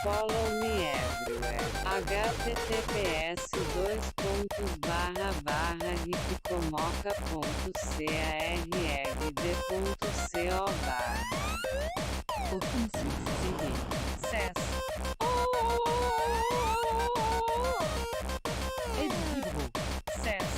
Follow me everywhere. https://ripcomoca.carld.co/. Okin 6 CV. Cess. Ed Vibro. Cess.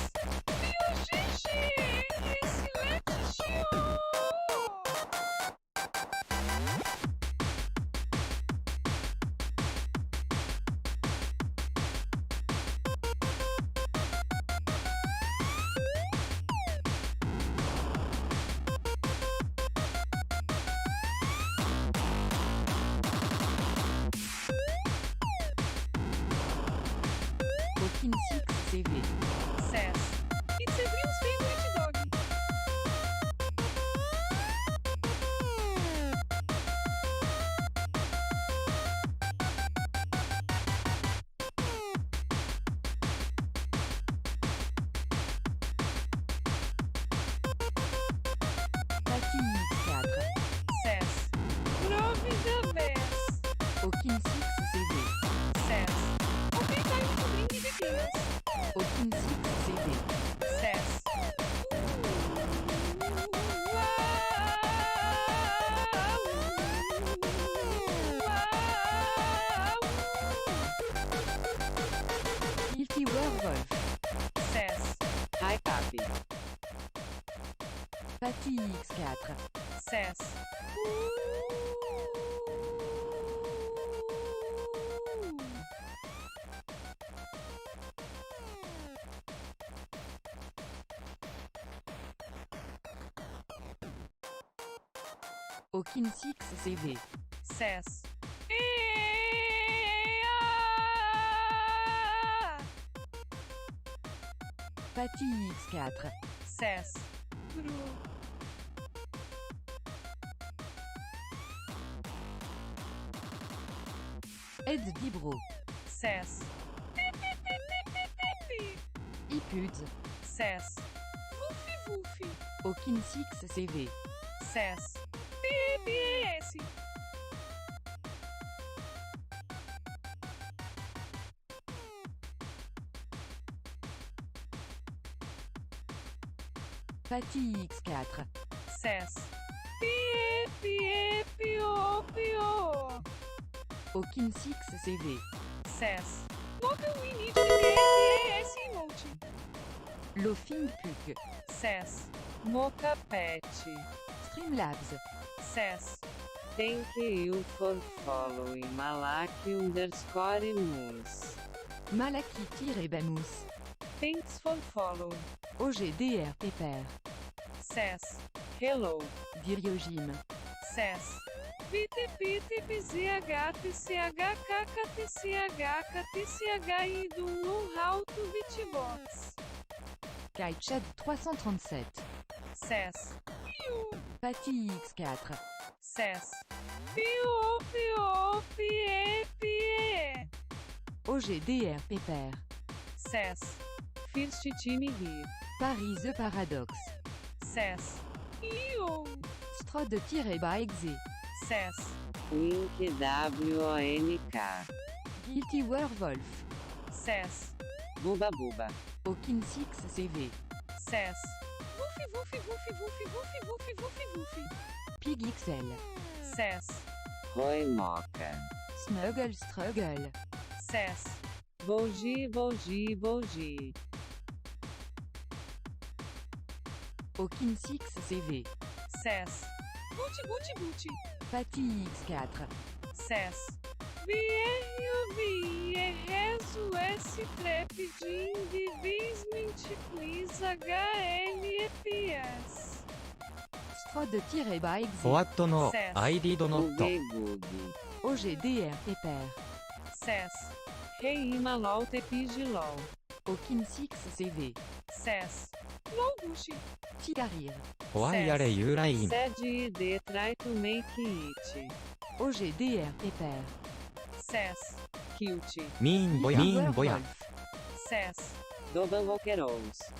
Okin 6 CV. Cess. It's everyone's favorite dog. Pati X4. Cess. Prove the best. Okin 6 CV. Cess. Ok, tá indo brinde de criança. Okin 6 CV. Cess. Guilty Werewolf. Cess. Hi, papi. Pati X4. Cess. Okin 6 CV. Cess. Pati X4. Cess. Bru. Ed Vibro. Cess. Ipuds. Cess. Vufi vufi. Okin 6 CV. Cess. PPS. Pati X4. Cess. Pio. Okin 6 CV. Cess. Local we need PPS emote. Lofing Puk. Cess. Mocha pet. Streamlabs. Cess. Thank you for following Malaki_Mus. Malaki-Bamous. Thanks for following. OGDR Pepper. Cess. Hello. Viriojim. Cess. PTPTPZHTCHKKTCHKTCHI do know-how to Bitbox. Kaichad 337. Cess. Pati X4. Cess. Pie. OGDR Pepper. Cess. First Time Here. Paris The Paradox. Cess. Strode-Exe. Cess. Link WONK. Guilty Werewolf. Cess. Buba. Okin 6 CV. Cess. Vufi. Pig XL. Cess. Roy Mocha. Struggle. Cess. Bogi. Okin 6 CV. Cess. Buti. Pati X4. Cess. Rezo S-Trap de Indivisible Please HLEPS. Strode-Exe. ホワットの I did not OGDR Pepper. Cess. Reima LOL Tepigilol. Okin 6 CV. Cess. Logushi. Tigarir. ホワイアレユーライン Sed ID try to make it. OGDR Pepper. Cess. Cute. ミーンボヤ Cess. Double Walkeros.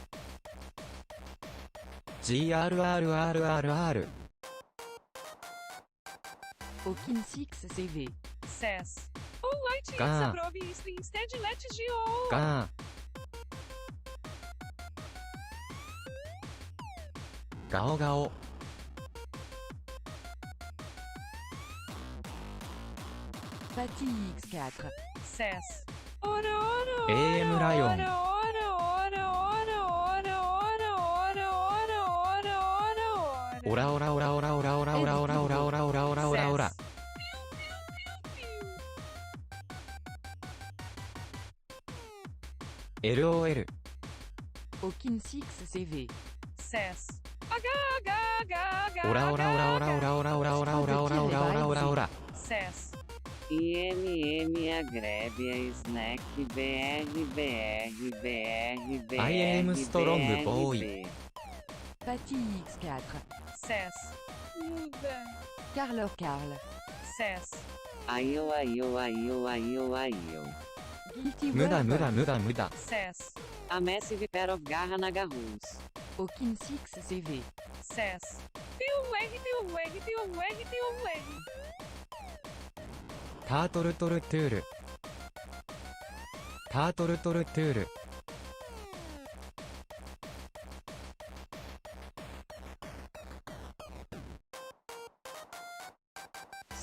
GRRRRR Okin 6 CV. Cess. Ga. Sabrovi instead Legio. が ガオガオ Fatih X4. Cess. AM ライオン オラオラオラオラオラオラオラオラオラオラオラオラオラオラ LOL Okin 6CV. Cess. オラオラオラオラオラオラオラオラオラオラオラオラオラオラ Cess. IMM Agrébia Snack BR. I am strong boy. Fatih X4. Cess. Muda. Carlor Carl. Cess. Aio. Guilty 無駄 Web. 無駄無駄無駄 Cess. A Massive Pair of Garra na Garrus. Okin 6CV. Cess. Teu leg. タートルトルトゥールタートルトルトゥール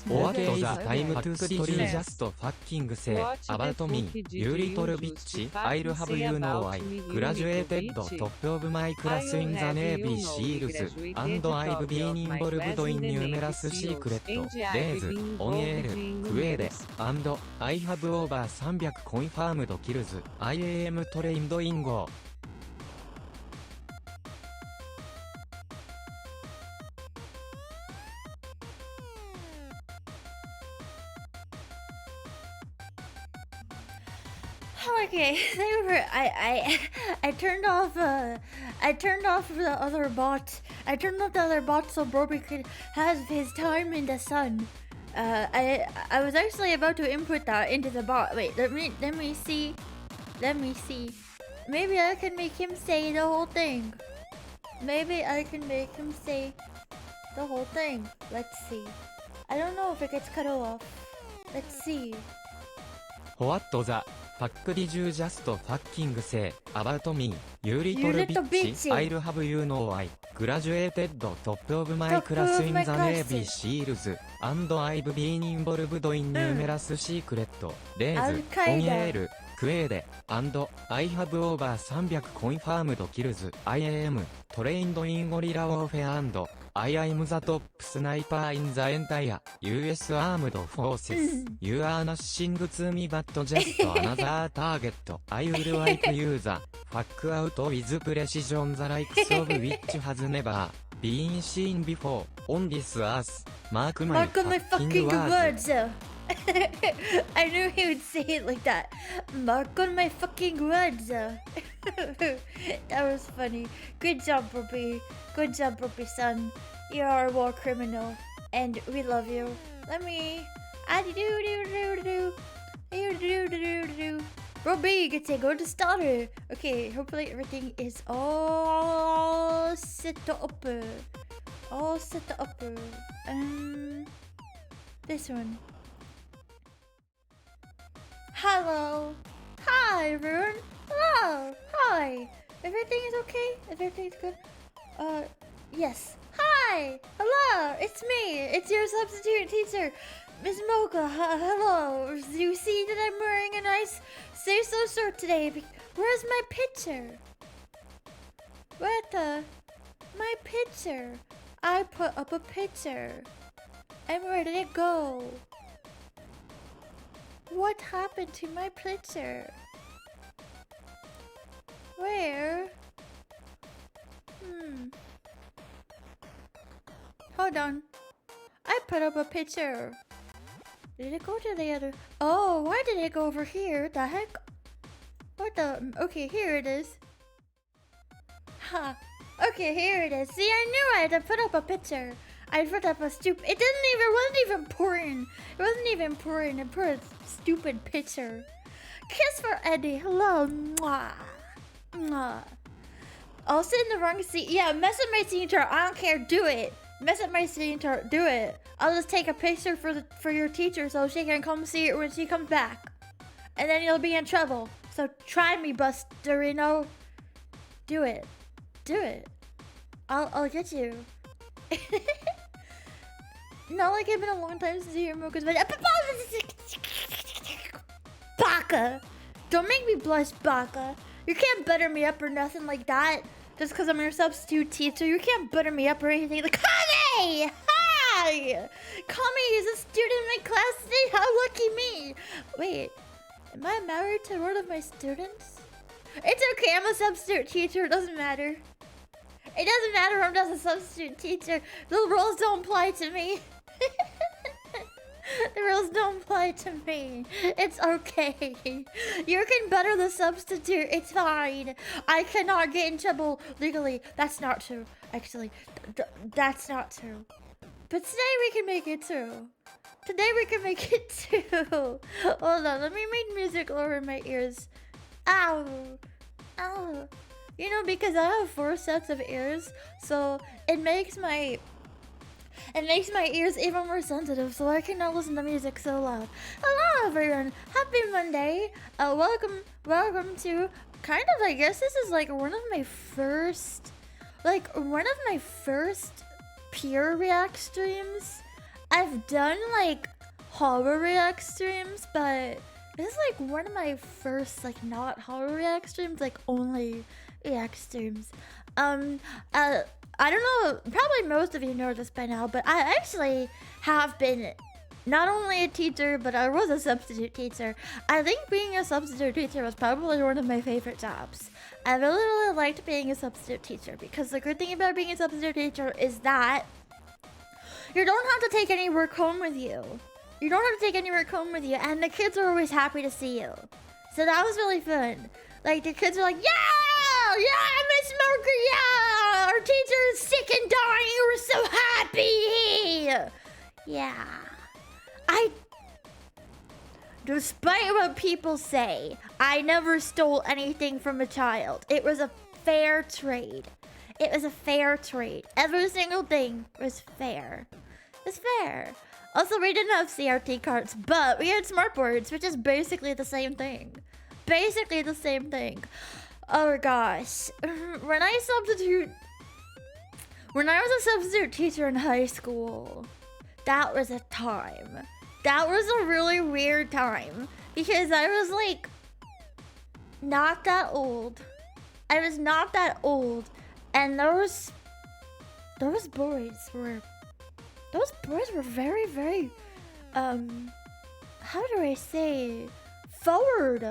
What is the time to study just fucking say about me, you little bitch, I'll have you know I graduated top of my class in the Navy SEALs, and I've been involved in numerous secret days, on air, Kuwait, and I have over 300 confirmed kills, I am trained in Go. Okay, I turned off the other bot. I turned off the other bot so Broby could have his time in the sun. I was actually about to input that into the bot. Wait, let me see. Maybe I can make him say the whole thing. Let's see. I don't know if it gets cut off. Let's see. What the fuck did you just fucking say about me, you little little bitch, bitch. I'll have you know I graduated top of my Top class of in my the class. Navy SEALs, and I've been involved in numerous secret days, on Al-Qaeda. air, Kuwait, and I have over 300 confirmed kills, I am trained in guerrilla warfare and I am the top sniper in the entire US Armed Forces. You are nothing to me but just another target. I will wipe you the fuck out with precision the likes of which has never been seen before on this earth. Mark my fucking words. words. I knew he would say it like that. Mark on my fucking words. That was funny. Good job, Broby. Good job, Broby, son. You are a war criminal, and we love you. Let me. Broby, you get to go to starter. Okay, hopefully everything is all set up. All set up. This one. Hello. Hi, everyone. Hello. Hi. Everything is okay? Everything's good? Yes. Hi. Hello. It's me. It's your substitute teacher, Miss Mocha. Hello. You see that I'm wearing a nice say-so shirt today. Where's my picture? My picture? I put up a picture. And where did it go? What happened to my picture? Where? Hold on. I put up a picture. Did it go to the other? Oh, why did it go over here? The heck? What the? Okay, here it is. Ha. Okay, here it is. See, I knew I had to put up a picture. I put up a it wasn't even important. It wasn't even important. I put a stupid picture. Kiss for Eddie. Hello. Mwah. Mwah. I'll sit in the wrong seat. Yeah, mess up my scene chart. I don't care. Do it. Mess up my scene chart. Do it. I'll just take a picture for your teacher so she can come see it when she comes back. And then you'll be in trouble. So try me, Busterino. Do it. Do it. I'll get you. Not like it's been a long time since you hear Mocha's video. Baka! Don't make me blush, Baka. You can't butter me up or nothing like that. Just because I'm your substitute teacher. You can't butter me up or anything. Like, Kame! Hi! Kame is a student in my class today. How lucky me! Wait, am I married to one of my students? It's okay, I'm a substitute teacher. It doesn't matter. It doesn't matter, I'm just a substitute teacher. The rules don't apply to me. The rules don't apply to me. It's okay. You can better the substitute. It's fine. I cannot get in trouble legally. That's not true. Actually, that's not true. But today we can make it true. Today we can make it true. Hold on, let me make music over my ears. Ow. Ow. You know, because I have 4 sets of ears, so it makes my ears even more sensitive, so I cannot listen to music so loud. Hello everyone, happy Monday. Welcome to kind of, I guess this is like one of my first pure react streams. I've done like horror react streams, but this is like one of my first like not horror react streams, like only react streams. I don't know, probably most of you know this by now, but I actually have been not only a teacher, but I was a substitute teacher. I think being a substitute teacher was probably one of my favorite jobs. I really liked being a substitute teacher because the good thing about being a substitute teacher is that you don't have to take any work home with you. You don't have to take any work home with you, and the kids are always happy to see you. So that was really fun. Like, the kids are like, yeah, Miss Smoker, yeah! Our teacher is sick and dying, we're so happy! Yeah. Despite what people say, I never stole anything from a child. It was a fair trade. It was a fair trade. Every single thing was fair. It was fair. Also, we didn't have CRT cards, but we had smartboards, which is basically the same thing. Basically the same thing. Oh gosh. When I was a substitute teacher in high school, that was a time. That was a really weird time. Because I was like, not that old. I was not that old. And those boys were very, very, how do I say, forward.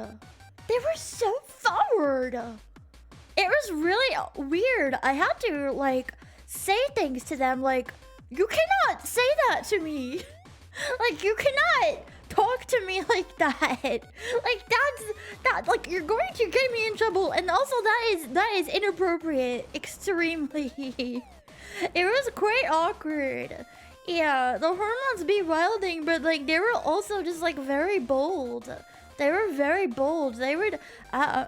They were so forward. It was really weird. I had to, like, say things to them like, you cannot say that to me. Like, you cannot talk to me like that. Like, like, you're going to get me in trouble. And also, that is inappropriate. Extremely. It was quite awkward. Yeah, the hormones be wilding, but, like, they were also just, like, very bold. They were very bold. They would,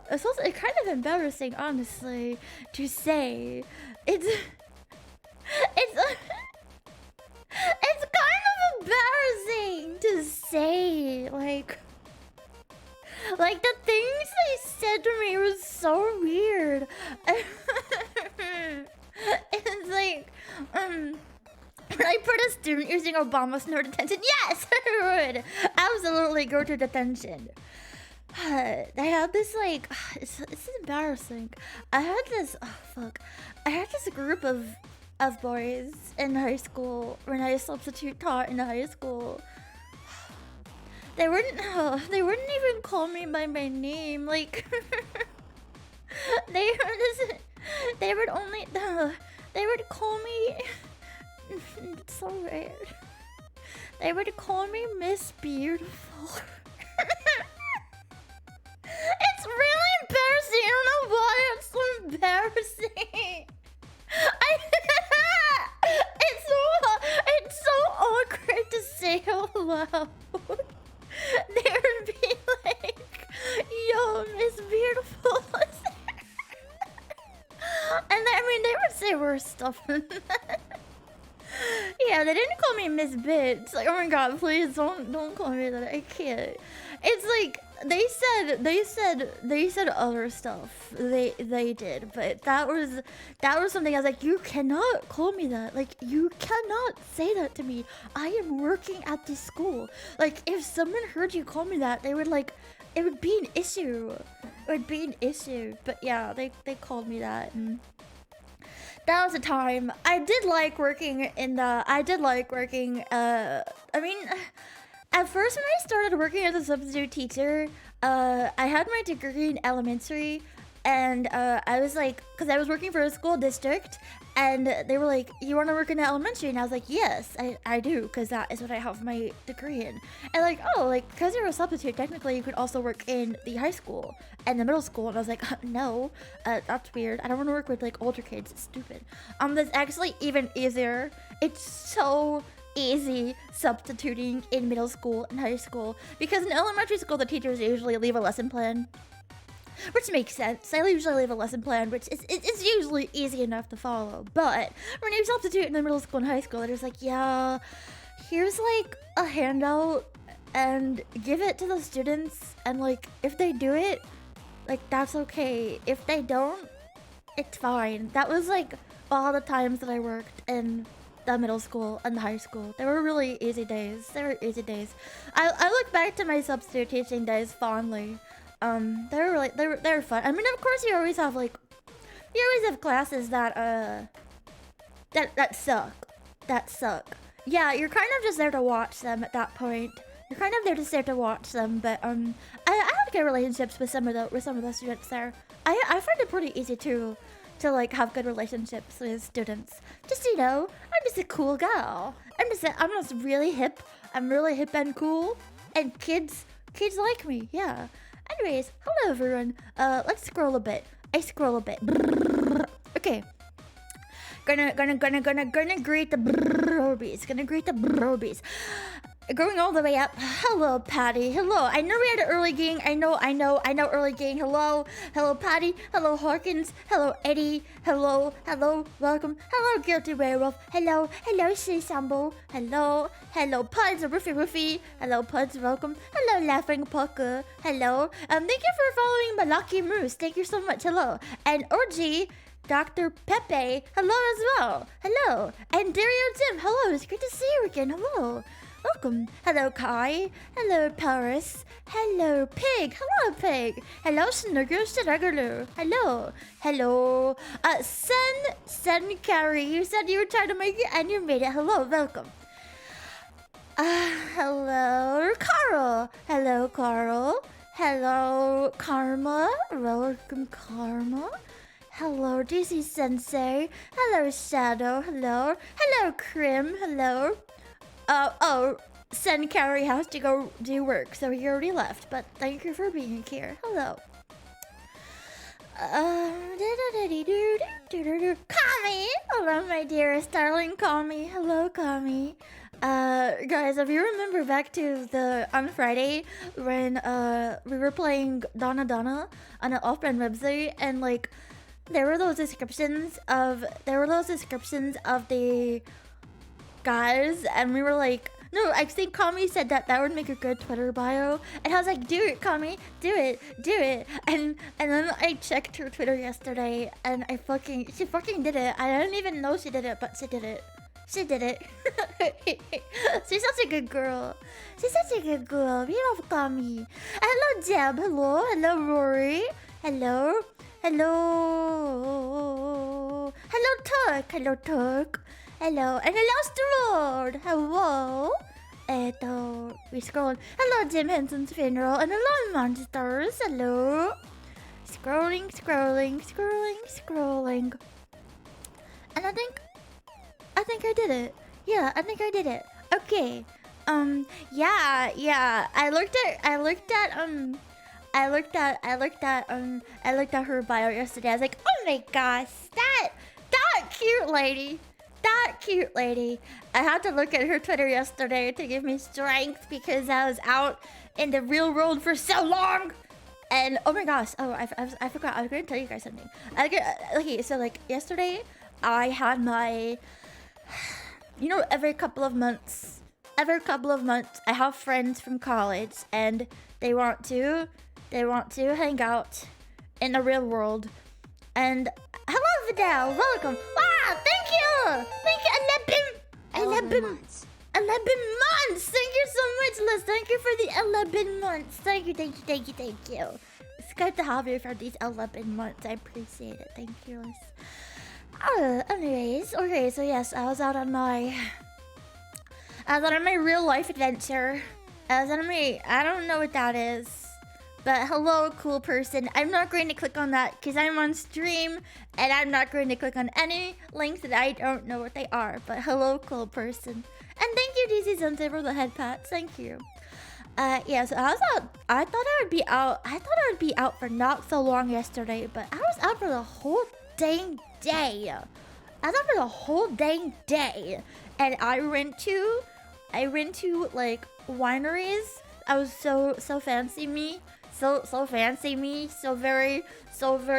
it's also kind of embarrassing, honestly, to say. It's kind of embarrassing to say, like the things they said to me was so weird. It's like, would I put a student using Obama's no detention? Yes, I would. Absolutely go to detention. I had this, like, it's embarrassing. I had this group of boys in high school when I substitute taught in high school. They wouldn't even call me by my name. Like, they would call me. It's so weird. They would call me Miss Beautiful. It's really embarrassing. I don't know why it's so embarrassing. It's so awkward to say out loud. They would be like, yo, Miss Beautiful. And I mean, they would say worse stuff than that. Yeah, they didn't call me Miss Bits. Like, oh my god, please don't call me that. I can't. It's like they said other stuff. They did, but that was something I was like, you cannot call me that. Like, you cannot say that to me. I am working at this school. Like, if someone heard you call me that, they would like, it would be an issue. It would be an issue. But yeah, they called me that, and that was a time. I did like working. I mean, at first when I started working as a substitute teacher, I had my degree in elementary, and I was like, because I was working for a school district, and they were like, you want to work in elementary? And I was like, yes, I do, because that is what I have my degree in. And like, oh, like, because you're a substitute, technically you could also work in the high school and the middle school. And I was like, no, that's weird. I don't want to work with like older kids. It's stupid. That's actually even easier. It's so easy substituting in middle school and high school, because in elementary school the teachers usually leave a lesson plan, which makes sense. I usually leave a lesson plan, which is it's usually easy enough to follow. But when you substitute in the middle school and high school, they're just like, yeah, here's like a handout and give it to the students, and like if they do it, like that's okay. If they don't, it's fine. That was like all the times that I worked in the middle school and the high school. They were really easy days. They were easy days. I look back to my substitute teaching days fondly. They were fun. I mean, of course, you always have classes that that suck. Yeah, you're kind of just there to watch them at that point. You're kind of there just there to watch them. But I had good relationships with some of the students there. I find it pretty easy to like have good relationships with students. Just, you know, I'm just a cool gal. I'm just really hip. I'm really hip and cool, and kids like me. Yeah. Anyways, hello everyone. Let's scroll a bit. I scroll a bit. Okay. Gonna greet the brobies. Gonna greet the brobies. Going all the way up. Hello, Patty. Hello. I know we had an early gang. I know early gang. Hello. Hello, Patty. Hello, Hawkins. Hello, Eddie. Hello. Welcome. Hello, Guilty Werewolf. Hello, Shay Sambo. Hello, Puds, Roofy. Hello, Puds. Welcome. Hello, Laughing Pucker. Hello. Thank you for following my Lucky Moose. Thank you so much. Hello. And OG Dr. Pepe. Hello as well. Hello. And Dario Jim. Hello. It's great to see you again. Hello. Welcome. Hello, Kai. Hello, Paris. Hello, Pig. Hello, Pig. Hello, Snugger. Hello. Sen Carrie. You said you were trying to make it and you made it. Hello, welcome. Hello, Carl. Hello, Karma. Welcome, Karma. Hello, DC Sensei. Hello, Shadow. Hello, Krim. Hello. Sen Carrie has to go do work, so he already left, but thank you for being here. Hello. Kami! Hello, my dearest darling Kami. Hello, Kami. Guys, if you remember back to on Friday when we were playing Donna Donna on an off-brand website, and like there were those descriptions of the guys, and we were like, no, I think Kami said that would make a good Twitter bio, and I was like, do it, Kami, do it, and then I checked her Twitter yesterday, and she fucking did it. I didn't even know she did it, but she did it. She's such a good girl. We love Kami. Hello, Jeb. Hello, Rory. Hello, Turk. Hello, and hello, Strode. Hello. We scroll. Hello, Jim Henson's funeral, and hello, monsters. Hello. Scrolling. And I think I did it. Yeah, I think I did it. Okay. Yeah. I looked at her bio yesterday. I was like, oh my gosh, that cute lady. I had to look at her Twitter yesterday to give me strength because I was out in the real world for so long. And oh my gosh, I forgot. I was going to tell you guys something. Okay, so like yesterday, I had my every couple of months, I have friends from college, and they want to hang out in the real world. And hello, Vidal, welcome. Wow, thank you. 11 months. 11 months. Thank you so much, Liz. Thank you for the 11 months. Thank you. It's good to have you for these 11 months. I appreciate it. Thank you, Liz. Anyways, okay, so yes, I was out on my real life adventure. I don't know what that is. But hello, cool person. I'm not going to click on that because I'm on stream, and I'm not going to click on any links that I don't know what they are. But hello, cool person. And thank you, DC Sensei, for the head pats. Thank you. Yeah, so I was out. I thought I would be out for not so long yesterday, but I was out for the whole dang day. And I went to like wineries. I was so fancy me. So fancy me, so very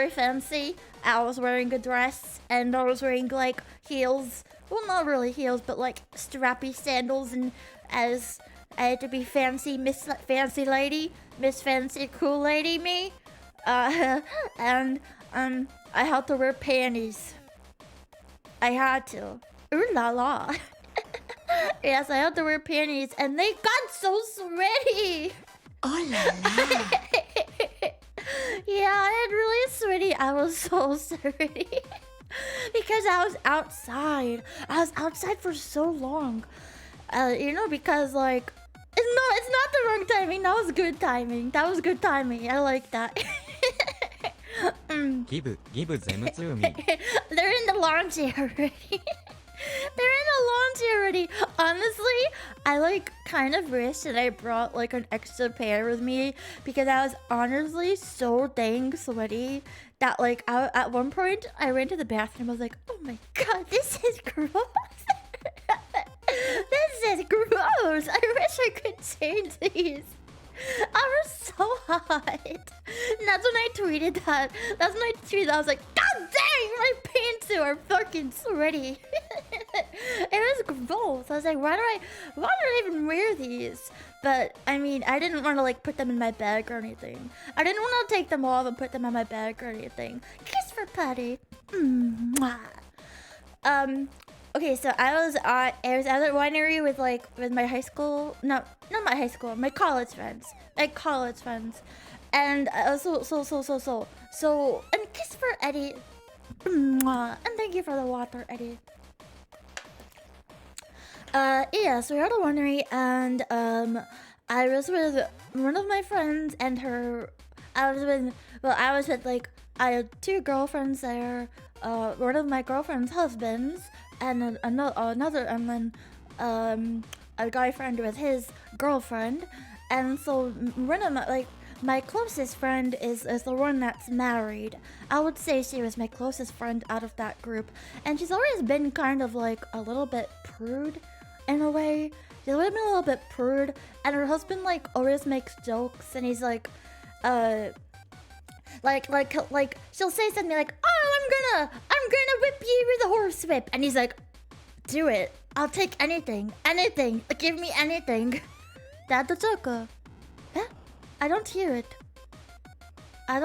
fancy. I was wearing a dress, and I was wearing like heels. Well, not really heels, but like strappy sandals, and as I had to be fancy, Miss Fancy Lady, Miss Fancy Cool Lady me. And I had to wear panties. I had to. Ooh la la. Yes, I had to wear panties, and they got so sweaty. Oh la la. Yeah, I had really sweaty. I was so sweaty. Because I was outside. I was outside for so long. Because like it's not the wrong timing. That was good timing. I like that. ギブゼムツーミー They're in the laundry already. Honestly, I like kind of wish that I brought like an extra pair with me, because I was honestly so dang sweaty that like at one point I went to the bathroom. I was like, oh my god, this is gross. This is gross. I wish I could change these. I was so hot. And that's when I tweeted that. I was like, god dang, my pants are fucking sweaty. It was gross. I was like, why do I even wear these? But I mean, I didn't want to like put them in my bag or anything. I didn't want to take them off and put them in my bag or anything. Kiss for Patty. Mwah. Okay, so I was at a winery with my high school, not my high school, my college friends, and so and kiss for Eddie, mwah, and thank you for the water, Eddie. Yeah, so we're at a winery, and I was with one of my friends and her. I was with like I had two girlfriends there. One of my girlfriend's husbands, and another, and then a guy friend with his girlfriend. And so one of my closest friend is the one that's married. I would say she was my closest friend out of that group, and she's always been kind of like a little bit prude in a way. She's always been a little bit prude, and her husband like always makes jokes, and he's like she'll say something like, "Oh, I'm gonna whip you with a horse whip," and he's like, "Do it. I'll take anything. Give me anything." That's the joke. Huh? I don't hear it. Why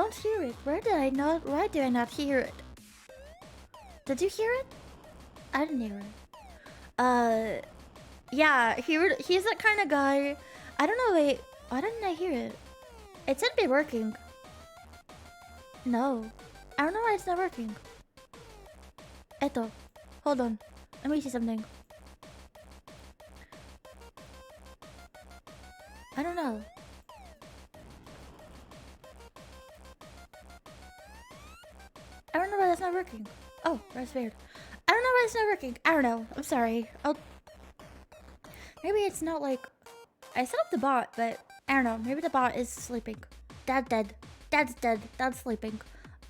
do I not hear it? Did you hear it? I didn't hear it. Yeah, he's that kind of guy. I don't know, wait, why didn't I hear it? It should be working. No. I don't know why it's not working. Hold on. Let me see something. I don't know. I don't know why that's not working. Oh, that's weird. I don't know why it's not working. I don't know. I'm sorry. Maybe it's not like... I set up the bot, but I don't know. Maybe the bot is sleeping. Dad's dead. Dad's sleeping.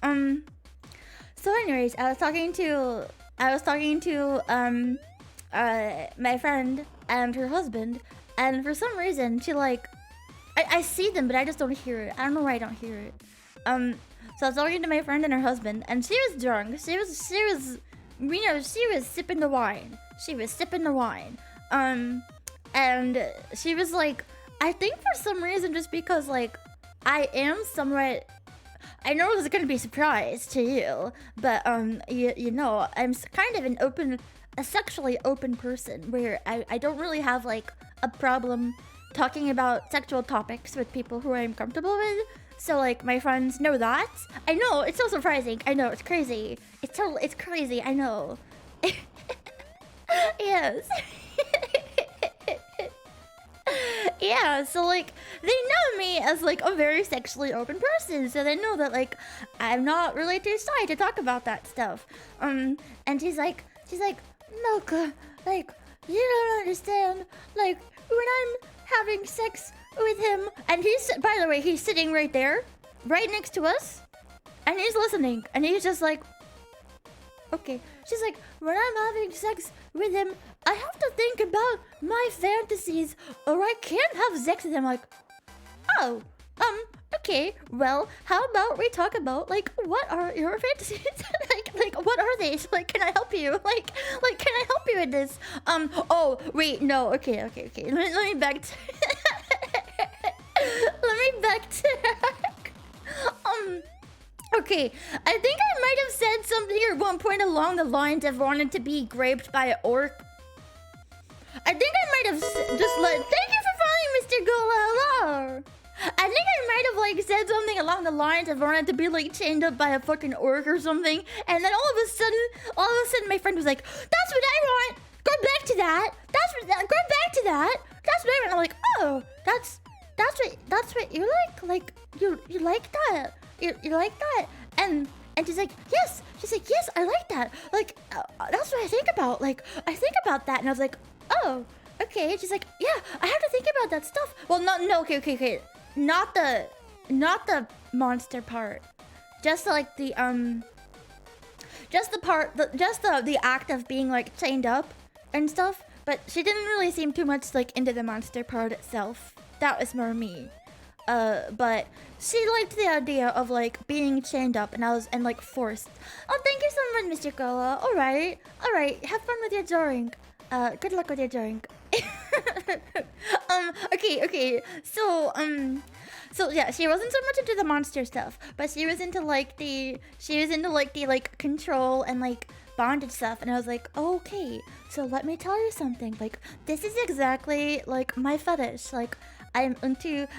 So anyways, I was talking to my friend and her husband, and for some reason she like I see them, but I just don't hear it. I don't know why I don't hear it. So I was talking to my friend and her husband, and she was drunk. She she was sipping the wine. And she was like, I think for some reason, just because like I am somewhat, I know this is gonna be a surprise to you, but you know, I'm kind of a sexually open person where I don't really have like a problem talking about sexual topics with people who I'm comfortable with. So like my friends know that. I know, it's so surprising. I know, it's crazy. It's crazy, I know. Yes. Yeah, so like they know me as like a very sexually open person, so they know that like I'm not really too shy to talk about that stuff. And she's like, Milka, like you don't understand. Like when I'm having sex with him, and by the way, he's sitting right there, right next to us, and he's listening, and he's just like, okay. She's like, when I'm having sex with him, I have to think about my fantasies, or I can't have sex with him. Like, oh, okay. Well, how about we talk about like what are your fantasies? like what are they? So, like, can I help you? Like, can I help you with this? Oh, wait, no. Okay. Let me back. Let me backtrack. Okay, I think I might have said something at one point along the lines of wanting to be raped by an orc. I think I might have just like, thank you for following Mr. Gola, hello. I think I might have like said something along the lines of wanting to be like chained up by a fucking orc or something, and then all of a sudden my friend was like, that's what I want. Go back to that. Go back to that. That's what I want. I'm like, oh, that's what you like. Like you like that. You like that? And she's like, yes. She's like, yes, I like that. Like, that's what I think about. Like, I think about that. And I was like, oh, okay. And she's like, yeah, I have to think about that stuff. Well, okay. Not the monster part. Just like the the act of being like chained up and stuff. But she didn't really seem too much like into the monster part itself. That was more me. But she liked the idea of like being chained up and like forced. Oh, thank you so much, Mr. Gola. All right. Have fun with your drink. Good luck with your drink. Okay. So yeah, she wasn't so much into the monster stuff, but she was into the control and like bondage stuff. And I was like, oh, okay. So let me tell you something. Like, this is exactly like my fetish. Like, I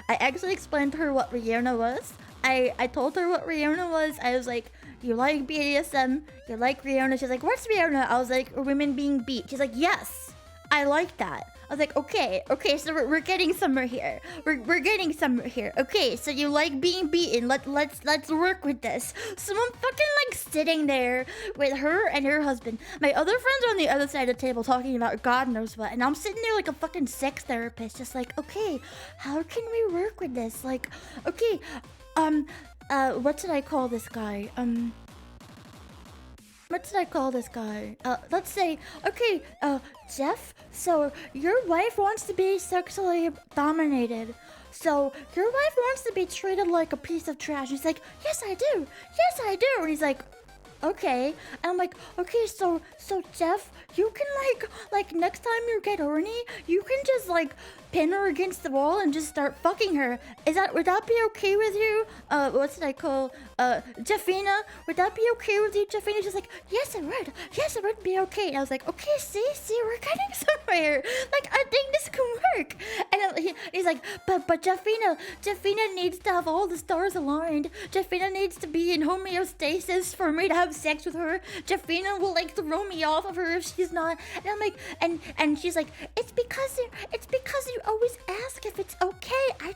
actually explained to her what Riona was. I told her what Riona was. I was like, you like BDSM, you like Riona. She's like, what's Riona? I was like, women being beat. She's like, yes, I like that. I was like, okay, so we're getting somewhere here. We're getting somewhere here. Okay, so you like being beaten. Let's work with this. So I'm fucking like sitting there with her and her husband. My other friends are on the other side of the table talking about God knows what, and I'm sitting there like a fucking sex therapist, just like, okay, how can we work with this? Like, okay, what should I call this guy? What should I call this guy? Let's say, okay, Jeff, so your wife wants to be sexually dominated. So your wife wants to be treated like a piece of trash. He's like, yes, I do. And he's like, okay. And I'm like, okay, so Jeff, you can like next time you get horny, you can just like pin her against the wall and just start fucking her. Would that be okay with you? What should I call Jeffina? Would that be okay with you, Jeffina? She's like, yes, it would be okay. And I was like, okay, see, we're getting somewhere. Like, I think this can work. And he's like, but Jeffina needs to have all the stars aligned. Jeffina needs to be in homeostasis for me to have sex with her. Jeffina will like throw me off of her if she's not. And I'm like, and she's like, it's because you always ask if it's okay. I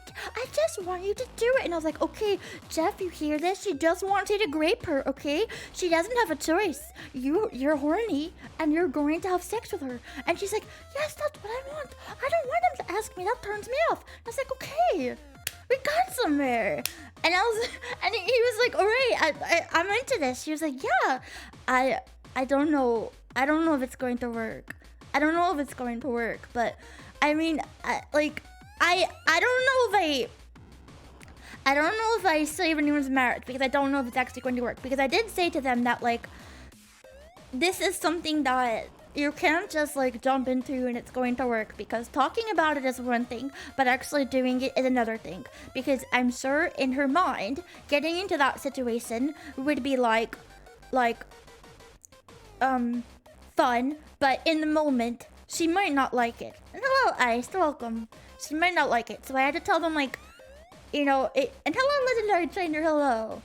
just want you to do it. And I was like, okay, Jeff, you hear this? She just wants you to grape her, okay? She doesn't have a choice. You're horny and you're going to have sex with her. And she's like, yes, that's what I want. I don't want him to ask me. That turns me off. I was like, okay, we got somewhere. And he was like, all right, I'm into this. She was like, yeah, I don't know if it's going to work. But I mean, I don't know if I save anyone's marriage, because I don't know if it's actually going to work. Because I did say to them that, like, this is something that you can't just like jump into and it's going to work, because talking about it is one thing, but actually doing it is another thing. Because I'm sure in her mind, getting into that situation would be like fun, but in the moment she might not like it. And hello, Ice, welcome. She might not like it, so I had to tell them, like, you know, and hello, Legendary Trainer, hello.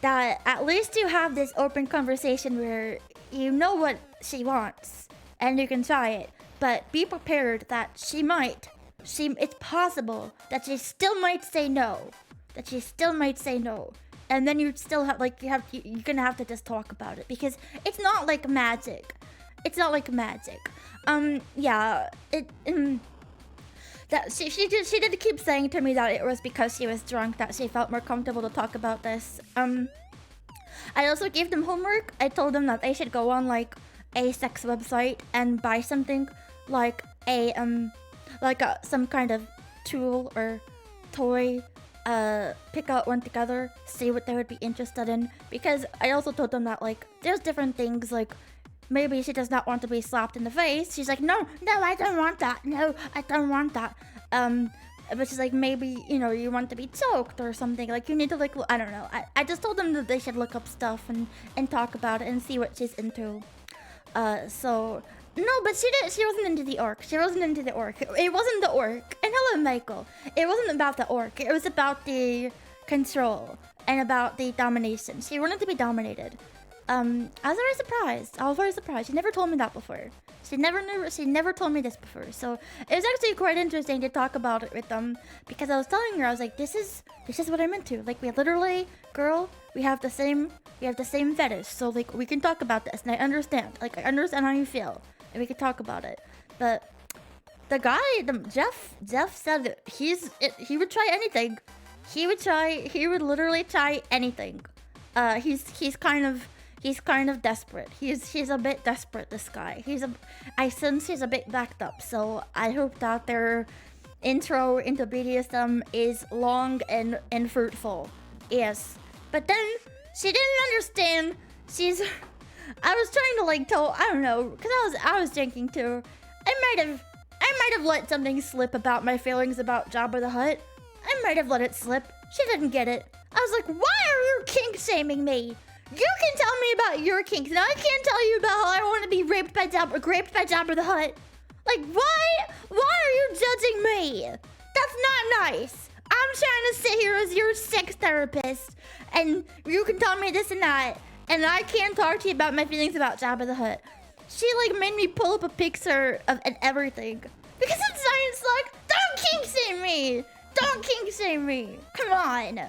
That at least you have this open conversation where you know what she wants and you can try it, but be prepared that it's possible that she still might say no. And then you still have, like, you're gonna have to just talk about it, because it's not like magic. Yeah, that she did keep saying to me that it was because she was drunk that she felt more comfortable to talk about this. I also gave them homework. I told them that they should go on like a sex website and buy something like some kind of tool or toy, pick out one together, see what they would be interested in. Because I also told them that, like, there's different things, like, maybe she does not want to be slapped in the face. She's like, no, I don't want that. No, I don't want that. But she's like, maybe, you know, you want to be choked or something. Like, you need to, like, I don't know. I just told them that they should look up stuff and talk about it and see what she's into. So, no, but she wasn't into the orc. It wasn't the orc. And hello, Michael. It wasn't about the orc. It was about the control and about the domination. She wanted to be dominated. I was very surprised. She never told me that before. She never told me this before. So it was actually quite interesting to talk about it with them, because I was telling her, I was like, this is what I'm into. Like, we literally, girl, we have the same fetish. So, like, we can talk about this, and I understand. Like, I understand how you feel, and we can talk about it. But the guy, Jeff said that he would try anything. He would literally try anything. He's kind of desperate. He's a bit desperate, this guy. I sense he's a bit backed up, so I hope that their intro into BDSM is long and fruitful. Yes. But then she didn't understand. I was trying to, like, I don't know, because I was drinking too. I might have let something slip about my feelings about Jabba the Hutt. I might have let it slip. She didn't get it. I was like, why are you kink shaming me? You can tell me about your kinks, and I can't tell you about how I want to be raped by Jabba the Hutt. Like, why are you judging me? That's not nice. I'm trying to sit here as your sex therapist, and you can tell me this and that, and I can't talk to you about my feelings about Jabba the Hutt. She, like, made me pull up a picture of and everything. Because it's science, like, don't kink shame me. Don't kink shame me. Come on.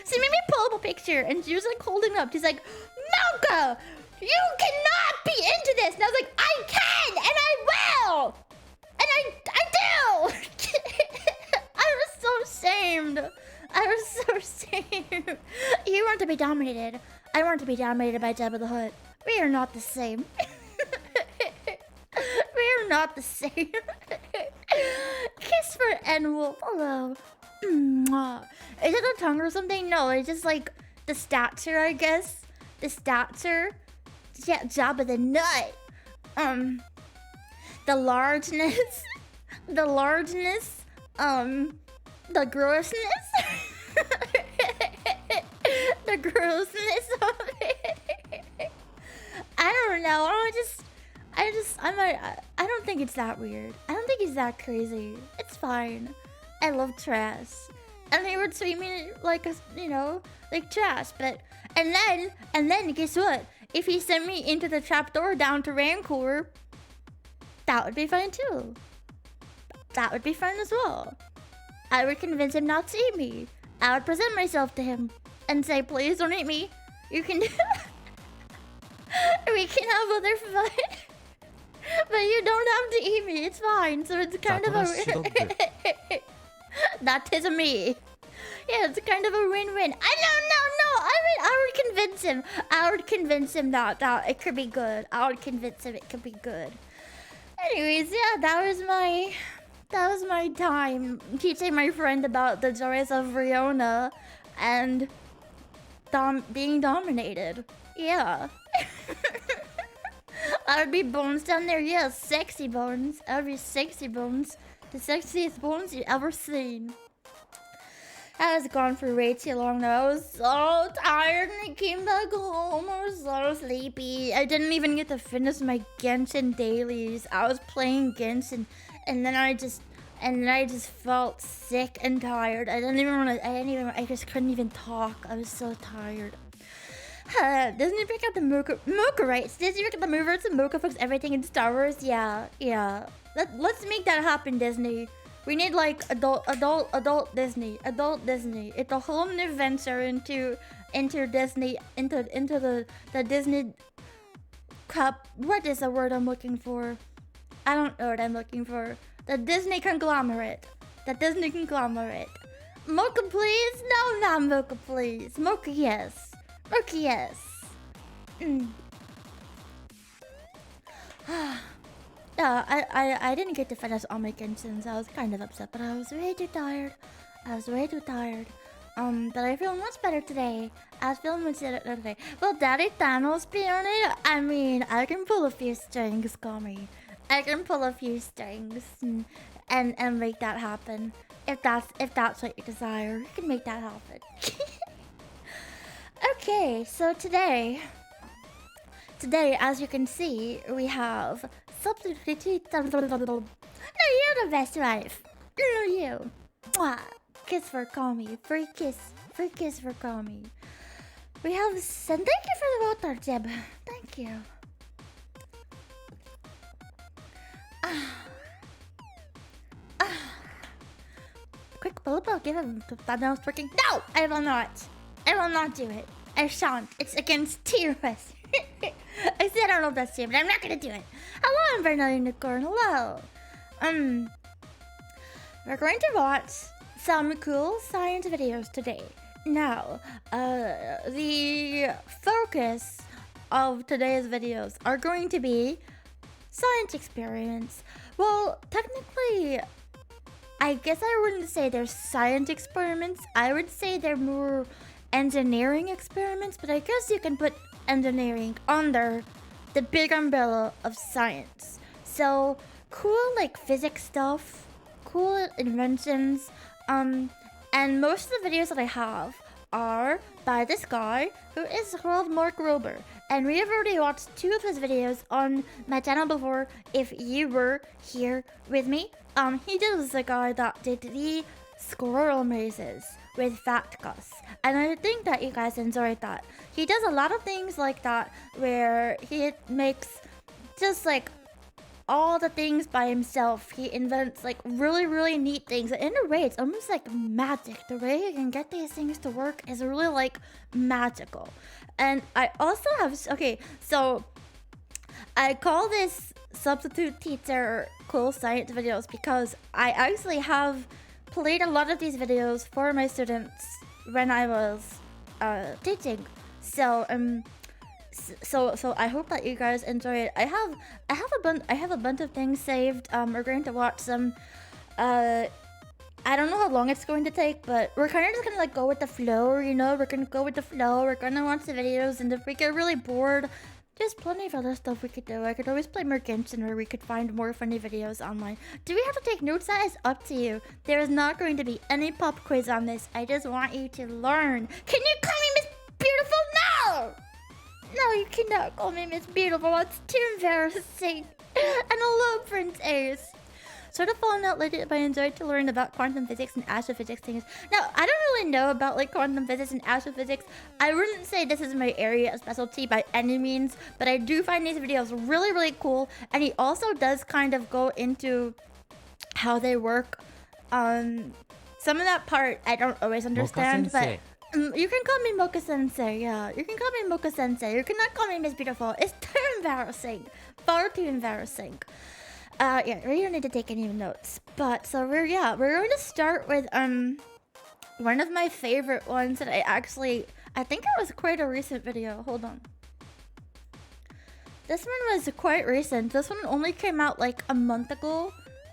She made me pull up a picture, and she was, like, holding up. She's like, Malka, you cannot be into this. And I was like, I can, and I will. And I do. I was so ashamed. You want to be dominated. I want to be dominated by Jabba the Hutt. We are not the same. We are not the same. Kiss for N-Wolf. Hello. Mwah. Is it a tongue or something? No, it's just like the stature, I guess. The stature. Yeah, Jabba the Nut. The largeness. The largeness. The grossness. The grossness of it. I don't know. I don't think it's that weird. I don't think it's that crazy. It's fine. I love trash. And they would treat me like like trash. But and then guess what? If he sent me into the trapdoor down to Rancor, that would be fine too. That would be fine as well. I would convince him not to eat me. I would present myself to him and say, please don't eat me. You can we can have other fun. But you don't have to eat me. It's fine. So it's kind of a that is me. Yeah, it's kind of a win-win. No. I would convince him. I would convince him that it could be good. I would convince him it could be good. Anyways, yeah, that was my time teaching my friend about the joys of Riona and being dominated. Yeah. That would be Bones down there. Yeah, sexy Bones. That would be sexy Bones. The sexiest Bones you ever seen. I was gone for way too long though. I was so tired and I came back home. I was so sleepy. I didn't even get to finish my Genshin dailies. I was playing Genshin and then I just felt sick and tired. I just couldn't even talk. I was so tired. Disney pick up the Mocha rights. Disney pick up the movers and Mocha fix everything in Star Wars. Yeah. Let's make that happen, Disney. We need like adult Disney. It's a whole new venture into Disney, into the Disney cup. What is the word I'm looking for? I don't know what I'm looking for. The Disney conglomerate. Mocha, please? No, not Mocha, please. Mocha, yes. Mocha, yes. I didn't get to finish all my Genshins. I was kind of upset, but I was way too tired. But I feel much better today. Today. Well, Daddy Thanos be on it. I mean, I can pull a few strings, call me. I can pull a few strings and make that happen. If that's what you desire, you can make that happen. Okay, so today, as you can see, we have substitute. No, you're the best wife. You. Mwah. Kiss for Kami. Free kiss for Kami. We have. And thank you for the water, Jeb. Thank you. Quick Bobo, give him that nose working. No, I will not. I will not do it. I shan't. It's against TOS. I said I don't know if that's true, but I'm not gonna do it. Hello, I'm Bernard Unicorn. Hello. We're going to watch some cool science videos today. Now, the focus of today's videos are going to be science experiments. Well, technically, I guess I wouldn't say they're science experiments. I would say they're more engineering experiments, but I guess you can put engineering under the big umbrella of science. So, cool like physics stuff, cool inventions, and most of the videos that I have are by this guy who is called Mark Rober, and we have already watched 2 of his videos on my channel before if you were here with me. He was the guy that did the squirrel mazes with Fat Gus, and I think that you guys enjoyed that. He does a lot of things like that where he makes just like all the things by himself. He invents like really neat things. In a way, it's almost like magic. The way he can get these things to work is really like magical. And I also have, okay, so I call this substitute teacher cool science videos because I actually have played a lot of these videos for my students when I was teaching. So so I hope that you guys enjoy it. I have a bunch of things saved. We're going to watch some. I don't know how long it's going to take, but we're kind of just gonna like go with the flow, you know. We're gonna go with the flow. We're gonna watch the videos, and if we get really bored, there's plenty of other stuff we could do. I could always play more Genshin where we could find more funny videos online. Do we have to take notes? That is up to you. There is not going to be any pop quiz on this. I just want you to learn. Can you call me Miss Beautiful? No! No, you cannot call me Miss Beautiful. That's too embarrassing. And hello, Prince Ace. Sort of falling out lately, but I enjoyed to learn about quantum physics and astrophysics things. Now, I don't really know about like quantum physics and astrophysics. I wouldn't say this is my area of specialty by any means, but I do find these videos really cool. And he also does kind of go into how they work. Some of that part I don't always understand, but you can call me Mocha Sensei. Yeah, you can call me Mocha Sensei. You cannot call me Miss Beautiful. It's too embarrassing. Far too embarrassing. Yeah, we don't need to take any notes. But so we're going to start with one of my favorite ones that I think it was quite a recent video. Hold on. This one was quite recent. This one only came out like a month ago.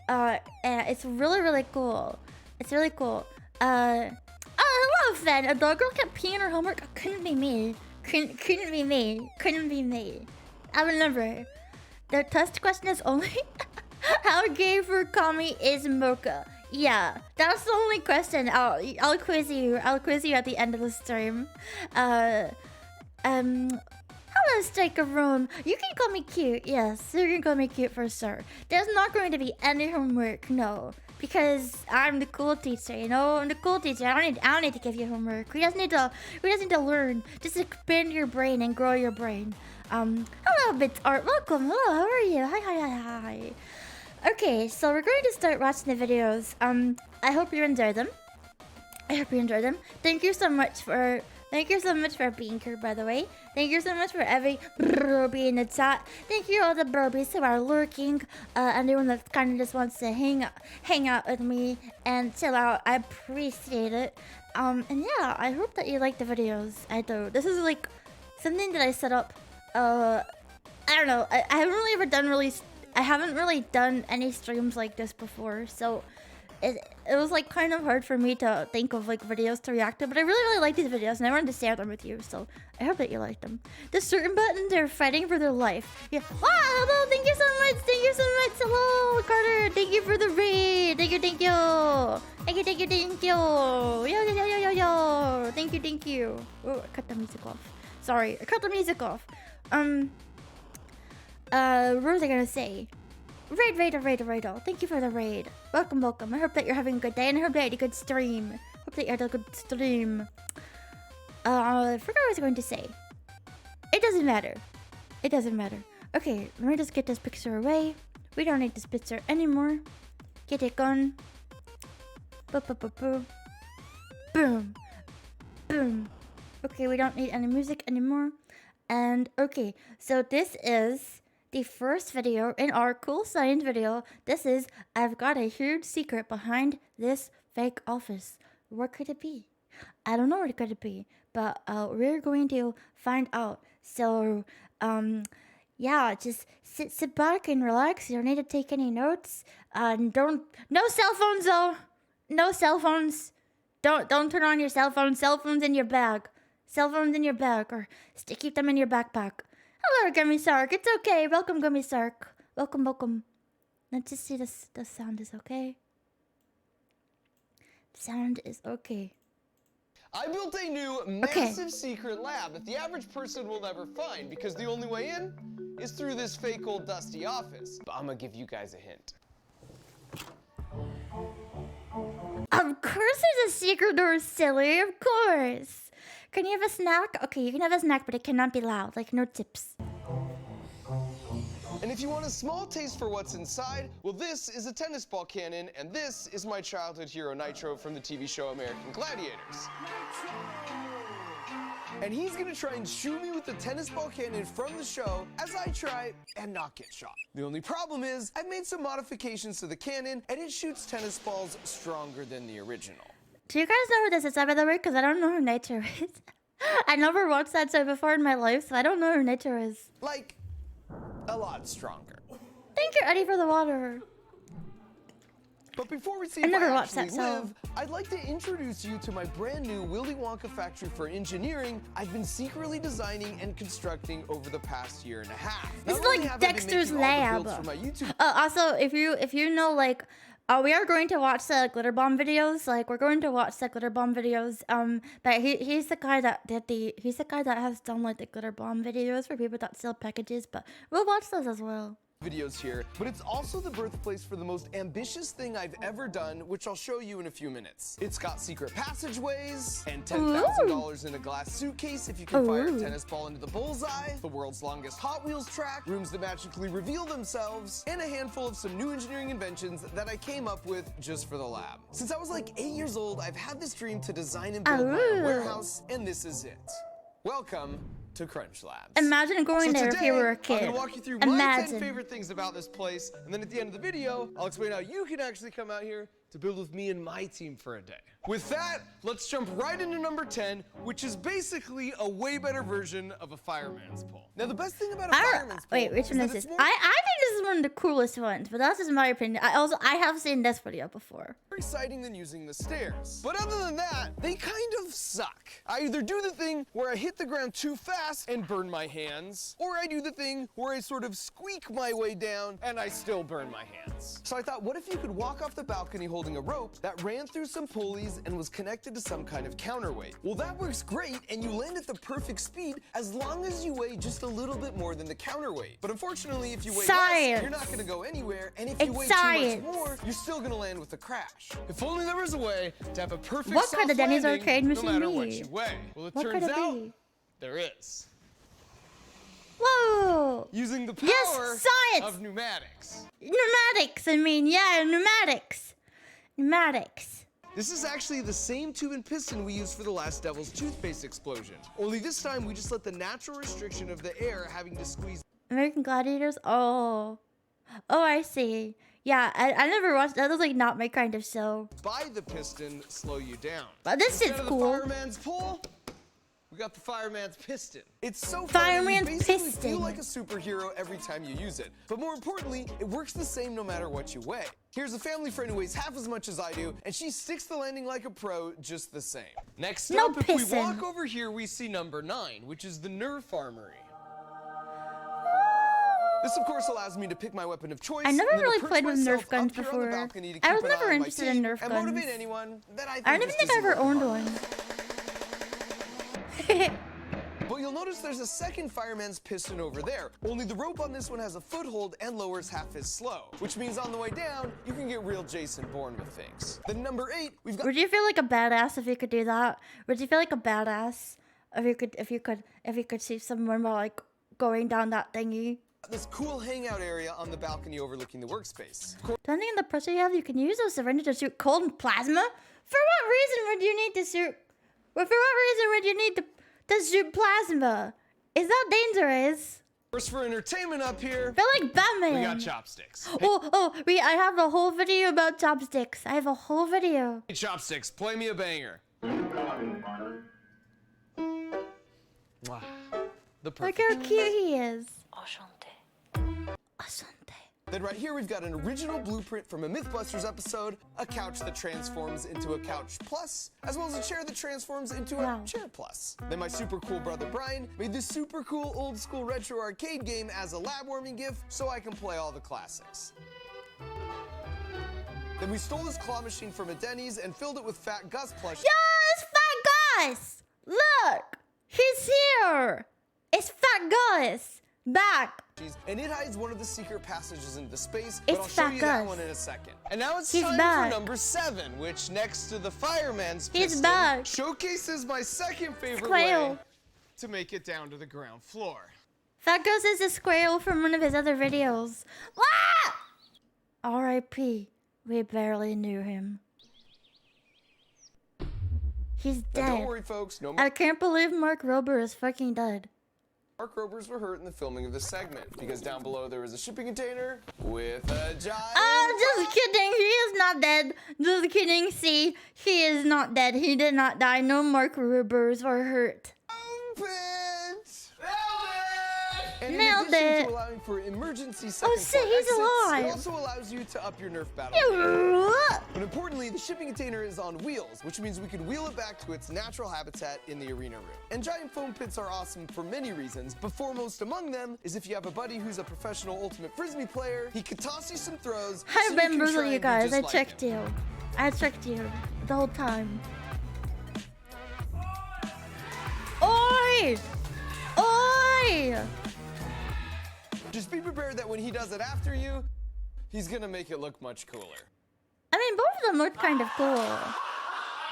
And it's really cool. It's really cool. Oh, hello, Fen. A dog girl kept peeing her homework. Couldn't be me. Couldn't be me. I remember. The test question is only how gay for Kami is Mocha. Yeah, that's the only question. I'll quiz you. I'll quiz you at the end of the stream. Hello, Striker Room. You can call me cute. Yes, you can call me cute for sure. There's not going to be any homework, no, because I'm the cool teacher. You know, I'm the cool teacher. I don't need to give you homework. We just need to learn. Just expand your brain and grow your brain. Hello, Bits Art. Welcome. Hello. How are you? Hi. Okay, so we're going to start watching the videos. I hope you enjoy them. Thank you so much for being here, by the way. Thank you so much for every brobie in the chat. Thank you all the brobies who are lurking. Anyone that kind of just wants to hang out with me and chill out. I appreciate it. And yeah, I hope that you like the videos. I do. This is like something that I set up. I don't know. I haven't really done any streams like this before, so it was like kind of hard for me to think of like videos to react to, but I really like these videos and I wanted to share them with you, so I hope that you like them. The certain buttons are fighting for their life. Yeah. Wow, hello, thank you so much. Hello, Carter. Thank you for the raid. Thank you. Yo. Thank you. Oh, I cut the music off. Sorry, I cut the music off. What was I gonna say? Raid. Thank you for the raid. Welcome. I hope that you're having a good day and I hope that you had a good stream. I forgot what I was going to say. It doesn't matter. Okay, let me just get this picture away. We don't need this picture anymore. Get it gone. Boom. Okay, we don't need any music anymore. And okay, so this is the first video in our cool science video. This is, I've got a huge secret behind this fake office. What could it be? I don't know what it could be, but we're going to find out. So, yeah, just sit back and relax. You don't need to take any notes. No cell phones though. No cell phones. Don't turn on your cell phone. Cell phones in your bag. Or keep them in your backpack. Hello, Gummy Sark. It's okay. Welcome, Gummy Sark. Welcome. Let's just see the sound is okay. Sound is okay. I built a new massive secret lab that the average person will never find because the only way in is through this fake old dusty office. But I'm gonna give you guys a hint. Of course there's a secret door, silly. Of course. Can you have a snack? Okay, you can have a snack, but it cannot be loud. Like, no tips. And if you want a small taste for what's inside, well, this is a tennis ball cannon, and this is my childhood hero, Nitro, from the TV show American Gladiators. And he's gonna try and shoot me with the tennis ball cannon from the show as I try and not get shot. The only problem is, I've made some modifications to the cannon, and it shoots tennis balls stronger than the original. Do you guys know who this is, by the way? Because I don't know who Nitro is. I never watched that show before in my life, so I don't know who Nitro is. Like, a lot stronger. Thank you, Eddie, for the water. But before we see if I actually live, I'd like to introduce you to my brand new Willy Wonka factory for engineering I've been secretly designing and constructing over the past year and a half. This is like Dexter's Lab. Also, if you know, like, we are going to watch the glitter bomb videos. But he's the guy that has done like the glitter bomb videos for people that sell packages. But we'll watch those as well. Videos here, but it's also the birthplace for the most ambitious thing I've ever done, which I'll show you in a few minutes. It's got secret passageways and $10,000 in a glass suitcase if you can fire a tennis ball into the bullseye, the world's longest Hot Wheels track, rooms that magically reveal themselves, and a handful of some new engineering inventions that I came up with just for the lab. Since I was like 8 years old, I've had this dream to design and build my own warehouse, and this is it. Welcome to Crunch Labs. Imagine going there if you were a kid. I'm gonna walk you through my 10 favorite things about this place, and then at the end of the video, I'll explain how you can actually come out here to build with me and my team for a day. With that, let's jump right into number 10, which is basically a way better version of a fireman's pole. Now, the best thing about a fireman's pole... Wait, which one is this? I think this is one of the coolest ones, but that's just my opinion. I have seen this video before. More exciting than using the stairs. But other than that, they kind of suck. I either do the thing where I hit the ground too fast and burn my hands, or I do the thing where I sort of squeak my way down and I still burn my hands. So I thought, what if you could walk off the balcony holding a rope that ran through some pulleys and was connected to some kind of counterweight? Well, that works great, and you land at the perfect speed as long as you weigh just a little bit more than the counterweight. But unfortunately, if you weigh less, you're not gonna go anywhere, and if you weigh too much more, you're still gonna land with a crash. If only there was a way to have a perfect What soft could the Denny's landing, arcade no machine matter be? what you weigh. Well, it What could turns it out be? there is. Whoa! Using the power Yes, science! of pneumatics. Pneumatics, I mean, yeah, pneumatics. Pneumatics. This is actually the same tube and piston we used for the last Devil's toothpaste explosion. Only this time we just let the natural restriction of the air having to squeeze American Gladiators? Oh. Oh, I see. Yeah, I never watched that. Was like not my kind of show. by the piston slow you down. But this Instead is of cool. the fireman's pull, we got the fireman's piston. It's so fun. Fireman's You basically piston. feel like a superhero every time you use it. But more importantly, it works the same no matter what you weigh. Here's a family friend who weighs half as much as I do, and she sticks the landing like a pro just the same. Next No up, if we piston. walk over here, we see number 9, which is the Nerf Armory. This, of course, allows me to pick my weapon of choice. I never and then to really perch played with myself Nerf guns up here on the before. balcony to I keep was an never eye on my interested in team Nerf and guns. motivate anyone that I think I don't even is think I busy ever working owned hard. one. But you'll notice there's a second fireman's piston over there. Only the rope on this one has a foothold and lowers half as slow, which means on the way down, you can get real Jason Bourne with things. Then number 8, we've got Would you feel like a badass if you could do that? Would you feel like a badass if you could see someone while like going down that thingy? this cool hangout area on the balcony overlooking the workspace. Depending on the pressure you have, you can use those syringes to shoot cold plasma. For what reason would you need to shoot? Well, for what reason would you need to shoot plasma? Is that dangerous? First for entertainment up here, I feel like Batman. we got chopsticks. I have a whole video about chopsticks. I have a whole video. Hey, chopsticks, play me a banger. Mwah. The Look perfect. how cute he is. Enchanté. Then right here we've got an original blueprint from a Mythbusters episode, a couch that transforms into a couch plus, as well as a chair that transforms into a Wow. chair plus. Then my super cool brother Brian made this super cool old school retro arcade game as a lab warming gift so I can play all the classics. Then we stole this claw machine from a Denny's and filled it with Fat Gus plush. Yes, Fat Gus! Look! He's here! It's Fat Gus! Back! And it hides one of the secret passages into space, but It's I'll show Fat you that Gus. one in a second. And now it's He's time back. for number 7, which next to the fireman's He's piston, back. showcases my second favorite Squirrel. way to make it down to the ground floor. Fat Gus is a squirrel from one of his other videos. Ah! R.I.P. We barely knew him. He's Now dead. don't worry, folks. No I can't believe Mark Rober is fucking dead. Mark Robers were hurt in the filming of this segment because down below there was a shipping container with a giant. Just kidding. He is not dead. Just kidding. See, he is not dead. He did not die. No Mark Robers were hurt. And Nailed in addition it. to allowing for emergency second shit, floor he's exits, alive. it also allows you to up your Nerf battle. But importantly, the shipping container is on wheels, which means we can wheel it back to its natural habitat in the arena room. And giant foam pits are awesome for many reasons, but foremost among them is if you have a buddy who's a professional ultimate frisbee player, he could toss you some throws. I so you can remember try you and be guys. just I like checked him. you. I checked you the whole time. Oi! Oi! Just be prepared that when he does it after you, he's gonna make it look much cooler. I mean, both of them looked kind of cool.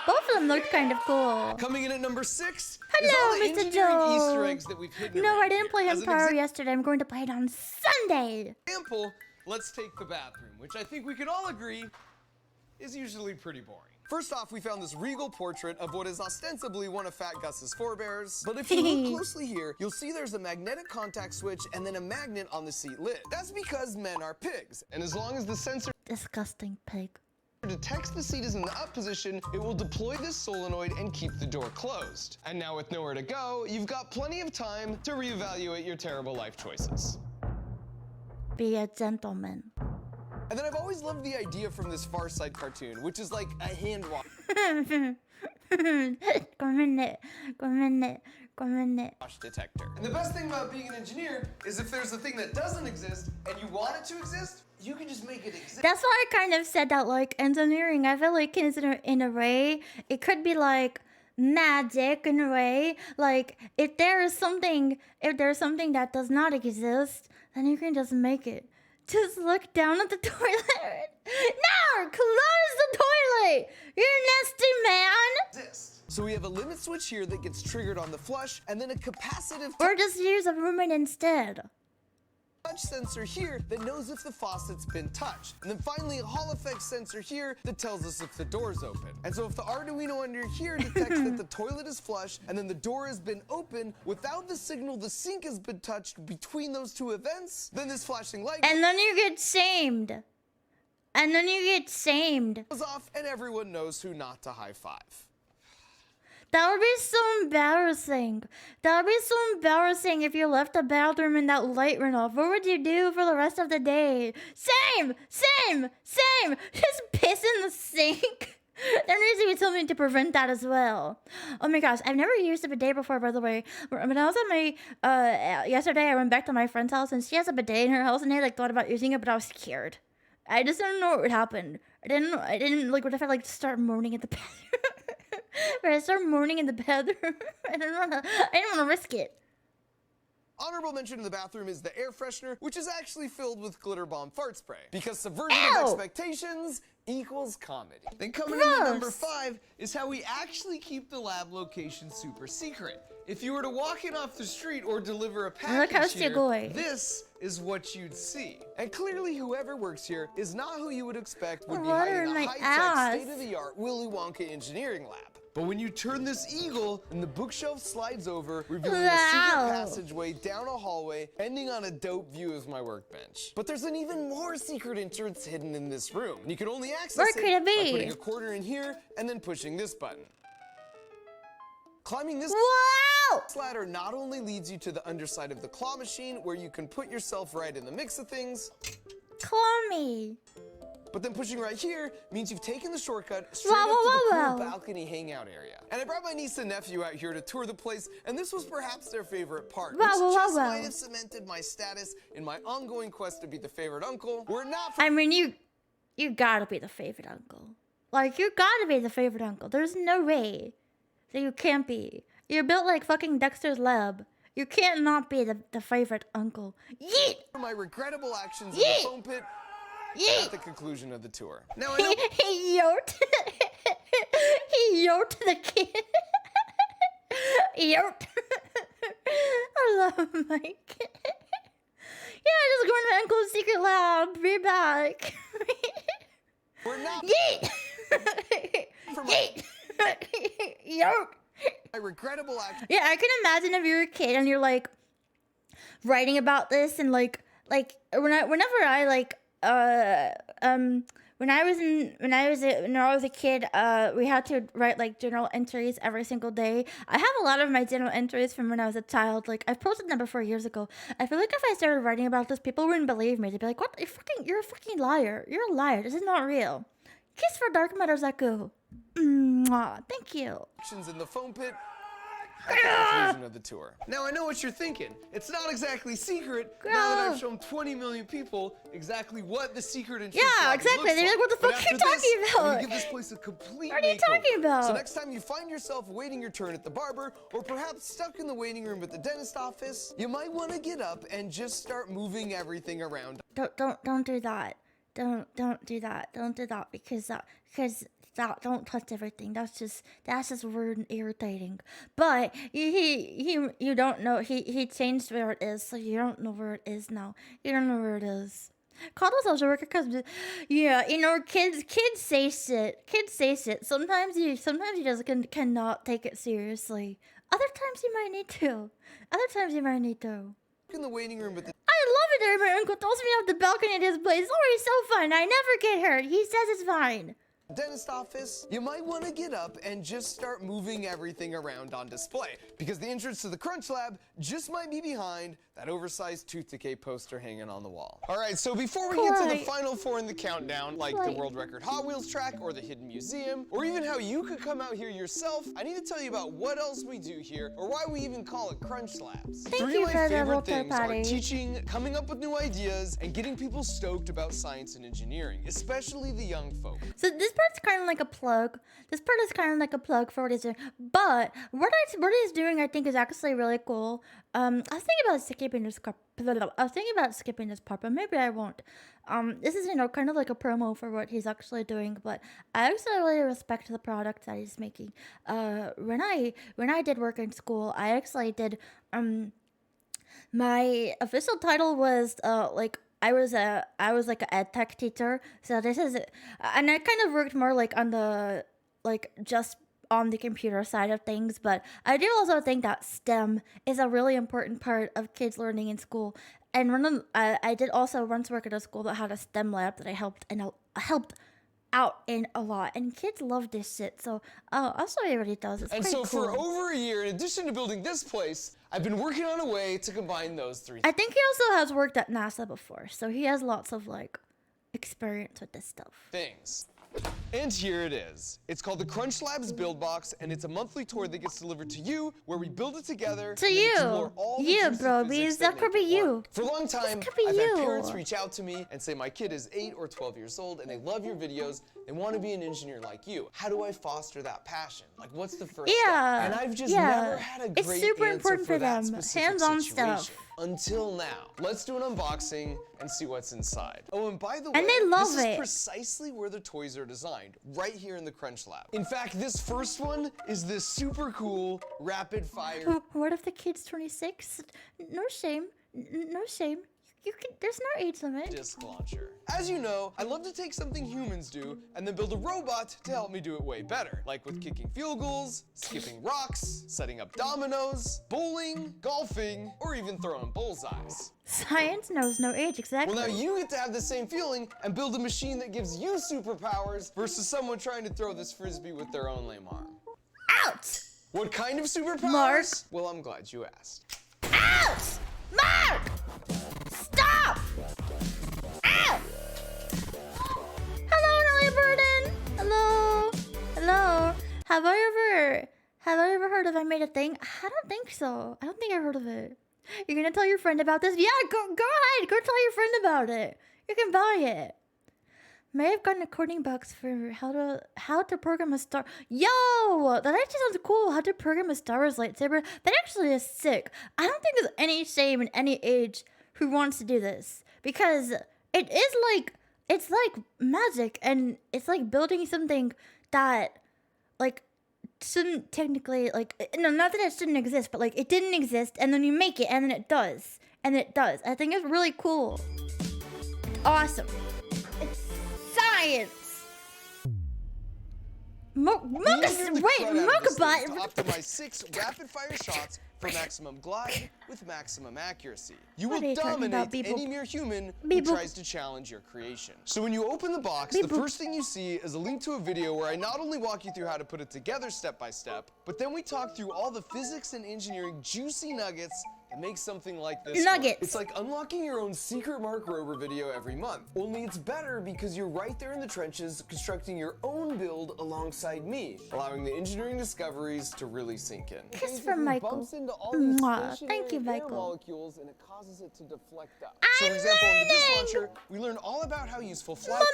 Both of them looked kind of cool. Coming in at number 6 Hello, is all the Mr. engineering Joe. Easter eggs that we've hidden No, around I didn't here. play As an Empire yesterday. I'm going to play it on Sunday. example, let's take the bathroom, which I think we can all agree is usually pretty boring. First off, we found this regal portrait of what is ostensibly one of Fat Gus's forebears. But if you look closely here, you'll see there's a magnetic contact switch and then a magnet on the seat lid. That's because men are pigs. And as long as the sensor Disgusting pig. detects the seat is in the up position, it will deploy this solenoid and keep the door closed. And now with nowhere to go, you've got plenty of time to reevaluate your terrible life choices. be a gentleman. And then I've always loved the idea from this Far Side cartoon, which is like a hand wash detector. And the best thing about being an engineer is if there's a thing that doesn't exist and you want it to exist, you can just make it exist. That's why I kind of said that, like, engineering, I feel like in a way, it could be like magic in a way. Like, if there's something that does not exist, then you can just make it. Just look down at the toilet. No! Close the toilet! You're nasty, man! So we have a limit switch here that gets triggered on the flush, and then a capacitive Or just use a roommate instead. touch sensor here that knows if the faucet's been touched. And then finally a Hall effect sensor here that tells us if the door's open. And so if the Arduino under here detects that the toilet is flush and then the door has been open without the signal the sink has been touched between those two events, then this flashing light And then you get shamed. goes off and everyone knows who not to high five. That would be so embarrassing. That would be so embarrassing if you left the bathroom and that light went off. What would you do for the rest of the day? Same. Just piss in the sink. There needs to be something to prevent that as well. Oh my gosh, I've never used a bidet before, by the way. When I was at my, yesterday I went back to my friend's house and she has a bidet in her house and I like thought about using it, but I was scared. I just didn't know what would happen. I didn't like, what if I like start moaning in the bathroom? Or I start moaning in the bathroom. I didn't want to risk it. Honorable mention in the bathroom is the air freshener, which is actually filled with glitter bomb fart spray. Because subversion of Ew! expectations equals comedy. Then coming in at number 5 is how we actually keep the lab location super secret. If you were to walk in off the street or deliver a Look how package here, sugoi. this is what you'd see. And clearly whoever works here is not who you would expect would be Water hiding in a my high-tech, ass. state-of-the-art Willy Wonka engineering lab. But when you turn this eagle and the bookshelf slides over, revealing a secret Wow. passageway down a hallway, ending on a dope view of my workbench. But there's an even more secret entrance hidden in this room. And you can only access Where it could it by be? putting a quarter in here and then pushing this button. Climbing this Wow! ladder not only leads you to the underside of the claw machine where you can put yourself right in the mix of things, Call me. but then pushing right here means you've taken the shortcut straight Wow, up to the wow, cool wow, wow. balcony hangout area. And I brought my niece and nephew out here to tour the place, and this was perhaps their favorite part, Wow, which wow, wow, just wow. might have cemented my status in my ongoing quest to be the favorite uncle. Were it not for I mean, you gotta be the favorite uncle. Like, you gotta be the favorite uncle. There's no way that you can't be. You're built like fucking Dexter's Lab. You can't not be the favorite uncle. Yeet! my regrettable actions in Yeet! the foam pit Yeet! at the conclusion of the tour. Now I know He yoked. He yoked the kid. Yoked. I love Mike. Yeah, just going to Uncle's secret lab. Be back. we're not Yeet. for my, Yeet. Yoked. my regrettable actions. Yeah, I can imagine if you're a kid and you're like writing about this and like whenever I like when I was a kid, we had to write like journal entries every single day. I have a lot of my journal entries from when I was a child. Like I've posted them before years ago. I feel like if I started writing about this, people wouldn't believe me. They'd be like, "What? You're a fucking liar. You're a liar. This is not real." Kiss for Dark Matter Zaku. Mwah. Thank you. Actions in the foam pit at the conclusion of the tour. Now I know what you're thinking. It's not exactly secret now that I've shown 20 million people exactly what the secret entrance Yeah, lobby exactly. looks They're like, what the But fuck are you after this, talking I'm gonna about? give this place a complete What are you makeover. talking about? So next time you find yourself waiting your turn at the barber, or perhaps stuck in the waiting room at the dentist office, you might want to get up and just start moving everything around. Don't do that. Don't do that. Don't do that because don't touch everything. That's just weird and irritating. But you don't know he changed where it is, so you don't know where it is now. You don't know where it is. Call the social worker because yeah, you know kids say shit. Kids say shit. Sometimes you just cannot take it seriously. Other times you might need to. In the waiting room at the I love it there. My uncle throws me off the balcony at his place. It's always so fun. I never get hurt. He says it's fine. dentist office, you might want to get up and just start moving everything around on display, because the entrance to the Crunch Lab just might be behind that oversized tooth decay poster hanging on the wall. All right, so before we get to the Right. final four in the countdown, like the Right. World Record Hot Wheels track or the Hidden Museum, or even how you could come out here yourself, I need to tell you about what else we do here, or why we even call it Crunch Labs. Thank Three you of my for the favorite birthday things are party. teaching, coming up with new ideas, and getting people stoked about science and engineering, especially the young folk. So this part's kind of like a plug. This part is kind of like a plug for what he's doing. But what he's doing, I think, is actually really cool. I was thinking about skipping this part. I was thinking about skipping this part, but maybe I won't. This is kind of like a promo for what he's actually doing. But I actually really respect the product that he's making. When I did work in school, I actually did. My official title was I was like an ed tech teacher. So this is, and I kind of worked more like on the just on the computer side of things. But I do also think that STEM is a really important part of kids learning in school. And I did also once work at a school that had a STEM lab that I helped out in a lot, and kids love this shit. So I'll show you what he does. It's And pretty so cool. for over a year, in addition to building this place, I've been working on a way to combine those three I think he also has worked at NASA before, so he has lots of experience with this stuff. things. And here it is. It's called the Crunch Labs Build Box, and it's a monthly toy that gets delivered to you, where we build it together. To and then you. explore all the You, juicy bro, physics because that that could make be it you. work. For a long time, could be I've you. had parents reach out to me and say, my kid is 8 or 12 years old, and they love your videos. They want to be an engineer like you. How do I foster that passion? Like, what's the first Yeah, step? And I've just yeah. never had a It's great super answer important for that them. specific Hands-on situation. stuff. Until now. Let's do an unboxing and see what's inside. Oh, and by the way, And they love this is it. precisely where the toys are designed, right here in the Crunch Lab. In fact, this first one is this super cool rapid fire. What if the kid's 26? No shame. No shame. You can. There's no age limit. Disc launcher. As you know, I love to take something humans do and then build a robot to help me do it way better. Like with kicking field goals, skipping rocks, setting up dominoes, bowling, golfing, or even throwing bullseyes. Science knows no age, exactly. Well, now you get to have the same feeling and build a machine that gives you superpowers versus someone trying to throw this frisbee with their own lame arm. Ouch! What kind of superpowers? Mark. Well, I'm glad you asked. Ouch! Mark! Stop! Ow! Hello, Nelly Burden. Hello. Hello. Have I ever heard of I Made a Thing? I don't think so. I don't think I've heard of it. You're gonna tell your friend about this? Yeah, go ahead. Go tell your friend about it. You can buy it. May have gotten a coding box for how to program a star. Yo, that actually sounds cool. How to program a Star Wars lightsaber. That actually is sick. I don't think there's any shame in any age who wants to do this, because it is it's like magic, and it's like building something that shouldn't technically no, not that it shouldn't exist, but it didn't exist, and then you make it, and then it does, and it does. I think it's really cool. Awesome. It's science. We engineered the crud out of this thing Mookabot. to optimize 6 rapid-fire shots for maximum glide with maximum accuracy. You What will are you talking about, dominate Beep any boop? mere human who Beep boop. tries to challenge your creation. So when you open the box, Beep the boop. first thing you see is a link to a video where I not only walk you through how to put it together step by step, but then we talk through all the physics and engineering juicy nuggets that make something like this work. Nuggets. It's like unlocking your own secret Mark Rober video every month. Only it's better because you're right there in the trenches constructing your own build alongside me, allowing the engineering discoveries to really sink in. Kiss from Michael. Bumps into all these Mwah. stationary Thank you, air Michael. molecules and it causes it to deflect up. So for example, in the disc launcher, we learn all about how useful fly Mommy,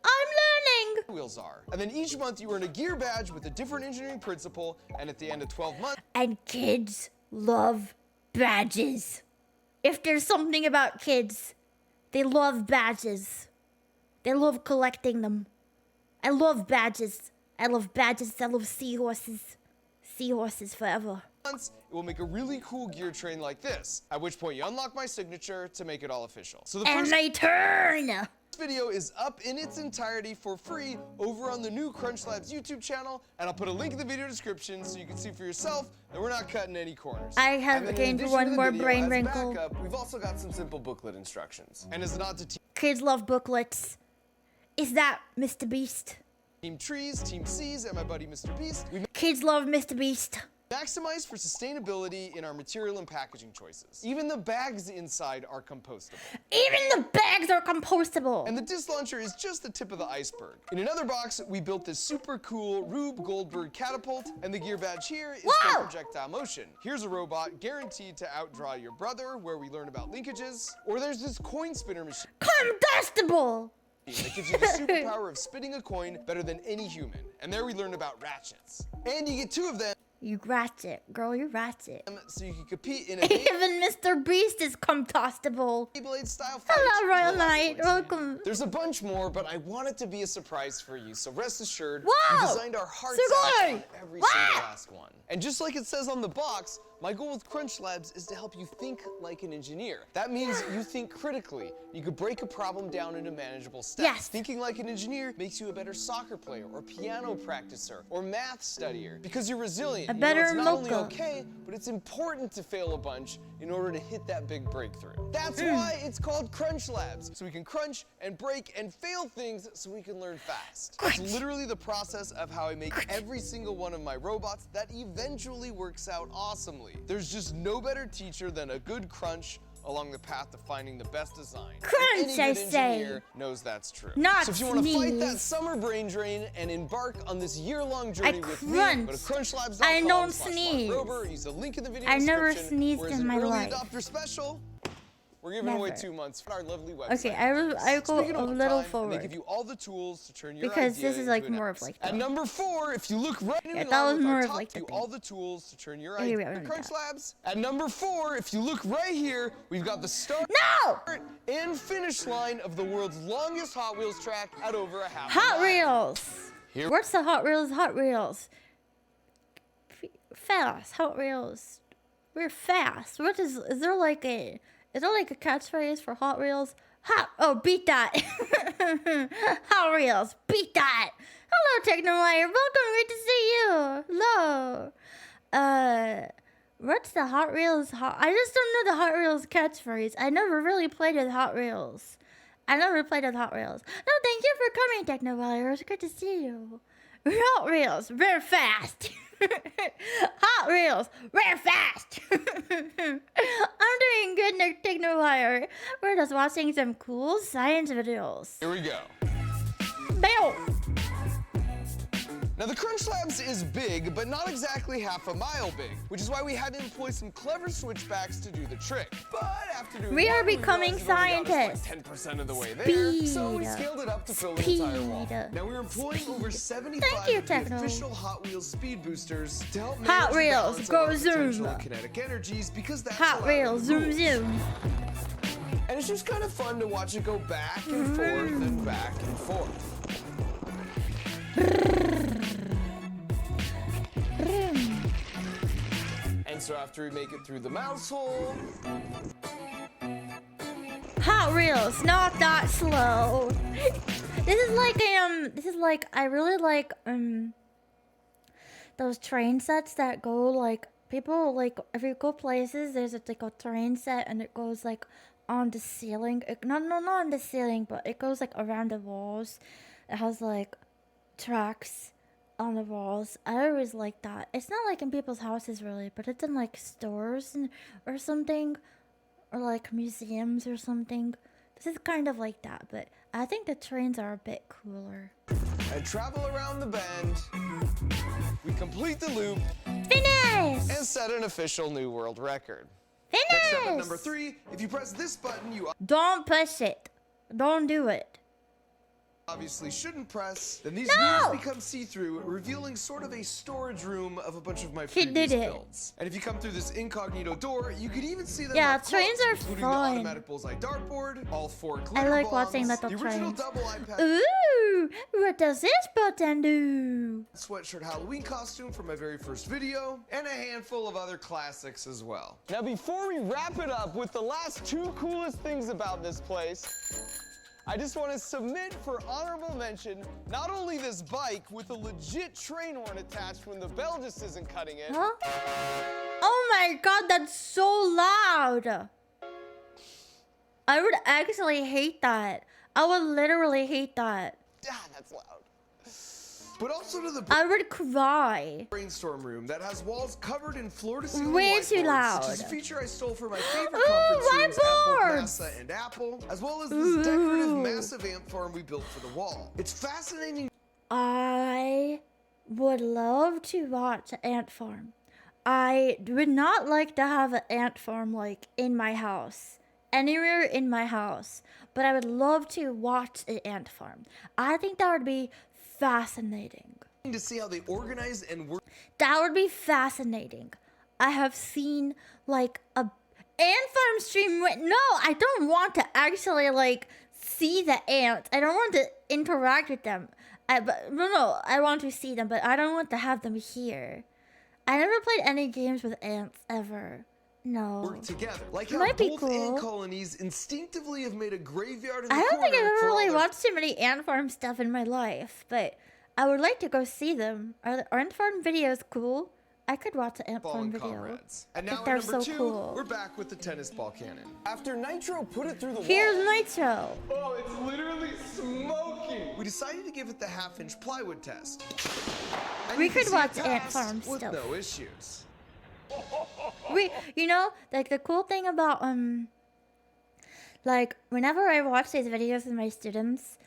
I'm learning. wheels are. And then each month you earn a gear badge with a different engineering principle, and at the end of 12 months, And kids love badges. If there's something about kids, they love badges. They love collecting them. I love badges. I love badges. I love seahorses. Seahorses forever. it will make a really cool gear train like this, at which point you unlock my signature to make it all official. So the And first they turn. video is up in its entirety for free over on the new Crunch Labs YouTube channel, and I'll put a link in the video description so you can see for yourself that we're not cutting any corners. I have And then in gained addition one to the more video, brain as wrinkle. backup, we've also got some simple booklet instructions. And as a nod to Kids love booklets. Is that Mr. Beast? Team Trees, Team Seas, and my buddy Mr. Beast. We Kids love Mr. Beast. maximize for sustainability in our material and packaging choices. Even the bags inside are compostable. Even the bags are compostable. And the disc launcher is just the tip of the iceberg. In another box, we built this super cool Rube Goldberg catapult, and the gear badge here is Whoa! for projectile motion. Here's a robot guaranteed to outdraw your brother, where we learn about linkages. Or there's this coin spinner machine Combustible. that gives you the superpower of spinning a coin better than any human. And there we learn about ratchets. And you get 2 of them, You ratchet, girl, you ratchet. so you can compete in a Even Mr. Beast is compostable. Beyblade style fight. Hello, Royal with Knight. Elastigirl. Welcome. There's a bunch more, but I want it to be a surprise for you, so rest assured, Wow! we designed our hearts out on every single last one. And just like it says on the box, my goal with Crunch Labs is to help you think like an engineer. That means you think critically. You could break a problem down into manageable steps. Yes. Thinking like an engineer makes you a better soccer player or piano practicer or math studier because you're resilient. A You know, better it's not only mocha. okay, but it's important to fail a bunch in order to hit that big breakthrough. That's why it's called Crunch Labs, so we can crunch and break and fail things so we can learn fast. It's literally the process of how I make every single one of my robots that eventually works out awesomely. There's just no better teacher than a good crunch along the path to finding the best design. Crunch, Any I good say. engineer knows that's true. Not so if you want to fight that sneeze. summer brain drain and embark on this year-long journey with me, crunch. go to crunchlabs.com. I don't sneeze. Rover, use the link in the video I never description, sneezed whereas in my an early life. adopter special, we're giving away Never. 2 months for our lovely website. Okay, I go Speaking a of little time, They forward. give you all the tools to turn your Because idea this is into like an more of app. like At the- number 4, if you look right in Yeah, line that was with more our of top like the two, thing. all the tools to turn your Here idea we are, into like Crunch that. Labs. At number 4, if you look right here, we've got the start No! and finish line of the world's longest Hot Wheels track at over a half a Hot mile. Wheels. Here- What's the Hot Wheels? Hot Wheels. Fast. Hot Wheels. We're fast. What is there like a catchphrase for Hot Wheels? Beat that. Hot Wheels. Beat that. Hello, Technowire. Welcome. Great to see you. Hello. What's the Hot Wheels? I just don't know the Hot Wheels catchphrase. I never really played with Hot Wheels. No, thank you for coming, Technowire. It's good to see you. Hot Wheels, very fast. Hot Wheels, very fast. I'm doing good, Technowire. We're just watching some cool science videos. Here we go. Bill. Now the Crunch Labs is big, but not exactly half a mile big, which is why we had to employ some clever switchbacks to do the trick. But after doing We are one, becoming realized it only got us scientists. like 10% of the way there, so we Speed. scaled it up to fill the entire wall. Speed. Now we're employing over 75 Thank you, of the Techno. official Hot Wheels speed boosters to help manage Hot the Wheels, balance go of our potential zoom. and kinetic energies because that's Hot allowed in Wheels, the zoom, rules. zoom. And it's just kind of fun to watch it go back and forth and back and forth. And so after we make it through the mouse hole, Hot Wheels, not that slow. This is like I really like those train sets that go like people like if you go places there's like a train set and it goes like on the ceiling. Not on the ceiling, but it goes like around the walls. It has like tracks on the walls. I always like that. It's not like in people's houses really, but it's in like stores or something. Or like museums or something. This is kind of like that, but I think the trains are a bit cooler. and travel around the bend, we complete the loop Finish! and set an official new world record. Next up at Finish! number 3, if you press this button, you Don't push it. Don't do it. obviously shouldn't press, then these No! wheels become see-through, revealing sort of a storage room of a bunch of my He previous did it. builds. And if you come through this incognito door, you could even see them Yeah, up close, trains are including fun. the automatic bullseye dartboard, all 4 glitter I like bombs, watching little the original trains. double iPad Ooh, what does this button do? sweatshirt Halloween costume from my very first video, and a handful of other classics as well. Now before we wrap it up with the last 2 coolest things about this place, I just want to submit for honorable mention not only this bike with a legit train horn attached when the bell just isn't cutting it, Huh? Oh my god, that's so loud. I would actually hate that. I would literally hate that. ah, that's loud. but also to the I would cry. brainstorm room that has walls covered in floor-to-ceiling Way too whiteboards, which is a loud. feature I stole from my favorite Ooh, conference rooms, Apple, whiteboards! NASA, and Apple, as well as this decorative Ooh. massive ant farm we built for the wall. It's fascinating. I would love to watch an ant farm. I would not like to have an ant farm like in my house, anywhere in my house, but I would love to watch an ant farm. I think that would be fascinating. To see how they organize and work. That would be fascinating. I have seen like a ant farm stream. No, I don't want to actually like see the ants. I don't want to interact with them. No, I want to see them, but I don't want to have them here. I never played any games with ants ever. No. Work together. Like how Might be both cool. ant colonies instinctively have made a graveyard in the I don't think I've corner ever for all really their watched too many ant farm stuff in my life, but I would like to go see them. Are the ant farm videos cool? I could watch an ant fallen farm video. comrades. And if now they're at number so 2, cool. we're back with the tennis ball cannon. After Nitro put it through the Here's wall. Nitro. Oh, it's literally smoking. We decided to give it the half-inch plywood test. And We you can could see it watch ant passed farm with stuff. no issues. You know, like the cool thing about like whenever I watch these videos with my students,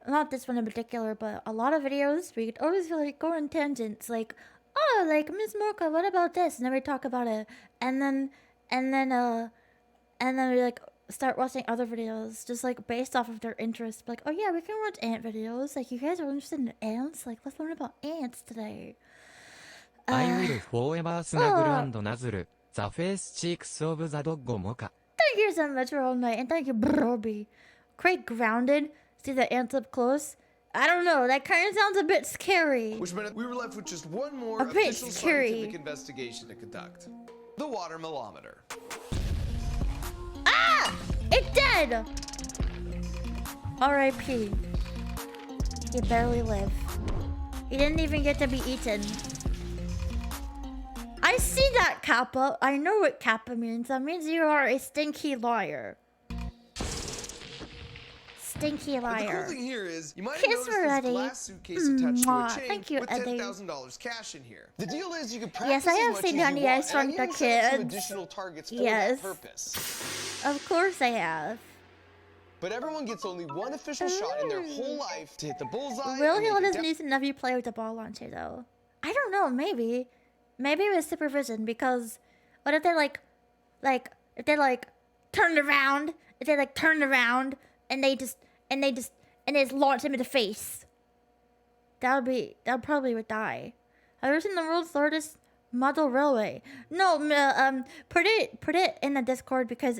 not this one in particular, but a lot of videos, we could always like go on tangents, like, oh, like Miss Morka, what about this? And then we talk about it, and then we like start watching other videos just like based off of their interest. Like, oh yeah, we can watch ant videos. Like, you guys are interested in ants? Like, let's learn about ants today. I will forever snuggle and nuzzle the face cheeks of the dog Mocha. Thank you so much for all night, and thank you, Broby. Quite grounded. See the ants up close? I don't know, that kind of sounds a bit scary. Which meant we were left with just one more A bit official scary. scientific investigation to conduct. The water melometer. Ah! It dead! R.I.P. He barely lived. He didn't even get to be eaten. I see that, Kappa. I know what Kappa means. That means you are a stinky liar. Stinky But the cool liar. thing here is, you might have Kiss noticed this already. glass suitcase attached to a Mwah. chain Thank you, with Eddie. $10,000 cash in here. The deal is you can Yes, practice I as have much seen as Honey, you I want, Shrunk and the I even set up some Kids. additional targets for Yes. that purpose. Of course I have. But everyone gets only one official shot in their whole life to hit the bullseye. Will and he make let a his def- niece and nephew play with the ball launcher though? I don't know, maybe. Maybe with supervision, because what if they if they turned around, and they just launch him in the face. That probably would die. Have you ever seen the world's largest model railway? No, put it in the Discord, because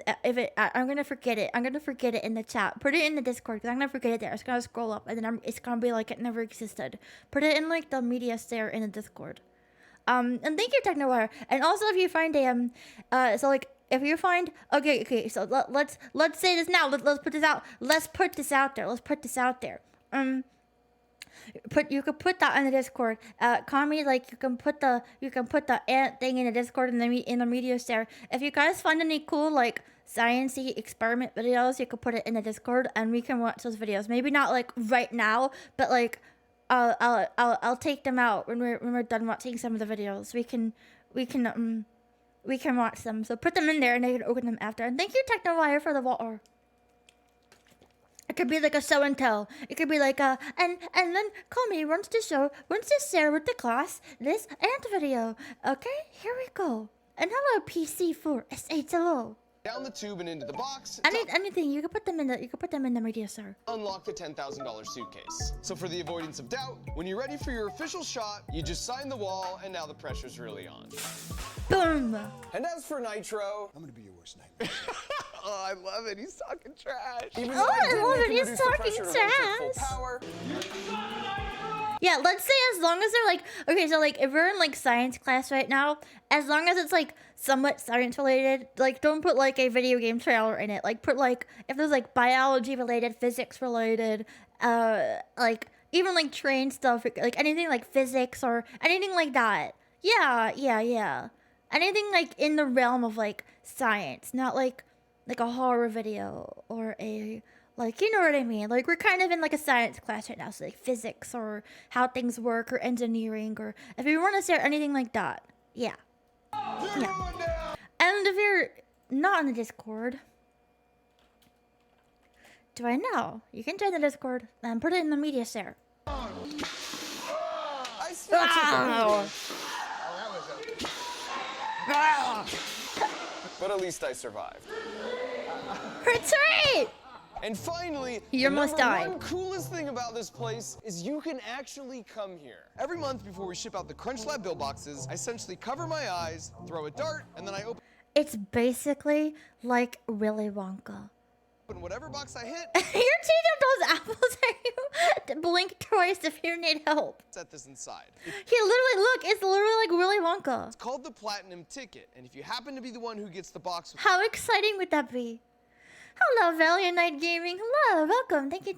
I'm gonna forget it. I'm gonna forget it in the chat. Put it in the Discord, because I'm gonna forget it there. It's gonna scroll up, and then it's gonna be like it never existed. Put it in like the media stair in the Discord. And thank you, Technowire. And also, if you find if you find okay, so let's say this now. Let's put this out. Let's put this out there. You could put that in the Discord. Kami, like you can put the ant thing in the Discord in the media share. If you guys find any cool like sciencey experiment videos, you could put it in the Discord and we can watch those videos. Maybe not like right now, but like I'll take them out when we're done watching some of the videos. We can watch them. So put them in there and they can open them after. And thank you, Technowire, for the water. It could be like a show and tell. It could be like and then Comey wants to share with the class this ant video. Okay, here we go. And hello PC4SH, hello. Down the tube and into the box. Anything you can put them in the media, sir. Unlock the $10,000 suitcase. So for the avoidance of doubt, when you're ready for your official shot, you just sign the wall, and now the pressure's really on. Boom. And as for Nitro, I'm gonna be your worst nightmare. oh, I love it. He's talking trash. Even Oh, though I did love make it. him He's reduce the talking pressure to run to full trash. power. Yeah, let's say as long as they're like, okay, so like if we're in like science class right now, as long as it's like somewhat science related, like don't put like a video game trailer in it. Like put like, if there's like biology related, physics related, like even like train stuff, like anything like physics or anything like that. Yeah. Anything like in the realm of like science, not like a horror video or a Like, you know what I mean? Like, we're kind of in like a science class right now, so like physics or how things work or engineering or if you want to start anything like that. Yeah. Yeah. And if you're not in the Discord, do I know? You can join the Discord and put it in the media share. I still took a beating. But at least I survived. Retreat! And finally, You the almost number died. one coolest thing about this place is you can actually come here. Every month before we ship out the Crunch Lab bill boxes, I essentially cover my eyes, throw a dart, and then I open It's basically like Willy Wonka. whatever box I hit. You're teaching those apples at you to blink twice if you need help. Set this inside. He literally, look, it's literally like Willy Wonka. It's called the Platinum Ticket, and if you happen to be the one who gets the box with How exciting would that be? Hello, Valiant Night Gaming. Hello, welcome. Thank you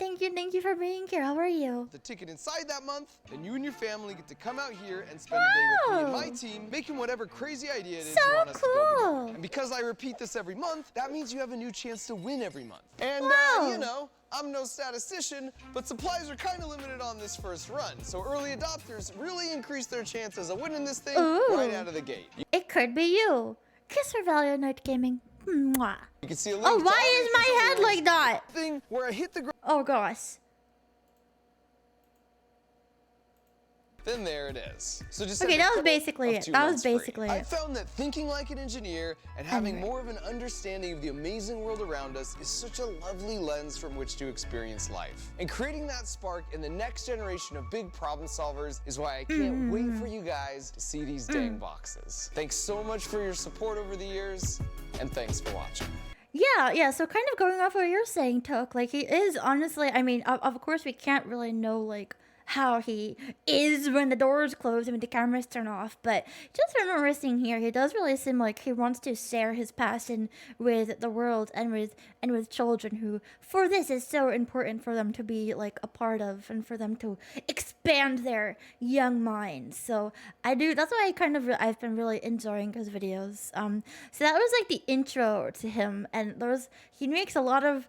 for being here. How are you? the ticket inside that month, then you and your family get to come out here and spend a day with me and my Wow. team, making whatever crazy idea it is So you want us to build cool. together. And because I repeat this every month, that means you have a new chance to win every month. And, Wow. you know, I'm no statistician, but supplies are kind of limited on this first run. So early adopters really increase their chances of winning this thing right Ooh. out of the gate. It could be you. Kiss for Valiant Night Gaming. Mwah. You can see a link Oh, to why all is the my official head rules. like that? Thing where I hit the ground. Oh, gosh. Then there it is. So just Okay, send a that was couple basically of it. 2 That was months free. basically I it. found that thinking like an engineer and having Anyway. more of an understanding of the amazing world around us is such a lovely lens from which to experience life. And creating that spark in the next generation of big problem solvers is why I can't wait for you guys to see these dang boxes. Thanks so much for your support over the years, and thanks for watching. Yeah, so kind of going off what you're saying, Took, like, he is honestly, I mean, of course we can't really know, like, how he is when the doors close and when the cameras turn off, but just from what we're seeing here, he does really seem like he wants to share his passion with the world and with children who, for this, is so important for them to be, like, a part of and for them to expand their young minds. So that's why I've been really enjoying his videos. So that was like the intro to him, and he makes a lot of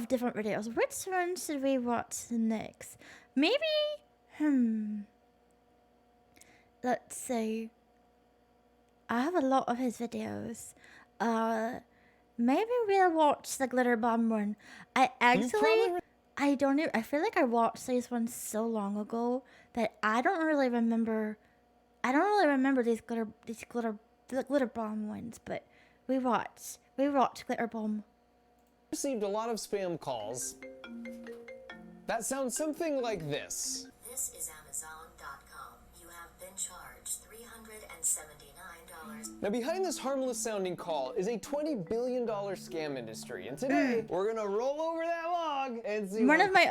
different videos. Which one should we watch next? Maybe, let's see. I have a lot of his videos. Maybe we'll watch the Glitter Bomb one. I don't know. I feel like I watched this one so long ago that I don't really remember these glitter bomb ones, but we watched Glitter Bomb. Received a lot of spam calls. That sounds something like this. This is Amazon.com. You have been charged $379. Now behind this harmless sounding call is a $20 billion scam industry, and today we're gonna roll over that log and see One what of my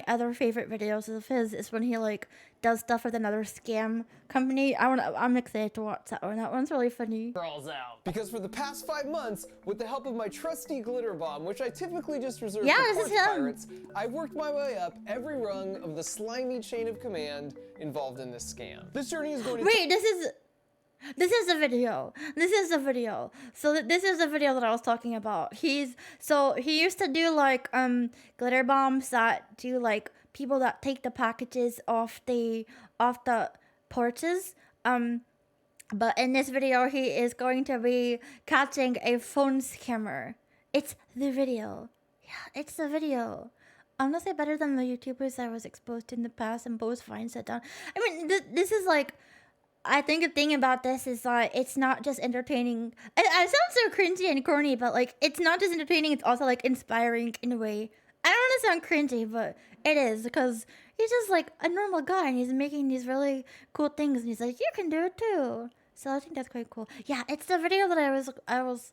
other favorite videos of his is when he like does stuff with another scam company. I'm excited to watch that one. That one's really funny. crawls out. Because for the past 5 months, with the help of my trusty glitter bomb, which I typically just reserve Yeah, for this is parts him. pirates, I've worked my way up every rung of the slimy chain of command involved in this scam. This journey is going to Wait, this is the video. This is the video. So this is the video that I was talking about. He used to do like glitter bombs that do like people that take the packages off the porches. But in this video he is going to be catching a phone scammer. It's the video. Yeah, it's the video. Honestly, better than the YouTubers I was exposed to in the past and both fine set down. I mean, this is like, I think the thing about this is that it's not just entertaining. It sounds so cringy and corny, but like, it's not just entertaining, it's also like inspiring in a way. I don't want to sound cringy, but it is, because he's just like a normal guy and he's making these really cool things and he's like, you can do it too. So I think that's quite cool. Yeah, it's the video that I was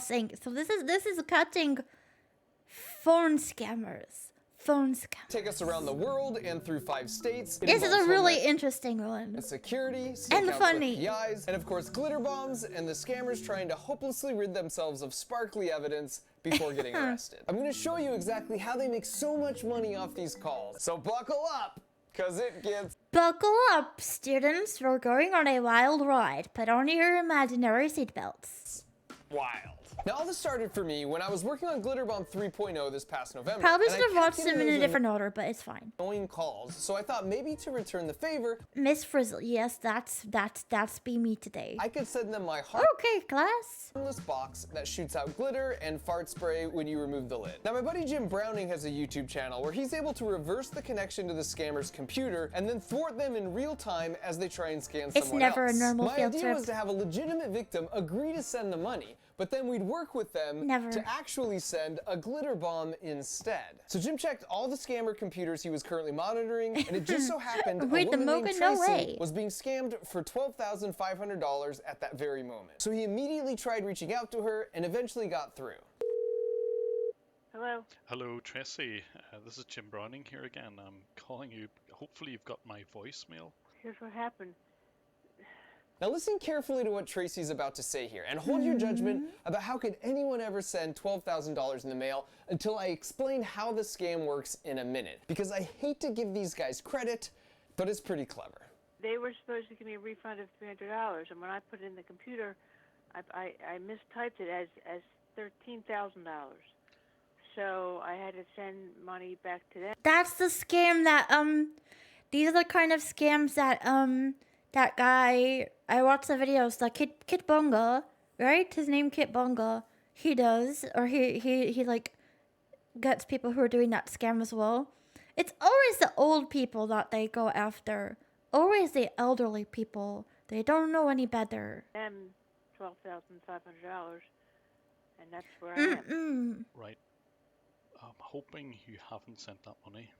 saying. So this is catching phone scammers. take us around the world and through 5 states. It This is a involves really homeland interesting one. security, And stakeouts funny. with PIs, and of course glitter bombs and the scammers trying to hopelessly rid themselves of sparkly evidence before getting arrested. I'm going to show you exactly how they make so much money off these calls. So buckle up, cause it gets Buckle up, students. We're going on a wild ride. Put on your imaginary seatbelts. wild. Now all this started for me when I was working on Glitter Bomb 3.0 this past November. Probably and I should have kept watched getting them in a those different order, but it's fine. annoying calls, so I thought maybe to return the favor, Miss Frizzle, yes, that's be me today. I could send them my Okay, class. harmless box that shoots out glitter and fart spray when you remove the lid. Now my buddy Jim Browning has a YouTube channel where he's able to reverse the connection to the scammer's computer and then thwart them in real time as they try and scan someone else. It's never a normal My field idea trip. was to have a legitimate victim agree to send the money, but then we'd work with them Never. to actually send a glitter bomb instead. So Jim checked all the scammer computers he was currently monitoring, and it just so happened a Wait, the woman named Mocha, no Tracy way. was being scammed for $12,500 at that very moment. So he immediately tried reaching out to her and eventually got through. Hello. Hello, Tracy. This is Jim Browning here again. I'm calling you. Hopefully, you've got my voicemail. Here's what happened. Now listen carefully to what Tracy's about to say here, and hold your judgment about how could anyone ever send $12,000 in the mail until I explain how the scam works in a minute. Because I hate to give these guys credit, but it's pretty clever. They were supposed to give me a refund of $300, and when I put it in the computer, I mistyped it as $13,000. So I had to send money back to them. That's the scam that these are the kind of scams that that guy, I watched the videos, the Kit Bonga, right? His name Kit Bonga. He does, or he like gets people who are doing that scam as well. It's always the old people that they go after. Always the elderly people. They don't know any better. Them $12,500, and that's where I am. Right. I'm hoping you haven't sent that money.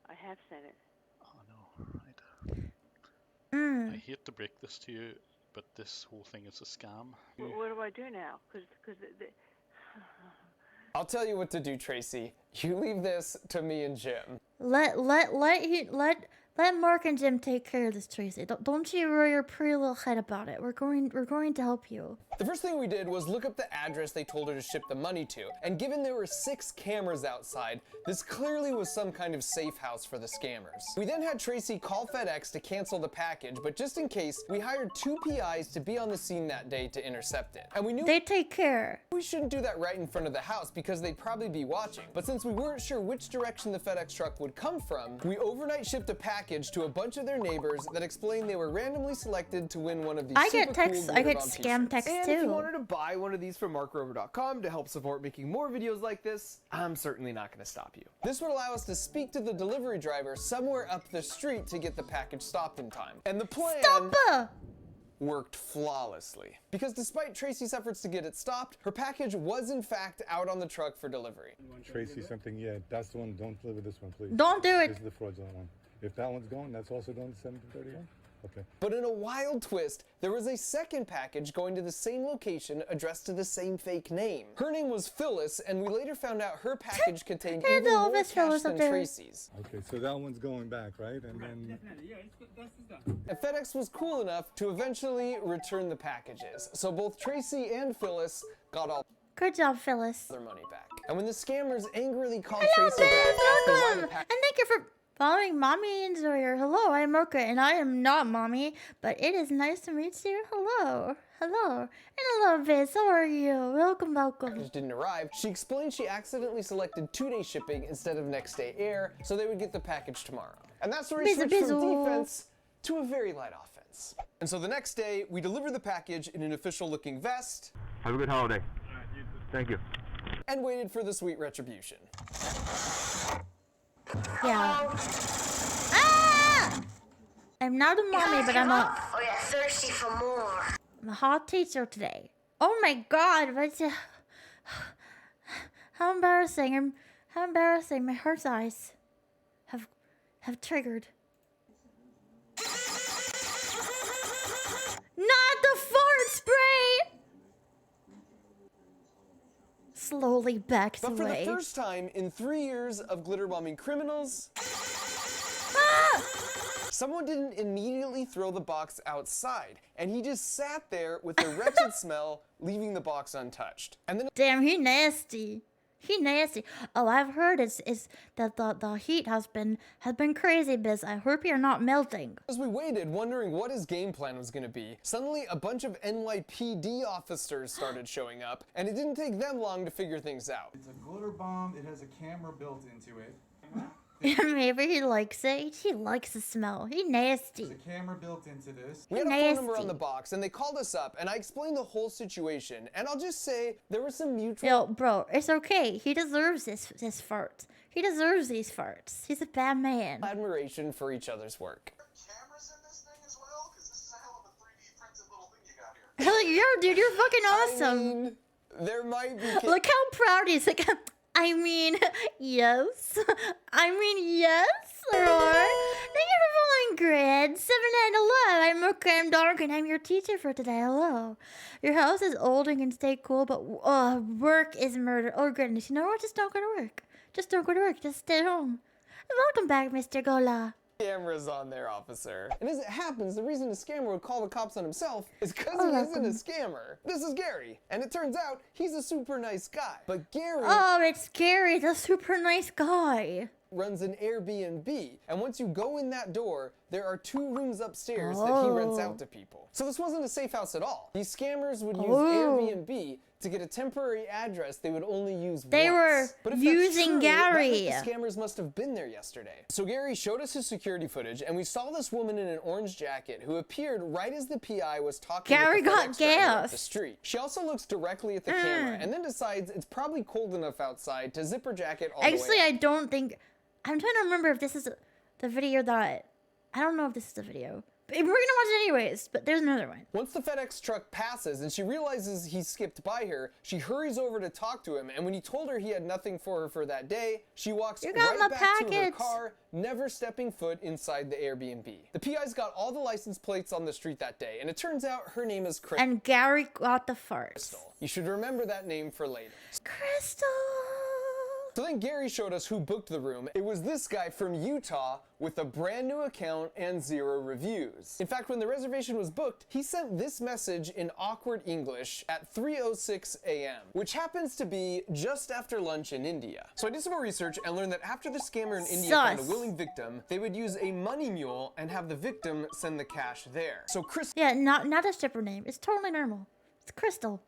I have sent it. Oh no, right. I hate to break this to you, but this whole thing is a scam. What do I do now? Because I'll tell you what to do, Tracy. You leave this to me and Jim. Let Mark and Jim take care of this, Tracy. Don't you worry your pretty little head about it. We're going to help you. The first thing we did was look up the address they told her to ship the money to, and given there were 6 cameras outside, this clearly was some kind of safe house for the scammers. We then had Tracy call FedEx to cancel the package, but just in case, we hired 2 PIs to be on the scene that day to intercept it. And we knew They take care. we shouldn't do that right in front of the house because they'd probably be watching. But since we weren't sure which direction the FedEx truck would come from, we overnight shipped a package to a bunch of their neighbors that explained they were randomly selected to win one of these I get super texts. cool I get Glitter Bomb scam t-shirts. texts And too. if you wanted to buy one of these from markrover.com to help support making more videos like this, I'm certainly not going to stop you. This would allow us to speak to the delivery driver somewhere up the street to get the package stopped in time. And the plan worked flawlessly. Because despite Tracy's efforts to get it stopped, her package was in fact out on the truck for delivery. Tracy something, yeah, that's the one. Don't deliver this one, please. Don't do it. This is the fraudulent one. If that one's going, that's also going to 731? Okay. But in a wild twist, there was a second package going to the same location addressed to the same fake name. Her name was Phyllis, and we later found out her package contained Hey, even the more Elvis cash Phyllis than up there. Tracy's. Okay, so that one's going back, right? And then And FedEx was cool enough to eventually return the packages. So both Tracy and Phyllis got all Good job, Phyllis. their money back. And when the scammers angrily called Hello, Tracy back Biz. asking why Welcome. the And package thank you for following Mommy and Zoya. Hello, I'm Mocha, and I am not Mommy, but it is nice to meet you. Hello. Hello. And hello, Biz. How are you? Welcome, welcome. didn't arrive, she explained she accidentally selected 2-day shipping instead of next day air, so they would get the package tomorrow. And that's where he Bizza, switched from bizzle. defense to a very light offense. And so the next day, we delivered the package in an official-looking vest. have a good holiday. Thank you. And waited for the sweet retribution. Yeah. Ah! I'm not a mommy, but I'm a Oh, you're thirsty for more. hot teacher today. Oh my god, what's how embarrassing. How embarrassing. My heart's eyes have triggered. Not the fart spray! Slowly backs But for away. the first time in 3 years of glitter bombing criminals, Ah! someone didn't immediately throw the box outside, and he just sat there with the wretched smell, leaving the box untouched. And then Damn, he nasty. He nasty. Oh, I've heard it's that the heat has been crazy, Biz. I hope you're not melting. As we waited, wondering what his game plan was going to be, suddenly a bunch of NYPD officers started showing up, and it didn't take them long to figure things out. It's a glitter bomb. It has a camera built into it. Maybe he likes it. He likes the smell. He nasty. There's a camera built into this. We had a phone number on the box, and they called us up, and I explained the whole situation, and I'll just say there was some mutual... Yo, bro, it's okay. He deserves this fart. He deserves these farts. He's a bad man. admiration for each other's work. Cameras in this thing as well? Because this is a hell of a 3D printed little thing you got here. Hell yeah, dude, you're fucking awesome. I mean, there might be... Look how proud he is. Like, I mean, yes. I mean, yes, Roar. Thank you for following Grid 7911. I'm okay, I'm dark, and I'm your teacher for today. Hello. Your house is old and can stay cool, but work is murder. Oh, goodness. You know what? Just don't go to work. Just don't go to work. Just stay home. Welcome back, Mr. Gola. Cameras on there, officer. And as it happens, the reason a scammer would call the cops on himself is because he isn't a scammer. This is Gary, and it turns out he's a super nice guy. But Gary... Oh, it's Gary, the super nice guy. ...runs an Airbnb, and once you go in that door, there are 2 rooms upstairs that he rents out to people. So this wasn't a safe house at all. These scammers would use Airbnb to get a temporary address they would only use They once. were But if using that's true, that Gary. meant the scammers must have been there yesterday. So Gary showed us his security footage, and we saw this woman in an orange jacket who appeared right as the PI was talking Gary with the got FedEx driver up the gassed. street. She also looks directly at the camera, and then decides it's probably cold enough outside to zip her jacket all the way Actually, up. I don't think... I'm trying to remember if this is the video that... I don't know if this is the video. But we're gonna watch it anyways, but there's another one. Once the FedEx truck passes and she realizes he skipped by her, she hurries over to talk to him, and when he told her he had nothing for her for that day, she walks You got my right back to her package. car, never stepping foot inside the Airbnb. The PI's got all the license plates on the street that day, and it turns out her name is Crystal. And Gary got the farts. You should remember that name for later. Crystal! So then Gary showed us who booked the room. It was this guy from Utah with a brand new account and 0 reviews. In fact, when the reservation was booked, he sent this message in awkward English at 3:06 a.m., which happens to be just after lunch in India. So I did some more research and learned that after the scammer in India found a willing victim, they would use a money mule and have the victim send the cash there. So Yeah, not a stripper name. It's totally normal. It's Crystal.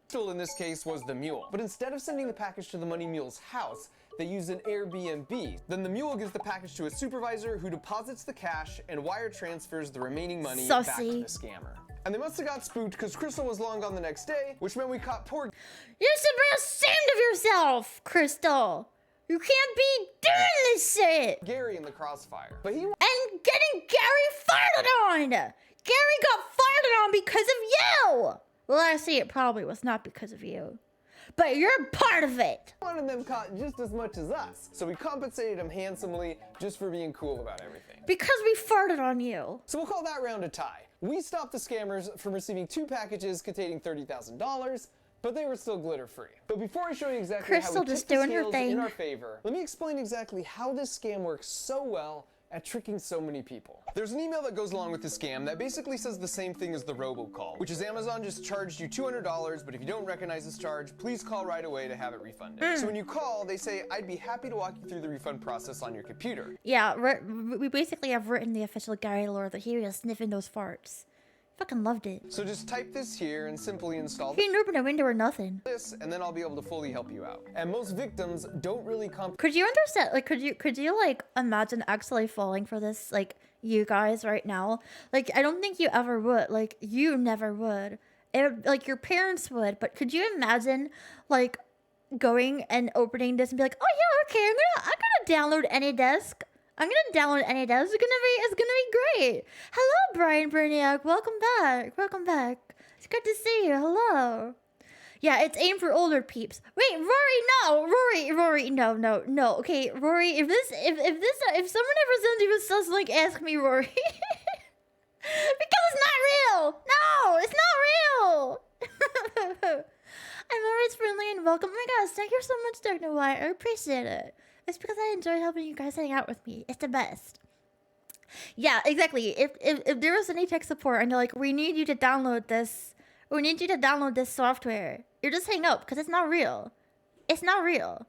Crystal in this case was the mule. But instead of sending the package to the money mule's house, they use an Airbnb. Then the mule gives the package to a supervisor who deposits the cash and wire transfers the remaining money back to the scammer. And they must have got spooked because Crystal was long gone the next day, which meant we caught poor... You should be ashamed of yourself, Crystal. You can't be doing this shit. Gary in the crossfire. But he... And getting Gary farted on. Gary got farted on because of you. Well, actually, it probably was not because of you. But you're part of it. One of them caught just as much as us. So we compensated him handsomely just for being cool about everything. Because we farted on you. So we'll call that round a tie. We stopped the scammers from receiving 2 packages containing $30,000, but they were still glitter-free. But before I show you exactly Crystal how we just tip the doing her scales thing. in our favor, let me explain exactly how this scam works so well at tricking so many people. There's an email that goes along with the scam that basically says the same thing as the robocall, which is Amazon just charged you $200, but if you don't recognize this charge, please call right away to have it refunded. So when you call, they say, I'd be happy to walk you through the refund process on your computer. Yeah, we basically have written the official Gary lore that he was sniffing those farts. Fucking loved it. So just type this here and simply install He didn't open a window or nothing. this, and then I'll be able to fully help you out. And most victims don't really Could you understand, like, could you like imagine actually falling for this, like, you guys right now? Like, I don't think you ever would. Like, you never would. Like, your parents would, but could you imagine, like, going and opening this and be like, oh yeah, okay, I'm gonna download AnyDesk. I'm gonna download AnyDesk. It's gonna be great. Hello, Brian Berniak. Welcome back. Welcome back. It's good to see you. Hello. Yeah, it's aimed for older peeps. Wait, Rory, no, Rory, no. Okay, Rory, if someone ever sends you a sus link, ask me, Rory. Because it's not real. No, it's not real. I'm always friendly and welcome. Oh my gosh, thank you so much, Techno White. I appreciate it. It's because I enjoy helping you guys hang out with me. It's the best. Yeah, exactly. If there was any tech support and they're like, we need you to download this software, you just hang up because it's not real. It's not real.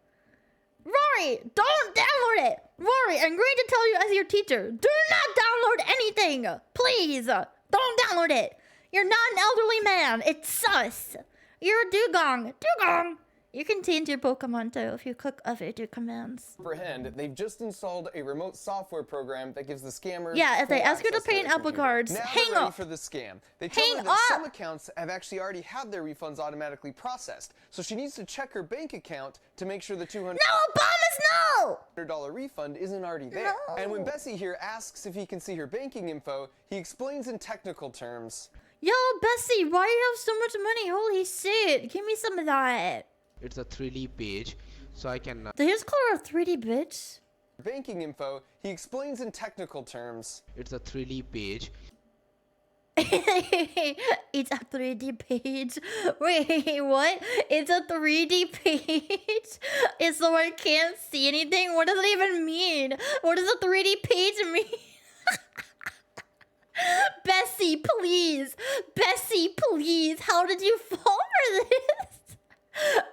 Rory, don't download it. Rory, I'm going to tell you as your teacher, do not download anything. Please, don't download it. You're not an elderly man. It's sus. You're a dugong. Dugong. You can change your Pokemon too if you click evade commands. Comprehend, they've just installed a remote software program that gives the scammers. Yeah, if they full ask you to access pay in their Apple computer. Cards, now hang they're ready up. for the scam. They tell Hang her that some up. accounts have actually already had their refunds automatically processed, so she needs to check her bank account to make sure the $200 No, Obamas, no! refund isn't already there. No. And when Bessie here asks if he can see her banking info, he explains in technical terms. Yo, Bessie, why you have so much money? Holy shit, give me some of that. It's a 3D page, so I can Did he just call her a 3D bitch? Banking info, he explains in technical terms. it's a 3D page. It's a 3D page. Wait, what? It's a 3D page? It's so I can't see anything? What does it even mean? What does a 3D page mean? Bessie, please. Bessie, please. How did you fall for this?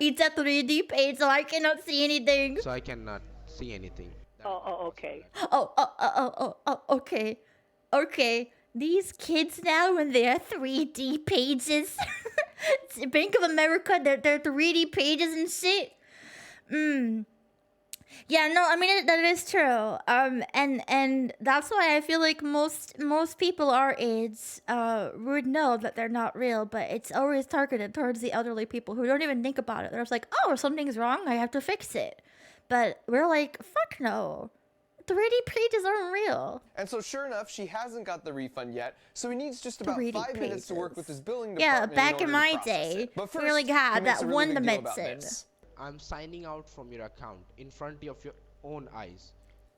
It's a 3D page, so I cannot see anything. So I cannot see anything. Okay. Okay. Okay. These kids now, when they're 3D pages. Bank of America, they're 3D pages and shit. Yeah, no, I mean that is true. And that's why I feel like most people our age would know that they're not real, but it's always targeted towards the elderly people who don't even think about it. They're just like, oh, something's wrong, I have to fix it. But we're like, fuck no. 3D pages aren't real. And so sure enough, she hasn't got the refund yet, so he needs just about 3D 5 minutes to work with his billing Yeah, department. back in order to my process day, it. But we first, really had he makes that a really one big deal about medicine. this. I'm signing out from your account in front of your own eyes.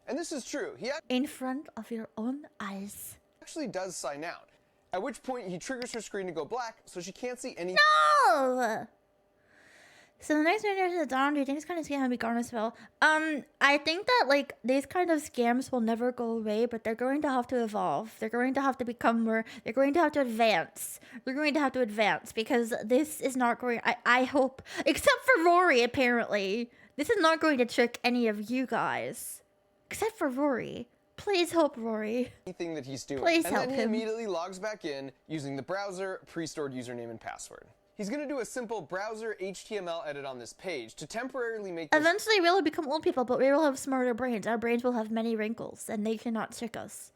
And this is true. He In front of your own eyes. actually does sign out. At which point he triggers her screen to go black, so she can't see any. No! So the next generation is dawn. Do you think it's kind of scam be Garnersville? I think that like these kind of scams will never go away, but they're going to have to evolve. They're going to have to become more. They're going to have to advance. They're going to have to advance because this is not going. I hope, except for Rory, apparently, this is not going to trick any of you guys, except for Rory. Please help Rory. Anything that he's doing. Please and help then he him. immediately logs back in using the browser pre-stored username and password. He's going to do a simple browser HTML edit on this page to temporarily make this Eventually, we will become old people, but we will have smarter brains. Our brains will have many wrinkles, and they cannot trick us.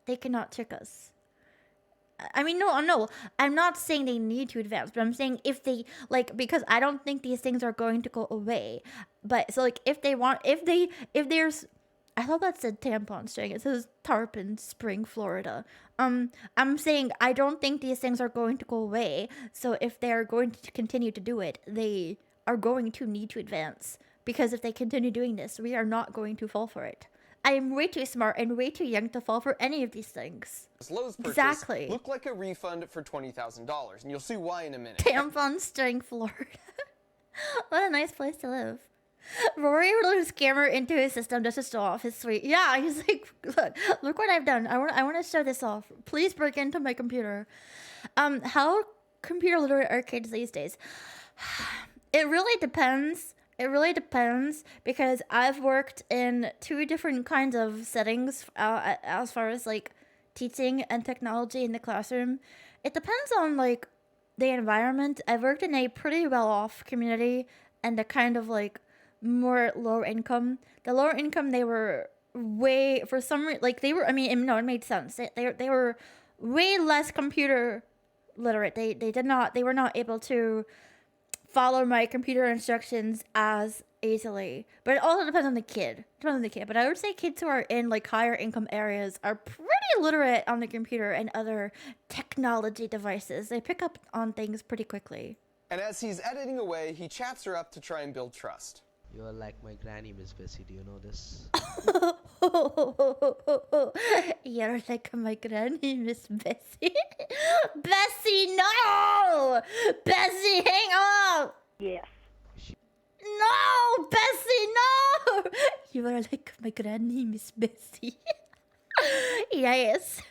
They cannot trick us. I mean, no, I'm not saying they need to advance, but I'm saying if they, like, because I don't think these things are going to go away. But, so, like, if there's, I thought that said tampon string. It says Tarpon Spring, Florida. I'm saying I don't think these things are going to go away. So if they're going to continue to do it, they are going to need to advance. Because if they continue doing this, we are not going to fall for it. I am way too smart and way too young to fall for any of these things. Lowe's purchase Exactly. look like a refund for $20,000, and you'll see why in a minute. Tampon String, Florida. What a nice place to live. Rory would let a scammer into his system just to show off his suite. Yeah, he's like, look what I've done. I want to show this off. Please break into my computer. How computer literate are kids these days? It really depends. It really depends because I've worked in 2 different kinds of settings as far as like teaching and technology in the classroom. It depends on like the environment. I've worked in a pretty well-off community and the kind of like more lower income. The lower income, they were way, for some reason, like they were, I mean, no, it made sense. They were way less computer literate. They were not able to follow my computer instructions as easily. But it also depends on the kid. But I would say kids who are in like higher income areas are pretty literate on the computer and other technology devices. They pick up on things pretty quickly. And as he's editing away, he chats her up to try and build trust. You're like my granny, Miss Bessie. Do you know this? You're like my granny, Miss Bessie. Bessie, no! Bessie, hang up! Yes. No! Bessie, no! You are like my granny, Miss Bessie. Yes.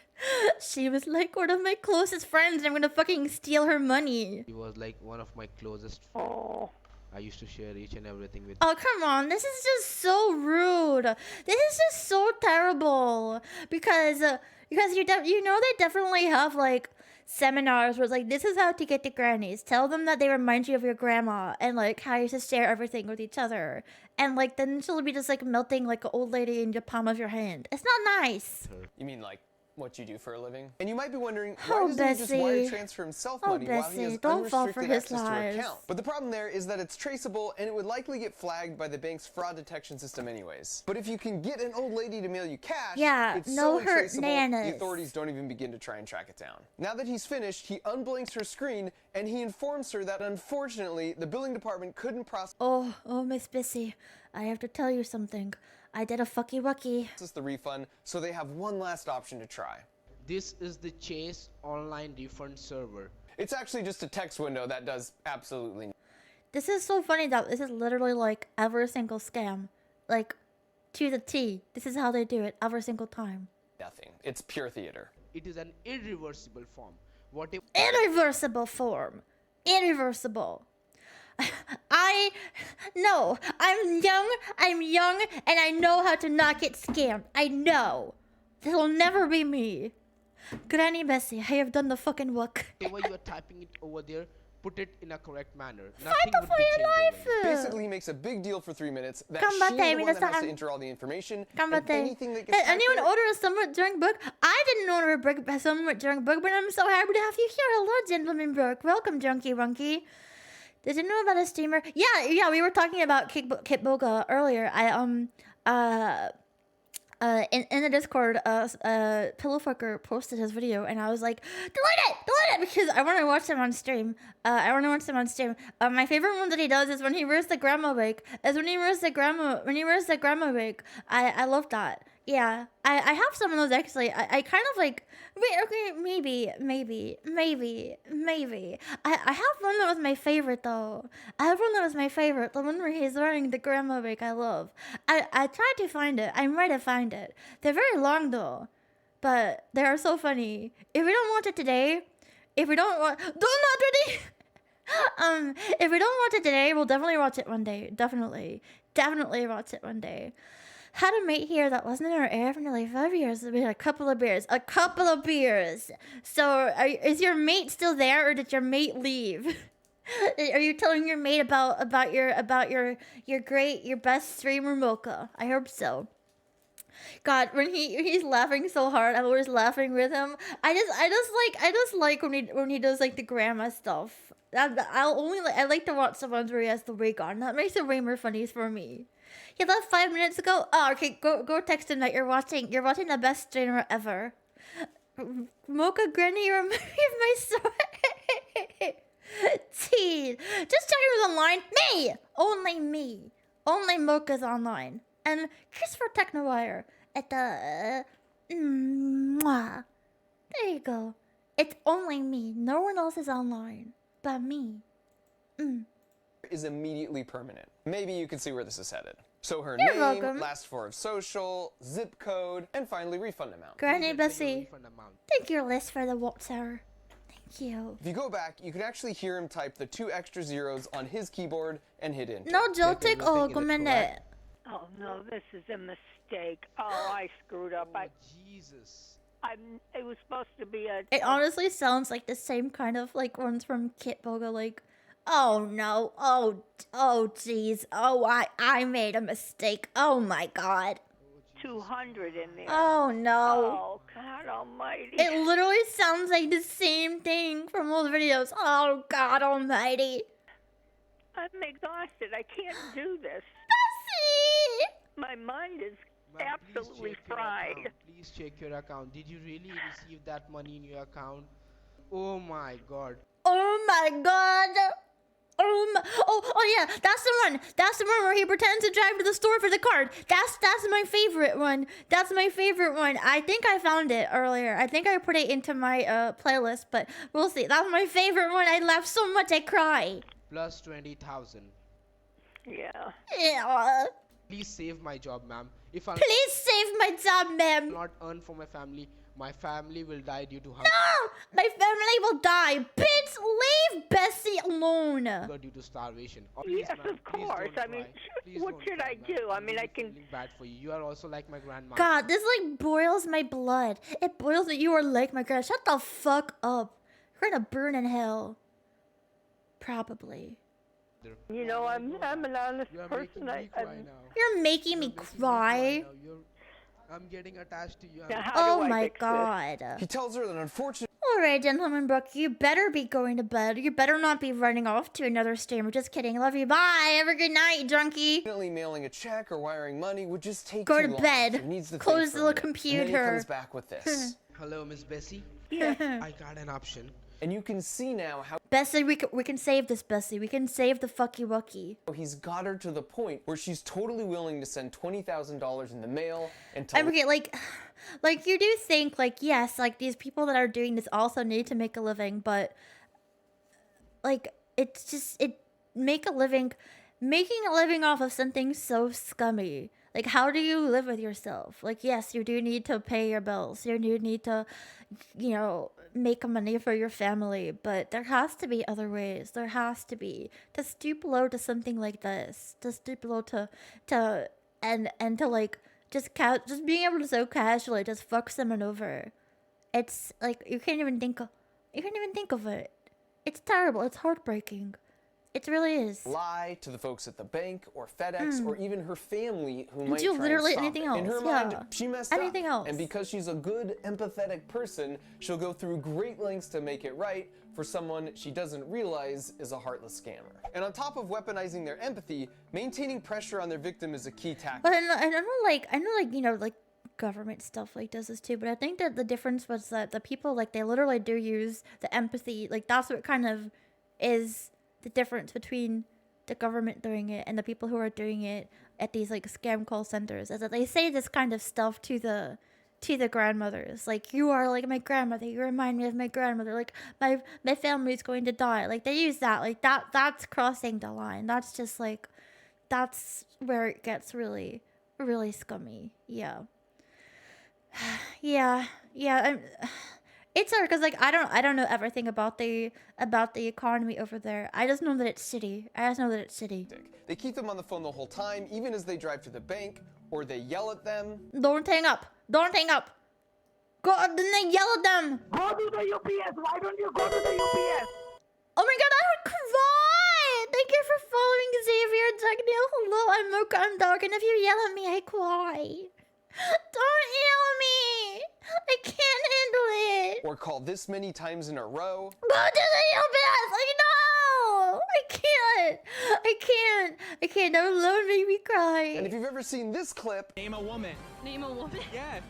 She was like one of my closest friends and I'm gonna fucking steal her money. She was like one of my closest. Oh. I used to share each and everything with. Oh, come on. This is just so rude. This is just so terrible. Because you know they definitely have, like, seminars where it's like, this is how to get to grannies. Tell them that they remind you of your grandma. And, like, how you should share everything with each other. And, like, then she'll be just, like, melting like an old lady in the palm of your hand. It's not nice. You mean like what you do for a living? And you might be wondering, Oh, why doesn't he just wire Bessie. transfer himself Oh, money while he Bessie, has don't fall for unrestricted his access to her lies. account? But the problem there is that it's traceable and it would likely get flagged by the bank's fraud detection system anyways. But if you can get an old lady to mail you cash, Yeah, it's no so hurt untraceable, nanas. the authorities don't even begin to try and track it down. Now that he's finished, he unblinks her screen and he informs her that unfortunately the billing department couldn't process Oh, Miss Bessie. I have to tell you something. I did a fucky wucky. the refund, so they have one last option to try. This is the Chase online refund server. It's actually just a text window that does absolutely This is so funny that this is literally like every single scam. Like, to the T. This is how they do it every single time. nothing. It's pure theater. It is an irreversible form. Whatever. Irreversible form. Irreversible. No, I'm young, and I know how to not get scammed. I know. This'll never be me. Granny Bessie, I have done the fucking work. Whatever you are typing it over there, put it in a correct manner. Fight Nothing would for be your changed over here. Basically, he makes a big deal for 3 minutes that Combate, she's the one that has minasan. to enter all the information, and Combate. anything that gets Did anyone typed in- order a Somewhat during book? I didn't order a Somewhat during book, but I'm so happy to have you here. Hello, Gentleman Brooke. Welcome, Junkie Runky. Did you know about a steamer? Yeah, we were talking about Kit Boga earlier. In the Discord, Pillowfucker posted his video, and I was like, delete it, because I want to watch him on stream. My favorite one that he does is when he wears the grandma wig. When he wears the grandma wig. I love that. Yeah, I have some of those actually. I kind of like, wait, okay, maybe. I have one that was my favorite though. The one where he's wearing the grandma wig. I love. I tried to find it. I might have found it. They're very long though, but they are so funny. If we don't watch it today, if we don't watch it today, we'll definitely watch it one day. Definitely watch it one day. Had a mate here that wasn't in our area for nearly 5 years. We had a couple of beers. So, is your mate still there, or did your mate leave? Are you telling your mate about your best streamer Mocha? I hope so. God, when he's laughing so hard, I'm always laughing with him. I just like when he does like the grandma stuff. I like to watch the ones where he has the wig on. That makes it way more funny for me. He left 5 minutes ago. Oh, okay. Go text him that you're watching the best streamer ever. Mocha Granny, you remind me of my story. Tea. Just checking who's online. Me. Only Mocha's online. And Christopher Technowire at the. Mwah. There you go. It's only me. No one else is online but me. is immediately permanent. Maybe you can see where this is headed. So her You're name, welcome. last four of social, zip code, and finally refund amount. Granny Please enter your Bessie, refund amount. thank your list for the WhatsApp. Thank you. If you go back, you can actually hear him type the 2 extra zeros on his keyboard and hit enter. No Joltik. everything Oh, is gumende. correct. Oh no, this is a mistake. Oh, I screwed up. Oh, Jesus. It was supposed to be a. It honestly sounds like the same kind of like ones from Kit Boga. Like, oh no, oh jeez, oh I made a mistake. Oh my god. 200 in there. Oh no. Oh God Almighty. It literally sounds like the same thing from those videos. Oh God Almighty. I'm exhausted. I can't do this. Bessie! My mind is Ma'am, absolutely please check your fried. account. Please check your account. Did you really receive that money in your account? Oh my god. Oh my god. Oh yeah, that's the one. That's the one where he pretends to drive to the store for the card. That's my favorite one. That's my favorite one. I think I found it earlier. I think I put it into my playlist, but we'll see. That's my favorite one. I laughed so much I cry. Plus 20,000. Yeah. Yeah. Please save my job, ma'am. If I'll Please save my job, ma'am. not earn for my family, My family will die due to hunger. No! My family will die! Bitch, leave Bessie alone! Due to starvation. Oh, please, Yes, ma'am, of please course. don't I mean, cry. Please what don't should cry, I ma'am. do? I I'm mean, I really can. feeling bad for you. You are also like my grandma. God, this like boils my blood. It boils me. You are like my grandma. Shut the fuck up. You're gonna burn in hell. Probably. You know, I'm an honest You are person. making me cry now. You're making me cry. I'm getting attached to you. Now, how Oh do I my fix this? god. He tells her that unfortunately Alright, gentleman Brooke, you better be going to bed. You better not be running off to another streamer. Just kidding. Love you. Bye. Have a good night, junkie. mailing a check or wiring money would just take Go too to long. bed. She needs to think Close for a the minute. And then he computer. comes back with this. Hello, Miss Bessie. Yeah. I got an option. And you can see now how Bessie, we can save this, Bessie. We can save the fucky wucky. he's got her to the point where she's totally willing to send $20,000 in the mail and I tell forget, like you do think, like, yes, like these people that are doing this also need to make a living, but like it's just making a living off of something so scummy. Like, how do you live with yourself? Like, yes, you do need to pay your bills. You do need to, you know, make money for your family, but there has to be other ways. There has to be. To stoop low to something like this, to stoop low to like just being able to so casually just fuck someone over. It's like you can't even think of it. It's terrible. It's heartbreaking. It really is. lie to the folks at the bank or FedEx or even her family who might Do try and literally stop anything it. In her else, mind, yeah. she messed Anything up. else. And because she's a good, empathetic person, she'll go through great lengths to make it right for someone she doesn't realize is a heartless scammer. And on top of weaponizing their empathy, maintaining pressure on their victim is a key tactic. But I know like you know, like government stuff like does this too, but I think that the difference was that the people, like, they literally do use the empathy. Like, that's what kind of is the difference between the government doing it and the people who are doing it at these like scam call centers, is that they say this kind of stuff to the grandmothers, like, you are like my grandmother, you remind me of my grandmother, like my family's going to die. Like, they use that, like, that's crossing the line. That's just like, that's where it gets really, really scummy. Yeah. yeah. It's hard because, like, I don't know everything about the economy over there. I just know that it's shitty. They keep them on the phone the whole time, even as they drive to the bank, or they yell at them. Don't hang up. Go, then they yell at them. Go to the UPS. Why don't you go to the UPS? Oh my god, I would cry. Thank you for following Xavier Dugdale. Hello, I'm Mocha. I'm dog, and if you yell at me, I cry. Don't yell at me. I can't handle it. Or call this many times in a row. Go to the UPS. Like, no. I can't. That alone made me cry. And if you've ever seen this clip, Name a woman. Name a woman? Yes.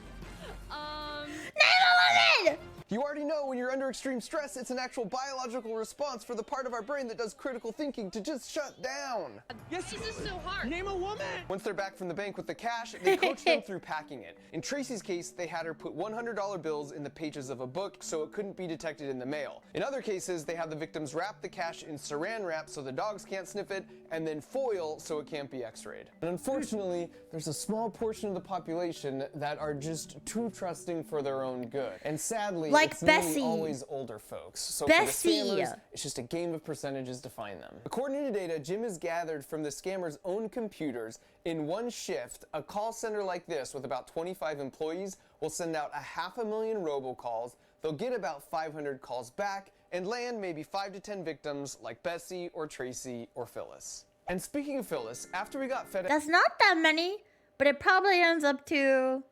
Name a woman! you already know when you're under extreme stress, it's an actual biological response for the part of our brain that does critical thinking to just shut down. Yes. This is so hard. Name a woman. Once they're back from the bank with the cash, they coach them through packing it. In Tracy's case, they had her put $100 bills in the pages of a book so it couldn't be detected in the mail. In other cases, they have the victims wrap the cash in saran wrap so the dogs can't sniff it, and then foil so it can't be x-rayed. And unfortunately, there's a small portion of the population that are just too trusting for their own good. And sadly, like it's nearly Bessie. always older folks. So Bessie. for the scammers, it's just a game of percentages to find them. According to data Jim has gathered from the scammers' own computers, in one shift, a call center like this with about 25 employees will send out 500,000 robocalls. They'll get about 500 calls back and land maybe 5 to 10 victims like Bessie or Tracy or Phyllis. And speaking of Phyllis, after we got FedEx... That's not that many, but it probably ends up to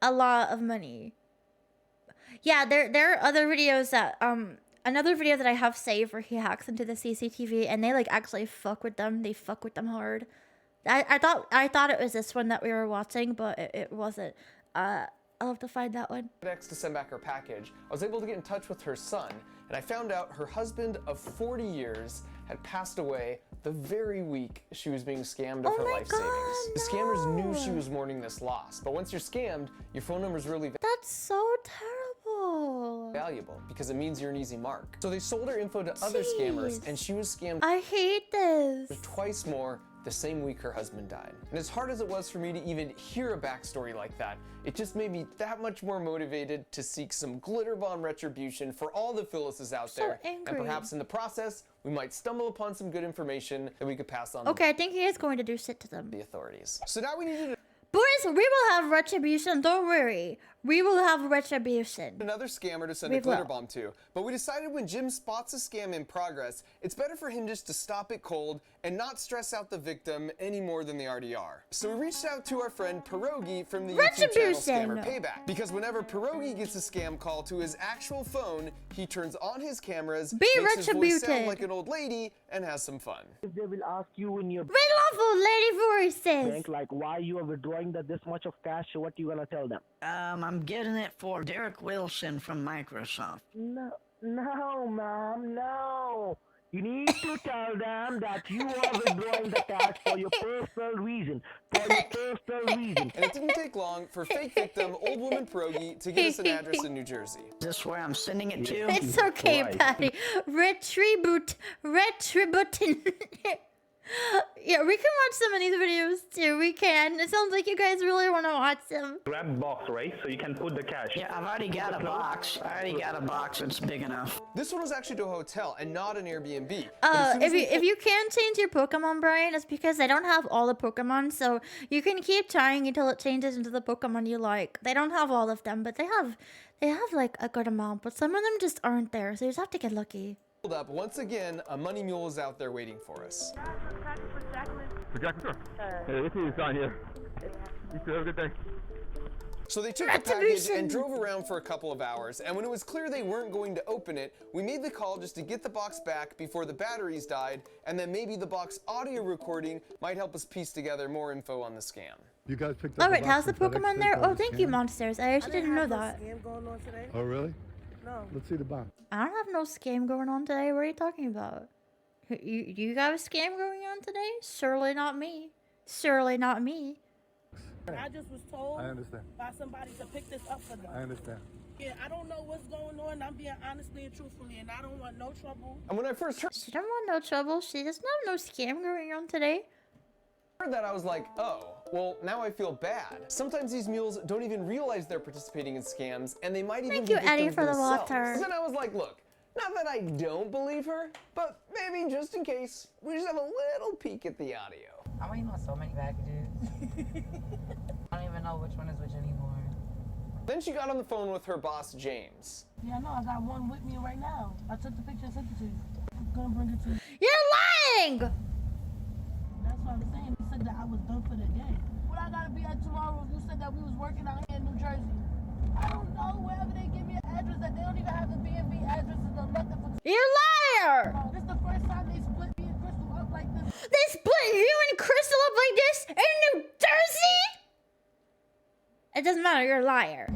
a lot of money. Yeah, there are other videos that another video that I have saved where he hacks into the CCTV and they like actually fuck with them. They fuck with them hard. I thought it was this one that we were watching, but it wasn't. I'll have to find that one. FedEx to send back her package. I was able to get in touch with her son, and I found out her husband of 40 years had passed away the very week she was being scammed of her life savings. The scammers knew she was mourning this loss, but once you're scammed, your phone number's really That's so terrible. valuable because it means you're an easy mark. So they sold her info to other scammers, and she was scammed I hate this. twice more the same week her husband died. And as hard as it was for me to even hear a backstory like that, it just made me that much more motivated to seek some glitter bomb retribution for all the Phyllises out there. Angry. And perhaps in the process, we might stumble upon some good information that we could pass on Okay, I think he is going to do shit to them. to the authorities. So now we need to Boys, we will have retribution. Don't worry. We will have retribution. another scammer to send We a glitter will. bomb to. But we decided when Jim spots a scam in progress, it's better for him just to stop it cold and not stress out the victim any more than they already are. So we reached out to our friend Pierogi from the YouTube channel Scammer Payback. Because whenever Pierogi gets a scam call to his actual phone, he turns on his cameras, makes his voice sound like an old lady, and has some fun. If they will ask you in your We love old lady voices. bank, like why you are withdrawing this much of cash, what you gonna tell them? I'm getting it for Derek Wilson from Microsoft. No, ma'am, no. You need to tell them that you are withdrawing the cash for your personal reason. And it didn't take long for fake victim, old woman Pierogi, to get us an address in New Jersey. Is this where I'm sending it to? It's okay, Patty. Retributing. Yeah, we can watch some of these videos too. We can. It sounds like you guys really want to watch them. Grab box, right? So you can put the cash. Yeah, I've already got a box. It's big enough. This one was actually to a hotel and not an Airbnb. If you can change your Pokemon, Brian, it's because they don't have all the Pokemon, so you can keep trying until it changes into the Pokemon you like. They don't have all of them, but they have like a good amount, but some of them just aren't there, so you just have to get lucky. Up once again, a money mule is out there waiting for us. For Jacqueline, yeah, this is on here. You too, have a good day. So they took the package and drove around for a couple of hours, and when it was clear they weren't going to open it, we made the call just to get the box back before the batteries died, and then maybe the box audio recording might help us piece together more info on the scam. You guys picked up Alright, how's the Pokemon there? Oh, thank you, Monsters. I actually didn't know that. Oh, really? No. Let's see the box. I don't have no scam going on today. What are you talking about? You got a scam going on today? Surely not me. Surely not me. I just was told I understand. by somebody to pick this up for them. I understand. Yeah, I don't know what's going on. I'm being honestly and truthfully, and I don't want no trouble. And when I first She don't want no trouble. She doesn't have no scam going on today. heard that, I was like, oh, well, now I feel bad. Sometimes these mules don't even realize they're participating in scams, and they might even Thank be you, Eddie, victims for the themselves. water. So then I was like, look, not that I don't believe her, but maybe just in case, we just have a little peek at the audio. I'm waiting on so many packages. I don't even know which one is which anymore. Then she got on the phone with her boss, James. Yeah, I know. I got one with me right now. I took the picture and sent it to you. I'm gonna bring it to you. You're lying! That's what I'm saying. You said that I was done for the day. What I gotta be at tomorrow if you said that we was working out here in New Jersey? I don't know. Wherever they give me an address that they don't even have the B&B addresses or nothing for. You're a liar! This is the first time they split me and Crystal up like this. They split you and Crystal up like this in New Jersey? It doesn't matter, you're a liar.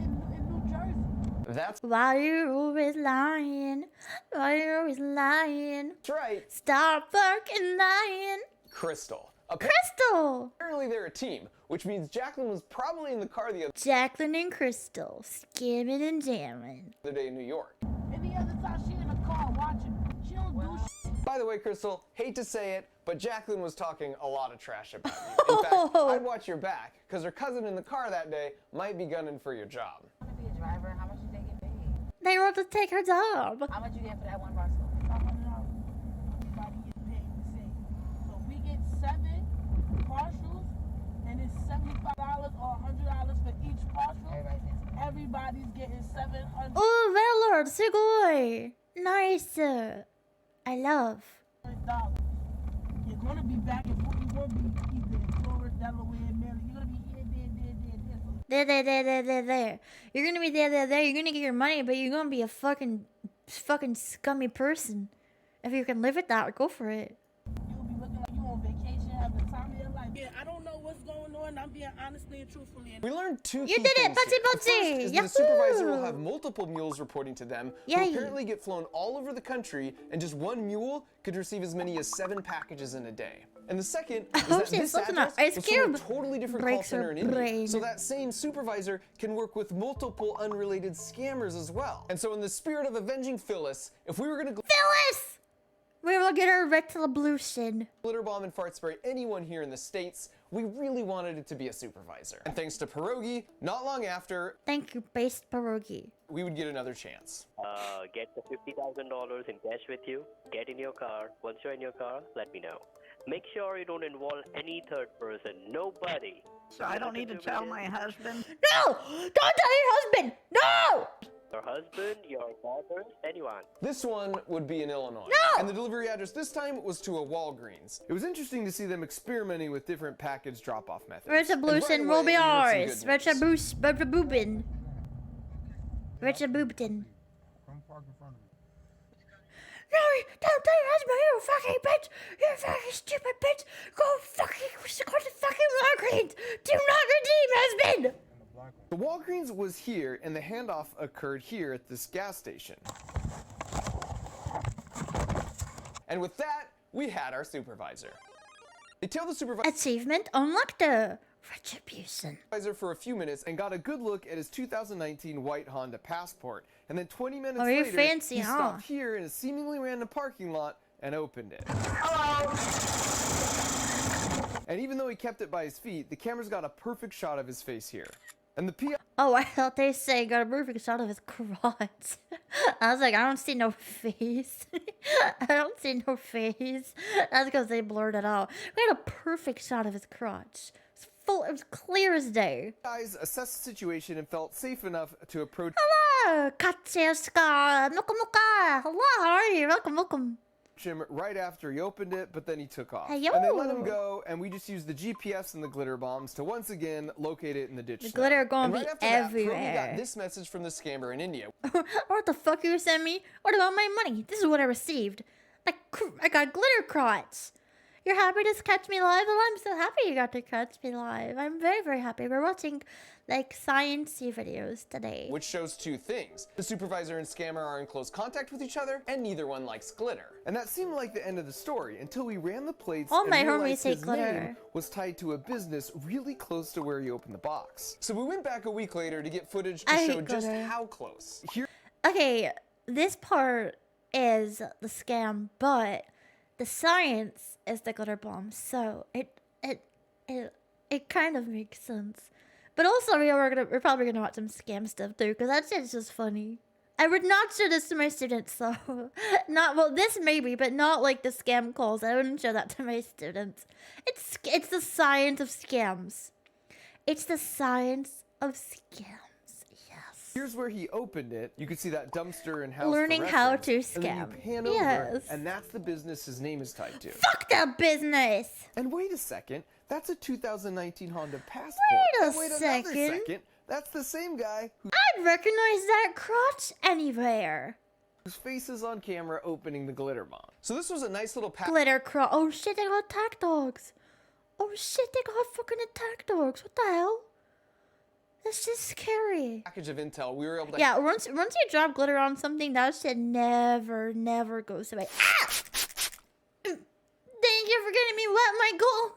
That's why you're always lying. Why you're always lying. That's right. Stop fucking lying. Crystal. Crystal! Apparently they're a team, which means Jacqueline was probably in the car the Jacqueline and Crystal, skimming and jamming. other day in New York. Any other time she in the car watching, she don't do shit. By the way, Crystal, hate to say it, but Jacqueline was talking a lot of trash about you. In fact, I'd watch your back, because her cousin in the car that day might be gunning for your job. I want to be a driver. How much did they get paid? They want to take her job. How much you get for that one parcel? Everybody gets paid the same. So if we get 7 partials, and it's $75 or $100 for each partial, everybody's getting $700. Oh, Valor, sugoi. Nice. I love. You're gonna be back and forth. You're gonna be either in Florida, Delaware, Maryland. You're gonna be here, there. There. You're gonna be there. You're gonna get your money, but you're gonna be a fucking scummy person. If you can live it that, go for it. You'll be looking like you on vacation, having the time of your life. Yeah, I don't know what's going on. I'm being honestly and truthfully. We learned two You key did it, things here. Butsy The Butsy! first is Yahoo! the supervisor will have multiple mules reporting to them, Yay. who apparently get flown all over the country, and just one mule could receive as many as 7 packages in a day. And the second is hope that she's this looking address at ice was from a cube. totally different call Breaks her center in India. brain. So that same supervisor can work with multiple unrelated scammers as well. And so in the spirit of avenging Phyllis, if we were gonna Phyllis! We will get our retribution. glitter bomb and fart spray anyone here in the States, we really wanted it to be a supervisor. And thanks to Pierogi, not long after, Thank you, Based Pierogi. we would get another chance. Get the $50,000 in cash with you. Get in your car. Once you're in your car, let me know. Make sure you don't involve any third person. Nobody. So I don't need to tell my husband? No! Don't tell your husband! No! Your husband, your daughter, anyone. This one would be in Illinois. No! And the delivery address this time was to a Walgreens. It was interesting to see them experimenting with different package drop-off methods. Retribution will be ours. Retribution. Retribution. Retribution. No, don't tell your husband, you fucking bitch! You fucking stupid bitch! Go to fucking Walgreens! Do not redeem, husband! The Walgreens was here, and the handoff occurred here at this gas station. And with that, we had our supervisor. They tell the Achievement unlocked. Retribution. supervisor for a few minutes and got a good look at his 2019 white Honda Passport. And then 20 minutes Oh, you're later, fancy, he huh? stopped here in a seemingly random parking lot and opened it. And even though he kept it by his feet, the camera's got a perfect shot of his face here. And the PI Oh, I thought they say got a perfect shot of his crotch. I was like, I don't see no face. I don't see no face. That's because they blurred it out. We had a perfect shot of his crotch. It was clear as day. guys assessed the situation and felt safe enough to approach Hello, Katsushka. Muka. Hello, how are you? Welcome. him right after he opened it, but then he took off. Hey, yo. And they let him go, and we just used the GPS and the glitter bombs to once again locate it in the ditch. The snow. glitter gonna And be right after that, Pierogi everywhere. got this message from the scammer in India. What the fuck you sent me? What about my money? This is what I received. I got glitter crotch. You're happy to catch me live? Well, I'm so happy you got to catch me live. I'm very, very happy. We're watching, like, science-y videos today. Which shows two things. The supervisor and scammer are in close contact with each other, and neither one likes glitter. And that seemed like the end of the story, until we ran the plates All and my realized homies hate his glitter. name was tied to a business really close to where he opened the box. So we went back a week later to get footage to I show hate just glitter. how close. Here Okay, this part is the scam, but the science is the glitter bomb, so it kind of makes sense. But also, we're probably gonna watch some scam stuff too, because that shit's just funny. I would not show this to my students, though. Not well, this maybe, but not like the scam calls. I wouldn't show that to my students. It's the science of scams. It's the science of scams. Here's where he opened it. You can see that dumpster and house. Learning for how reference. to And then scam. you pan over, Yes. and that's the business his name is tied to. Fuck that business! And wait a second, that's a 2019 Honda Passport. Wait a And wait second. another second, that's the same guy I'd recognize that crotch anywhere. whose face is on camera opening the glitter bomb. So this was a nice little Glitter crotch. Oh shit, they got attack dogs. Oh shit, they got fucking attack dogs. What the hell? That's just scary. package of intel. We were able to Yeah, once you drop glitter on something, that shit never goes away. Ah! Thank you for getting me wet, Michael.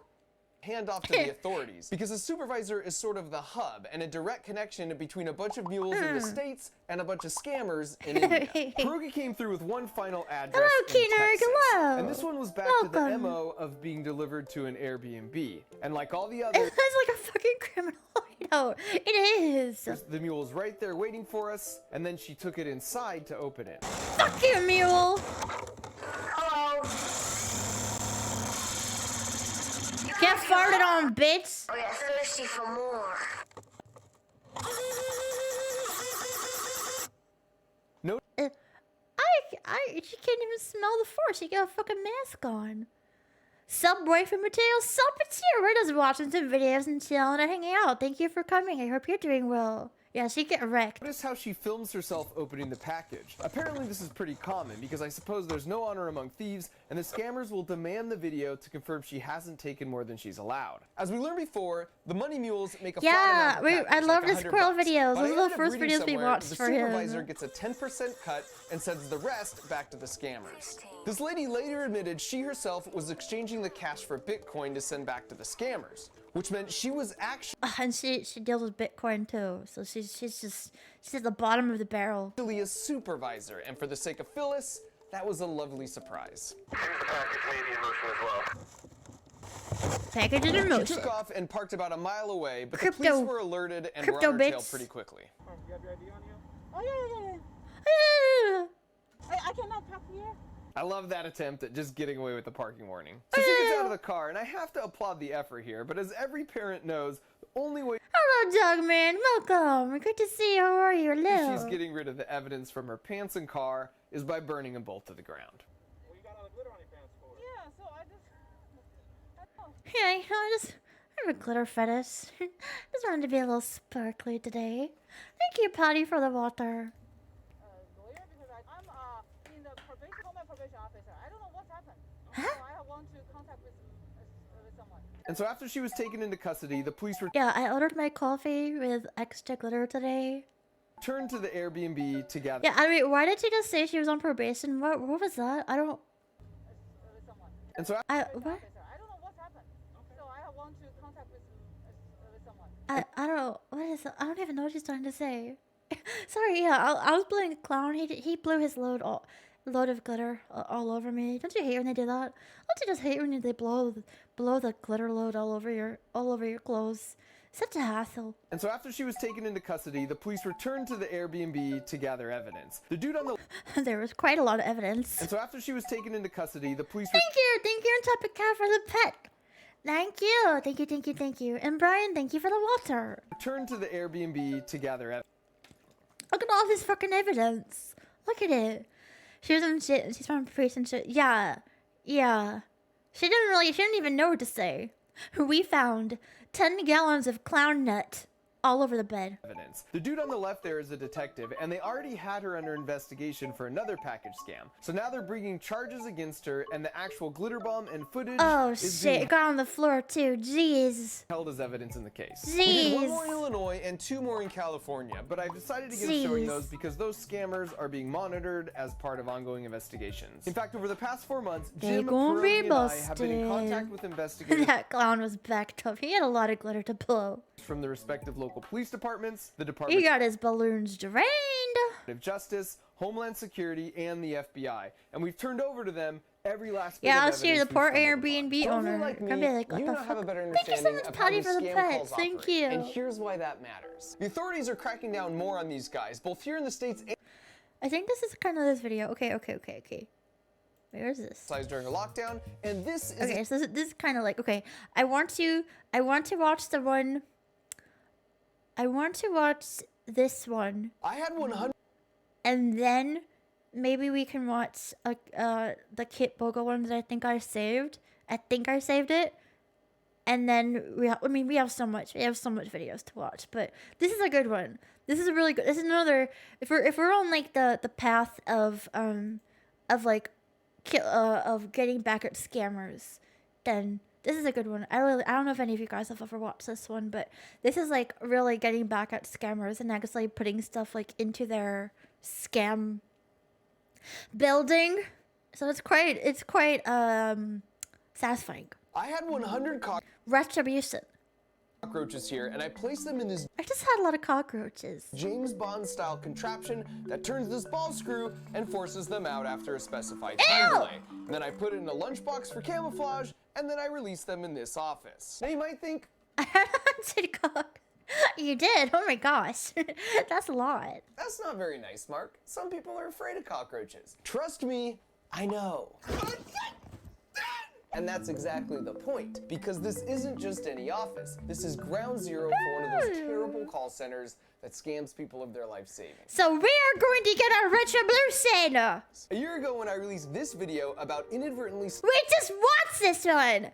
hand off to the authorities because the supervisor is sort of the hub and a direct connection between a bunch of mules in the States and a bunch of scammers in India. Pierogi came through with one final address Hello, in Keener. Texas. Hello. And this one was back to the Welcome. MO of being delivered to an Airbnb. And like all the others, It's like a fucking criminal. I know, it is. the mule was right there waiting for us, and then she took it inside to open it. Fuck you, mule. Get farted on, bitch. Oh, yeah, thirsty for more. No. She can't even smell the force. She got a fucking mask on. Subway for Mateo Salpatier. We're just watching some videos and chilling and hanging out. Thank you for coming. I hope you're doing well. Yeah, she get wrecked. Notice how she films herself opening the package. Apparently this is pretty common because I suppose there's no honor among thieves and the scammers will demand the video to confirm she hasn't taken more than she's allowed. As we learned before, the money mules make a flat amount of the I package, love like the $100. squirrel videos. But Those I are the ended up first reading videos we somewhere watched the for supervisor him. gets a 10% cut and sends the rest back to the scammers. This lady later admitted she herself was exchanging the cash for Bitcoin to send back to the scammers, which meant she was actually And she deals with Bitcoin too. So she's at the bottom of the barrel. a supervisor, and for the sake of Phyllis, that was a lovely surprise. Package in She motion. took off and parked about a mile away, but Crypto- the police were alerted and were crypto on her tail bits. pretty quickly. Oh, yeah. I cannot park here. I love that attempt at just getting away with the parking warning. So she gets out of the car, and I have to applaud the effort here, but as every parent knows, the only way Hello, Dogman. Welcome. Good to see you. How are you? Hello. she's getting rid of the evidence from her pants and car is by burning them both to the ground. Yeah, so I just... Yeah, you know, I have a glitter fetish. Just wanted to be a little sparkly today. Thank you, Patty, for the water. Lawyer, because I'm in the Homeland Probation officer. I don't know what's happened. Huh? So I want to contact with someone. And so after she was taken into custody, the police Yeah, I ordered my coffee with extra glitter today. returned to the Airbnb to gather. Yeah, I mean, why did she just say she was on probation? What was that? I don't... And so what? I don't know what's happened. So I want to contact with someone. I don't know. What is that? I don't even know what she's trying to say. Sorry, yeah, I was playing a clown. He blew his load of glitter all over me. Don't you hate when they do that? Don't you just hate when they blow the glitter load all over your clothes? Such a hassle. And so after she was taken into custody, the police returned to the Airbnb to gather evidence. The dude on the There was quite a lot of evidence. And so after she was taken into custody, the police Thank you, and Topic Cat for the pet. Thank you. And Brian, thank you for the water. returned to the Airbnb to gather evidence. Look at all this fucking evidence. Look at it. She was on shit. She's from probation shit. Yeah. She didn't even know what to say. We found 10 gallons of clown nut all over the bed. Evidence. The dude on the left there is a detective, and they already had her under investigation for another package scam. So now they're bringing charges against her, and the actual glitter bomb and footage Oh is shit, being it got on the floor too. Jeez. held as evidence in the case. We did one Jeez. more in Illinois and 2 more in California, but I've decided to get showing Jeez. those because those scammers are being monitored as part of ongoing investigations. In fact, over the past 4 months, They Jim gon' Peroni be and I have been in busted. contact with investigators That clown was backed up. He had a lot of glitter to blow. from the respective local police departments, the He Department got his balloons drained. of Justice, Homeland Security, and the FBI. And we've turned over to them every last bit Yeah, of I'll see you, the evidence poor we've stumbled Airbnb upon. owner. Like me, Gonna be like, what you the now have a fuck? better Thank you so understanding much, of how Patty, these for the scam pets. calls Thank operate. you. And here's why that matters. The authorities are cracking down more on these guys, both here in the States and I think this is kind of this video. Okay. Where is this? during a lockdown, and this is Okay, so this is kind of like, okay, I want to watch the one. I want to watch this one. I had 100. And then maybe we can watch the Kit Bogle one that I think I saved. I think I saved it. And then we have so much videos to watch, but this is a good one. This is a really good. This is another. If we're on like the path of getting back at scammers, then this is a good one. I don't know if any of you guys have ever watched this one, but this is like really getting back at scammers and actually putting stuff like into their scam building. So it's quite satisfying. I had 100 Retribution. cockroaches here, and I placed them in this I just had a lot of cockroaches. James Bond style contraption that turns this ball screw and forces them out after a specified Ew! time delay. And then I put it in a lunchbox for camouflage, and then I release them in this office. Now you might think, You did? Oh my gosh. That's a lot. that's not very nice, Mark. Some people are afraid of cockroaches. Trust me, I know. And that's exactly the point, because this isn't just any office. This is ground zero for one of those terrible call centers that scams people of their life savings. So we are going to get our retribution. A year ago when I released this video about inadvertently We just watched this one.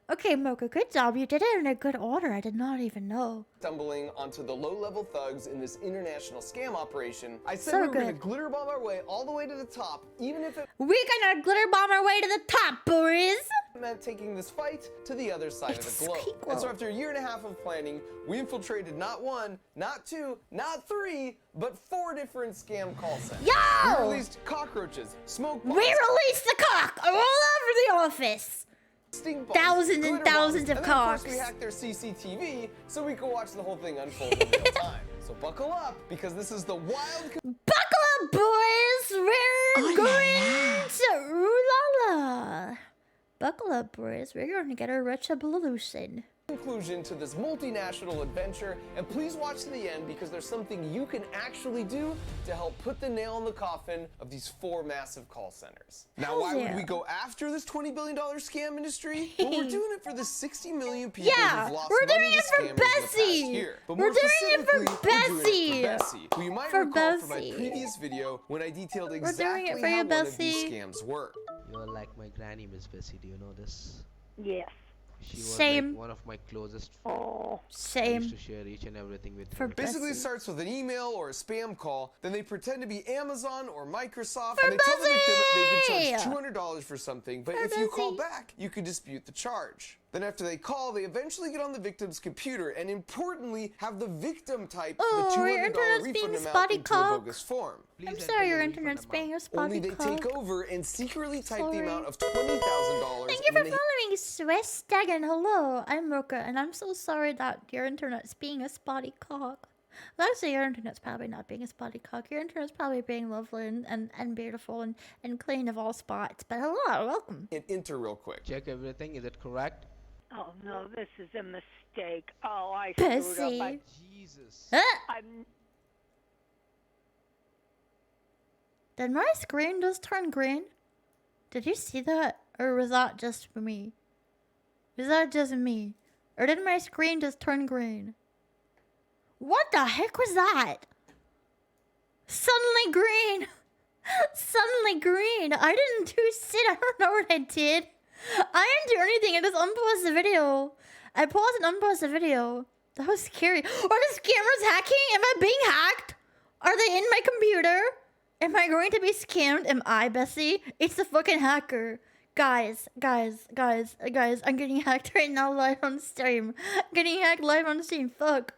Okay, Mocha, good job. You did it in a good order. I did not even know. stumbling onto the low-level thugs in this international scam operation, I said So we were gonna good. glitter bomb our way all the way to the top, even if it We're gonna glitter bomb our way to the top, boys. meant taking this fight to the other side of the globe. And so after a year and a half of planning, we infiltrated not 1, not 2, not 3, but 4 different scam call centers. Yo! We released cockroaches, smoke We bombs, released the cock all over the office. stink bombs, Thousands and glitter bombs, thousands of and then, of course, cocks. we hacked their CCTV so we could watch the whole thing unfold in real time. So buckle up, because this is the wild Buckle up, boys. We're going Buckle up, boys. We're going to get a retribution. Conclusion to this multinational adventure, and please watch to the end because there's something you can actually do to help put the nail in the coffin of these 4 massive call centers. Now, why would we go after this $20 billion scam industry? Well, we're doing it for the 60 million people who've lost money to scammers in the past year. But more specifically, we're doing it for Bessie, who you might recall from my previous video when I detailed exactly how one of these scams work. You're like my granny, Miss Bessie. Do you know this? Yes. She was like one of my closest friends. Same. I used to share each and everything with her. Basically, it starts with an email or a spam call. Then they pretend to be Amazon or Microsoft, and they tell the victim they can charge $200 for something. But if you call back, you can dispute the charge. Then after they call, they eventually get on the victim's computer and importantly have the victim type the $200 refund amount into a bogus form. I'm sorry, your internet's being a spotty Only they take over and secretly type the amount of $20,000. Thank you for following, Swiss Dagon. Hello, I'm Roka, and I'm so sorry that your internet's being a spotty cock. Well, actually, your internet's probably not being a spotty cock. Your internet's probably being lovely and beautiful and clean of all spots. But hello, welcome. And enter real quick. Check everything. Is it correct? Oh no, this is a mistake. Oh, I Bessie. screwed up. Jesus. Did my screen just turn green? Did you see that? Or was that just me? Was that just me? Or did my screen just turn green? What the heck was that? Suddenly green! Suddenly green! I didn't do shit, I don't know what I did. I didn't do anything, I just unpaused the video. I paused and unpaused the video. That was scary. Are the scammers hacking? Am I being hacked? Are they in my computer? Am I going to be scammed? Am I, Bessie? It's the fucking hacker. Guys, I'm getting hacked right now live on stream. I'm getting hacked live on stream, fuck.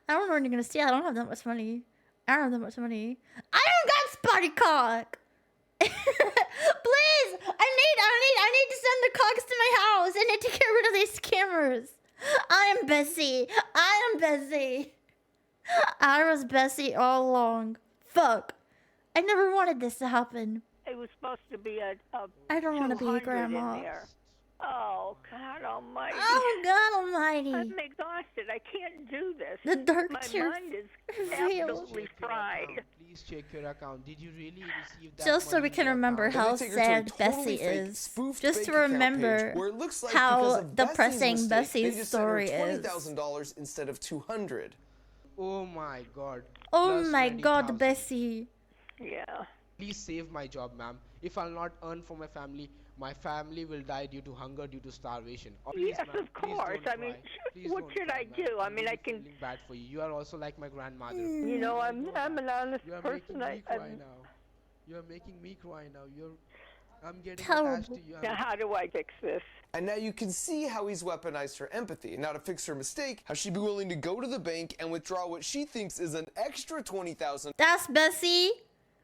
I don't know what you're gonna see, I don't have that much money. I don't got spotty cock! Please! I need to send the cocks to my house! I need to get rid of these scammers! I am Bessie! I was Bessie all along. Fuck. I never wanted this to happen. It was supposed to be a I don't want to be a 200 grandma. in there. Oh, God almighty. Oh, God almighty. I'm exhausted. I can't do this. The dark My truth mind is revealed. absolutely fried. Please check your account. Did you really receive that Just so money we in can your remember account? how sad Bessie is. Just to remember how depressing Bessie's story is. $20,000 instead of $200. Oh my God. Oh Plus my 20,000. God, Bessie. Yeah. Please save my job, ma'am. If I'll not earn for my family will die due to hunger, due to starvation. Oh, please, Yes, ma'am, of course. Please I mean, Please what don't should cry, I ma'am. do? I mean, I can. Feeling bad for you. You are also like my grandmother. You know, I'm an honest You are person. making me cry now. You are making me cry now. I'm getting attached to you. Now, how do I fix this? And now you can see how he's weaponized her empathy. Now to fix her mistake, how she'd be willing to go to the bank and withdraw what she thinks is an extra $20,000 That's Bessie?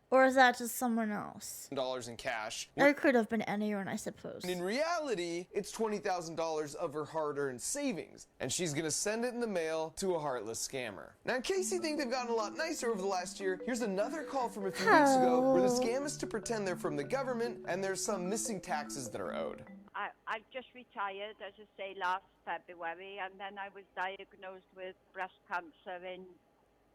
Or is that just someone else? in cash. Or it could have been anyone, I suppose. And in reality, it's $20,000 of her hard-earned savings, and she's gonna send it in the mail to a heartless scammer. Now, in case you think they've gotten a lot nicer over the last year, here's another call from a few weeks ago where the scam is to pretend they're from the government and there's some missing taxes that are owed. I just retired, as I say, last February, and then I was diagnosed with breast cancer in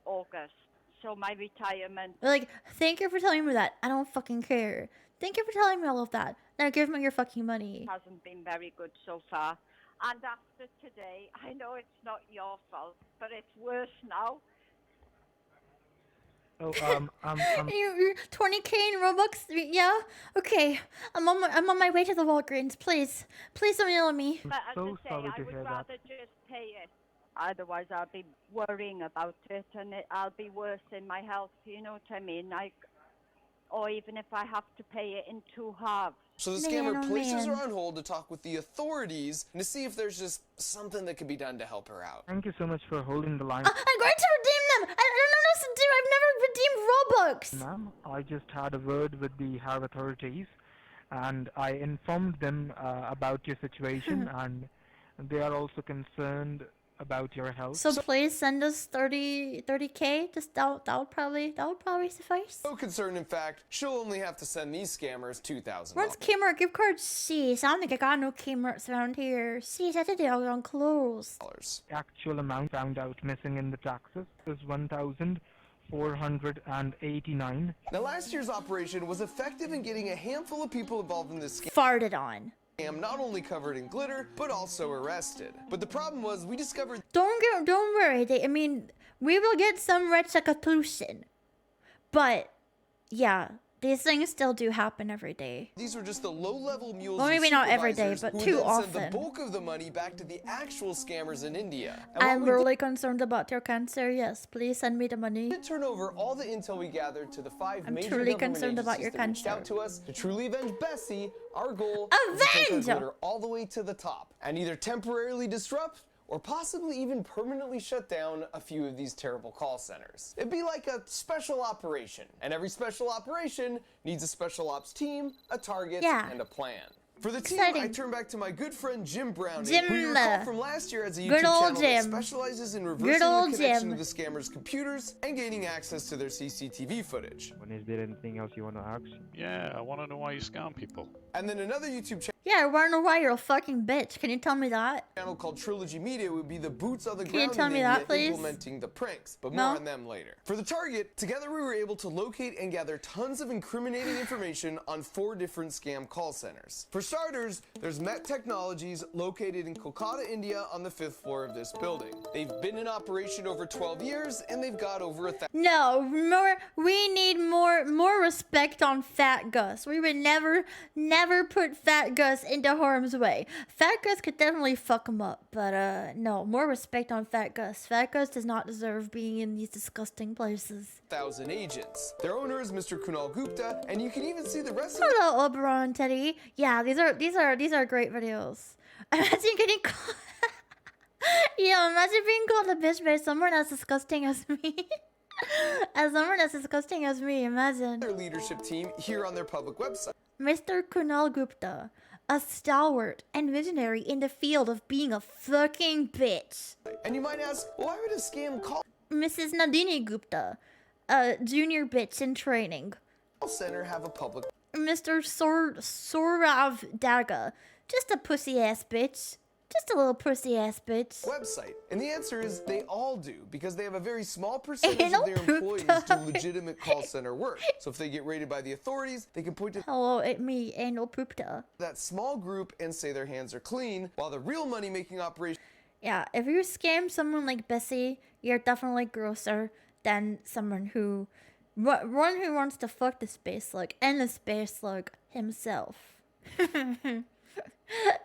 August. So my retirement... Like, thank you for telling me that. I don't fucking care. Thank you for telling me all of that. Now give me your fucking money. ...hasn't been very good so far. And after today, I know it's not your fault, but it's worse now. Oh, You 20k in Robux? Yeah? Okay. I'm on my way to the Walgreens. Please don't yell at me. But as I say, I would rather just pay it. Otherwise, I'll be worrying about it, and I'll be worse in my health. You know what I mean? Or even if I have to pay it in 2 halves. So the scammer places her on hold to talk with the authorities and to see if there's just something that could be done to help her out. Thank you so much for holding the line. I'm going to redeem them! I don't know what else to do! I've never redeemed Robux! Ma'am, I just had a word with the Harv authorities, and I informed them about your situation, and they are also concerned about your health. So please send us 30K. Just that would probably suffice. So concerned, in fact, she'll only have to send these scammers $2,000. What's Kmart gift card? Jeez, I don't think I got no Kmarts around here. Jeez, I did it all on clothes. The actual amount found out missing in the taxes is $1,489. Now, last year's operation was effective in getting a handful of people involved in this scam. Farted on. Not only covered in glitter, but also arrested. But the problem was, we discovered. Don't worry. We will get some retribution, but yeah, these things still do happen every day. These were just the low-level mules. Well, maybe not every day, but too often. Send the bulk of the money back to the actual scammers in India. I'm really concerned about your cancer. Yes, please send me the money. We turn over all the intel we gathered to the 5 I'm major truly government concerned about your agencies that reached cancer. out to us to truly avenge Bessie. Our goal is to take our glitter all the way to the top and either temporarily disrupt or possibly even permanently shut down a few of these terrible call centers. It'd be like a special operation, and every special operation needs a special ops team, a target, and a plan. For the team, I turn back to my good friend Jim Browning, who you recall from last year as a YouTube channel that specializes in reversing the connection to the scammers' computers and gaining access to their CCTV footage. Is there anything else you want to ask? Yeah, I want to know why you scam people. And then another YouTube channel. Yeah, I wanna know why you're a fucking bitch. Can you tell me that? Channel called Trilogy Media would be the boots on the Can you ground tell in me India that, please? implementing the pranks, but No? more on them later. For the target, together we were able to locate and gather tons of incriminating information on 4 different scam call centers. For starters, there's Met Technologies located in Kolkata, India on the 5th floor of this building. They've been in operation over 12 years and they've got over 1,000. No, we need more respect on Fat Gus. We would never put Fat Gus into harm's way. Fat Gus could definitely fuck him up, but no, more respect on Fat Gus. Fat Gus does not deserve being in these disgusting places. 1,000 agents. Their owner is Mr. Kunal Gupta, and you can even see the rest of Hello, Oberon Teddy. Yeah, these are great videos. Imagine getting called. Yeah, imagine being called a bitch by someone as disgusting as me. As someone as disgusting as me, imagine. their leadership team here on their public website. Mr. Kunal Gupta, a stalwart and visionary in the field of being a fucking bitch. And you might ask, why would a scam call Mrs. Nadini Gupta, a junior bitch in training. center have a public Mr. Sorav Daga, just a pussy ass bitch. Just a little pussy ass bitch. website? And the answer is they all do, because they have a very small percentage of their employees do legitimate call center work. So if they get raided by the authorities, they can point to Hello, it's me, Anal Poopta. that small group and say their hands are clean, while the real money-making operation Yeah, if you scam someone like Bessie, you're definitely grosser than someone who... One who wants to fuck the space slug, and the space slug himself.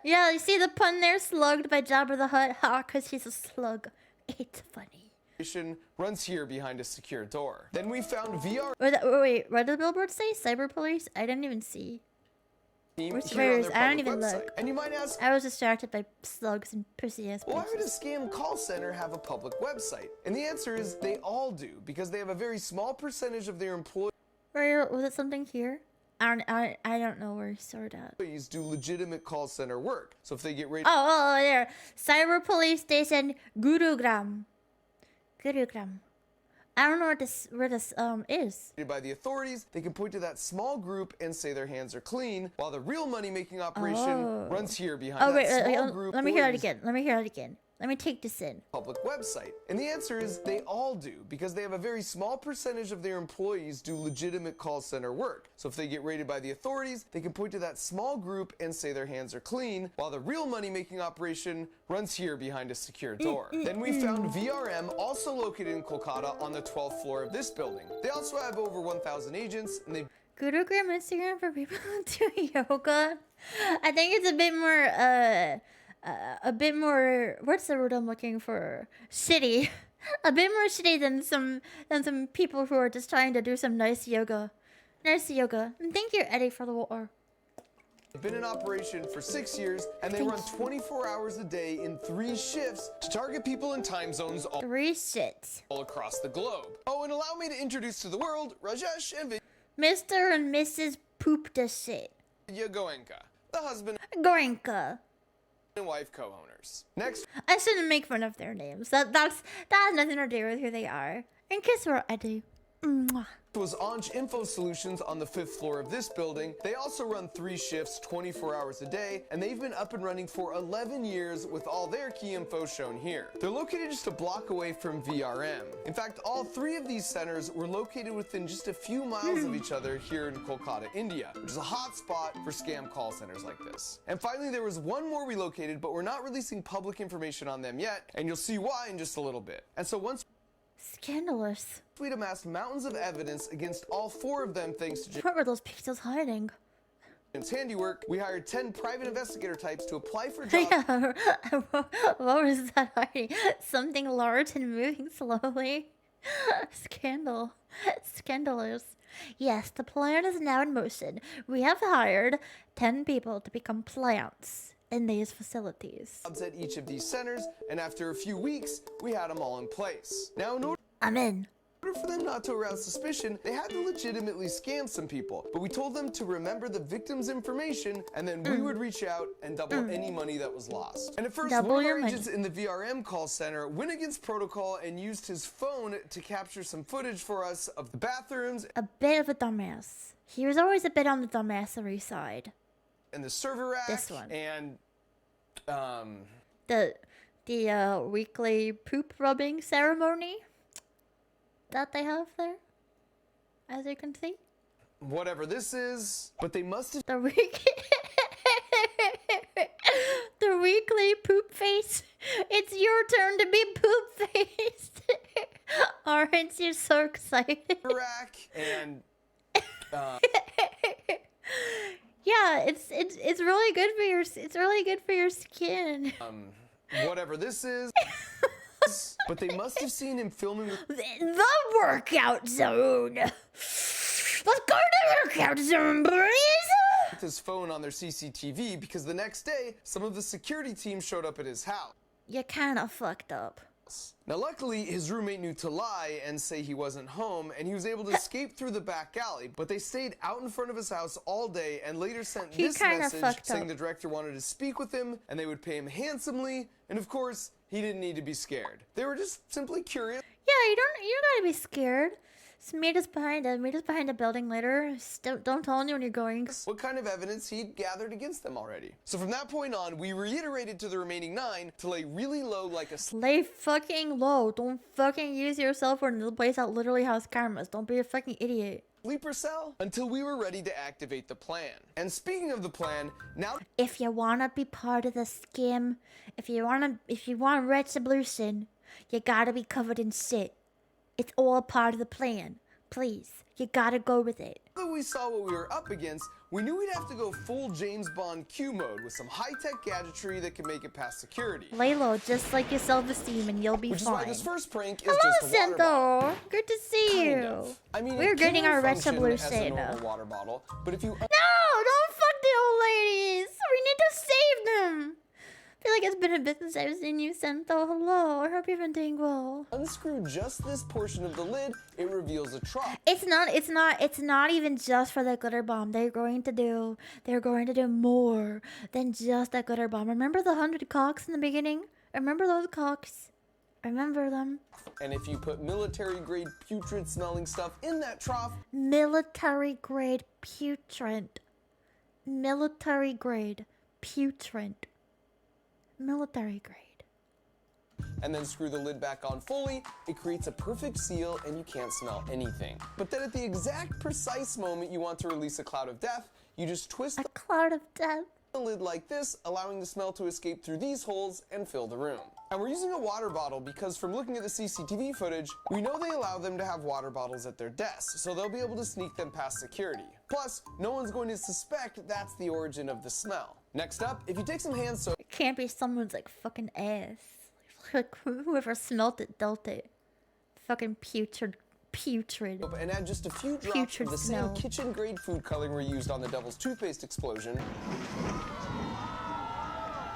Yeah, you see the pun there? Slugged by Jabba the Hutt? Ha, because he's a slug. It's funny. runs here behind a secure door. Then we found VR Wait, what did the billboard say? Cyber police? I didn't even see. Which here on I their don't even public website. look. And you might ask, I was distracted by slugs and pussy ass why would a bitches. scam call center have a public website? And the answer is they all do, because they have a very small percentage of their employees Was it something here? I don't know where he started at. do legitimate call center work. So if they get raided Oh, there. Cyber Police Station Gurugram. Gurugram. I don't know where this is. by the authorities, they can point to that small group and say their hands are clean, while the real money-making operation runs here behind Oh, that wait, small group. let me hear that again. Let me hear that again. Let me take this in. Public website. And the answer is they all do, because they have a very small percentage of their employees do legitimate call center work. So if they get raided by the authorities, they can point to that small group and say their hands are clean, while the real money-making operation runs here behind a secure door. Then we found VRM, also located in Kolkata, on the 12th floor of this building. They also have over 1,000 agents, and they Gurugram Instagram for people who do yoga. I think it's a bit more, what's the word I'm looking for? Shitty. A bit more shitty than some people who are just trying to do some nice yoga. Nice yoga. And thank you, Eddie, for the water. They've been in operation for 6 years, and they run 24 hours a day in 3 shifts to target people in time zones all across the globe. Oh, and allow me to introduce to the world Rajesh and Mr. and Mrs. Poop the Shit. Vidya Goenka, the husband Goenka and wife co-owners. centers. Next, I shouldn't make fun of their names. That has nothing to do with who they are. And guess what I do? Mwah. was Onch Info Solutions on the 5th floor of this building. They also run 3 shifts, 24 hours a day, and they've been up and running for 11 years with all their key info shown here. They're located just a block away from VRM. In fact, all 3 of these centers were located within just a few miles of each other here in Kolkata, India, which is a hot spot for scam call centers like this. And finally, there was one more relocated, but we're not releasing public information on them yet, and you'll see why in just a little bit. And so once Scandalous. we'd amassed mountains of evidence against all 4 of them thanks to What were those pixels hiding? James' handiwork, we hired 10 private investigator types to apply for jobs. Yeah, what was that hiding? Something large and moving slowly? Scandalous. Yes, the plan is now in motion. We have hired 10 people to become plants in these facilities. At each of these centers, and after a few weeks, we had them all in place. Now, in order I'm in. for them not to arouse suspicion, they had to legitimately scam some people. But we told them to remember the victim's information, and then we would reach out and double any money that was lost. And at first, Double one of your our money. agents in the VRM call center went against protocol and used his phone to capture some footage for us of the bathrooms A bit of a dumbass. He was always a bit on the dumbassery side. and the server rack. This one. And, The weekly poop rubbing ceremony that they have there, as you can see. whatever this is, but they must have The weekly poop face. It's your turn to be poop faced. Aren't you so excited? rack and Yeah, it's really good for your skin. whatever this is. But they must have seen him filming with The workout zone. Let's go to the workout zone, please. his phone on their CCTV because the next day, some of the security team showed up at his house. You kind of fucked up. Now, luckily, his roommate knew to lie and say he wasn't home, and he was able to escape through the back alley. But they stayed out in front of his house all day and later sent He this kinda message fucked saying up. the director wanted to speak with him and they would pay him handsomely. And of course, he didn't need to be scared. They were just simply curious. Yeah, you don't gotta be scared. Just meet us behind a building later. Just don't tell anyone you're going. What kind of evidence he'd gathered against them already. So from that point on, we reiterated to the remaining 9 to lay really low like a Lay fucking low. Don't fucking use your cell phone in a place that literally has cameras. Don't be a fucking idiot. sleeper cell until we were ready to activate the plan. And speaking of the plan, now If you wanna be part of the scam, if you want retribution, you gotta be covered in shit. It's all part of the plan. Please, you gotta go with it. that we saw what we were up against, we knew we'd have to go full James Bond Q mode with some high-tech gadgetry that could make it past security. Lay low, just like your self-esteem, and you'll be Which is why fine. this first prank is Hello, just a water bottle. Sento. Good to see you. Kind of. I mean, We're it getting can our function as a retribution. normal water bottle, but if you No, don't fuck the old ladies. We need to save them. I feel like it's been a bit since I've seen you, Sento. Hello. I hope you've been doing well. unscrew just this portion of the lid, it reveals a trough. It's not even just for the glitter bomb. They're going to do more than just a glitter bomb. Remember the 100 cocks in the beginning? Remember those cocks? Remember them? And if you put military-grade putrid-smelling stuff in that trough, Military grade putrid. Military grade putrid. Military grade. and then screw the lid back on fully, it creates a perfect seal and you can't smell anything. But then at the exact precise moment you want to release a cloud of death, you just twist A cloud of death. the lid like this, allowing the smell to escape through these holes and fill the room. And we're using a water bottle because from looking at the CCTV footage, we know they allow them to have water bottles at their desks, so they'll be able to sneak them past security. Plus, no one's going to suspect that's the origin of the smell. Next up, if you take some hand soap, It can't be someone's like fucking ass. Like whoever smelt it dealt it. Fucking putrid. and add just a few drops Putrid of the smell. same kitchen-grade food coloring we used on the Devil's Toothpaste explosion.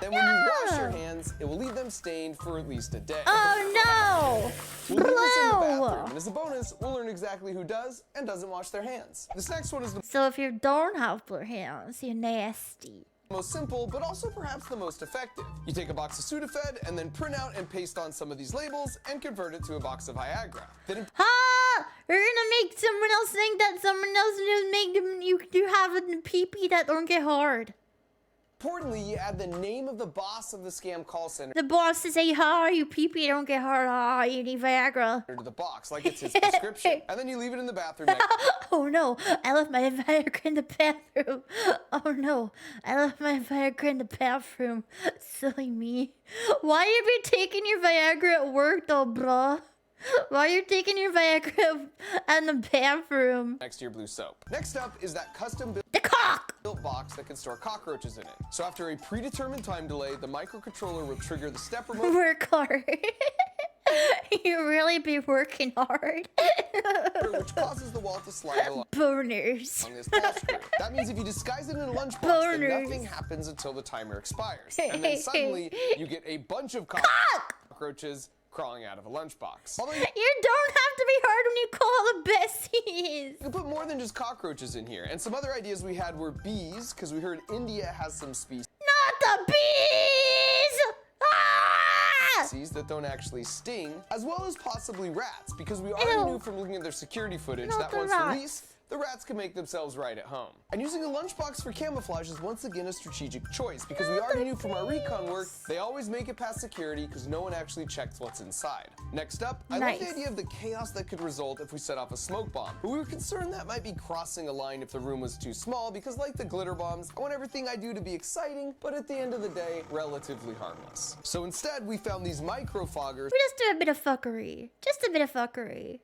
Then when you wash your hands, it will leave them stained for at least a day. Oh no! We'll leave this in the Blue! bathroom, and as a bonus, we'll learn exactly who does and doesn't wash their hands. This next one is the So if you don't have blue hands, you're nasty. Most simple, but also perhaps the most effective. You take a box of Sudafed and then print out and paste on some of these labels and convert it to a box of Viagra. Then You're gonna make someone else think that someone else just make them you have a pee-pee that don't get hard. importantly, you add the name of the boss of the scam call center The boss says, "Hey, how are you? Pee-pee don't get hard. Ah, you need Viagra." to the box, like it's his prescription. And then you leave it in the bathroom next Oh no, I left my Viagra in the bathroom. Oh no, I left my Viagra in the bathroom. Silly me. Why are you taking your Viagra at work though, bruh? Why are you taking your Viagra in the bathroom? next to your blue soap. Next up is that custom built box that can store cockroaches in it. So after a predetermined time delay, the microcontroller will trigger the step remote. Work hard. You really be working hard. which causes the wall to slide along. Boners. On this ball screw. That means if you disguise it in a lunchbox, then nothing happens until the timer expires. And then suddenly, you get a bunch of cockroaches crawling out of a lunchbox. Although You don't have to be hard when you call the Bessies. you can put more than just cockroaches in here. And some other ideas we had were bees, because we heard India has some species Not the bees! Ah! that don't actually sting, as well as possibly rats, because we already knew from looking at their security footage Not that the once rats. released, the rats can make themselves right at home. And using a lunchbox for camouflage is once again a strategic choice, because we already knew from our recon work, they always make it past security because no one actually checks what's inside. Next up, I love the idea of the chaos that could result if we set off a smoke bomb, but we were concerned that might be crossing a line if the room was too small, because like the glitter bombs, I want everything I do to be exciting, but at the end of the day, relatively harmless. So instead, we found these microfoggers We just do a bit of fuckery. Just a bit of fuckery.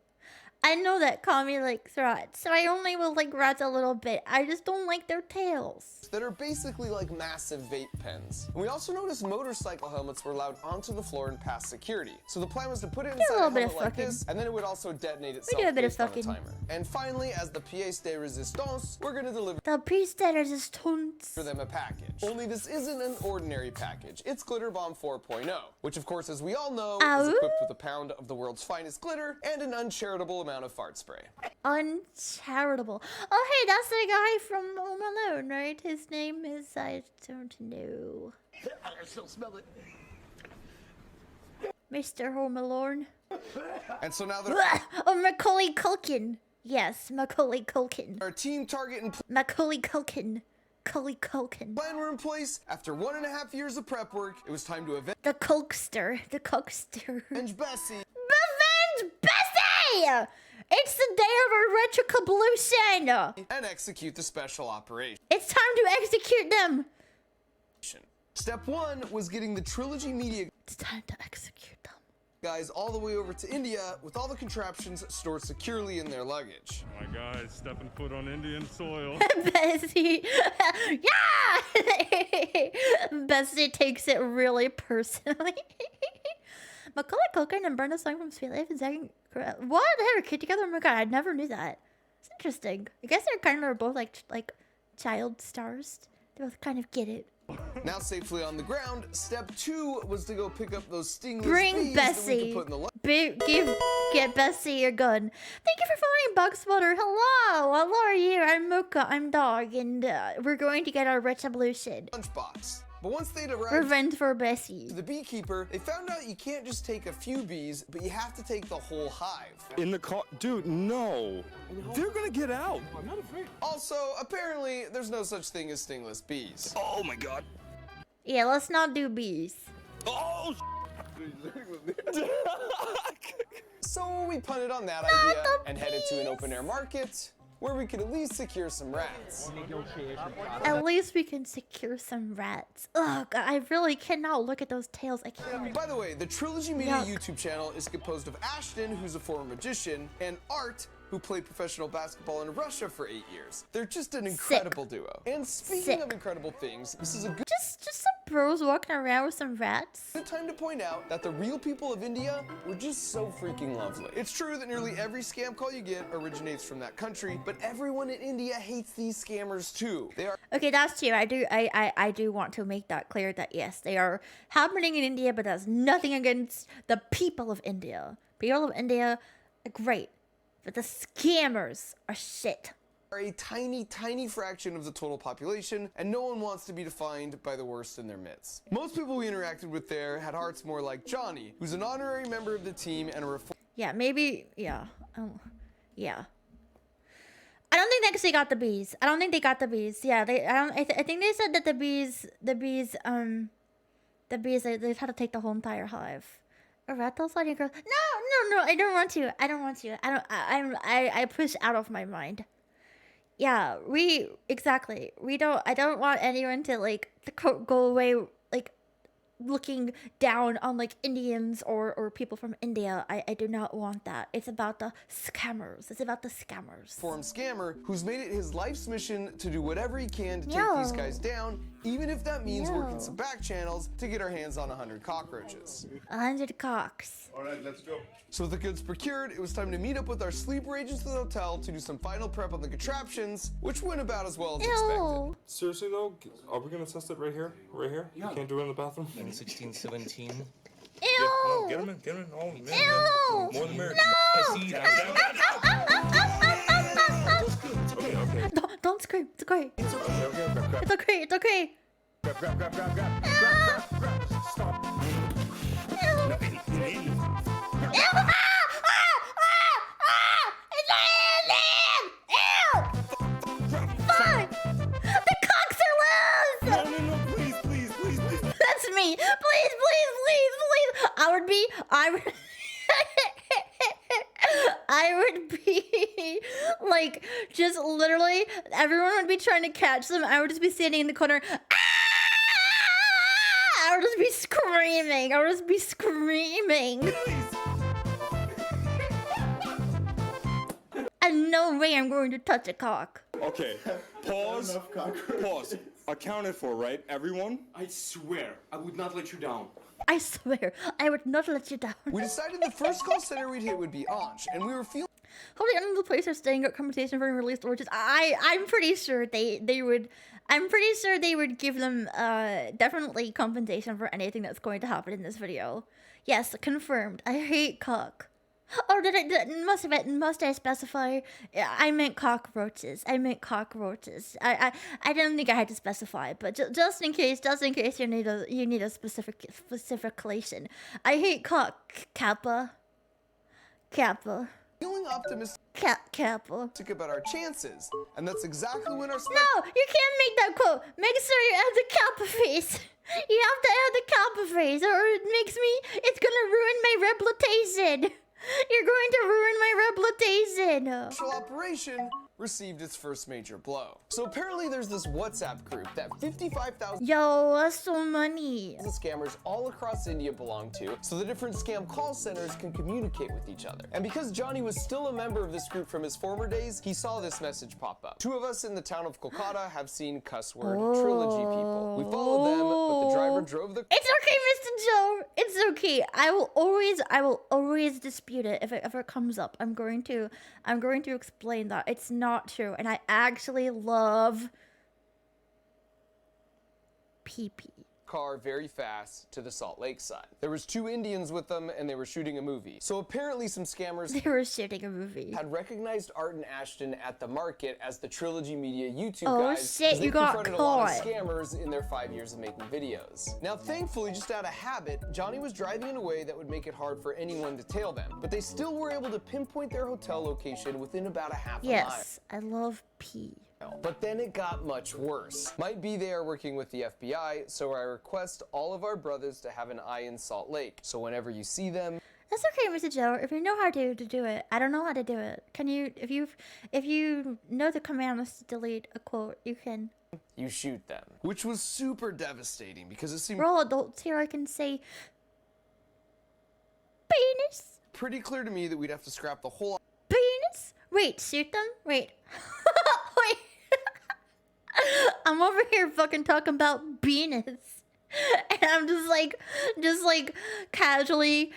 I know that Kami likes rats, so I only will like rats a little bit. I just don't like their tails. that are basically like massive vape pens. And we also noticed motorcycle helmets were allowed onto the floor and past security. So the plan was to put it a inside a little bit helmet of like fucking. this, and then it would also detonate itself do a bit of based on a fucking. timer. And finally, as the pièce de résistance, we're gonna deliver The piece de resistance. for them a package. Only this isn't an ordinary package. It's Glitter Bomb 4.0, which of course, as we all know, is equipped with a pound of the world's finest glitter and an uncharitable amount of fart spray. Uncharitable. Oh, hey, that's the guy from Home Alone, right? His name is, I don't know. I can still smell it. Mr. Home Alone. And so now that Oh, Macaulay Culkin. Yes, Macaulay Culkin. our team target and Macaulay Culkin. Macaulay Culkin. plan were in place, after 1.5 years of prep work, it was time to The Culkster. The Culkster. avenge Bessie. Revenge Bessie! It's the day of our retribution! And execute the special operation. It's time to execute them! Step 1 was getting the Trilogy Media It's time to execute them. guys all the way over to India with all the contraptions stored securely in their luggage. My guys stepping foot on Indian soil. Bessie. Yeah! Bessie takes it really personally. Macaulay Culkin and Brenda Song from Sweet Life and Zack. What? They had a kid together? Oh my god, I never knew that. It's interesting. I guess they're kind of both like child stars. They both kind of get it. Now safely on the ground, step 2 was to go pick up those stingless Bring bees that we Bessie. could put in the luggage. Get Bessie your gun. Thank you for following Bugswater. Hello, how are you? I'm Mocha. I'm Dog, and we're going to get our retribution. Lunchbox. But once they'd arrived Revenge for Bessie. to the beekeeper, they found out you can't just take a few bees, but you have to take the whole hive. In the car, dude, no. They're gonna get out. I'm not afraid. Also, apparently, there's no such thing as stingless bees. Oh my god. Yeah, let's not do bees. Oh, So we punted on that idea and headed to an open air market where we could at least secure some rats. At least we can secure some rats. Ugh, God, I really cannot look at those tails. I can't. By the way, the Trilogy Media Yuck. YouTube channel is composed of Ashton, who's a former magician, and Art, who played professional basketball in Russia for 8 years. They're just an incredible duo. And speaking of incredible things, this is a good Just some bros walking around with some rats. time to point out that the real people of India were just so freaking lovely. It's true that nearly every scam call you get originates from that country, but everyone in India hates these scammers too. They are Okay, that's true. I do want to make that clear that yes, they are happening in India, but that's nothing against the people of India. People of India are great, but the scammers are shit. are a tiny, tiny fraction of the total population, and no one wants to be defined by the worst in their midst. Most people we interacted with there had hearts more like Johnny, who's an honorary member of the team and a Yeah, maybe, yeah. Yeah. I don't think they actually got the bees. I don't think they got the bees. Yeah, I think they said that the bees, they had to take the whole entire hive. A rat fighting girl. No, I don't want to. I push out of my mind. Yeah, I don't want anyone to, like, go away, like, looking down on, like, Indians or people from India. I do not want that. It's about the scammers. It's about the scammers. Form scammer who's made it his life's mission to do whatever he can to take these guys down, even if that means working some back channels to get our hands on 100 cockroaches. 100 cocks. All right, let's go. So with the goods procured, it was time to meet up with our sleeper agents at the hotel to do some final prep on the contraptions, which went about as well as expected. Seriously though, are we gonna test it right here? Right here? Yeah. You can't do it in the bathroom? 16, 17. Ew! Yeah, come on, get him in. Oh, man. Ew! More than merry. No! I see Okay. Don't scream. It's okay. It's okay. It's okay. It's okay. Grab. Stop. It's an alien! Ew! Fuck! The cocks are loose! No, please. That's me. Please. I would be like, just literally, everyone would be trying to catch them. I would just be standing in the corner. I would just be screaming. And no way I'm going to touch a cock. Okay, pause. Accounted for, right? Everyone? I swear, I would not let you down. I swear, I would not let you down. We decided the first call center we'd hit would be Anj, and we were feeling Holding on to the place are staying at compensation for released orchards. I'm pretty sure they would. I'm pretty sure they would give them definitely compensation for anything that's going to happen in this video. Yes, confirmed. I hate cock. Oh, must I specify? I meant cockroaches. I didn't think I had to specify, but just in case you need a specification. I hate cock. Kappa. feeling optimistic Kappa. about our chances, and that's exactly when our No, you can't make that quote. Make sure you add the Kappa face. You have to add the Kappa face, or it's gonna ruin my reputation. You're going to ruin my reputation. special operation received its first major blow. So apparently there's this WhatsApp group that 55,000 Yo, that's so money. scammers all across India belong to, so the different scam call centers can communicate with each other. And because Johnny was still a member of this group from his former days, he saw this message pop up. Two of us in the town of Kolkata have seen cuss word trilogy people. We followed them, but the driver drove the... It's okay, Mr. Joe. It's okay. I will always dispute it if it ever comes up. I'm going to explain that it's not true, and I actually love pee-pee. car very fast to the Salt Lake side. There was two Indians with them, and they were shooting a movie. So apparently some scammers had recognized Art and Ashton at the market as the Trilogy Media YouTube guys. Shit, you got confronted a lot of scammers in their 5 years of making videos. Now thankfully, just out of habit, Johnny was driving in a way that would make it hard for anyone to tail them, but they still were able to pinpoint their hotel location within about a half a mile. Yes, I love pee. But then it got much worse. Might be they are working with the FBI, so I request all of our brothers to have an eye in Salt Lake. So whenever you see them... That's okay, Mr. Joe. If you know how to do it, I don't know how to do it. Can you, if you know the commands to delete a quote, you can. You shoot them. Which was super devastating because it seemed... We're all adults here, I can say... Penis. Pretty clear to me that we'd have to scrap the whole... Penis? Wait, shoot them? Wait. Wait. I'm over here fucking talking about penis. And I'm just like casually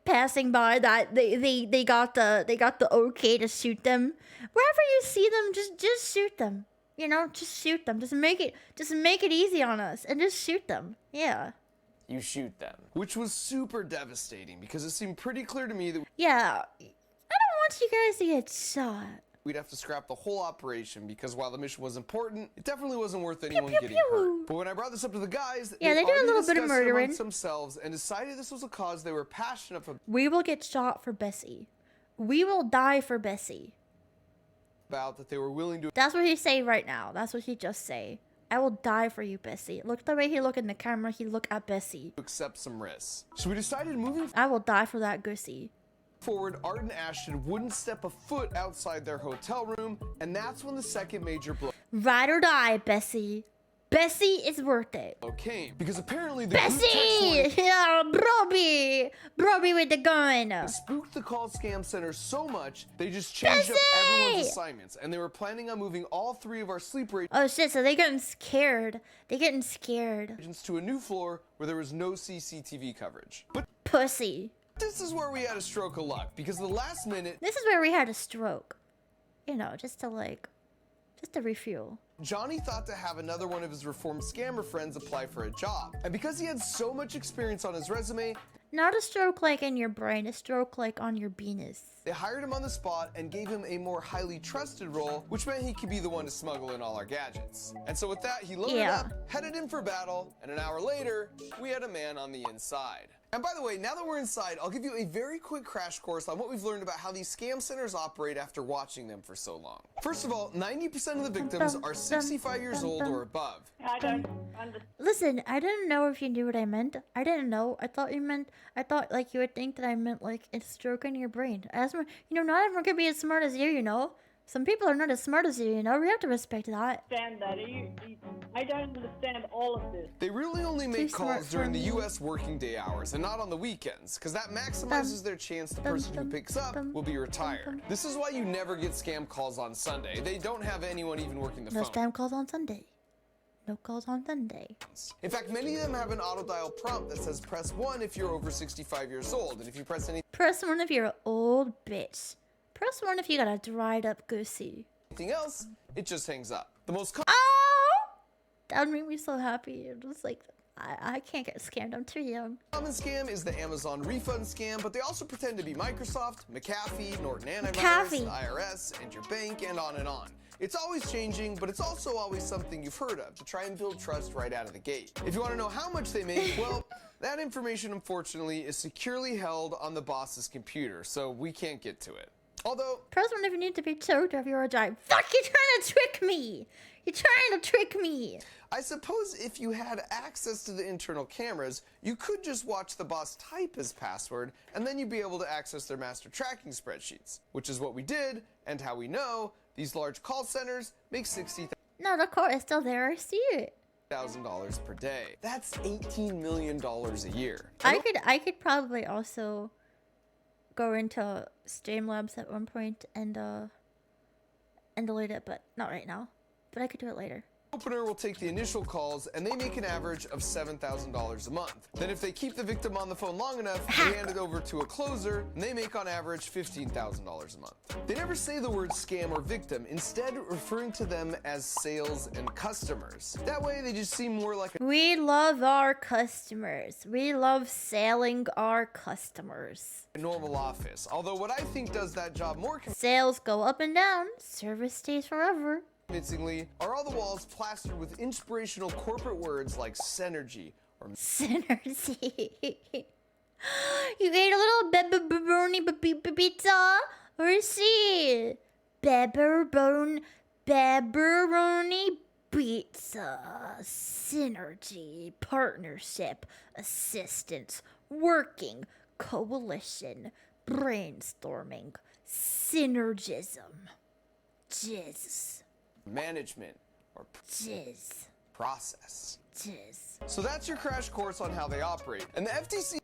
passing by that they got the okay to shoot them. Wherever you see them, just shoot them. You know, just shoot them. Just make it easy on us and just shoot them. Yeah. You shoot them. Which was super devastating because it seemed pretty clear to me that... Yeah. I don't want you guys to get shot. we'd have to scrap the whole operation because while the mission was important, it definitely wasn't worth anyone getting hurt. But when I brought this up to the guys, Yeah, they do a already little bit of discussed it murdering amongst themselves and decided this was a cause they were passionate about. We will get shot for Bessie. We will die for Bessie. That they were willing to. That's what he say right now. That's what he just say. I will die for you, Bessie. Look the way he look in the camera. He look at Bessie. Accept some risks. So we decided moving I will die for that Gussie. forward, Art and Ashton wouldn't step a foot outside their hotel room, and that's when the second major blow Ride or die, Bessie. Bessie is worth it. came because apparently the Bessie! Yeah, Broby with the gun. spooked the call scam center so much they just changed up everyone's assignments, and they were planning on moving all 3 of our sleeper Oh shit, so they getting scared. They getting scared. agents to a new floor where there was no CCTV coverage. But Pussy. this is where we had a stroke of luck because the last minute This is where we had a stroke. You know, just to refuel. Johnny thought to have another one of his reformed scammer friends apply for a job. And because he had so much experience on his resume, Not a stroke like in your brain, a stroke like on your penis. they hired him on the spot and gave him a more highly trusted role, which meant he could be the one to smuggle in all our gadgets. And so with that, he loaded up, headed in for battle, and an hour later, we had a man on the inside. And by the way, now that we're inside, I'll give you a very quick crash course on what we've learned about how these scam centers operate after watching them for so long. First of all, 90% of the victims are 65 years old or above. I don't understand. Listen, I didn't know if you knew what I meant. I didn't know. I thought like you would think that I meant like a stroke in your brain. Not everyone could be as smart as you, you know. Some people are not as smart as you, you know. We have to respect that. I don't understand all of this. They really only make Too smart calls during for the me. US working day hours and not on the weekends, because that maximizes their chance the person who picks up will be retired. This is why you never get scam calls on Sunday. They don't have anyone even working the No phone. spam calls on Sunday. No calls on Sunday. In fact, many of them have an auto dial prompt that says press 1 if you're over 65 years old, and if you press Press 1 if you're an old bitch. Press 1 if you got a dried up goosey. anything else, it just hangs up. The most That would make me so happy. I'm just like, I can't get scammed. I'm too young. common scam is the Amazon refund scam, but they also pretend to be Microsoft, McAfee, Norton Antivirus, McAfee. IRS, and your bank, and on and on. It's always changing, but it's also always something you've heard of to try and build trust right out of the gate. If you want to know how much they make, well, that information, unfortunately, is securely held on the boss's computer, so we can't get to it. Although, Press 1 if you need to be choked or if you're a giant. Fuck, you're trying to trick me! You're trying to trick me! I suppose if you had access to the internal cameras, you could just watch the boss type his password, and then you'd be able to access their master tracking spreadsheets, which is what we did, and how we know these large call centers make $60,000 No, the code is still there. I see it. per day. That's $18 million a year. I could probably also go into Streamlabs at one point and delete it, but not right now. But I could do it later. Opener will take the initial calls, and they make an average of $7,000 a month. Then if they keep the victim on the phone long enough, they hand it over to a closer, and they make on average $15,000 a month. They never say the word scam or victim, instead referring to them as sales and customers. That way they just seem more like We love our customers. We love selling our customers. a normal office. Although what I think does that job more Sales go up and down. Service stays forever. convincingly are all the walls plastered with inspirational corporate words like Synergy or Synergy. You ate a little pepperoni pizza? Or see? Pepperoni pizza. Synergy. Partnership. Assistance. Working. Coalition. Brainstorming. Synergism. Jizz. management or Jizz. process. Jizz. So that's your crash course on how they operate. And the FTC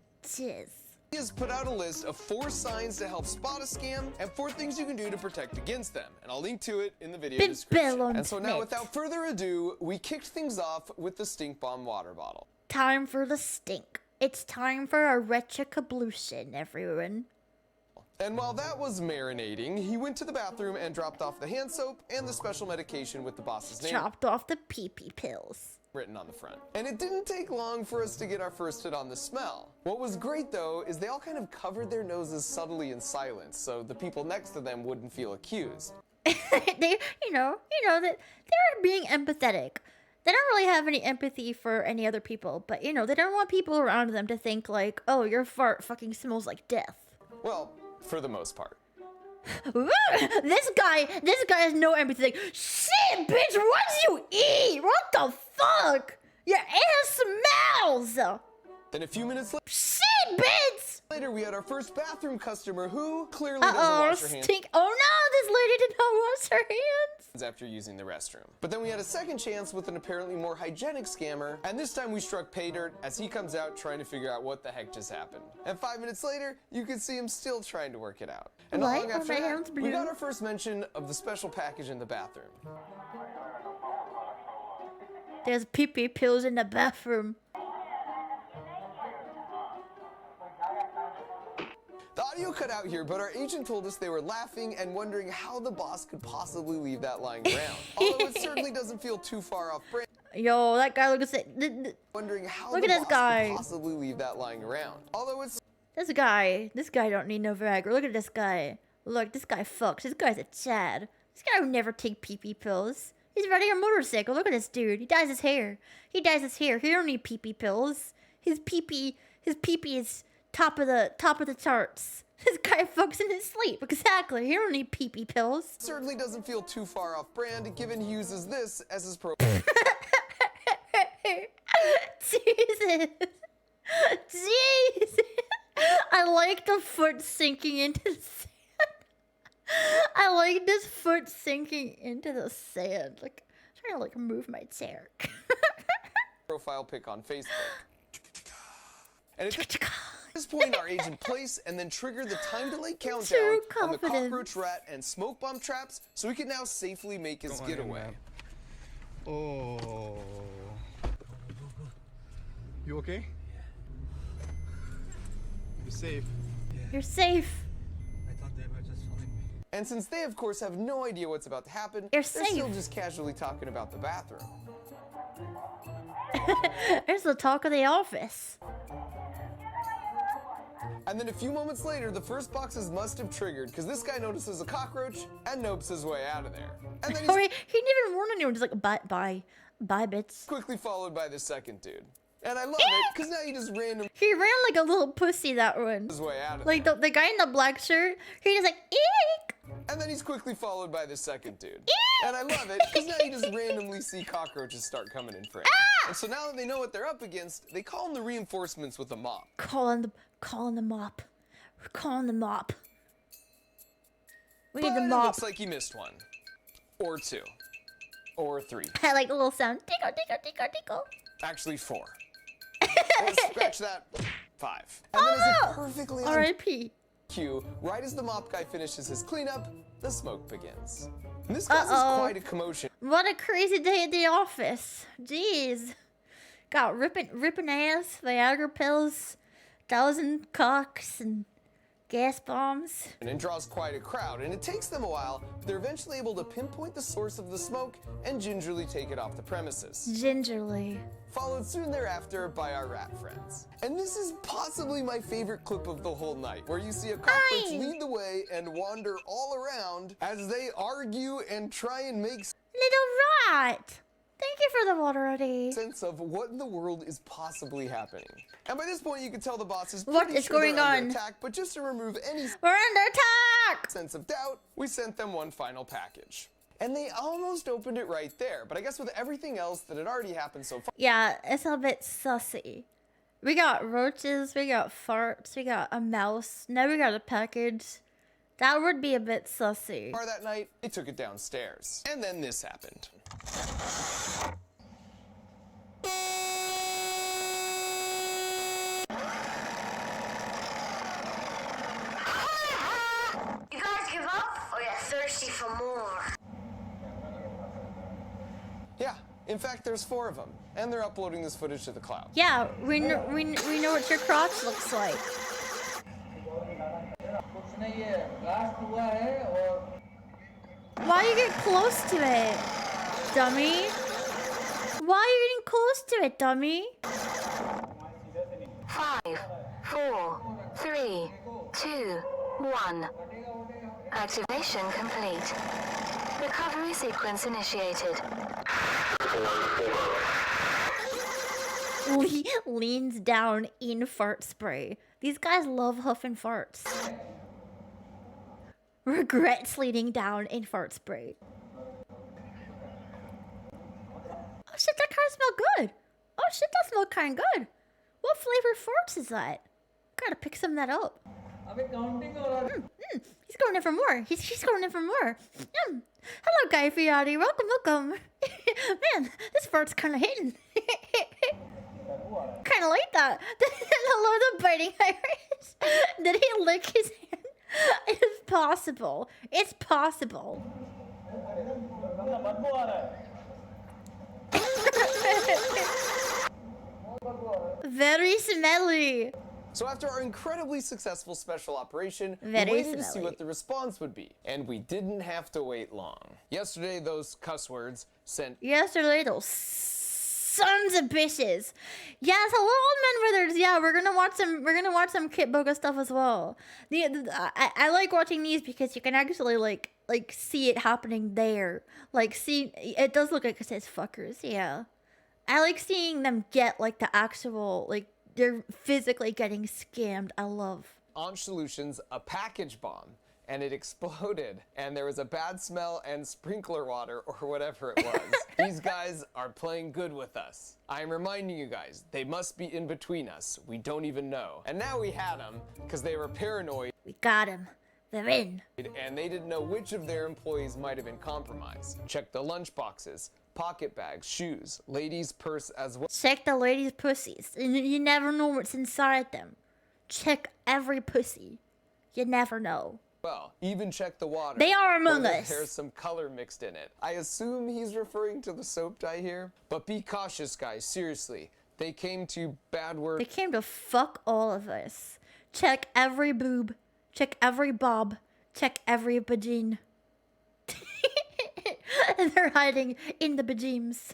has put out a list of 4 signs to help spot a scam and 4 things you can do to protect against them. And I'll link to it in the video description. And so now, without further ado, we kicked things off with the stink bomb water bottle. Time for the stink. It's time for a retrocablution, everyone. And while that was marinating, he went to the bathroom and dropped off the hand soap and the special medication with the boss's name Chopped off the pee-pee pills. written on the front. And it didn't take long for us to get our first hit on the smell. What was great though is they all kind of covered their noses subtly in silence so the people next to them wouldn't feel accused. they, that they're being empathetic. They don't really have any empathy for any other people, but they don't want people around them to think like, oh, your fart fucking smells like death. Well, for the most part. This guy has no empathy. Like, shit, bitch, what did you eat? What the fuck? Your ass smells. Then a few minutes later, shit, bitch. Later, we had our first bathroom customer who clearly doesn't wash her hands. Oh no, this lady did not wash her hands after using the restroom. But then we had a second chance with an apparently more hygienic scammer, and this time we struck pay dirt as he comes out trying to figure out what the heck just happened. And 5 minutes later, you can see him still trying to work it out. And not long after that, we got our first mention of the special package in the bathroom. There's pee-pee pills in the bathroom. The audio cut out here, but our agent told us they were laughing and wondering how the boss could possibly leave that lying around. Although it certainly doesn't feel too far off brand. Yo, that guy looks at wondering how look the at this boss guy. could possibly leave that lying around. Although it's this guy don't need no Viagra. Look at this guy. Look, this guy fucks. This guy's a Chad. This guy would never take pee-pee pills. He's riding a motorcycle. Look at this dude. He dyes his hair. He don't need pee-pee pills. His pee-pee is top of the charts. This guy fucks in his sleep. Exactly. He don't need pee-pee pills. Certainly doesn't feel too far off brand, given he uses this as his pro. Jesus. I like the foot sinking into the sand. I like this foot sinking into the sand. Like, I'm trying to move my chair. Profile pic on Facebook. And at this point, our agent placed and then triggered the time delay countdown on the cockroach, rat, and smoke bomb traps, so we can now safely make his getaway. Oh. You okay? You're safe. You're safe. I thought they were just following me. And since they, of course, have no idea what's about to happen, they're still just casually talking about the bathroom. There's the talk of the office. And then a few moments later, the first boxes must have triggered because this guy notices a cockroach and nopes his way out of there. And then he didn't even warn anyone. Just like, bye, bits. Quickly followed by the second dude. And I love it because now he just randomly. He ran like a little pussy, that one. His way out of like there. The guy in the black shirt, he just like, eek! And then he's quickly followed by the second dude. Eek! And I love it because now you just randomly see cockroaches start coming in frame. And so now that they know what they're up against, they call in the reinforcements with a mop. Calling the mop. We're calling the mop. We need the mop. It looks like he missed one. Or two. Or three. I like the little sound. Tickle, tickle, tickle, tickle. Actually, 4. Scratch that. 5. And then as a perfectly R.I.P. cue, right as the mop guy finishes his cleanup, the smoke begins. And this causes quite a commotion. What a crazy day at the office. Jeez. Got ripping ass, Viagra pills, 1,000 cocks, and gas bombs. And it draws quite a crowd, and it takes them a while, but they're eventually able to pinpoint the source of the smoke and gingerly take it off the premises. Gingerly. Followed soon thereafter by our rat friends. And this is possibly my favorite clip of the whole night, where you see a cockroach lead the way and wander all around as they argue and try and make little rat! Thank you for the water, Eddie. Sense of what in the world is possibly happening. And by this point, you can tell the boss is what is going on? Attack, but just to remove any we're under attack! Sense of doubt, we sent them one final package. And they almost opened it right there, but I guess with everything else that had already happened so far. Yeah, it's a bit sussy. We got roaches, we got farts, we got a mouse, now we got a package. That would be a bit sussy. That night, they took it downstairs. And then this happened. You guys give up, or you're thirsty for more? Yeah, in fact, there's 4 of them, and they're uploading this footage to the cloud. Yeah, we know what your crotch looks like. Why you get close to it, dummy? Why are you getting close to it, dummy? 5, 4, 3, 2, 1. Activation complete. Recovery sequence initiated. Leans down in fart spray. These guys love huffing farts. Regrets leaning down in fart spray. Oh shit, that kind of smell good. Oh shit, that smell kind of good. What flavor farts is that? Gotta pick some of that up. He's going in for more. He's going in for more. Hello, Guy Fieri. Welcome. Man, this fart's kind of hitting. Kind of like that. Hello, the biting Irish. Did he lick his hand? It's possible. It's possible. Very smelly. So after our incredibly successful special operation, Very we waited to see smelly. what the response would be. And we didn't have to wait long. Yesterday, those cuss words sent... Yesterday, those sons of bitches. Yes, hello, old men brothers. Yeah, we're gonna watch some Kit Boga stuff as well. I like watching these because you can actually like see it happening there. Like, see, it does look like it says fuckers. Yeah, I like seeing them get like the actual like they're physically getting scammed. I love. Anch Solutions a package bomb, and it exploded, and there was a bad smell and sprinkler water or whatever it was. These guys are playing good with us. I'm reminding you guys, they must be in between us. We don't even know. And now we had them because they were paranoid. We got him. They're in. And they didn't know which of their employees might have been compromised. Check the lunch boxes, pocket bags, shoes, ladies' purse as well. Check the ladies' pussies. You never know what's inside them. Check every pussy. You never know. Well, even check the water. They are among whether us. There's some color mixed in it. I assume he's referring to the soap dye here. But be cautious, guys. Seriously. They came to bad work. They came to fuck all of us. Check every boob. Check every bob. Check every bajeen. And they're hiding in the bajeems.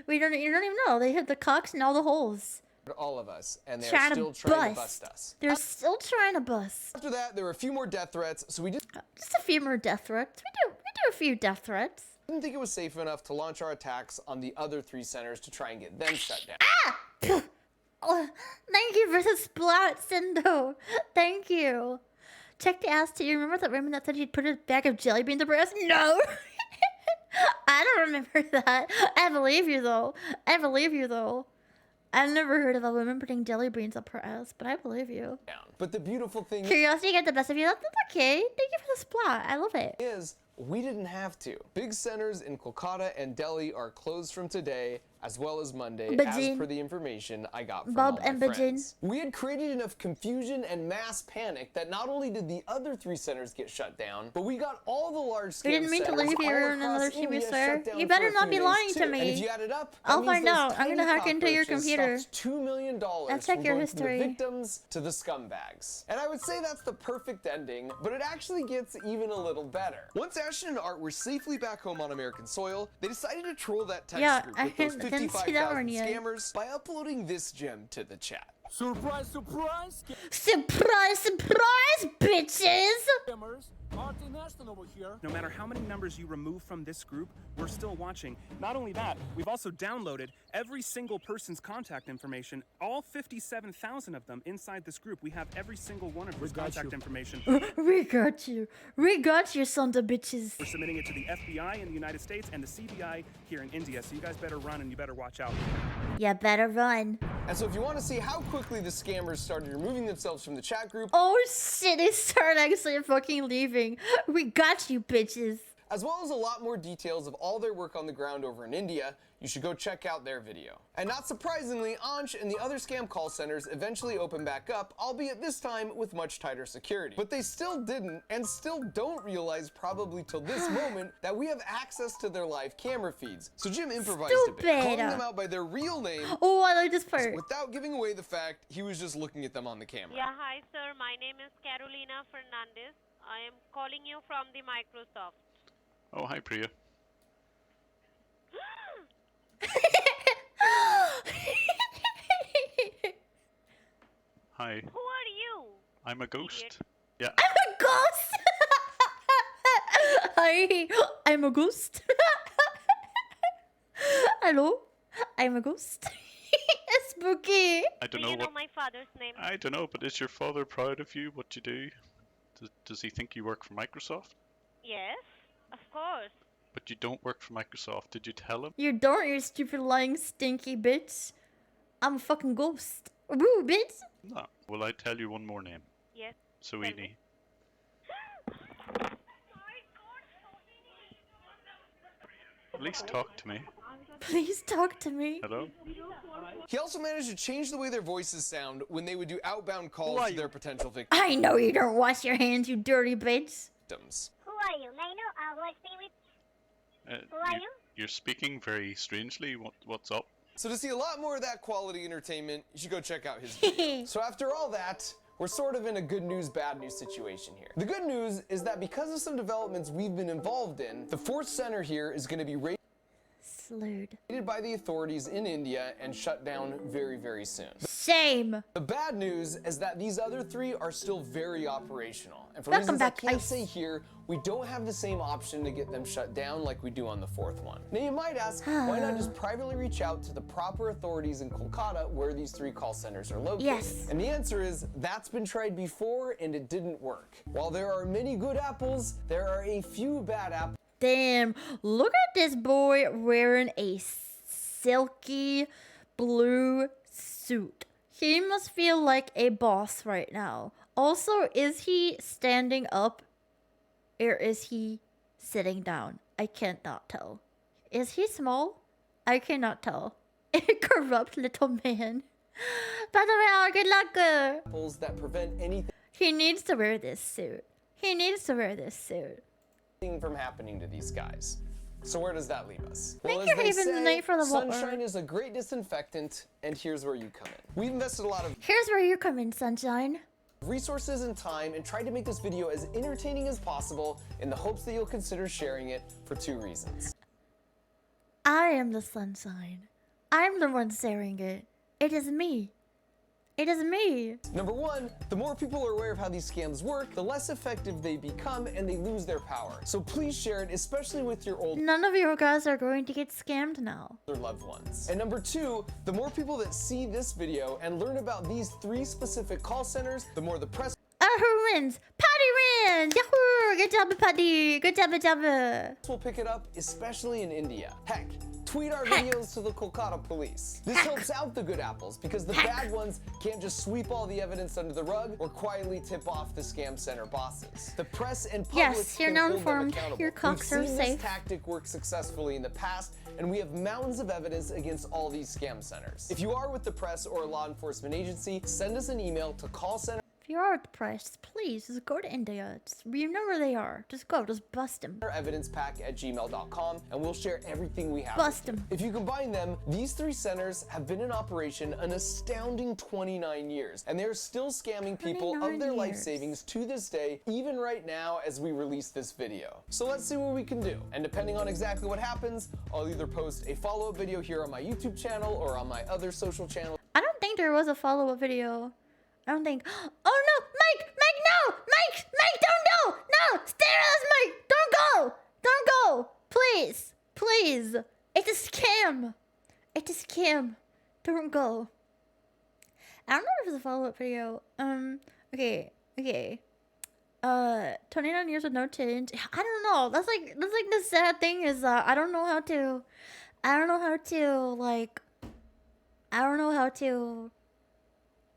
You don't even know. They hit the cocks and all the holes. All of us, and they're Trying still to trying to bust. bust us. They're still trying to bust. After that, there were a few more death threats, so we just a few more death threats. We do a few death threats. didn't think it was safe enough to launch our attacks on the other 3 centers to try and get them shut down. Oh, thank you for the splat, Sindo. Thank you. Check the ass too. You remember that woman that said she'd put a bag of jelly beans up her ass? No. I don't remember that. I believe you though. I've never heard of a woman putting jelly beans up her ass, but I believe you. But the beautiful thing Curiosity got the best of you. That's okay. Thank you for the splat. I love it. is we didn't have to. Big centers in Kolkata and Delhi are closed from today as well as Monday, as Bajin. per the information I got from Bob all my and Bajin. friends. We had created enough confusion and mass panic that not only did the other 3 centers get shut down, but we got all the large scam We didn't mean to centers leave you all in another across TV, India sir. shut down You for better a not few be days, lying too. to And me. if you add it up, that I'll means find those out. I'm gonna tiny hack into your cockroaches computer. stopped $2 million I'll check from your going from history. the victims to the scumbags. And I would say that's the perfect ending, but it actually gets even a little better. Once Ashton and Art were safely back home on American soil, they decided to troll that text Yeah, group I with those didn't see that 55,000 one yet. scammers by uploading this gem to the chat. Surprise, surprise! Surprise, surprise, bitches! Martin Ashton over here. No matter how many numbers you remove from this group, we're still watching. Not only that, we've also downloaded every single person's contact information, all 57,000 of them inside this group. We have every single one of his contact information. We got you. We got you, sons of bitches. We're submitting it to the FBI in the United States and the CBI here in India, so you guys better run and you better watch out. You better run. And so if you want to see how quickly the scammers started removing themselves from the chat group, Oh shit, they started actually fucking leaving. We got you, bitches. as well as a lot more details of all their work on the ground over in India, you should go check out their video. And not surprisingly, Anch and the other scam call centers eventually opened back up, albeit this time with much tighter security. But they still didn't, and still don't realize probably till this moment, that we have access to their live camera feeds. So Jim improvised a bit, calling them out by their real name, Oh, I like this part. without giving away the fact he was just looking at them on the camera. Yeah, hi sir. My name is Carolina Fernandez. I am calling you from the Microsoft. Oh, hi, Priya. Hi. Who are you? I'm a ghost. Yeah. I'm a ghost! I'm a ghost. Hello? I'm a ghost. Spooky. I don't Do know you know what. my father's name? I don't know, but is your father proud of you? What you do? Does he think you work for Microsoft? Yes, of course. But you don't work for Microsoft. Did you tell him? You don't, you stupid lying stinky bitch. I'm a fucking ghost. Woo, bitch. No. Will I tell you one more name? Yes. Soini. At least talk to me. Please talk to me. Hello? He also managed to change the way their voices sound when they would do outbound calls to their potential victims. I know you don't wash your hands, you dirty bitch. Who are you? May I know who I speak with? Who are you? You're speaking very strangely. What's up? So to see a lot more of that quality entertainment, you should go check out his video. So after all that, we're sort of in a good news, bad news situation here. The good news is that because of some developments we've been involved in, the fourth center here is going to be raided by the authorities in India and shut down very, very soon. Shame. The bad news is that these other three are still very operational. And for Welcome reasons I back, can't Ice. say here, we don't have the same option to get them shut down like we do on the fourth one. Now you might ask, why not just privately reach out to the proper authorities in Kolkata where these three call centers are located? Yes. And the answer is, that's been tried before and it didn't work. While there are many good apples, there are a few bad apples. Damn, look at this boy wearing a silky blue suit. He must feel like a boss right now. Also, is he standing up or is he sitting down? I cannot tell. Is he small? I cannot tell. A corrupt little man. By the way, good luck. Apples that prevent anything He needs to wear this suit. He needs to wear this suit. from happening to these guys. So where does that leave us? Thank as you, they Haven's say, Night, for the water. sunshine is a great disinfectant, and here's where you come in. We've invested a lot of Here's where you come in, sunshine. resources and time and tried to make this video as entertaining as possible in the hopes that you'll consider sharing it for two reasons. I am the sunshine. I'm the one sharing it. It is me. It is me. Number one, the more people are aware of how these scams work, the less effective they become and they lose their power. So please share it, especially with your older None of you guys are going to get scammed now. loved ones. And number two, the more people that see this video and learn about these three specific call centers, the more the press Who wins? Patty wins! Yahoo! Good job, Patty. Good job, good job. will pick it up, especially in India. Heck, tweet our videos to the Kolkata police. This helps out the good apples because the bad ones can't just sweep all the evidence under the rug or quietly tip off the scam center bosses. The press and public Yes, you're can now hold them informed. accountable. Your cocks We've are seen safe. this tactic work successfully in the past, and we have mountains of evidence against all these scam centers. If you are with the press or a law enforcement agency, send us an email to callcenter If you are at the press, please just go to India. You know where they are. Just go. Just bust them. evidencepack@gmail.com, and we'll share everything we have. Bust with you. 'em. If you combine them, these three centers have been in operation an astounding 29 years, and they're still scamming people of 29 their life years. savings to this day, even right now as we release this video. So let's see what we can do. And depending on exactly what happens, I'll either post a follow-up video here on my YouTube channel or on my other social channels. I don't think there was a follow-up video. I don't think. Oh no, Mike! Mike, no! Mike, don't go! No! Stay with us, Mike! Don't go! Don't go! Please! Please! It's a scam! It's a scam. Don't go. I don't know if it's a follow-up video. Okay. 29 years with no change. I don't know. That's like the sad thing is I don't know how to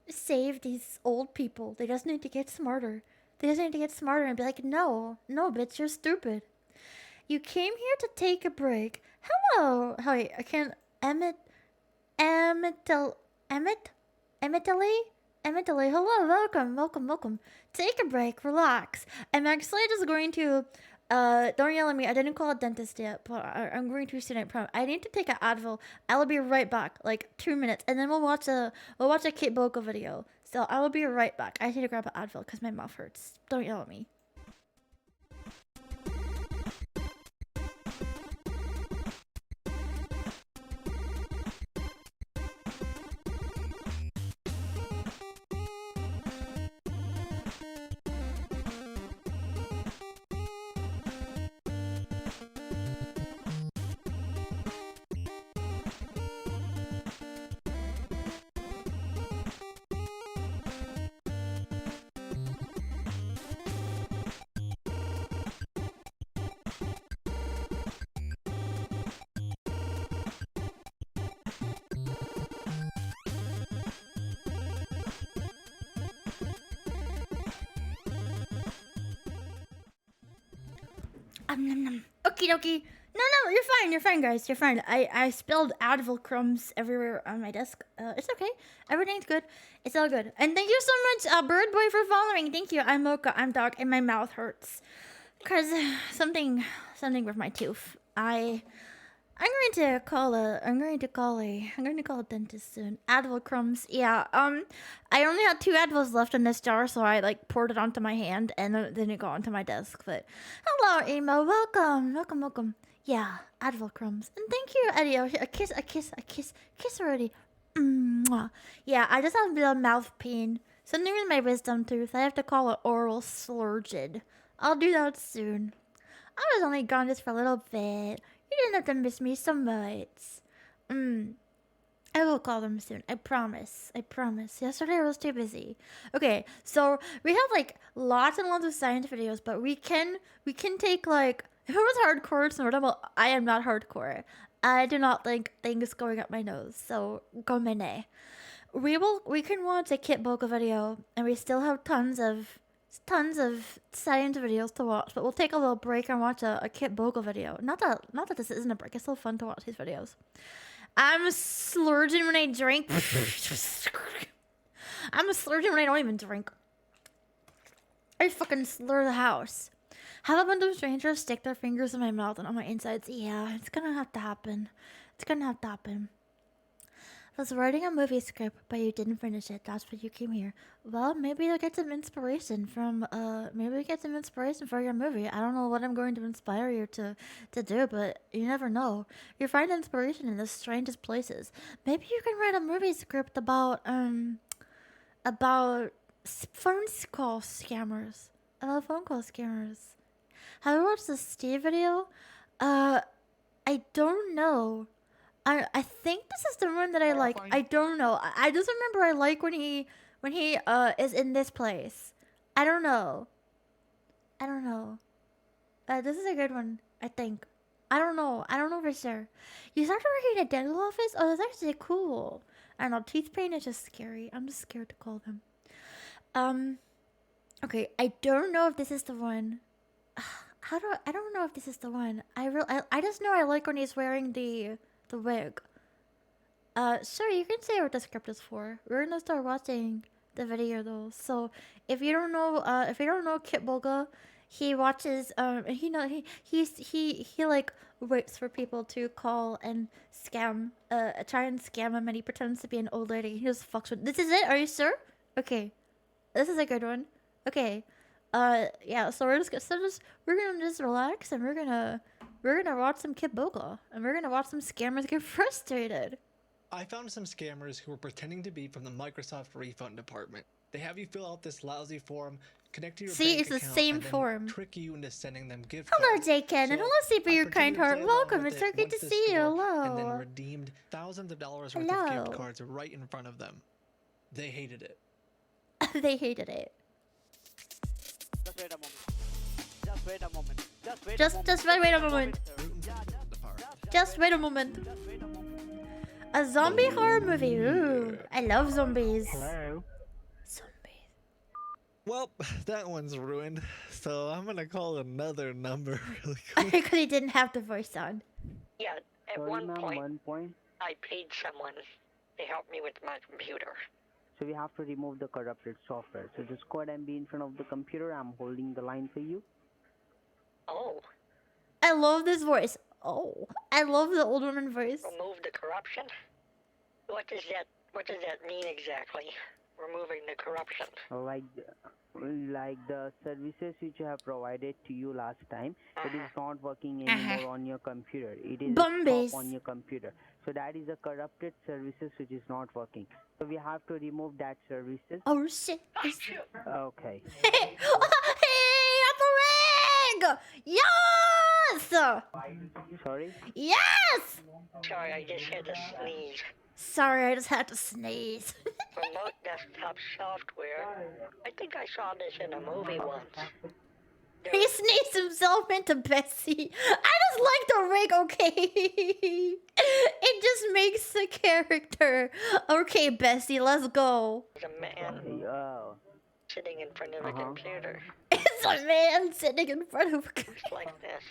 save these old people. They just need to get smarter. They just need to get smarter and be like, no, bitch, you're stupid. You came here to take a break. Hello. Hi, I can't. Emittily, hello, welcome. Take a break, relax. I'm actually just going to, don't yell at me, I didn't call a dentist yet, but I'm going to soon, I promise. I need to take an Advil. I'll be right back, like 2 minutes, and then we'll watch a Kit Boko video. So I will be right back. I need to grab an Advil because my mouth hurts. Don't yell at me. Nom, nom. Okie dokie. No, you're fine, guys. You're fine. I spilled Advil crumbs everywhere on my desk. It's okay. Everything's good. It's all good. And thank you so much, Bird Boy, for following. Thank you. I'm Mocha. I'm Dog, and my mouth hurts. Cause something with my tooth. I'm going to call a dentist soon. Advil crumbs. Yeah. I only had 2 Advils left in this jar, so I like poured it onto my hand and then it got onto my desk. But hello, Emo. Welcome. Yeah, Advil crumbs. And thank you, Eddie. A kiss already. Mwah. Yeah, I just have a bit of mouth pain. Something with my wisdom tooth. I have to call it oral slurgid. I'll do that soon. I was only gone just for a little bit. You didn't have to miss me so much. I will call them soon. I promise. Yesterday I was too busy. Okay, so we have like lots and lots of science videos, but we can take like, if it was hardcore, it's notable. I am not hardcore. I do not like things going up my nose. So gomene. We can watch a Kit Boga video, and we still have tons of science videos to watch, but we'll take a little break and watch a Kit Boga video. Not that this isn't a break. It's still fun to watch these videos. I'm slurging when I drink. I'm a slurging when I don't even drink. I fucking slur the house. Have a bunch of strangers stick their fingers in my mouth and on my insides. Yeah, it's gonna have to happen. I was writing a movie script, but you didn't finish it. That's why you came here. Well, maybe you'll get some inspiration from, for your movie. I don't know what I'm going to inspire you to do, but you never know. You find inspiration in the strangest places. Maybe you can write a movie script about phone call scammers. Have you watched the Steve video? I don't know. I think this is the one that I like. I don't know. I just remember I like when he is in this place. I don't know. This is a good one, I think. I don't know for sure. You started working at a dental office? Oh, that's actually cool. I don't know, teeth pain is just scary. I'm just scared to call them. Okay, I don't know if this is the one. I don't know if this is the one. I just know I like when he's wearing the wig. Sure, you can say what the script is for. We're gonna start watching the video though. So if you don't know Kit Boga, he watches he like waits for people to call and try and scam him, and he pretends to be an old lady. He just fucks with. This is it? Are you sure? Okay, this is a good one. Okay, yeah. So we're gonna just relax, and we're gonna watch some Kit Boga, and we're gonna watch some scammers get frustrated. I found some scammers who were pretending to be from the Microsoft refund department. They have you fill out this lousy form, connect to your bank it's the account, same and then form. trick you into sending them gift Hello, cards. J. Ken, and hello, Sleep for your kind heart. Welcome. It's so It good to once see you. the store, and then Hello. redeemed thousands of dollars worth Hello. of gift cards right in front of them. They hated it. They hated it. Just wait a moment. Just wait a moment. Just wait a moment. A zombie horror movie. Ooh, I love zombies. Hello. Well, that one's ruined, so I'm gonna call another number really quick. Because he didn't have the voice on. Yeah, at Sorry, one ma'am, point, I paid someone to help me with my computer. So we have to remove the corrupted software. So just go ahead and be in front of the computer. I'm holding the line for you. Oh, I love this voice. Oh, I love the old woman voice. remove the corruption? What does that mean exactly? Removing the corruption. Like the services which I have provided to you last time, it is not working anymore on your computer. It is Bombays. on your computer. So that is a corrupted services which is not working. So we have to remove that services. Oh shit. Okay. Hey, Upper Rig! Yes! Sorry? Yes! Sorry, I just had to sneeze. Sorry, I just had to sneeze. Remote desktop software. I think I saw this in a movie once. He sneaks himself into Bessie. I just like the rig, okay? It just makes the character. Okay, Bessie, let's go. There's a man sitting in front of a computer. It's a man sitting in front of a Just like this.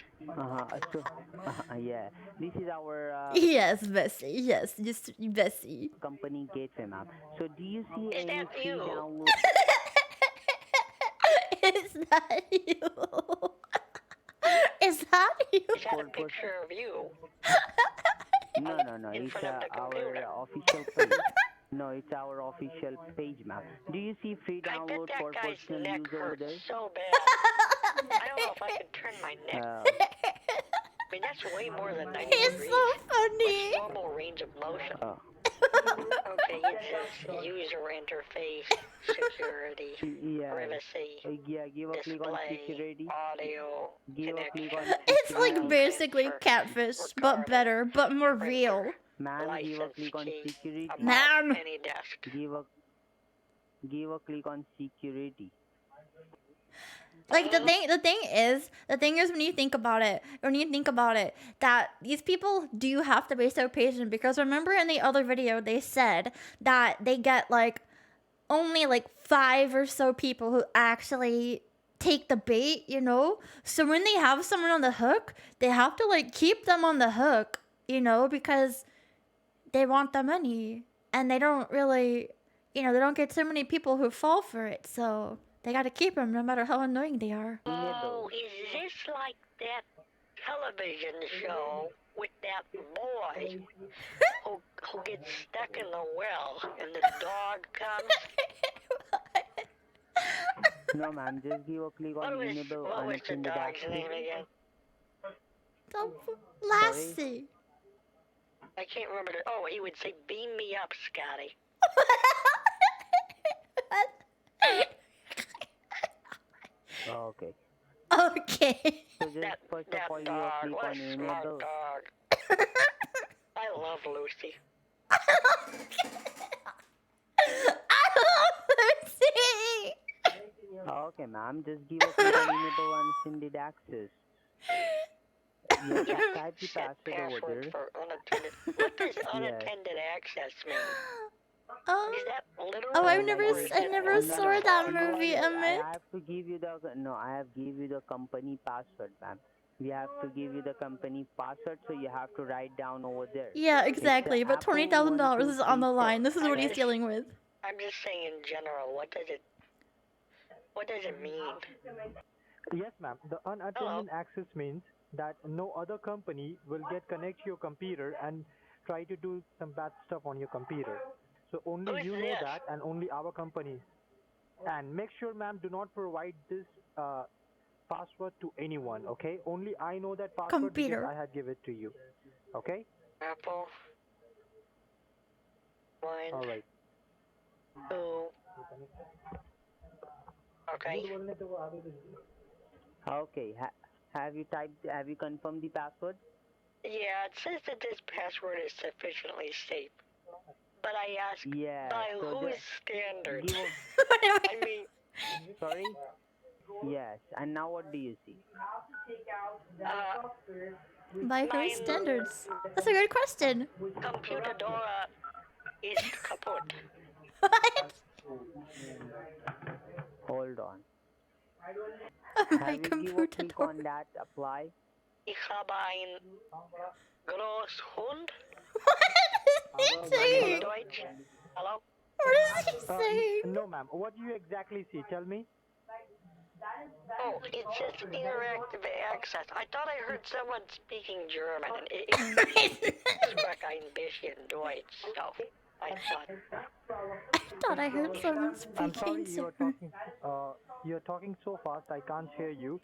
Yeah, this is our Yes, Bessie. Yes, just Bessie. company gateway, ma'am. So do you see Is any that free you? download? Is that you? Is that you? Is that a picture of you? No, In it's front of the our computer. official page. No, it's our official page, ma'am. Do you see free I bet download that for guy's personal neck use over hurts there? so bad. I don't know if I could turn my neck. I mean, that's way more than 90 He's degrees. so funny. What's normal range of motion? Okay, it says user interface, security, privacy, Yeah, give a click on display, security. audio, Give a click on It's like basically Catfish, but better, but more real. Ma'am, give a click on security. Ma'am. any desk. Give a click on security. Like the thing is when you think about it, that these people do have to be so patient, because remember in the other video they said that they get like only like 5 or so people who actually take the bait, you know? So when they have someone on the hook, they have to like keep them on the hook, you know, because they want the money and they don't really, you know, they don't get so many people who fall for it, so they gotta keep them no matter how annoying they are. Oh, is this like that television show with that boy who gets stuck in the well and the dog comes? No, ma'am, just give a click on enable What was the unseen dog's access. name again? Lassie. I can't remember. Oh, he would say, "Beam me up, Scotty." Oh, okay. Okay. So just first of all, you click What on a smart enable. dog. I love Lucy. Okay, ma'am, just give a click on enable unseen access. Yeah, just type the Set password over there. for unattended. What does unattended access mean? Is that literal? Oh, I or never is that saw that movie, I Emmett. have to give you the I have give you the company password, ma'am. We have to give you the company password, so you have to write down over there. Yeah, It's exactly. the But Apple $20,000 is on the 1, 2, 3, line. This is what he's just- dealing with. I'm just saying in general. What does it mean? Yes, ma'am. The unattended access means that no other company will get connect to your computer and try to do some bad stuff on your computer. So only Who's you know this? that, and only our company. And make sure, ma'am, do not provide this password to anyone. Okay? Only I know that password Computer. because I had give it to you. Okay? Apple. 1, All right. 2. Okay. Okay. Have you confirmed the password? Yeah, it says that this password is sufficiently safe. But I ask, Yeah. by so whose the- standards? give I mean, Sorry? Yes. And now what do you see? By whose standards? That's a good question. Computadora is kaput. Hold on. My Have you give a computer click on that apply? Ich habe ein Großhund. He's saying? Deutsch. Hello? What is he saying? No, ma'am. What do you exactly see? Tell me. Oh, it says interactive access. I thought I heard someone speaking German. And ich spreche ein bisschen Deutsch. So, I thought I heard someone I'm sorry, speaking. you're talking so fast. I can't hear you.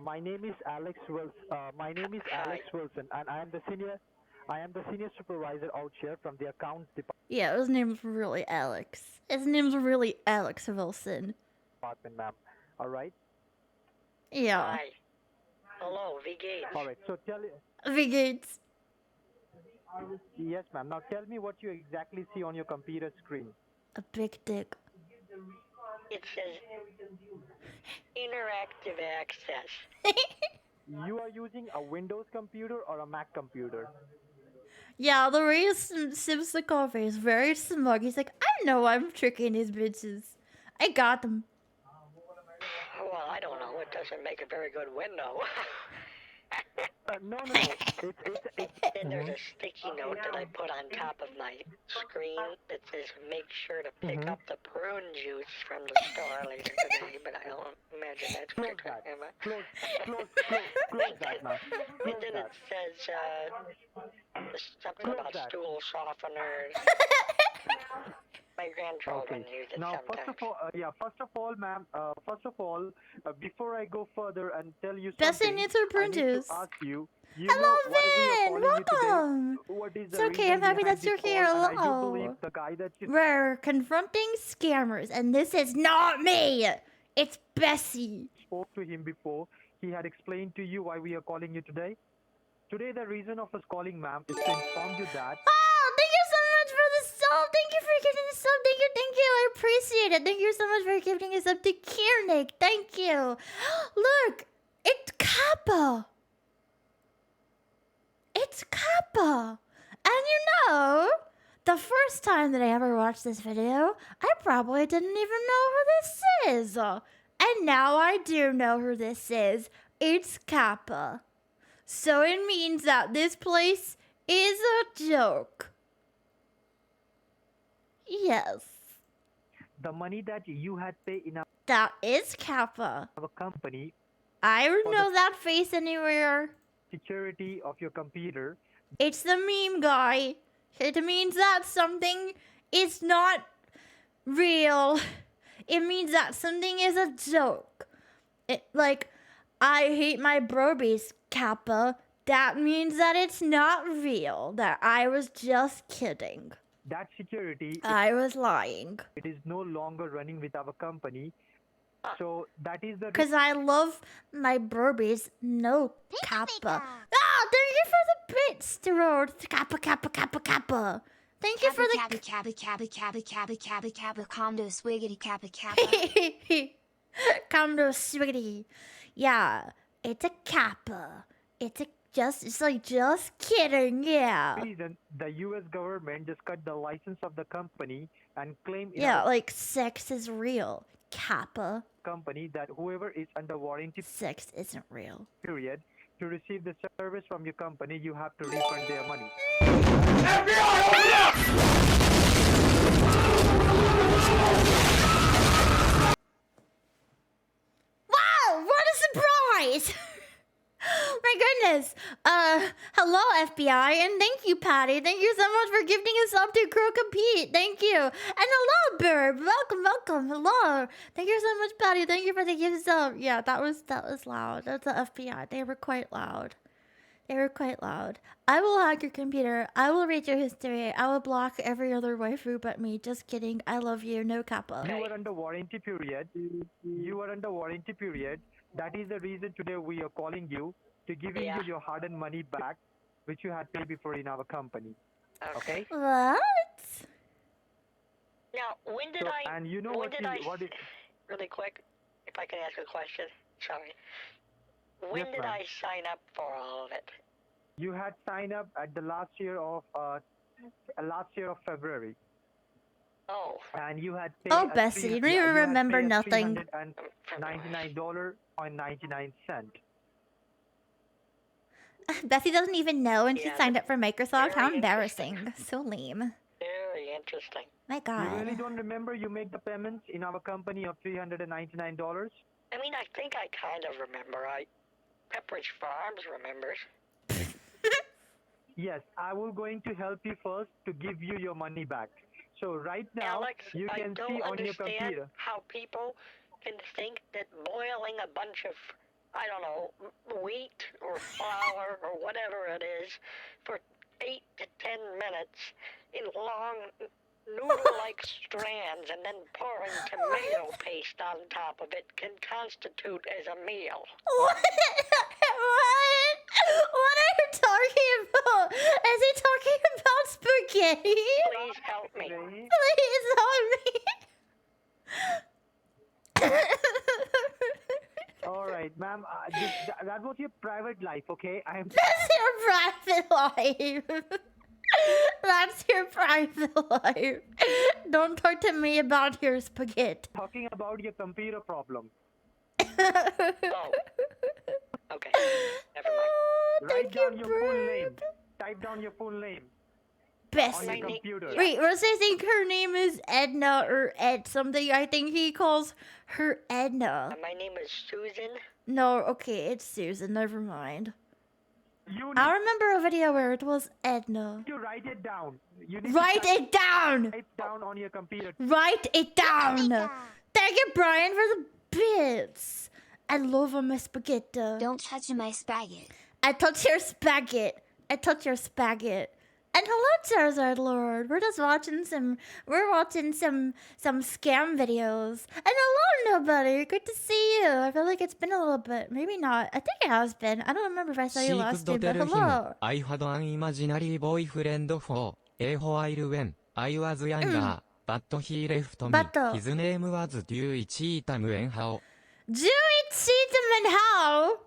My name is Alex Wilson. And I am the senior supervisor out here from the accounts Yeah, his name's really Alex. His name's really Alex Wilson. department, ma'am. All right. Yeah. Hi. Hello, wie geht's? All right. So tell V Gates. Yes, ma'am. Now tell me what you exactly see on your computer screen. A big dick. It says interactive access. You are using a Windows computer or a Mac computer? Yeah, the way he sips the coffee is very smug. He's like, I know I'm tricking these bitches. I got them. Well, I don't know. It doesn't make a very good window. No. Then there's a sticky note that I put on top of my screen that says make sure to pick up the prune juice from the store later today, but I don't imagine that's what you're talking about. Close that now. And then it says something about stool softeners. My grandchildren use it Now, sometimes. first of all, ma'am, before I go further and tell you Bessie something, needs her prune juice. ask you. Hello, know why we are Vin! calling you today? Welcome! What is It's the okay, I'm reason happy behind that you're this call? here. And I do Hello. believe the guy that you... We're confronting scammers, and this is not me! It's Bessie. spoke to him before, he had explained to you why we are calling you today. Today, the reason of us calling, ma'am, is to inform you that... Oh, thank you so much for the sub. Thank you for giving the sub. Thank you. I appreciate it. Thank you so much for giving us up to Kiernick. Thank you. Look, it's Kappa. It's Kappa. And you know, the first time that I ever watched this video, I probably didn't even know who this is. And now I do know who this is. It's Kappa. So it means that this place is a joke. Yes. The money that you had paid in That is Kappa. our company, I would know that face anywhere. security of your computer, It's the meme guy. It means that something is not real. It means that something is a joke. Like, I hate my brobies, Kappa. That means that it's not real. That I was just kidding. that security, I was lying. it is no longer running with our company. So that is the... Because I love my brobies. No, Kappa. Ah, thank you for the bits, Road. Kappa. Thank you for the... Kappa, condo swiggity, Kappa. Condo swiggity. Yeah, it's a Kappa. It's just kidding, yeah. reason the U.S. government just cut the license of the company and claim in Yeah, our like sex is real. Kappa. company that whoever is under warranty Sex isn't real. period to receive the service from your company, you have to refund their money. Wow, what a surprise! My goodness. Hello FBI, and thank you, Patty. Thank you so much for gifting us up to Crow Compete. Thank you. And hello, Burb. Welcome. Hello. Thank you so much, Patty. Thank you for the gifts up. Yeah, that was loud. That's the FBI. They were quite loud. I will hack your computer. I will read your history. I will block every other waifu but me. Just kidding. I love you. No Kappa. You are under warranty period. That is the reason today we are calling you to giving you your hard-earned money back, which you had paid before in our company. Okay? What? Now, when did So- I... and you know when what did is- I... what is- Really quick, if I can ask a question. Sorry. When Yes, did ma'am. I sign up for all of it? You had signed up at the last year of February. Oh. And you had paid Oh, Bessie, you don't even remember nothing. $399.99. Bessie doesn't even know, and she signed up for Microsoft. How embarrassing. So lame. Very interesting. My You God. really don't remember you made the payments in our company of $399? I mean, I think I kind of remember. Pepperidge Farms remembers. Yes, I will going to help you first to give you your money back. So right now, Alex, you I can don't see on your understand computer. how people can think that boiling a bunch of, I don't know, wheat or flour or whatever it is for 8 to 10 minutes in long noodle-like strands and then pouring tomato paste on top of it can constitute as a meal. What? What are you talking about? Is he talking about spaghetti? Please help me. Please help me. ma'am, that was your private life, okay? I am. That's your private life. That's your private life. Don't talk to me about your spaghetti. Talking about your computer problem. Oh. Okay. Never mind. Write down your full name. Type down your full name. Bessie. On your computer. Wait, Rose, I think her name is Edna or Ed something. I think he calls her Edna. My name is Susan. No, okay, it's Susan. Never mind. You I remember a video where it was Edna. need to write it down. You need Write to it down! Type down on your computer. Write it down! Thank you, Brian, for the bits. I love my spaghetti. Don't touch my spaghetti. I touch your spaghetti. I touch your spaghetti. And hello, Charizard Lord. We're watching some scam videos. And hello, nobody. Good to see you. I feel like it's been a little bit. Maybe not. I think it has been. I don't remember if I saw you last time, but hello. I had an imaginary boyfriend for a while when I was younger, but he left me. His name was Dewey Cheatham and How. Dewey Cheatham and How?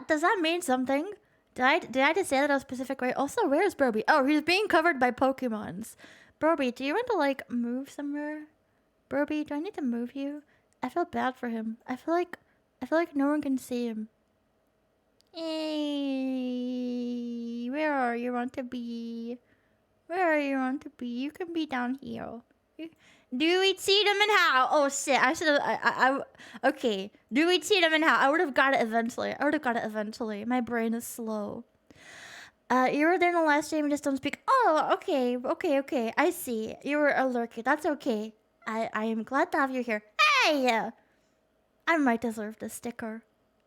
Does that mean something? Did I just say that a specific way? Also, where's Broby? Oh, he's being covered by Pokemons. Broby, do you want to like move somewhere? Broby, do I need to move you? I feel bad for him. I feel like no one can see him. Hey, where are you want to be? Where are you want to be? You can be down here. Do we see them and how? Oh shit! I should have. Okay. Do we see them and how? I would have got it eventually. My brain is slow. You were there in the last stream and just don't speak. Oh, okay. I see. You were a lurker. That's okay. I am glad to have you here. Hey! I might deserve this sticker.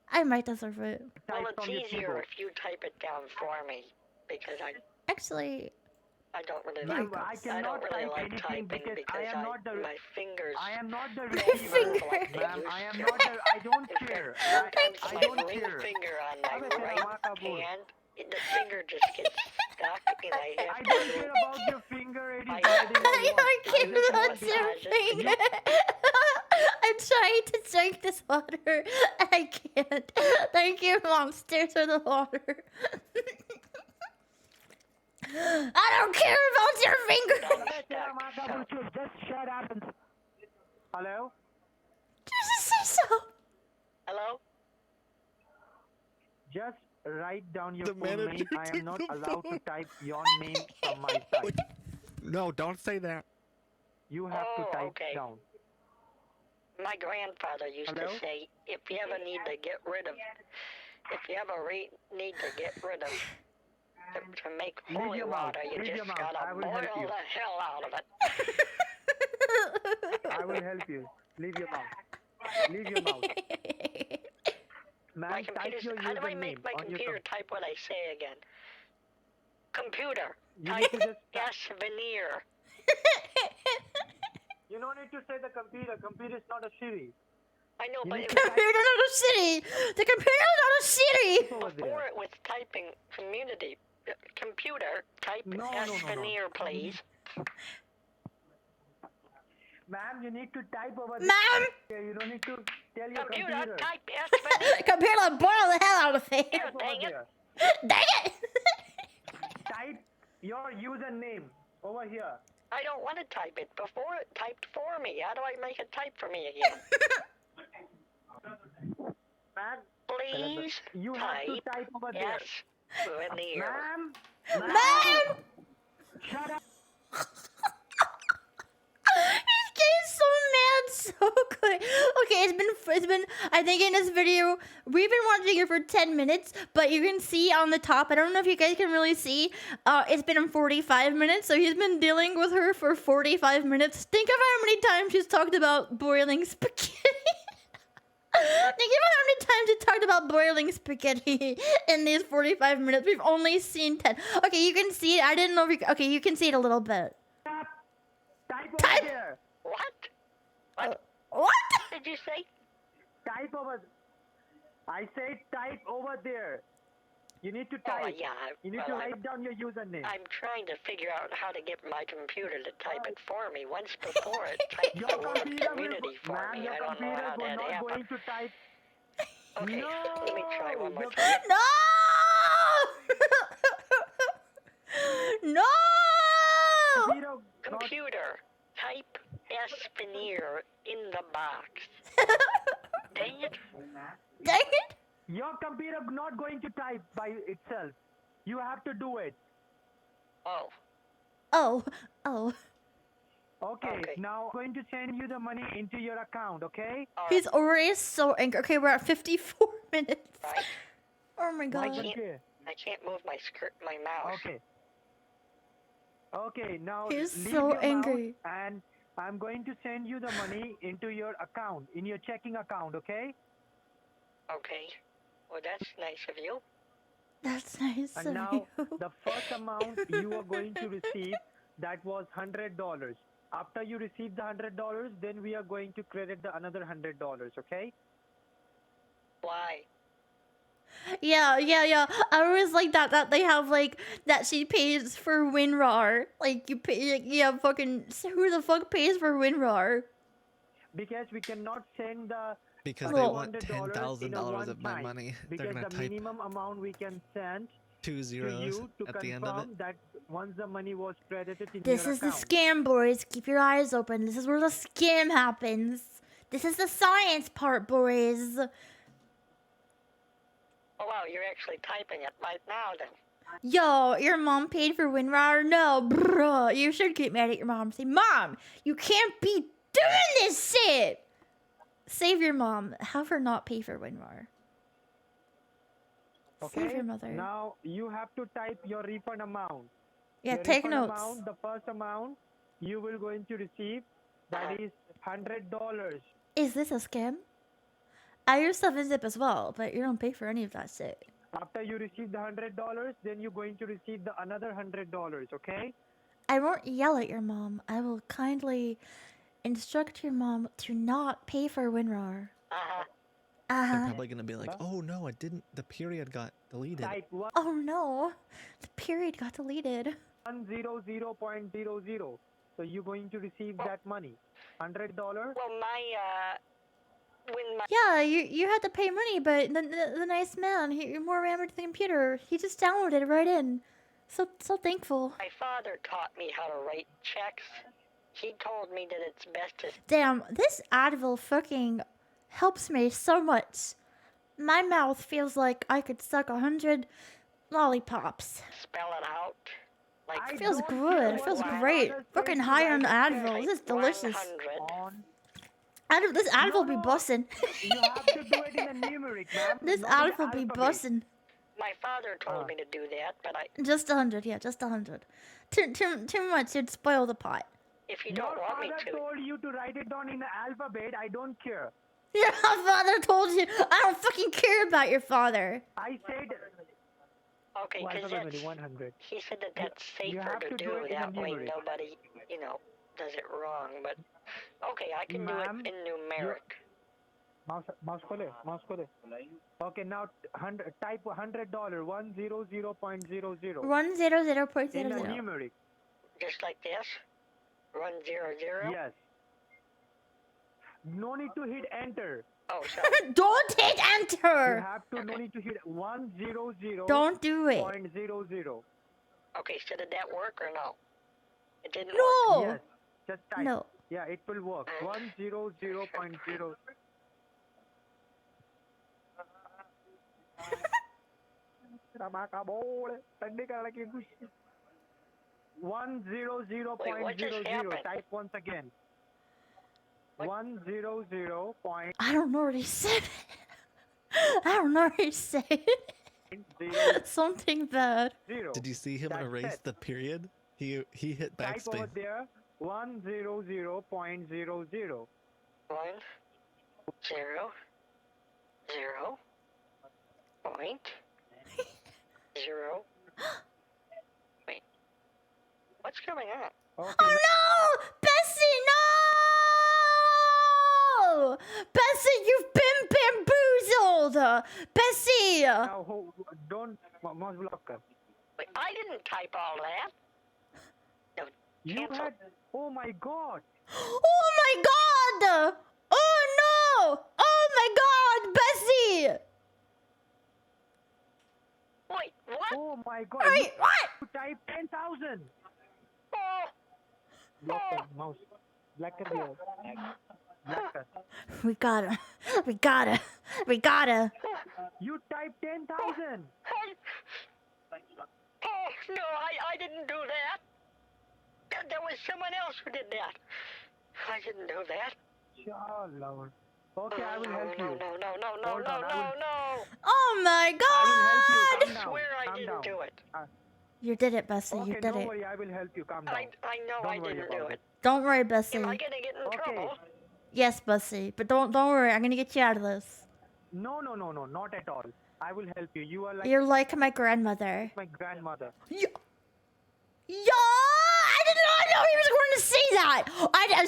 I might deserve it. Well, it's easier if you type it down for me because Actually. I don't really Ma'am, like. I cannot don't really type like anything typing because because I am not the. my fingers. I am not the receiver. Ma'am, I am not the. I don't care. I don't ring care. finger on my right hand. The finger just gets stuck, and I have I don't care about your finger. It is I can't touch your finger. I'm trying to drink this water. I can't. Thank you, monsters, for the water. I don't care about your finger. Just shut up and. Hello? Just say so. Hello? Just write down your full name. I am not allowed to type your name from my side. No, don't say that. You have to type down. My grandfather used to say, if you ever need to get rid of, to make holy water, you just gotta boil the hell out of it. I will help you. Leave your mouth. Man, type your How do I username make my on your computer type what I say again? Computer, You type need to just S veneer. You don't need to say the computer. Computer is not a Siri. I know, but The computer not a city. The computer not a city. before it was typing computer, type S veneer, please. Ma'am, you need to type over there. Ma'am! You don't need to tell your Computer, computer. type S veneer. Computer, boil the hell out of it. Here, dang it. Dang it! Type your username over here. I don't want to type it. Before it typed for me. How do I make it type for me again? Ma'am, Please you have to type over there. S veneer. Ma'am! Shut up! He's getting so mad so quick. Okay, it's been I think in this video we've been watching it for 10 minutes, but you can see on the top, I don't know if you guys can really see, it's been 45 minutes, so he's been dealing with her for 45 minutes. Think of how many times she's talked about boiling spaghetti. Think of how many times you talked about boiling spaghetti in these 45 minutes. We've only seen 10. Okay, you can see it. I didn't know if you... Okay, you can see it a little bit. Type over there. What? What did you say? Type over... I said type over there. You need to type. Oh, yeah. You need to write down your username. I'm trying to figure out how to get my computer to type it for me. Once before it typed the word community for me. I don't know how that happened. Okay, let me try one more No! time. No! Computer, type Espinier in the box. Dang it. Dang it! Your computer not going to type by itself. You have to do it. Oh. Oh. Oh. Okay, now I'm going to send you the money into your account, okay? He's already so angry. Okay, we're at 54 minutes. Oh my god. I can't move my mouse. Okay. Okay, now He's leave so your angry. mouse and I'm going to send you the money into your account, in your checking account, okay? Okay. Well, that's nice of you. That's nice And of now you. the first amount you are going to receive, that was $100. After you receive the $100, then we are going to credit the another $100, okay? Why? Yeah. I always like that they have like that she pays for WinRAR. Like you pay, like, yeah, fucking who the fuck pays for WinRAR? Because we cannot send the Because Well- they want $10,000 of my money. They're Because gonna the type minimum amount we can send 2 to zeros you to at the end of confirm it. that once the money was credited in This your is the account. scam, boys. Keep your eyes open. This is where the scam happens. This is the science part, boys. Oh, wow, you're actually typing it right now then. Yo, your mom paid for WinRAR? No, bruh. You should get mad at your mom. Say, Mom, you can't be doing this shit. Save your mom. Have her not pay for WinRAR. Save Okay, your mother. now you have to type your refund amount. Yeah, Your take refund notes. Amount, the first amount you will going to receive, that is $100. Is this a scam? I use 7-Zip as well, but you don't pay for any of that shit. After you receive the $100, then you're going to receive the another $100, okay? I won't yell at your mom. I will kindly instruct your mom to not pay for WinRAR. They're probably gonna be like, oh no, it didn't. The period got deleted. Type Oh no, the period got deleted. 100.00. So you're going to receive that money. $100. Well, when my Yeah, you had to pay money, but the nice man, he more rammed the computer. He just downloaded it right in. So thankful. my father taught me how to write checks, he told me that it's best to Damn, this Advil fucking helps me so much. My mouth feels like I could suck 100 lollipops. spell it out. Like It feels good. It feels great. Fucking high on Advil. This is delicious. 100. This Advil be bussin'. You have to do it in a numeric, ma'am. This not in the Advil be alphabet. bussin'. My father told me to do that, but Just 100, yeah, just 100. Too much, you'd spoil the pot. if you Your don't want me father to, told you to write it down in the alphabet. I don't care. Your father told you. I don't fucking care about your father. I said okay, because that's 100. he said that that's safer have to to do do it in that way. numeric. Nobody, does it wrong. But okay, I can do Ma'am, it in numeric. Mouse khole. Okay, now type $100. 100.00. 100.00. In a numeric. Just like this. 100. Yes. No need to hit enter. Oh, sorry. Don't hit You enter. have to no need to hit 100. Don't do it. .00. Okay, so did that work or no? It didn't No. Yes. Just type. No. Yeah, it will work. 100.0. Wait, what just 100.00. happened? Type once again. 100. I don't know what he said. I don't know what he said. Something bad. Did you see him That's erase it. the period? He hit Type backspace. over there 100.00. 1 0 0 point 0. Wait, what's going on? Okay. Oh no! Bessie, no! Bessie, you've been bamboozled! Bessie! Now, don't mouse blocker. Wait, I didn't type all that. No, You cancel. had. Oh my god! Oh my god! Oh no! Oh my god, Bessie! Oh my god. Hey, what? You type 10,000. Oh. Block the mouse. Black कर दिया. Black कर. We gotta. We gotta. We gotta. You type 10,000. Oh, no, I didn't do that. There was someone else who did that. I didn't do that. Lord. Okay, I will help you. No. Hold on, Oh my I will help you. god! Calm I down. swear I Calm didn't down. do it. You did it, Bessie. Okay, You did don't it. worry. I will help you. Calm down. I know Don't I worry didn't do about it. Don't worry, Bessie. Am I gonna get in trouble? Yes, Bessie. But don't worry. I'm gonna get you out of this. No, not at all. I will help you. You are like You're like my grandmother. my grandmother. Yo! I did not know he was going to say that. I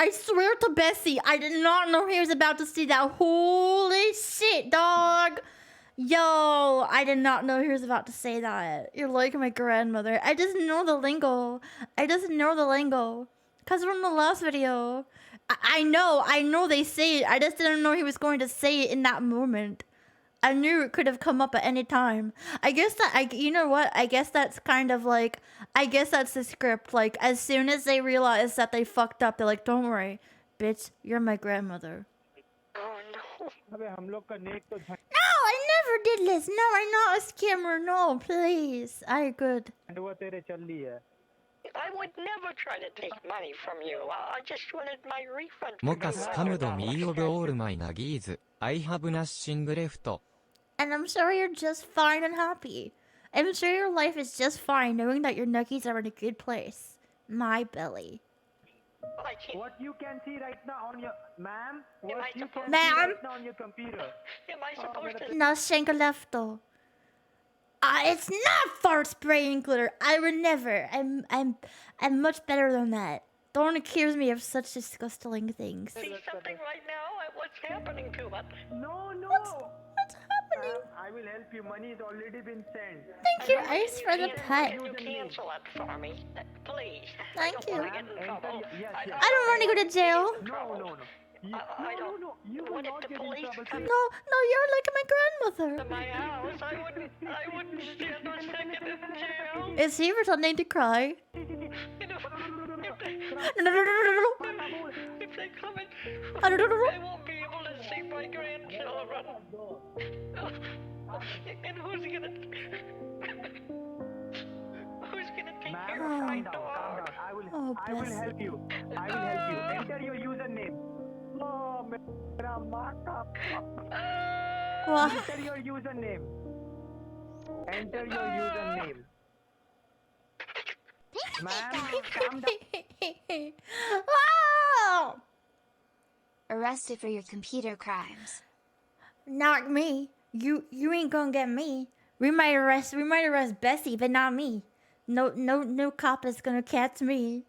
swear to Bessie, I did not know he was about to say that. Holy shit, dog. Yo, I did not know he was about to say that. You're like my grandmother. I just know the lingo. Cause from the last video, I know they say it. I just didn't know he was going to say it in that moment. I knew it could have come up at any time. You know what? I guess that's kind of like, I guess that's the script. Like, as soon as they realize that they fucked up, they're like, don't worry, bitch, you're my grandmother. Oh, no. No, I never did this. No, I'm not a scammer. No, please. I good. I would never try to take money from you. I just wanted my refund. モカスカムドミーオブオールマイナギーズ I have nothing left. And I'm sure you're just fine and happy. I'm sure your life is just fine knowing that your nuggies are in a good place. My belly. What you can see right now on your ma'am? What you can see Ma'am? right now on your computer? Am I supposed to? Nothing left though. It's not fart spraying glitter. I would never. I'm much better than that. Don't accuse me of such disgusting things. See something right now? What's happening to it? No. What's happening? I will help you. Money has already been sent. Thank you, Ice, for the pet. You cancel it for me, please. Thank I don't you. wanna get in trouble. I don't want to go to jail. No. You will not get in trouble. No, you're like my grandmother. My house, I wouldn't stand a second in jail. Is he pretending to cry? If they come in, I won't be able to see my grandchildren. And who's gonna take care of my dog? I will help you. Enter your username. Oh, mera mata. What? Enter your username. Ma'am, calm down. Wow! Arrested for your computer crimes. Not me. You ain't gonna get me. We might arrest Bessie, but not me. No cop is gonna catch me.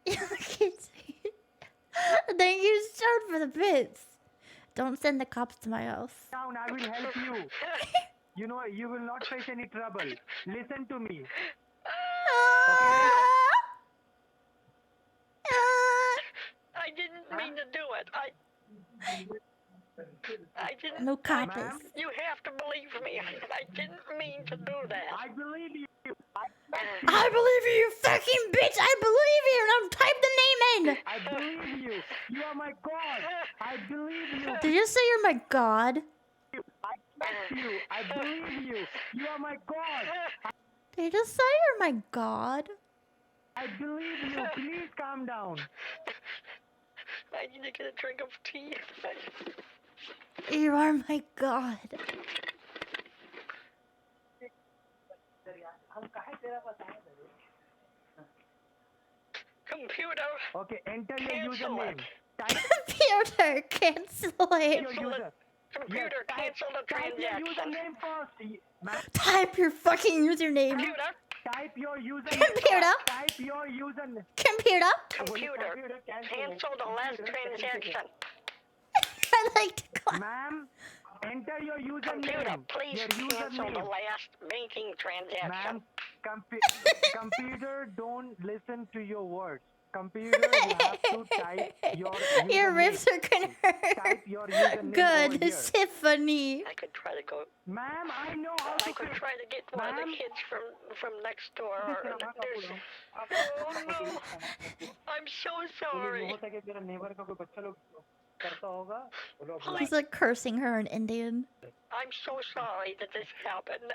Thank you, Sean, for the bits. Don't send the cops to my house. Down, I will help you. You know, you will not face any trouble. Listen to me. I didn't mean to do it. I didn't. No cops. You have to believe me. I didn't mean to do that. I believe you. I believe you, you fucking bitch! I believe you! Now type the name in! I believe you. You are my god. I believe you. Did you say you're my god? I trust you. I believe you. You are my god. Did you just say you're my god? I believe you. Please calm down. I need to get a drink of tea. You are my god. Computer. Okay, enter your username. Computer, cancel it. Computer, cancel the transaction. Username first. Type your fucking username. Computer. Type your username. Computer. Type your username. Computer. Computer. Cancel the last transaction. I like to call. Ma'am, enter your username. Computer, please your cancel the username. last banking transaction. Ma'am, computer, don't listen to your words. computer, you have to type your Your username. ribs are gonna hurt. Type your username over Good, here. Tiffany. I could try to go. Ma'am, I know how I to could say. try to get one of the Ma'am? kids from next door. Or there's. Oh no! I'm so sorry. हो सके तेरा neighbor का कोई बच्चा लोग करता होगा, वो लोग He's like cursing her in Indian. I'm so sorry that this happened.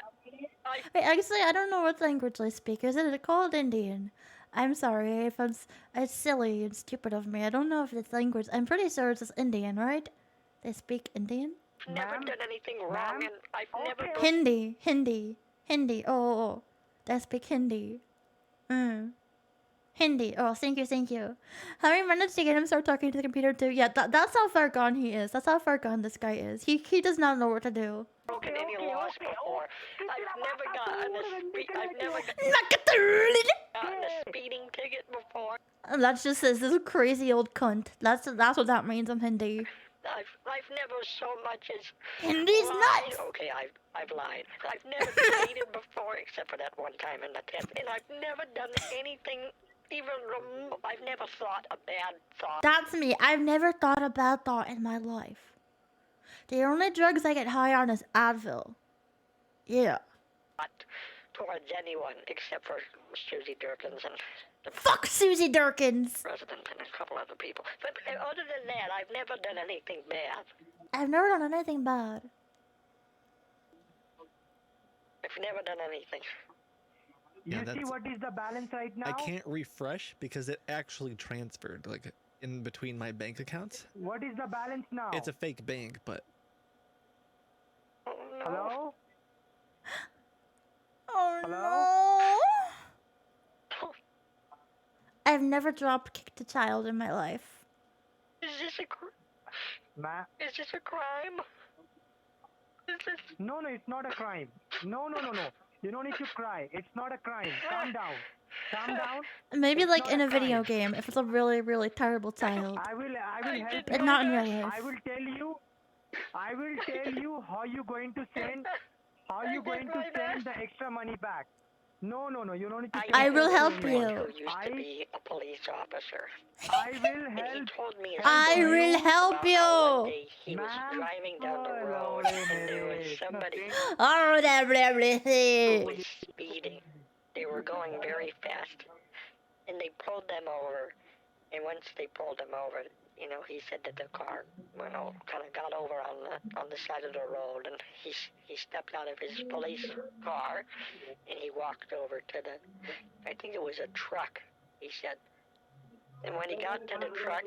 Wait, actually, I don't know what language they speak. Is it called Indian? I'm sorry if it's silly and stupid of me. I don't know if it's language. I'm pretty sure it's Indian, right? They speak Indian? I've never done anything wrong, and I've never. Hindi. Oh. They speak Hindi. Hindi. Oh, thank you. How many minutes to get him start talking to the computer too? Yeah, that's how far gone he is. That's how far gone this guy is. He does not know what to do. Broken any laws before. I've never gotten a speeding ticket before. That just says this crazy old cunt. That's what that means in Hindi. I've never so much as Hindi's lied. nuts. Okay, I've lied. I've never cheated before, except for that one time in the test, and I've never done anything even remote. I've never thought a bad thought. That's me. I've never thought a bad thought in my life. The only drugs I get high on is Advil. Yeah. Not towards anyone except for Susie Durkins and the Fuck Susie Durkins. president and a couple other people. But other than that, I've never done anything bad. I've never done anything bad. I've never done anything. You Yeah, see that's- what is the balance right now? I can't refresh because it actually transferred like in between my bank accounts. What is the balance now? It's a fake bank, but Hello? Oh Hello? no. I've never drop kicked a child in my life. Is this a Ma? Is this a crime? Is this? No, it's not a crime. No. You don't need to cry. It's not a crime. Calm down. Calm down. Maybe It's like not in a crime. video game if it's a really, really terrible child. I will help But you. not in real life. I will tell you how you going to send the extra money back. No, you don't need to. I will help Who you. used to be a police officer. I will And he help. told me I will help one you. day he was driving down the road and there was somebody Oh, who everything. was speeding. They were going very fast, and they pulled them over. And once they pulled them over, he said that the car, kind of got over on the side of the road, and he stepped out of his police car, and he walked over to I think it was a truck. He said, and when he got to the truck,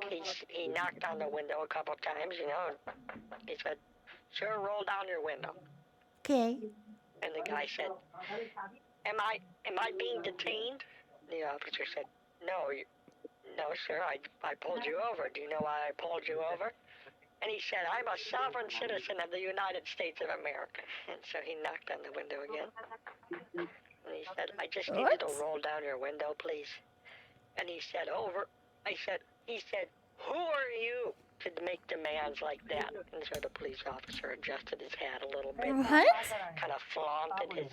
he knocked on the window a couple times, and he said, "Sir, roll down your window." Okay. And the guy said, Am I being detained? The officer said, No, sir, I pulled you over. Do you know why I pulled you over? And he said, I'm a sovereign citizen of the United States of America. And so he knocked on the window again. And he said, I just need you to roll down your window, please. And he said, he said, who are you to make demands like that? And so the police officer adjusted his hat a little bit. What? Kind of flaunted his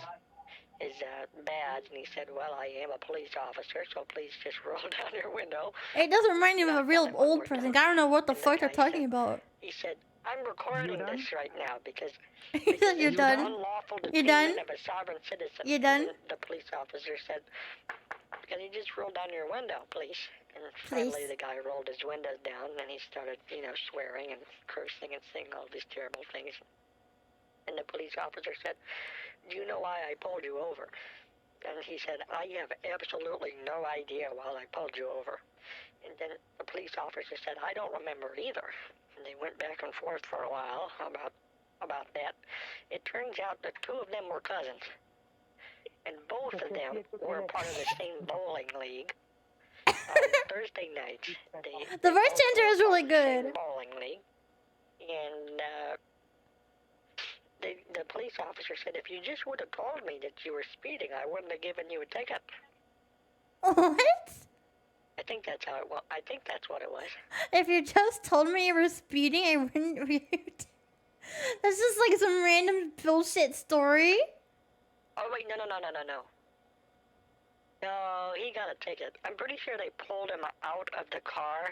badge, and he said, well, I am a police officer, so please just roll down your window. It does remind me of a real old person. I don't know what the fuck they're talking about. He said, I'm recording this right now because You're it's done? unlawful You're done? detainment of a sovereign citizen. You done? And the police officer said, can you just roll down your window, please? And Please. finally the guy rolled his windows down, and he started, swearing and cursing and saying all these terrible things. And the police officer said, do you know why I pulled you over? And he said, I have absolutely no idea why I pulled you over. And then the police officer said, I don't remember either. And they went back and forth for a while about that. It turns out that two of them were cousins. And both of them were part of the same bowling league. On Thursday nights, The voice changer is really good. bowling league. And the police officer said, if you just would have told me that you were speeding, I wouldn't have given you a ticket. What? I think that's how it was. I think that's what it was. If you just told me you were speeding, I wouldn't read. That's just like some random bullshit story. Oh wait, no. No, he got a ticket. I'm pretty sure they pulled him out of the car.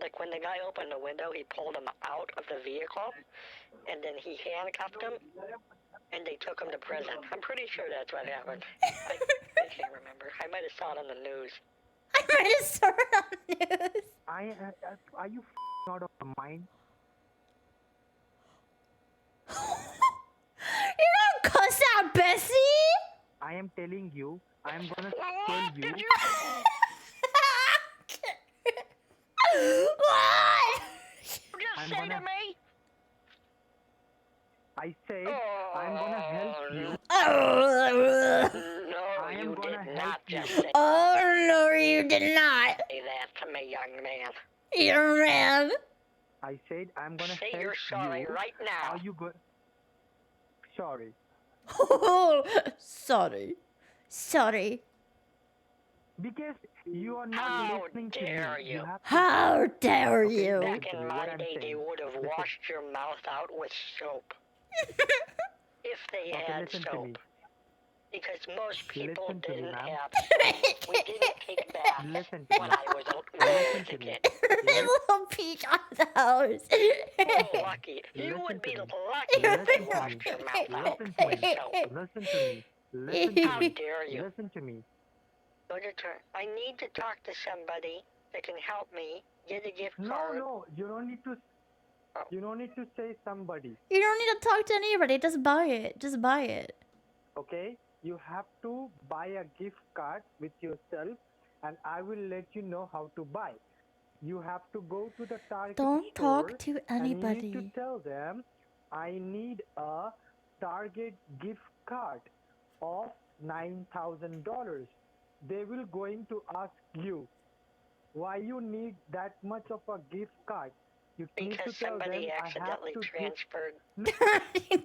Like when the guy opened the window, he pulled him out of the vehicle, and then he handcuffed him, and they took him to prison. I'm pretty sure that's what happened. I can't remember. I might have saw it on the news. I might have saw it on the news. Are you out of your mind? You don't cuss out Bessie! I am telling you, I am gonna tell you. Did you? What? Just say to me? I said, I'm gonna help you. No, I am you gonna did help not you. just say Oh, no, you did not. that to me, young man. Young man. I said, I'm gonna Say help you're sorry you. right now. Are you good? Sorry. Sorry. Sorry. Because you are not How listening to dare me. you? Have to- How dare Okay, you? Back in what my I'm day, they saying. would have Listen. washed your mouth out with soap. If they Okay, had listen to soap. me. Because most people Listen to me, didn't ma'am. have soap. We didn't take baths Listen to when me. I was a to me. kid. Little peach on the house. Lucky. You Listen would to be me. lucky if they Listen to washed me. your mouth out Listen to with me. soap. Listen to me. Listen to How me. dare you? Listen to me. Go to I need to talk to somebody that can help me get a gift No, card. no, you don't need to. You don't need to say somebody. You don't need to talk to anybody. Just buy it. Just buy it. Okay? You have to buy a gift card with yourself, and I will let you know how to buy. You have to go to the Target Don't store talk to and you need anybody. to tell them, I need a Target gift card of $9,000. They will going to ask you why you need that much of a gift card. You need Because to tell them somebody I have accidentally to transferred.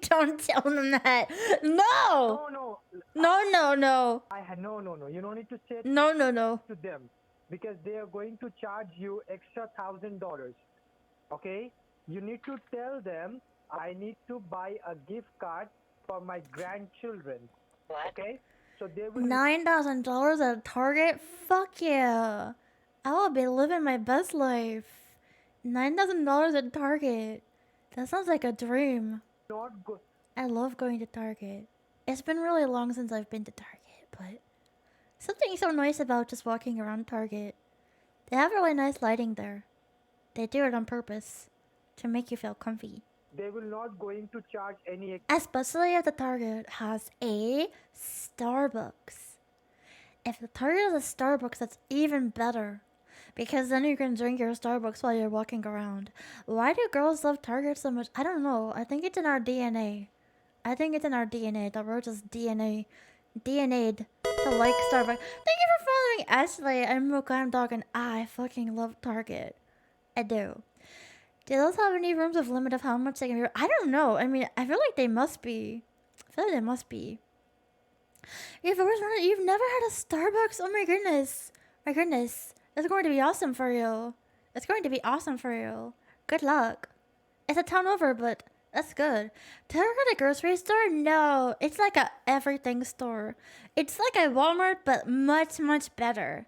Don't tell them that. No. No, no. No, no, no. No. You don't need to say No, no, no. to them because they are going to charge you extra $1,000. Okay? You need to tell them I need to buy a gift card for my grandchildren. What? Okay? So they will. $9,000 at Target? Fuck yeah. I will be living my best life. $9,000 at Target. That sounds like a dream. Not go- I love going to Target. It's been really long since I've been to Target, but something so nice about just walking around Target. They have really nice lighting there. They do it on purpose to make you feel comfy. They will not going to charge any. Especially if the Target has a Starbucks. If the Target has a Starbucks, that's even better. Because then you can drink your Starbucks while you're walking around. Why do girls love Target so much? I don't know. I think it's in our DNA. I think it's in our DNA. The word is DNA'd to like Starbucks. Thank you for following Ashley. I'm Mokam Dog and I fucking love Target. I do. Do those have any rooms of limit of how much they can be? I don't know. I mean, I feel like they must be. I feel like they must be. You've never had a Starbucks? Oh my goodness. My goodness. It's going to be awesome for you. It's going to be awesome for you. Good luck. It's a town over, but that's good. Target a grocery store? No. It's like a everything store. It's like a Walmart, but much, much better.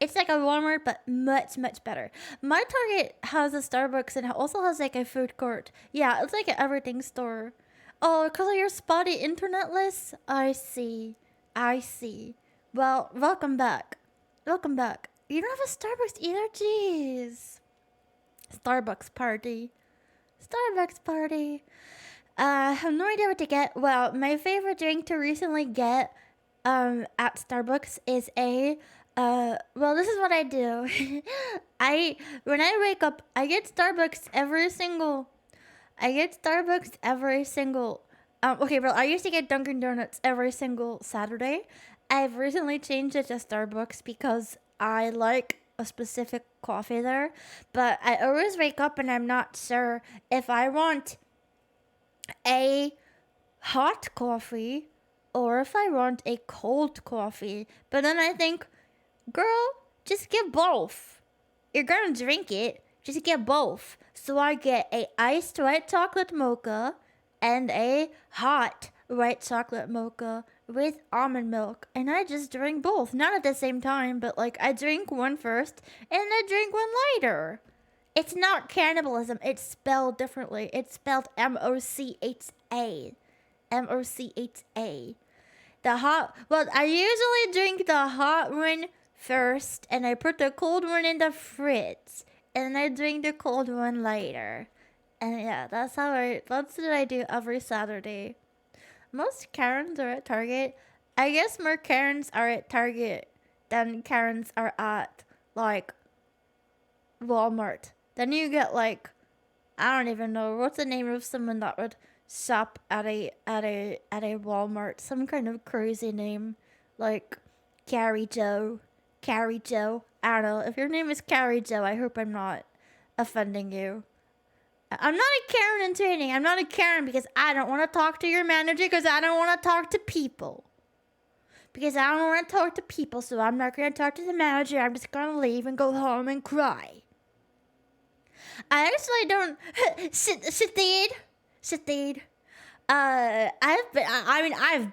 It's like a Walmart, but much, much better. My Target has a Starbucks and it also has like a food court. Yeah, it's like an everything store. Oh, because of your spotty internet list? I see. I see. Well, welcome back. Welcome back. You don't have a Starbucks either? Jeez. Starbucks party. Starbucks party. I have no idea what to get. Well, my favorite drink to recently get at Starbucks is a well, this is what I do. When I wake up, I get Starbucks every single okay, bro, I used to get Dunkin' Donuts every single Saturday. I've recently changed it to Starbucks because I like a specific coffee there, but I always wake up and I'm not sure if I want a hot coffee or if I want a cold coffee. But then I think, girl, just get both. You're gonna drink it, just get both. So I get a iced white chocolate mocha and a hot white chocolate mocha with almond milk, and I just drink both. Not at the same time, but like I drink one first and I drink one later. It's not cannibalism. It's spelled differently. It's spelled M-O-C-H-A. M-O-C-H-A. Well, I usually drink the hot one first, and I put the cold one in the fridge, and I drink the cold one later. And yeah, that's what I do every Saturday. Most Karens are at Target. I guess more Karens are at Target than Karens are at, like, Walmart. Then you get, like, I don't even know, what's the name of someone that would shop at a Walmart? Some kind of crazy name, like Carrie Joe. I don't know. If your name is Carrie Joe, I hope I'm not offending you. I'm not a Karen in training. I'm not a Karen because I don't want to talk to your manager, because I don't want to talk to people. Because I don't want to talk to people, so I'm not going to talk to the manager. I'm just going to leave and go home and cry. I actually don't... Shitid. I've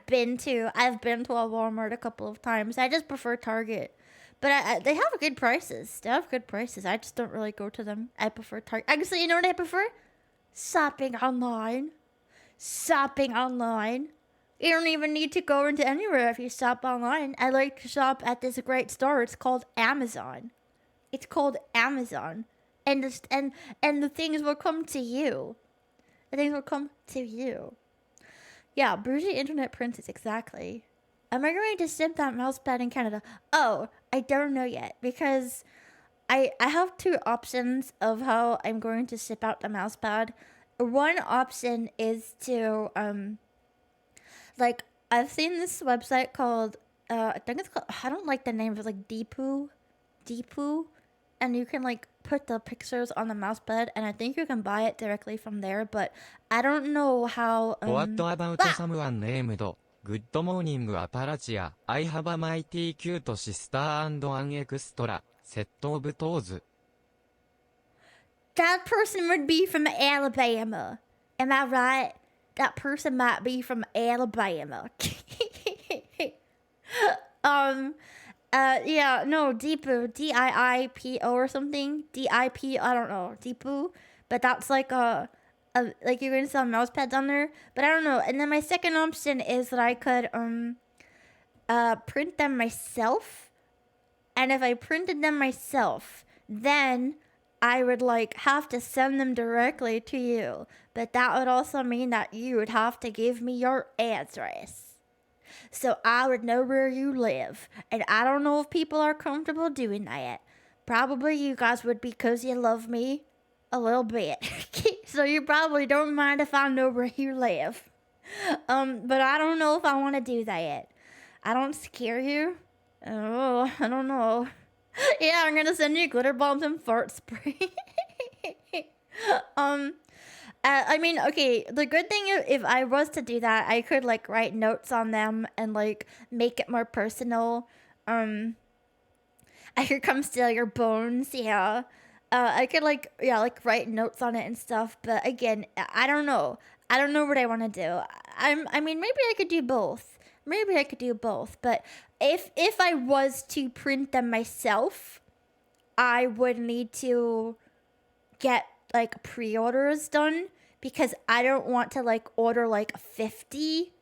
been to a Walmart a couple of times. I just prefer Target. But they have good prices. I just don't really go to them. I prefer Target. Actually, you know what I prefer? Shopping online. You don't even need to go into anywhere if you shop online. I like to shop at this great store. It's called Amazon. And the things will come to you. Yeah, bougie internet princess, exactly. Am I going to ship that mousepad in Canada? Oh, I don't know yet, because I have two options of how I'm going to ship out the mousepad. One option is to, like, I've seen this website called, I think it's called, I don't like the name, it's like Deepoo, and you can, like, put the pictures on the mousepad, and I think you can buy it directly from there, but I don't know how, What about someone named Good Morning Appalachia? I have a mighty cute sister and an extra set of toes. That person would be from Alabama. Am I right? That person might be from Alabama. Yeah, no, Deepoo, D-I-I-P-O or something. D-I-P, I don't know, Deepoo. But that's like like you're going to sell mouse pads on there. But I don't know. And then my second option is that I could, print them myself. And if I printed them myself, then I would, like, have to send them directly to you. But that would also mean that you would have to give me your address, so I would know where you live. And I don't know if people are comfortable doing that. Probably you guys would, because you love me a little bit. So you probably don't mind if I know where you live. But I don't know if I want to do that yet. I don't scare you. Oh, I don't know. Yeah, I'm gonna send you glitter bombs and fart spray. I mean, okay, the good thing if I was to do that, I could, like, write notes on them and, like, make it more personal. I could come steal your bones, yeah. I could, like, yeah, like, write notes on it and stuff, but again, I don't know. I don't know what I want to do. I mean, maybe I could do both. But if I was to print them myself, I would need to get, like, pre-orders done, because I don't want to, like, order, like, 50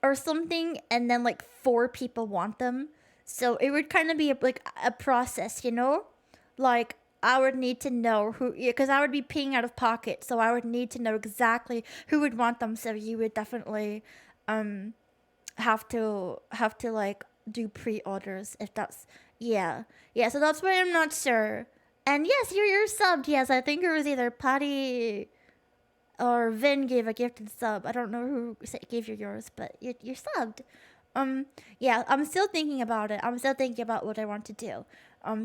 or something, and then, like, 4 people want them. So it would kind of be, like, a process, you know? Like, I would need to know who, because I would be paying out of pocket, so I would need to know exactly who would want them, so you would definitely, have to, like, do pre-orders, if that's, yeah, so that's why I'm not sure. And yes, you're subbed, yes, I think it was either Patty or Vin gave a gifted sub. I don't know who gave you yours, but you're subbed. Yeah, I'm still thinking about it. I'm still thinking about what I want to do.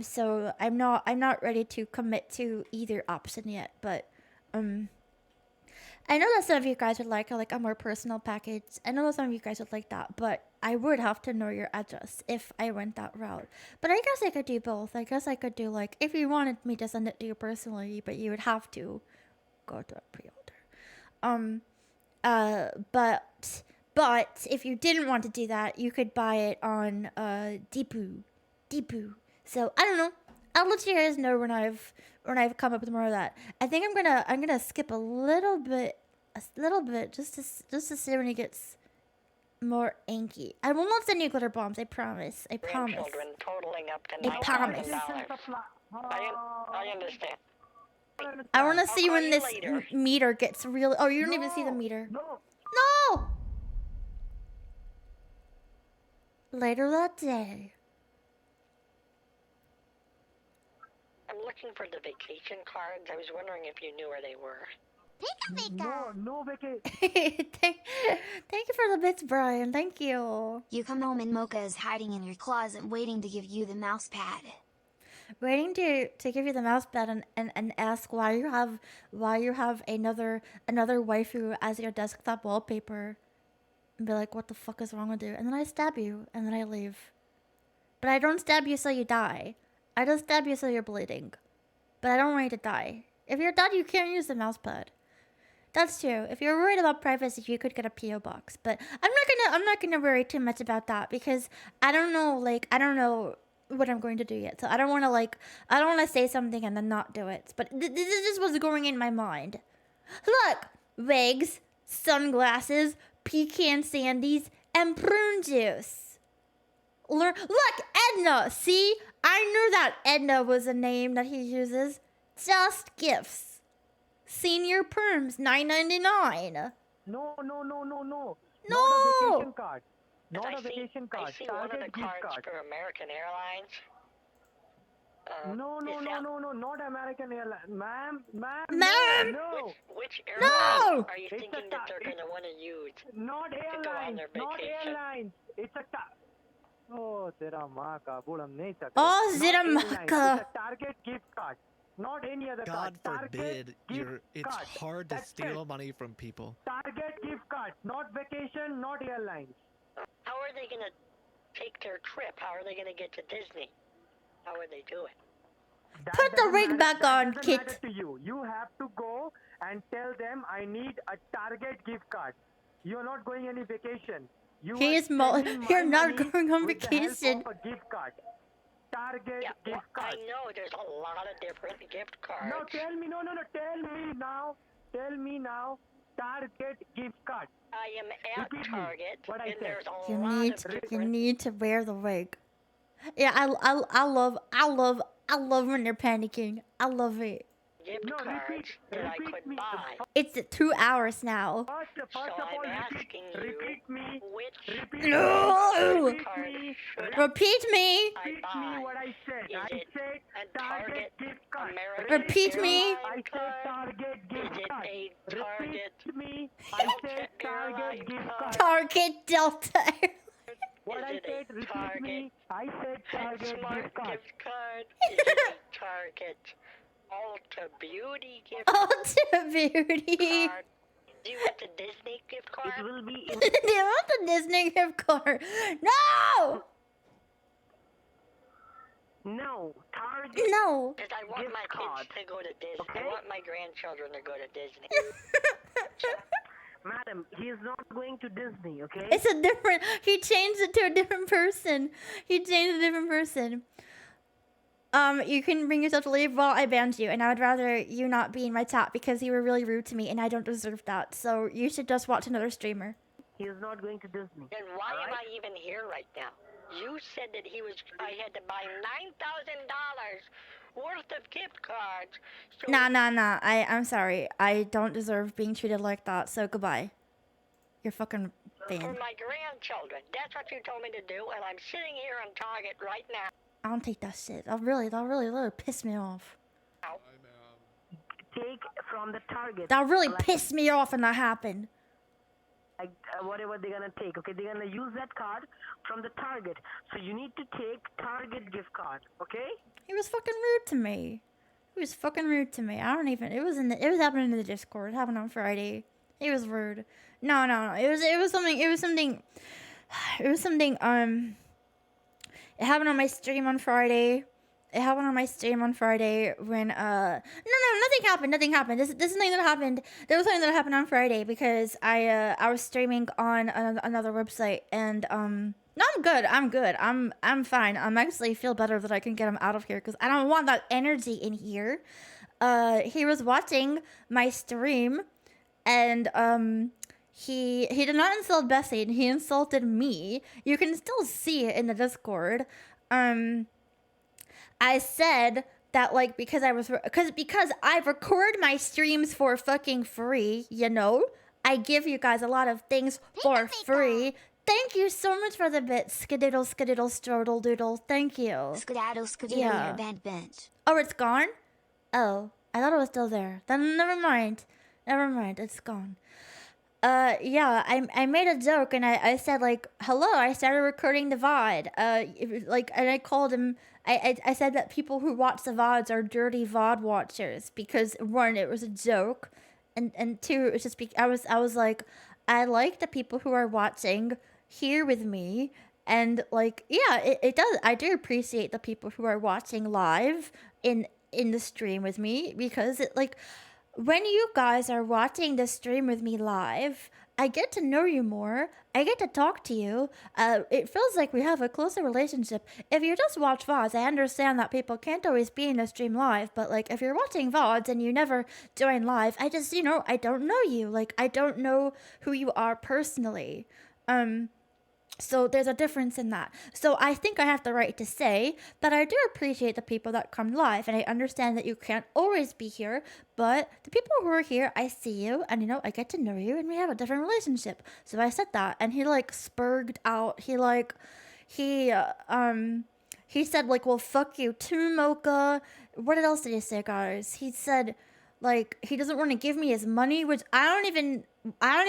So I'm not ready to commit to either option yet, but, I know that some of you guys would like a more personal package. I know that some of you guys would like that, but I would have to know your address if I went that route. But I guess I could do both. I guess I could do, like, if you wanted me to send it to you personally, but you would have to go to a pre-order. But But if you didn't want to do that, you could buy it on Deepu. So I don't know. I'll let you guys know when I've come up with more of that. I think I'm gonna skip a little bit just to see when he gets more anky. I will not send you glitter bombs. I promise. I promise. Grandchildren totaling up to I promise. I understand. I want to see I'll when call this you later. meter gets real. Oh, you don't even see the meter. No. No! Later that day. I'm looking for the vacation cards. I was wondering if you knew where they were. No vacation. Thank you for the bits, Brian. Thank you. You come home and Mocha is hiding in your closet waiting to give you the mouse pad. Waiting to give you the mouse pad and ask why you have another waifu as your desktop wallpaper. And be like, what the fuck is wrong with you? And then I stab you, and then I leave. But I don't stab you so you die. I just stab you so you're bleeding. But I don't want you to die. If you're dead, you can't use the mouse pad. That's true. If you're worried about privacy, you could get a PO box. But I'm not gonna worry too much about that because I don't know what I'm going to do yet. So I don't want to say something and then not do it. But this is just what's going in my mind. Look, wigs, sunglasses, pecan sandies, and prune juice. Look, Edna. See, I knew that Edna was a name that he uses. Just gifts. Senior perms, $9.99. No. No. Not a vacation card. Not I a vacation card. I see one of Target the gift cards card. for American Airlines. No, not American Airlines. Ma'am. Ma'am! No. Which No! airlines are you It's thinking that they're going to want to use Not to go on airlines. their Not vacation? airlines. It's a Oh, तेरा माँ का बोल हम नहीं सकते. Oh, Not तेरा airlines. माँ का. It's a Target gift card. Not any other God card. forbid it's card. hard to That's steal it. money from people. Target gift card. Not vacation. Not airlines. How are they going to take their trip? How are they going to get to Disney? How would they do it? That Put the doesn't rig matter- back that on, doesn't Kit. matter to you. You have to go and tell them I need a Target gift card. You're not going any vacation. You He are is spending my you're not money going on with the help vacation. of a gift card. Target Yeah, well, gift card. I know there's a lot of different gift cards. No, tell me. No. Tell me now. Target gift card. I am at Repeat me Target, what I and said. there's a You lot need of to, different you need to wear the wig. Yeah, I love when they're panicking. I love it. gift cards that I could buy. It's 2 hours now. First So of all, I'm asking you, repeat me. which No! gift card should Repeat me. I Repeat buy? me what I said. Is I it said a Target Target gift card. American Repeat me. Airlines I said card? Target Is gift it card. a Target Repeat me. I Delta said Target Airlines gift card? card. Target Delta. What Is I it a said, repeat Target me. I said Target Smart gift card. gift card? Is it a Target Ulta Beauty gift Ulta Beauty. card? Do you want the Disney gift card? It will be in They want the Disney gift card. No! no Target. No. Because I want gift my card. kids to go to Disney. Okay. I want my grandchildren to go to Disney. Madam, he is not going to Disney, okay? It's a different. He changed it to a different person. You can bring yourself to leave. Well, I banned you, and I would rather you not be in my chat because you were really rude to me, and I don't deserve that. So you should just watch another streamer. He is not going to Disney. Then why am I even here right now? You said that I had to buy $9,000 worth of gift cards. So Nah. I'm sorry. I don't deserve being treated like that. So goodbye. You're fucking for banned. my grandchildren. That's what you told me to do, and I'm sitting here on Target right now. I don't take that shit. That really piss me off. Take from the Target. That really like, pissed me off when that happened. Like whatever they're gonna take, okay? They're gonna use that card from the Target. So you need to take Target gift card, okay? He was fucking rude to me. I don't even. It was happening in the Discord. It happened on Friday. He was rude. No. It was something. It happened on my stream on Friday. When no, nothing happened. Nothing happened. This is something that happened. There was something that happened on Friday because I was streaming on another website and no, I'm good. I'm fine. I'm actually feel better that I can get him out of here because I don't want that energy in here. He was watching my stream and he did not insult Bessie. He insulted me. You can still see it in the Discord. I said that like because I record my streams for fucking free, you know? I give you guys a lot of things for free. Thank you so much for the bit. Skididdle, skididdle, strodle, doodle. Thank you. Skedaddle, skedaddle, Yeah. your band bench. Oh, it's gone? Oh, I thought it was still there. Then never mind. Never mind, it's gone. Yeah, I made a joke and I said like, hello, I started recording the VOD. And I called him, I said that people who watch the VODs are dirty VOD watchers because one, it was a joke, and two, it was just, I was like, I like the people who are watching here with me, and like, yeah, it does, I do appreciate the people who are watching live in the stream with me because it like, when you guys are watching the stream with me live, I get to know you more. I get to talk to you. It feels like we have a closer relationship. If you just watch VODs, I understand that people can't always be in the stream live, but like if you're watching VODs and you never join live, I just, I don't know you. Like I don't know who you are personally. So there's a difference in that. So I think I have the right to say that I do appreciate the people that come live, and I understand that you can't always be here, but the people who are here, I see you, and I get to know you, and we have a different relationship. So I said that, and he like spurged out. He said like, well, fuck you too, Mocha. What else did he say, guys? He said like he doesn't want to give me his money, which I don't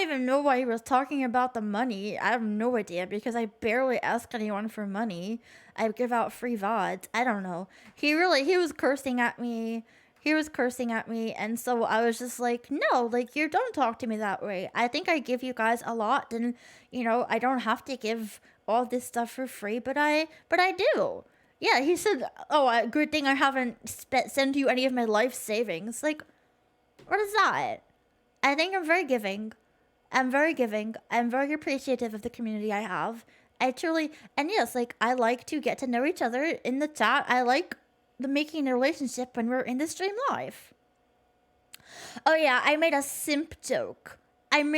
even know why he was talking about the money. I have no idea because I barely ask anyone for money. I give out free VODs. I don't know. He was cursing at me. And so I was just like, no, like you don't talk to me that way. I think I give you guys a lot, and I don't have to give all this stuff for free, but I do. Yeah, he said, oh, good thing I haven't sent you any of my life savings. Like, what is that? I think I'm very giving. I'm very appreciative of the community I have. I truly, and yes, like, I like to get to know each other in the chat. I like making a relationship when we're in the stream live. Oh yeah, I made a simp joke. And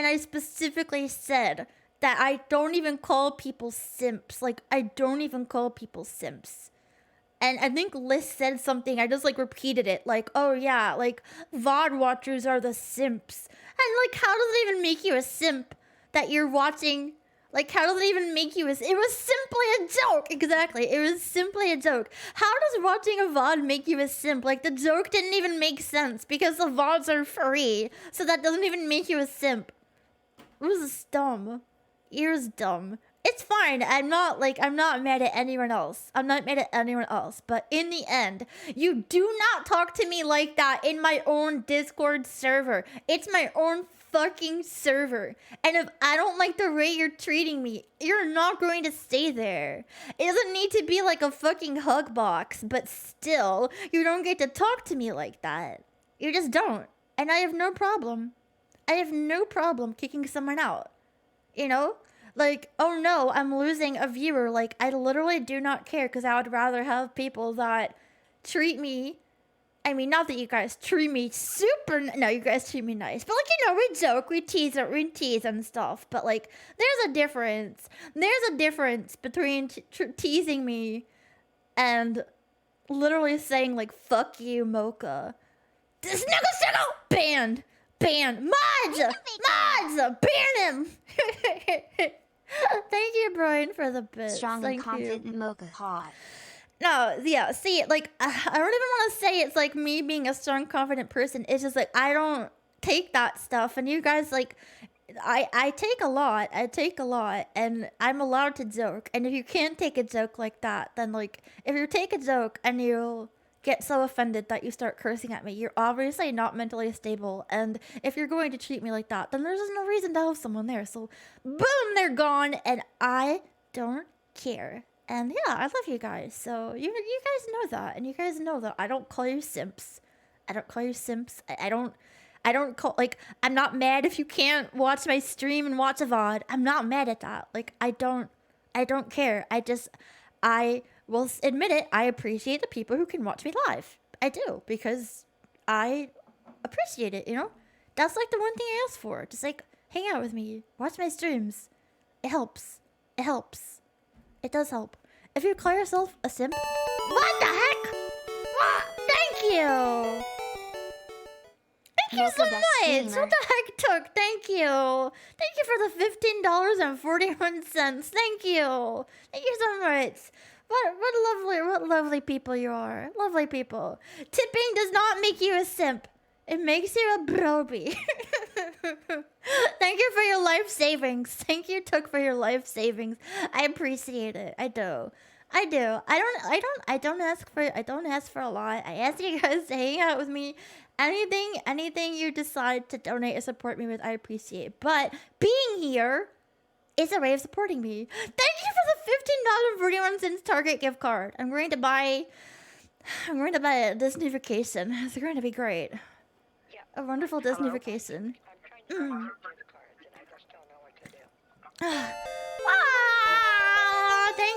I specifically said that I don't even call people simps. Like, I don't even call people simps. And I think Liz said something, I just like repeated it, like, oh yeah, like VOD watchers are the simps. And like, how does it even make you a simp that you're watching? Like, how does it even make you it was simply a joke. Exactly, it was simply a joke. How does watching a VOD make you a simp? Like, the joke didn't even make sense because the VODs are free. So that doesn't even make you a simp. It was dumb. It was dumb. It's fine. I'm not mad at anyone else. But in the end, you do not talk to me like that in my own Discord server. It's my own fucking server. And if I don't like the way you're treating me, you're not going to stay there. It doesn't need to be like a fucking hug box, but still, you don't get to talk to me like that. You just don't. And I have no problem. Kicking someone out. Like, oh no, I'm losing a viewer. Like, I literally do not care because I would rather have people that treat me. I mean, not that you guys treat me no, you guys treat me nice. But, like, we joke, we tease and stuff. But, like, there's a difference. There's a difference between teasing me and literally saying, like, fuck you, Mocha. Snuggle! Banned! Mods! Ban him! Thank you, Brian, for the bits. Strong and confident Mocha hot. No, yeah, see, like, I don't even want to say it's, like, me being a strong, confident person. It's just, like, I don't take that stuff. And you guys, like, I take a lot. And I'm allowed to joke. And if you can't take a joke like that, then, like, if you take a joke and you get so offended that you start cursing at me, you're obviously not mentally stable. And if you're going to treat me like that, then there's just no reason to have someone there. So boom, they're gone, and I don't care. And yeah, I love you guys. So you guys know that, and you guys know that I don't call you simps. I don't call you simps. I don't call, like, I'm not mad if you can't watch my stream and watch a VOD. I'm not mad at that. Like, I don't care. I will admit it. I appreciate the people who can watch me live. I do, because I appreciate it, you know? That's like the one thing I ask for. Just like, hang out with me. Watch my streams. It helps. It helps. It does help. If you call yourself a simp, what the heck? What? Thank you. Thank you so much. What the heck, Took? Thank you. Thank you for the $15.41. Thank you. Thank you so much. What lovely people you are. Lovely people. Tipping does not make you a simp. It makes you a broby. Thank you for your life savings. Thank you, Took, for your life savings. I appreciate it. I do. I don't ask for a lot. I ask you guys to hang out with me. Anything you decide to donate or support me with, I appreciate. But being here is a way of supporting me. Thank you for the $15.41 Target gift card. I'm going to buy a Disney vacation. It's going to be great. A wonderful Disney vacation. Thank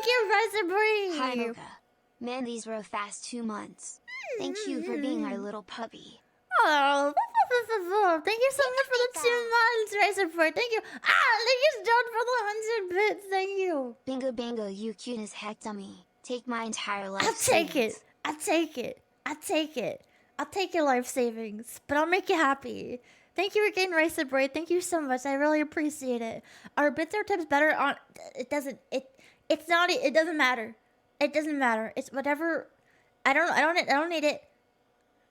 you, Reservoir. Hi, Mocha. Man, these were a fast 2 months. Thank you for being our little puppy. Oh, thank you so much for the 2 months, Reservoir. Thank you. Thank you, Stone, for the 100 bits. Thank you. Bingo, bingo, you cute as heck, dummy. Take my entire life. I'll take it. I'll take your life savings, but I'll make you happy. Thank you again, Rice and Braid. Thank you so much. I really appreciate it. Are bits or tips better on? It doesn't matter. It doesn't matter. It's whatever. I don't need it.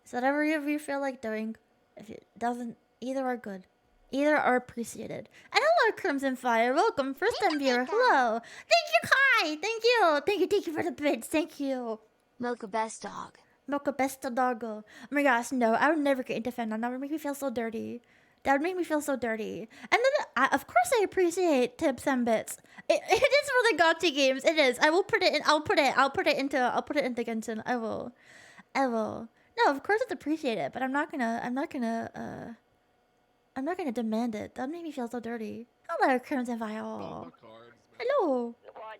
It's whatever you feel like doing. If it doesn't, either are good. Either are appreciated. And hello, Crimson Fire. Welcome, first time viewer. Hello. Thank you, Kai. Thank you for the bits. Thank you. Mocha best dog. Mocha besta doggo. Oh my gosh, no, I would never get into fandom. That would make me feel so dirty. And then, of course, I appreciate tips and bits. It is for the gacha games. It is. I will put it in. I'll put it into Genshin. I will. No, of course it's appreciated, but I'm not gonna demand it. That made me feel so dirty. Hello, Crimson Vial. Hello. Well, I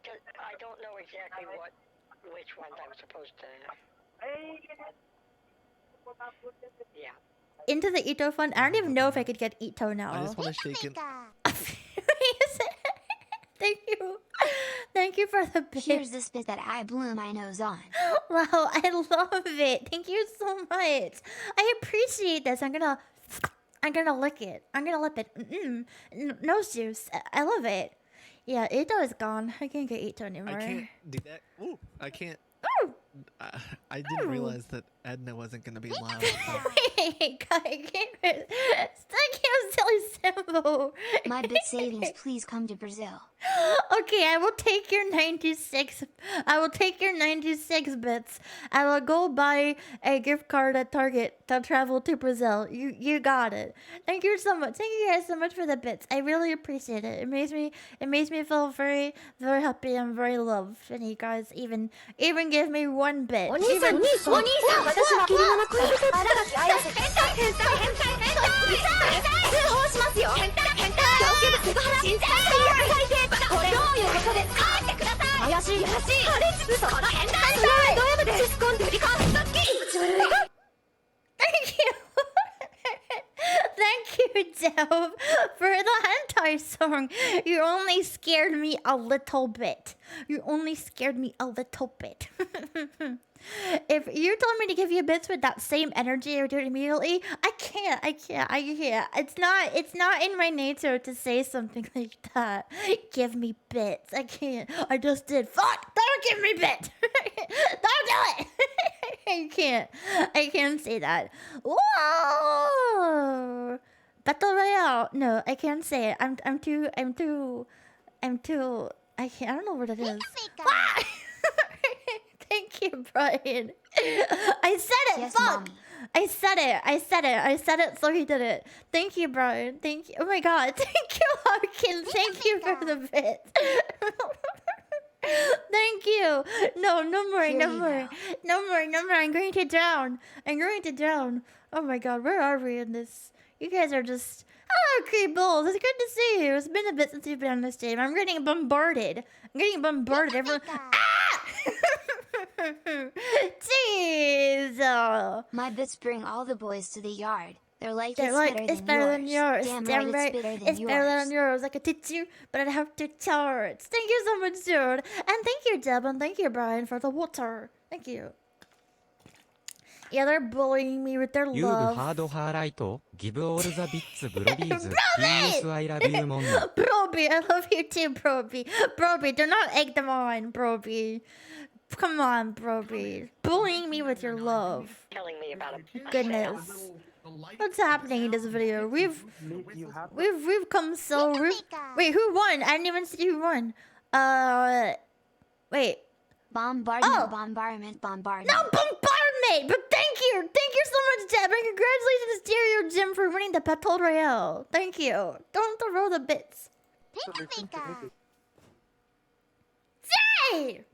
don't know exactly which ones I'm supposed to. Yeah. Into the Ito fund. I don't even know if I could get Ito now. I just want to shake it. Thank you for the bit. Here's this bit that I blew my nose on. Wow, I love it. Thank you so much. I appreciate this. I'm gonna lick it. I'm gonna lip it. Nose juice. I love it. Yeah, Ito is gone. I can't get Ito anymore. I can't do that. Ooh, I can't. Ooh. I didn't realize that Edna wasn't going to be loud. Wait, I can't. Thank you, silly Sambo. My bit savings, please come to Brazil. Okay, I will take your 96. I will take your 96 bits. I will go buy a gift card at Target to travel to Brazil. You got it. Thank you so much. Thank you guys so much for the bits. I really appreciate it. It makes me feel very, very happy and very loved. And you guys even give me one bit. Even Thank you. Thank you, Delve, for the hentai song. You only scared me a little bit. If you told me to give you bits with that same energy, I would do it immediately. I can't. It's not in my nature to say something like that. Give me bits. I can't. I just did. Fuck! Don't give me bits! Don't do it! I can't say that. Whoa! Battle Royale. No, I can't say it. I'm too. I don't know what it is. Thank you, Brian. I said it. Yes, fuck. Mommy. I said it. So he did it. Thank you, Brian. Thank you. Oh my God. Thank you, Harkin. Thank you for the bit. Thank you. No more. Here No you more. No more. No more. I'm going to drown. I'm going to drown. Oh my god, where are we in this? You guys are just... Hello, Creebles. It's good to see you. It's been a bit since you've been on this stream. I'm getting bombarded. Everyone... Ah! Jeez. My bits bring all the boys to the yard. Their life They're is like, better it's than better than yours. Damn Damn right, right. it's better than It's yours. better than yours. I could teach you, but I'd have to charge. Thank you so much, dude. And thank you, Deb, and thank you, Brian, for the water. Thank you. Yeah, they're bullying me with their You love. hard highlight. Give all the bits, Brobies. PS, I love you, Mon. Broby, I love you too, Broby. Broby, do not egg them on, Broby. Come on, Broby. Bullying me with your love. Telling me about a Goodness. What's happening in this video? We've come so wait, who won? I didn't even see who won. Wait. Bombardment. No, bombardment! But thank you! Thank you so much, Deb! And congratulations, Stereo Jim, for winning the Battle Royale. Thank you. Don't throw the bits. Say!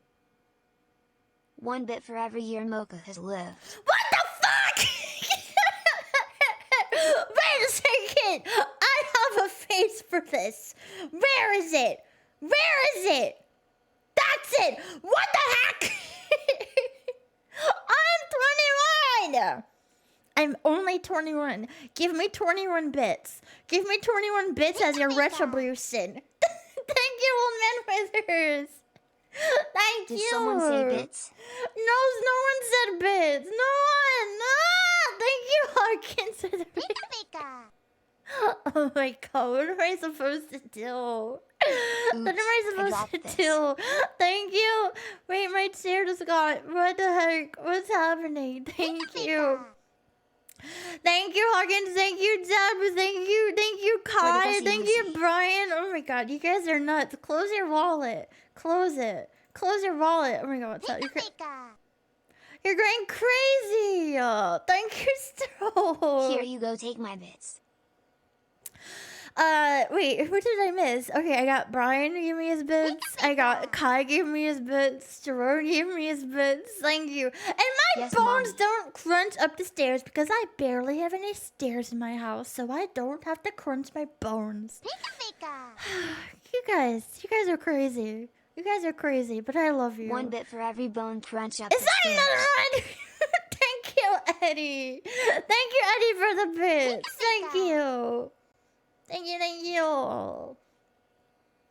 1 bit for every year Mocha has lived. What the fuck? Wait a second! I have a face for this. Where is it? Where is it? That's it! What the heck? I'm 21! I'm only 21. Give me 21 bits. Give me 21 bits as your retribution. Thank you, Old Man Withers. Thank you. Did someone say bits? No one said bits. No one. No. Thank you, Harkins, for the Oh my god, what am I supposed to do? What am I supposed to do? Thank you. Wait, my chair just got... What the heck? What's happening? Thank you. Thank you, Hawkins. Thank you, Deb. Thank you, Kai. Thank you, Brian. Oh my god, you guys are nuts. Close your wallet. Close it. Close your wallet. Oh my god, what's that? You're going crazy. Thank you, Stro. Here you go, take my bits. Wait, who did I miss? Okay, I got Brian gave me his bits. I got Kai gave me his bits. Jerome gave me his bits. Thank you. And my bones don't crunch up the stairs because I barely have any stairs in my house, so I don't have to crunch my bones. You guys are crazy. You guys are crazy, but I love you. 1 bit for every bone crunch up. Is that another one? Thank you, Eddie. Thank you, Eddie, for the bits. Thank you. Thank you.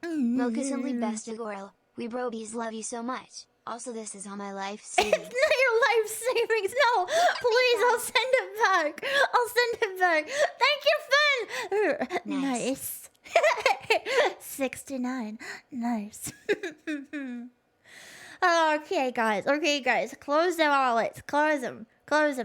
Mocha's only best of oil. We Brobies love you so much. Also, this is all my life savings. It's not your life savings. No, please, I'll send it back. Thank you, Finn. Nice. 69. Nice. Okay, guys. Close the wallets. Close them.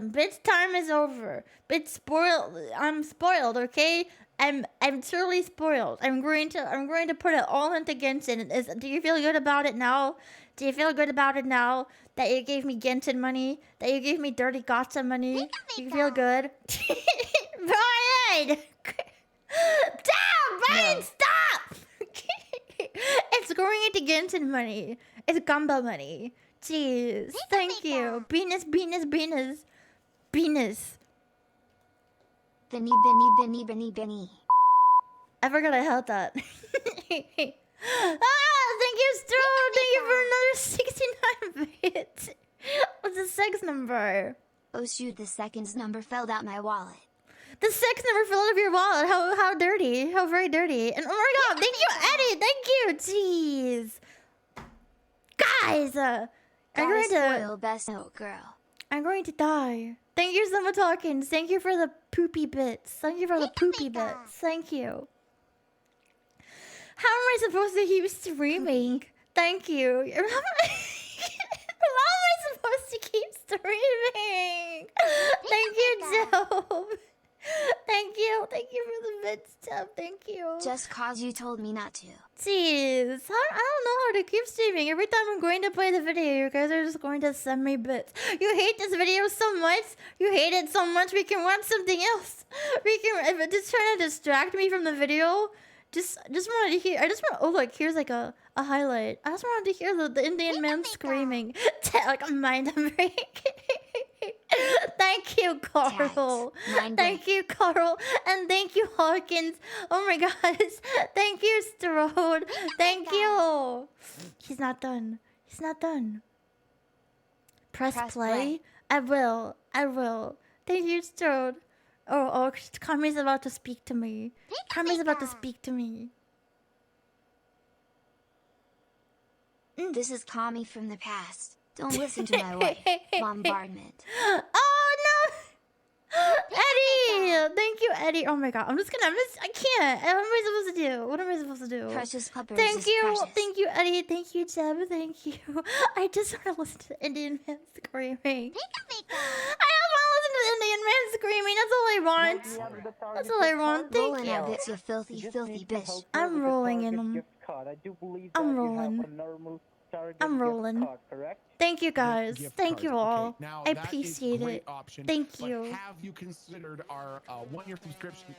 Bits time is over. Bits spoiled. I'm spoiled, okay? I'm truly spoiled. I'm going to put it all into Genshin. Do you feel good about it now? Do you feel good about it now that you gave me Genshin money? That you gave me dirty gacha money? Do you feel good? Brian! Damn, Brian, stop! It's going into Genshin money. It's Gumbo money. Jeez. Thank you. Venus. Benny. I forgot I held that. Thank you, Stro. Thank you for another 69 bits. What's the sex number? Oh shoot, the seconds number fell out my wallet. The sex number fell out of your wallet. How dirty. How very dirty. And oh my god, thank you, Eddie. Thank you. Jeez. Guys, I'm going to die. Thank you so much, Hawkins. Thank you for the poopy bits. Thank you. Thank you. How am I supposed to keep streaming? Thank you. How am I supposed to keep streaming? Thank you, Joe. Thank you for the bits, Joe. Thank you. Just cause you told me not to. Jeez, I don't know how to keep streaming. Every time I'm going to play the video, you guys are just going to send me bits. You hate this video so much. You hate it so much. We can watch something else. If it's just trying to distract me from the video, Just wanted to hear. I just want. Oh, look, here's like a highlight. I just wanted to hear the Indian man screaming. Like a mind break. Thank you, Carl. Thank you, Carl, and thank you, Hawkins. Oh my gosh. Thank you, Strode. Thank you. He's not done. He's not done. Press play. I will. Thank you, Strode. Oh, Kami's about to speak to me. Kami's about to speak to me. This is Kami from the past. Don't listen to my wife. Bombardment. Oh no! Eddie! Thank you, Eddie. Oh my god. I can't. What am I supposed to do? What am I supposed to do? Precious puppers. Thank you. Precious. Thank you, Eddie. Thank you, Jeb. Thank you. I just want to listen to the Indian man screaming. I just want to listen to the Indian man screaming. That's all I want. That's all I want. Thank Rolling you. out bits, you filthy bitch. I'm rolling in them. I do believe I'm that rolling. you have a normal Target I'm gift rolling. card, correct? Thank you guys. Gift Thank you cards. all. Okay, now I that is appreciate great it. option, Thank but you. Have you considered our one-year subscription?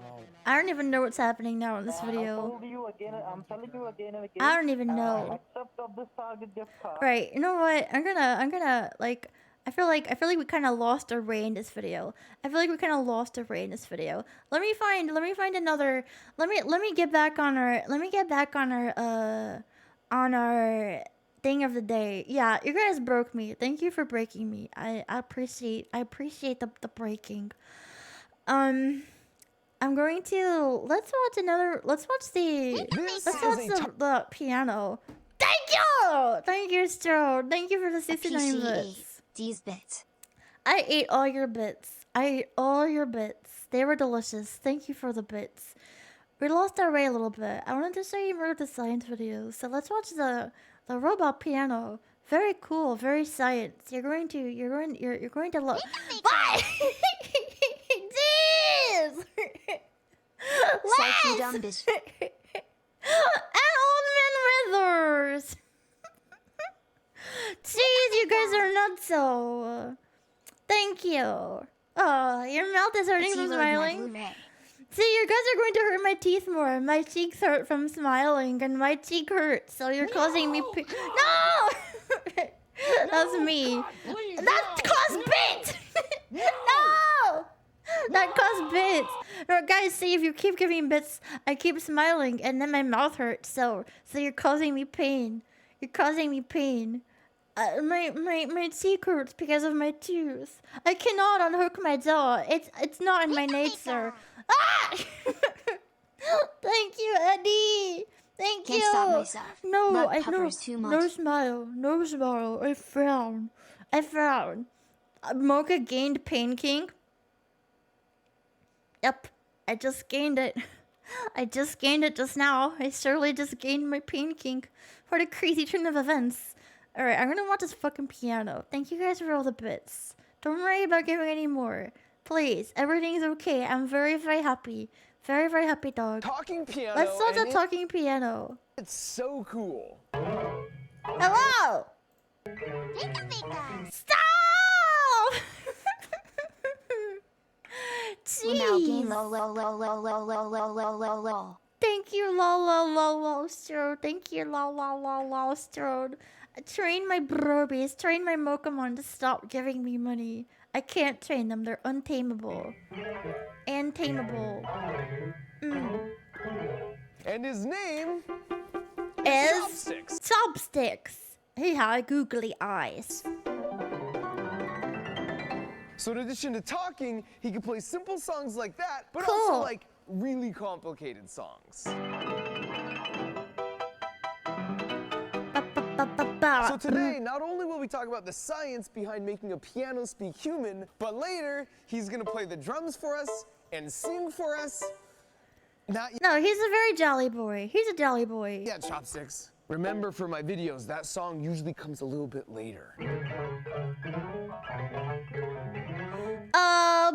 Oh. I don't even know what's happening now in this video. I'm telling you again and again. I don't even know. Accept of this Target gift card. Right, you know what? I'm gonna like I feel like we kind of lost our way in this video. Let me find another. Let me get back on our thing of the day. Yeah, you guys broke me. Thank you for breaking me. I appreciate the breaking. I'm going to let's watch the piano. Thank you, Strode. Thank you for the 69 bits. These bits. I ate all your bits. They were delicious. Thank you for the bits. We lost our way a little bit. I wanted to show you more of the science videos. So let's watch the robot piano. Very cool, very science. You're going to love. Bye. Jeez. Psyche dumb bitch. And old man withers. Jeez, you guys are nuts. So, thank you. Oh, your mouth is hurting from smiling. See, you guys are going to hurt my teeth more. My cheeks hurt from smiling, and my cheek hurts. So you're causing me. No, that's me. God, that caused bits. No, that caused bits. No, guys, see, if you keep giving bits, I keep smiling, and then my mouth hurts. So you're causing me pain. My cheek hurts because of my tooth. I cannot unhook my jaw. It's not in my nature. Ah! Thank you, Eddie. Thank you. Can't stop myself. No, Blood I puckers too much. No smile. I frown. Mocha gained Pain King. Yep, I just gained it. Just now. I surely just gained my Pain King. What a crazy turn of events. Alright, I'm gonna watch this fucking piano. Thank you guys for all the bits. Don't worry about giving any more. Please, everything's okay. I'm very, very happy. Very, very happy, dog. Talking piano. Let's start the talking piano. It's so cool. Hello! Stop! Jeez. We now gain low. Thank you, low, Strode. Thank you, low, Strode. Train my brobies, train my Mokemon to stop giving me money. I can't train them, they're untamable. And his name is Chopsticks. He had googly eyes. So in addition to talking, he can play simple songs like that, but Cool. also like really complicated songs. So today, not only will we talk about the science behind making a piano speak human, but later, he's gonna play the drums for us and sing for us. No, he's a very jolly boy. He's a jolly boy. Yeah, Chopsticks. Remember, for my videos, that song usually comes a little bit later.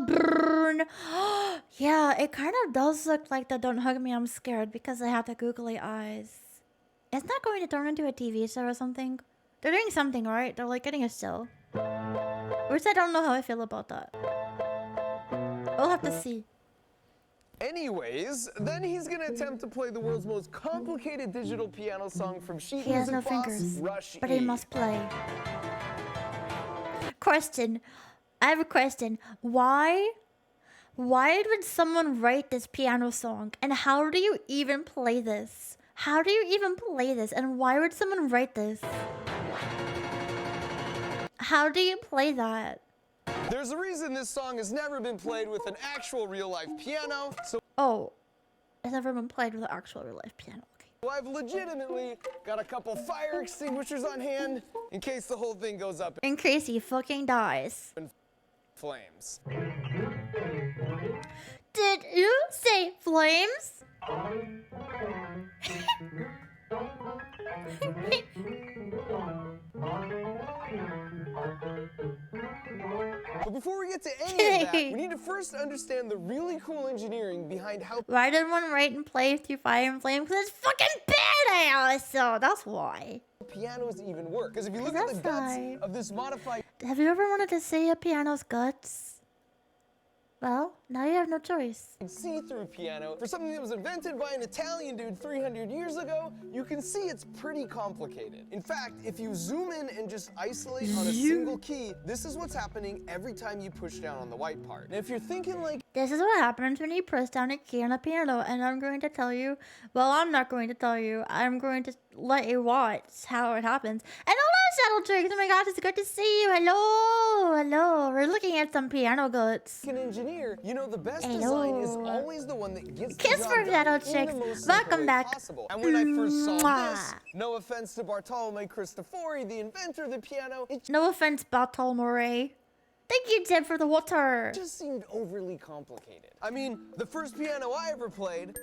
Burn. Yeah, it kind of does look like the Don't Hug Me, I'm Scared because I have the googly eyes. It's not going to turn into a TV show or something. They're doing something, right? They're like getting a show. Which I don't know how I feel about that. We'll have to see. Anyways, then he's gonna attempt to play the world's most complicated digital piano song from sheet He has music no boss, fingers, Rush but E. he must play. Question. I have a question. Why would someone write this piano song? And how do you even play this? How do you even play this? And why would someone write this? How do you play that? There's a reason this song has never been played with an actual real-life piano, so... Oh, it's never been played with an actual real-life piano. Okay. I've legitimately got a couple fire extinguishers on hand in case the whole thing goes up In case he fucking dies. in flames. Did you say flames? But before we get to any of that, we need to first understand the really cool engineering behind how Why did one write and play through fire and flame? Because it's fucking badass, so that's why. pianos even work. Because if you look at the guts of this modified... Have you ever wanted to see a piano's guts? Well, now you have no choice. see-through piano, for something that was invented by an Italian dude 300 years ago, you can see it's pretty complicated. In fact, if you zoom in and just isolate on a single key, this is what's happening every time you push down on the white part. And if you're thinking like... This is what happens when you press down a key on a piano, and I'm going to tell you, well, I'm not going to tell you, I'm going to let you watch how it happens. And hello, Shadow Tricks, oh my gosh, it's good to see you, hello, we're looking at some piano guts. An engineer, you know the best Hello. design is always the one that gets Kiss the job for done Shadow in the Tricks, most welcome simple way back. possible. And when I first saw Mwah. this, no offense to Bartolome Cristofori, the inventor of the piano, it No offense, Bartolome. Thank you, Jeb, for the water. just seemed overly complicated. I mean, the first piano I ever played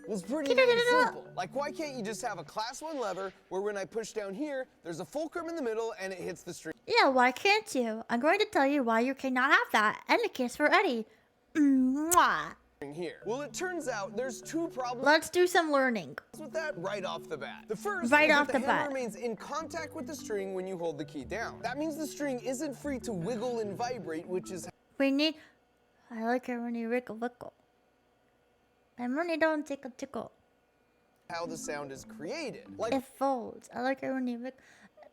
was pretty simple. Like, why can't you just have a class 1 lever where when I push down here, there's a fulcrum in the middle and it hits the string Yeah, why can't you? I'm going to tell you why you cannot have that. And a kiss for Eddie. Mwah. here. Well, it turns out there's two problems Let's do some learning. with that right off the bat. The first Right is off that the the hammer bat. remains in contact with the string when you hold the key down. That means the string isn't free to wiggle and vibrate, which is We need... I like it when you wiggle, wiggle. And when you don't tickle, tickle. how the sound is created. Like It folds. I like it when you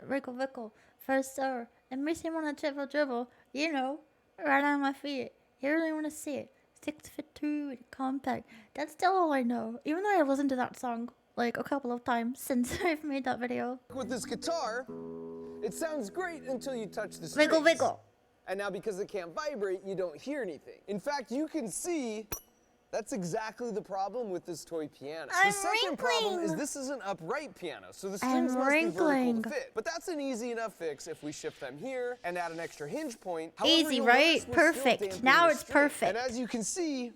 wiggle, wiggle. First sir. It makes me want to dribble, dribble. You know, right on my feet. You really want to see it. 6 foot 2, compact. That's still all I know. Even though I've listened to that song like a couple of times since I've made that video. with this guitar, it sounds great until you touch the strings. Wiggle, wiggle. And now because it can't vibrate, you don't hear anything. In fact, you can see that's exactly the problem with this toy piano. I'm The second problem is wrinkling. this is an upright piano, so the I'm strings must be vertical wrinkling. to fit. But that's an easy enough fix if we shift them here and add an extra hinge point. However, Easy, you'll right? notice we're still Perfect. damping Now the it's string. perfect. And as you can see,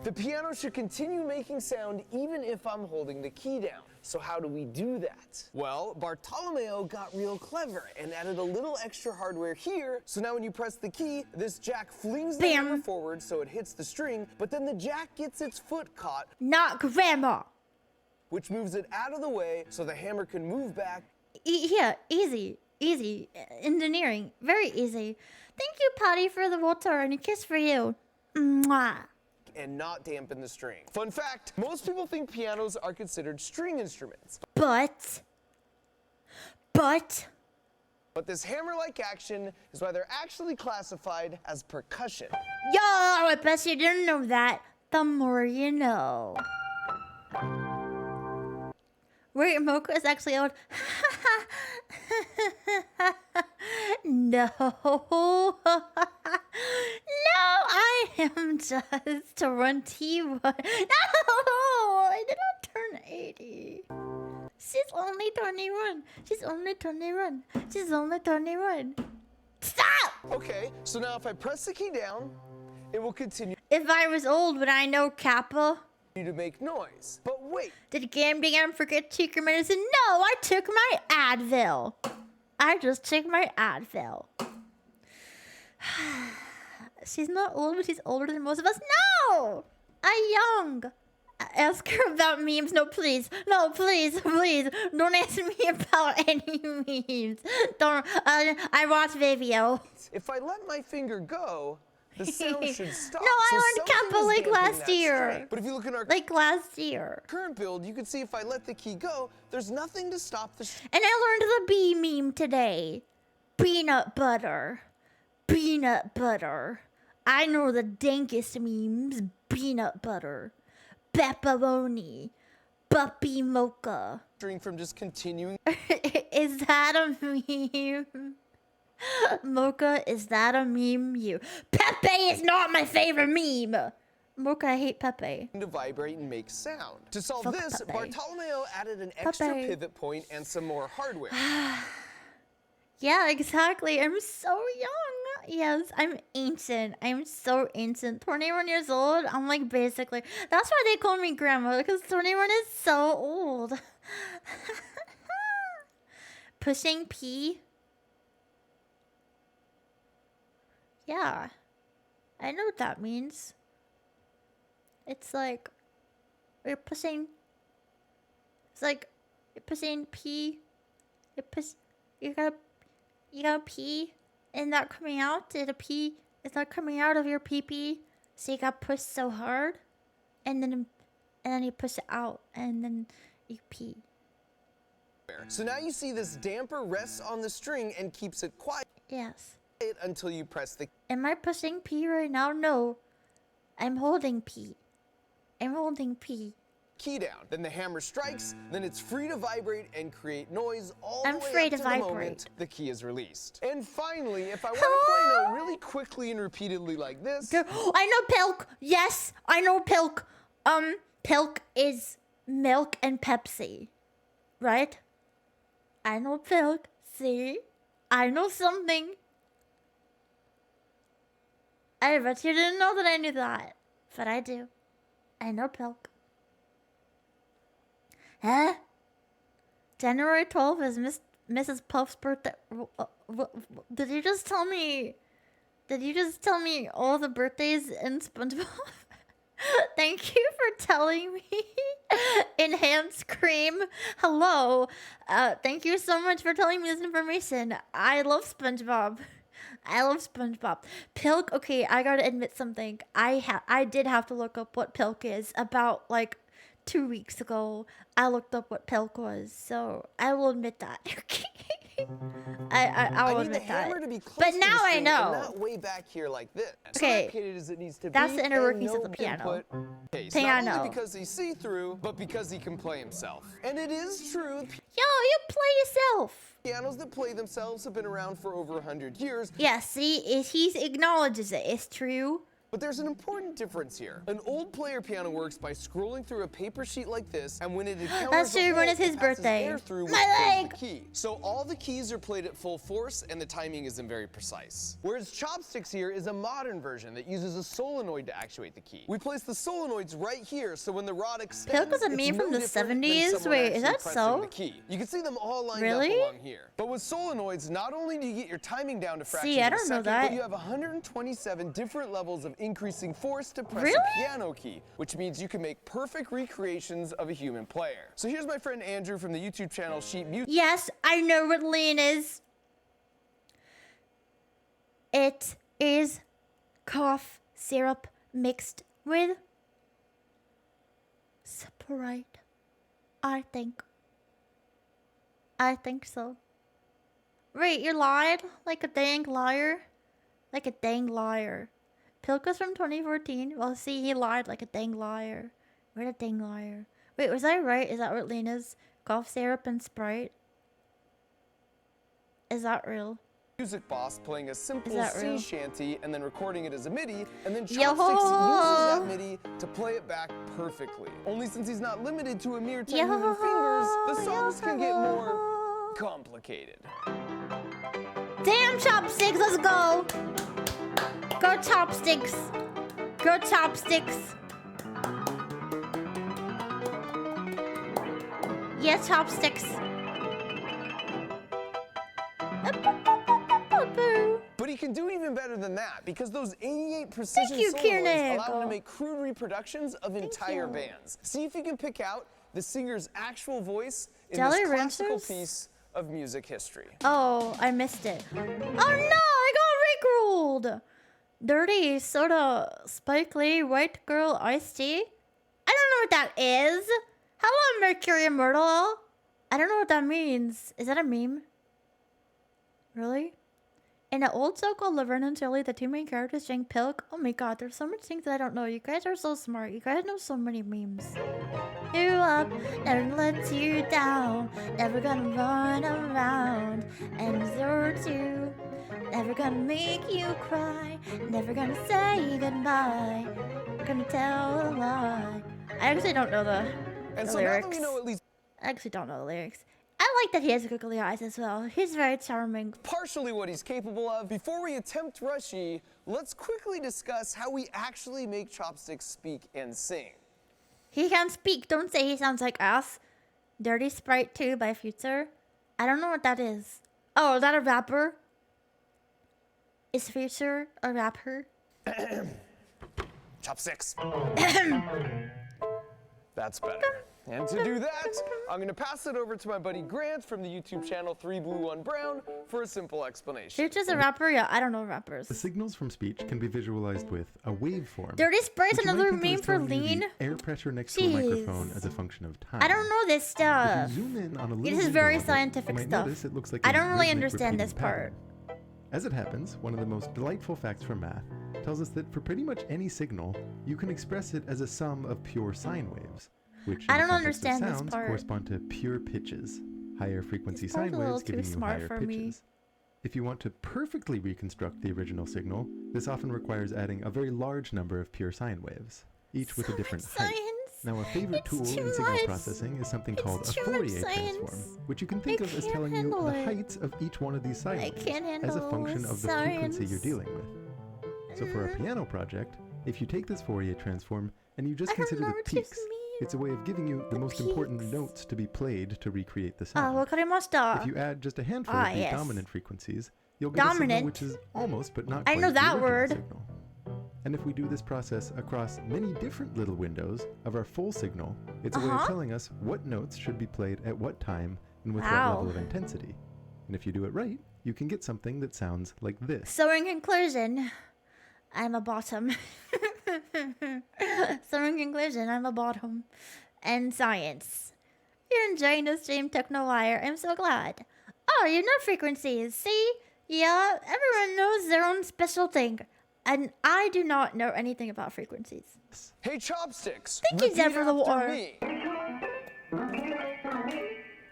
the piano should continue making sound even if I'm holding the key down. So how do we do that? Well, Bartolomeo got real clever and added a little extra hardware here. So now when you press the key, this jack flings the Bam. hammer forward so it hits the string, but then the jack gets its foot caught, Not grandma. which moves it out of the way so the hammer can move back. Yeah, easy. Easy. Engineering. Very easy. Thank you, Patty, for the water and a kiss for you. Mwah. And not dampen the string. Fun fact, most people think pianos are considered string instruments. But But this hammer-like action is why they're actually classified as percussion. yo, I bet you didn't know that. The more you know. Wait, Mocha is actually old. No. No, I am just 21. No, I did not turn 80. She's only 21. She's only 21. She's only 21. Stop! Okay, so now if I press the key down, it will continue If I was old, would I know Kappa? to make noise. But wait, Did Gam Gam forget to take your medicine? No, I took my Advil. I just took my Advil. She's not old, but she's older than most of us. No! I'm young. Ask her about memes. No, please. No, please, please. Don't ask me about any memes. Don't. I watch Vivio. if I let my finger go, the sound should stop. No, I So learned something Kappa is like damping last that year. string. But if you look at our current build, you can see if I let the key go, there's nothing to stop the And I learned the bee meme today. Peanut butter. Peanut butter. I know the dankest memes. Peanut butter. Pepperoni. Puppy mocha. string from just continuing. Is that a meme? Mocha, is that a meme? You. Pepe is not my favorite meme. Mocha, I hate Pepe. To vibrate and make sound. To solve Fuck this, Pepe. Bartolomeo added an extra Pepe. pivot point and some more hardware. Yeah, exactly. I'm so young. Yes, I'm ancient. I'm so ancient. 21 years old. I'm like basically. That's why they call me grandma, because 21 is so old. Pushing P. Yeah. I know what that means. It's like you're pushing. It's like you're pushing P. You gotta pee, and not coming out. And the pee is not coming out of your pee-pee, so you got pushed so hard, and then you push it out, and then you pee. So now you see this damper rests on the string and keeps it quiet. Yes. Until you press the Am I pushing P right now? No. I'm holding P. I'm holding P. key down. Then the hammer strikes, then it's free to vibrate and create noise all I'm the way free up to to vibrate. the moment the key is released. And finally, if I want to play a note really quickly and repeatedly like this. I know Pilk. Yes, I know Pilk. Pilk is milk and Pepsi, right? I know Pilk. See, I know something. I bet you didn't know that I knew that, but I do. I know Pilk. Huh? January 12th is Mrs. Puff's birthday. Did you just tell me? Did you just tell me all the birthdays in SpongeBob? Thank you for telling me. Enhanced cream. Hello. Thank you so much for telling me this information. I love SpongeBob. I love SpongeBob. Pilk. Okay, I gotta admit something. I did have to look up what Pilk is. About like 2 weeks ago, I looked up what Pilk was. So I will admit that. I'll I need the admit that. hammer to be close But to now the I string know. and not way back here like this. Okay. Located as it needs to That's be, the inner and workings no of the piano. input case. Piano. Not only because he's see-through, but because he can play himself. And it is true. Yo, you play yourself. Pianos that play themselves have been around for over 100 years. Yeah, see, he acknowledges it. It's true. But there's an important difference here. An old player piano works by scrolling through a paper sheet like this, and when it encounters That's a true, when hole, it's his it passes birthday. air through, which My plays the key. So all the keys are played at full force, and the timing isn't very precise. Whereas Chopsticks here is a modern version that uses a solenoid to actuate the key. We place the solenoids right here, so when the rod extends, Pilk was a it's meme from no the different than 70s? someone Wait, actually is that pressing so? the key. You can see them all lined Really? up along here. But with solenoids, not only do you get your timing down to fractions See, I of a don't know second, that. but you have 127 different levels of increasing force to press Really? a piano key, which means you can make perfect recreations of a human player. So here's my friend Andrew from the YouTube channel Sheet Music. Yes, I know what lean is. It is cough syrup mixed with Sprite. I think so. Wait, you lied? Like a dang liar? Like a dang liar. Pilk was from 2014. Well, see, he lied like a dang liar. What a dang liar. Wait, was I right? Is that what lean is? Cough syrup and Sprite? Is that real? Music Boss playing a simple Is that sea real? shanty and then recording it as a MIDI, and then Yo-ho! Chopsticks uses that MIDI to play it back perfectly. Only since he's not limited to a mere 10 human fingers, the songs can get more complicated. Damn, Chopsticks, let's go! Go Chopsticks! Go Chopsticks! Yes, Chopsticks! But he can do even better than that, because those 88 precision you, solenoids Kiernan. allow him to make crude reproductions of entire bands. See if you can pick out the singer's actual voice in Jolly this classical Ranchers? piece of music history. Oh, I missed it. Oh no, I got Rickrolled! Dirty soda, Spike Lee, white girl, iced tea. I don't know what that is. Hello, Mercury Immortal. I don't know what that means. Is that a meme? Really? In the old show called Laverne and Shirley, the two main characters drank pilk. Oh my god, there's so much things that I don't know. You guys are so smart. You guys know so many memes. You up, never let you down. Never gonna run around and desert you. Never gonna make you cry. Never gonna say goodbye. Gonna tell a lie. I actually don't know the So lyrics. now that we know at least I actually don't know the lyrics. I like that he has googly eyes as well. He's very charming. partially what he's capable of, before we attempt Rushy, let's quickly discuss how we actually make Chopsticks speak and sing. He can speak. Don't say he sounds like us. Dirty Sprite 2 by Future. I don't know what that is. Oh, is that a rapper? Is Future a rapper? Chopsticks. That's better. And to do that, I'm going to pass it over to my buddy Grant from the YouTube channel 3 Blue 1 Brown for a simple explanation. Future's a rapper? Yeah, I don't know rappers. The signals from speech can be visualized with a waveform. Dirty Sprite's which you might another think of meme as for telling you the lean. air pressure next to a microphone as a function of time. I don't know this stuff. If you zoom in on a little This is window very of it, scientific you might stuff. notice it looks like I a don't really rhythmic understand repeating this part. pattern. As it happens, one of the most delightful facts from math tells us that for pretty much any signal, you can express it as a sum of pure sine waves, which in I the don't context of understand this sounds part. correspond to pure pitches, higher frequency This part's sine a little waves giving too you smart higher for me. pitches. If you want to perfectly reconstruct the original signal, this often requires adding a very large number of pure sine waves, each with a different height. Now, a favorite tool too in signal much. processing is something called a too much Fourier science. transform, which you can think of as can't telling you handle the it. heights of each one of these sine I waves can't as a handle function of the frequency you're science. dealing with. So for a piano project, if you take this Fourier transform and you just I don't consider know the what this peaks, it's a way of giving you the most important notes to be played to recreate the sound. Wakarimashita. If you add just a handful Ah, of the yes. dominant frequencies, you'll get a signal Dominant? which is almost but not I quite know the that original word. signal. And if we do this process across many different little windows of our full signal, it's a way of Uh-huh. telling us what notes should be played at what time and with Wow. what level of intensity. And if you do it right, you can get something that sounds like this. So in conclusion, I'm a bottom. So in conclusion, I'm a bottom. And science. You're enjoying the stream, Technowire. I'm so glad. Oh, you know frequencies. See? Yeah, everyone knows their own special thing. And I do not know anything about frequencies. Hey, Chopsticks. Thank you, repeat Zephyr the after War. me.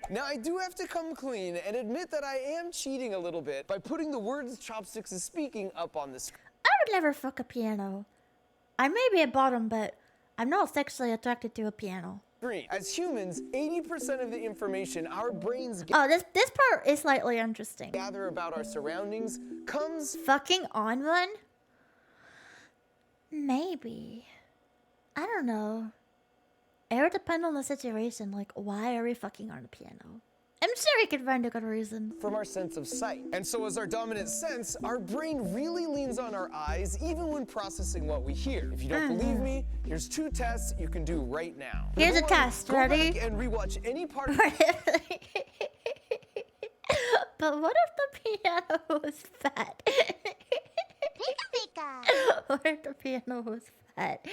Now, I do have to come clean and admit that I am cheating a little bit by putting the words Chopsticks is speaking up on the screen. I would never fuck a piano. I may be a bottom, but I'm not sexually attracted to a piano. As humans, 80% of the information our brains Oh, this part is slightly interesting. gather about our surroundings comes Fucking on one? Maybe. I don't know. It would depend on the situation. Like, why are we fucking on a piano? I'm sure we could find a good reason. from our sense of sight. And so as our dominant sense, our brain really leans on our eyes even when processing what we hear. If you don't believe me, here's 2 tests you can do right now. Here's a Number 1, test. go Ready? back and rewatch any part But what if the piano was fat? What if the piano was fat?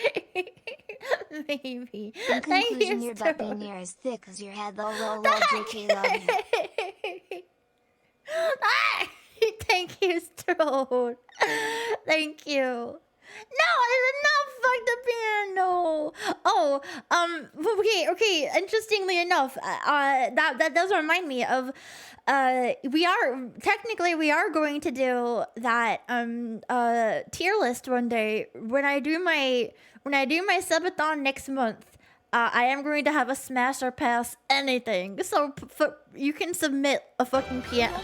Maybe. In Thank conclusion, you, your butt Sterling. being near as thick as your head. Lol, lol, lol, JK, love you. Thank you, Strode. Thank you. No, I did not fuck the piano. Oh, okay. Interestingly enough, that does remind me of, we are going to do that tier list one day when I do my subathon next month. I am going to have a smash or pass anything. So you can submit a fucking piano.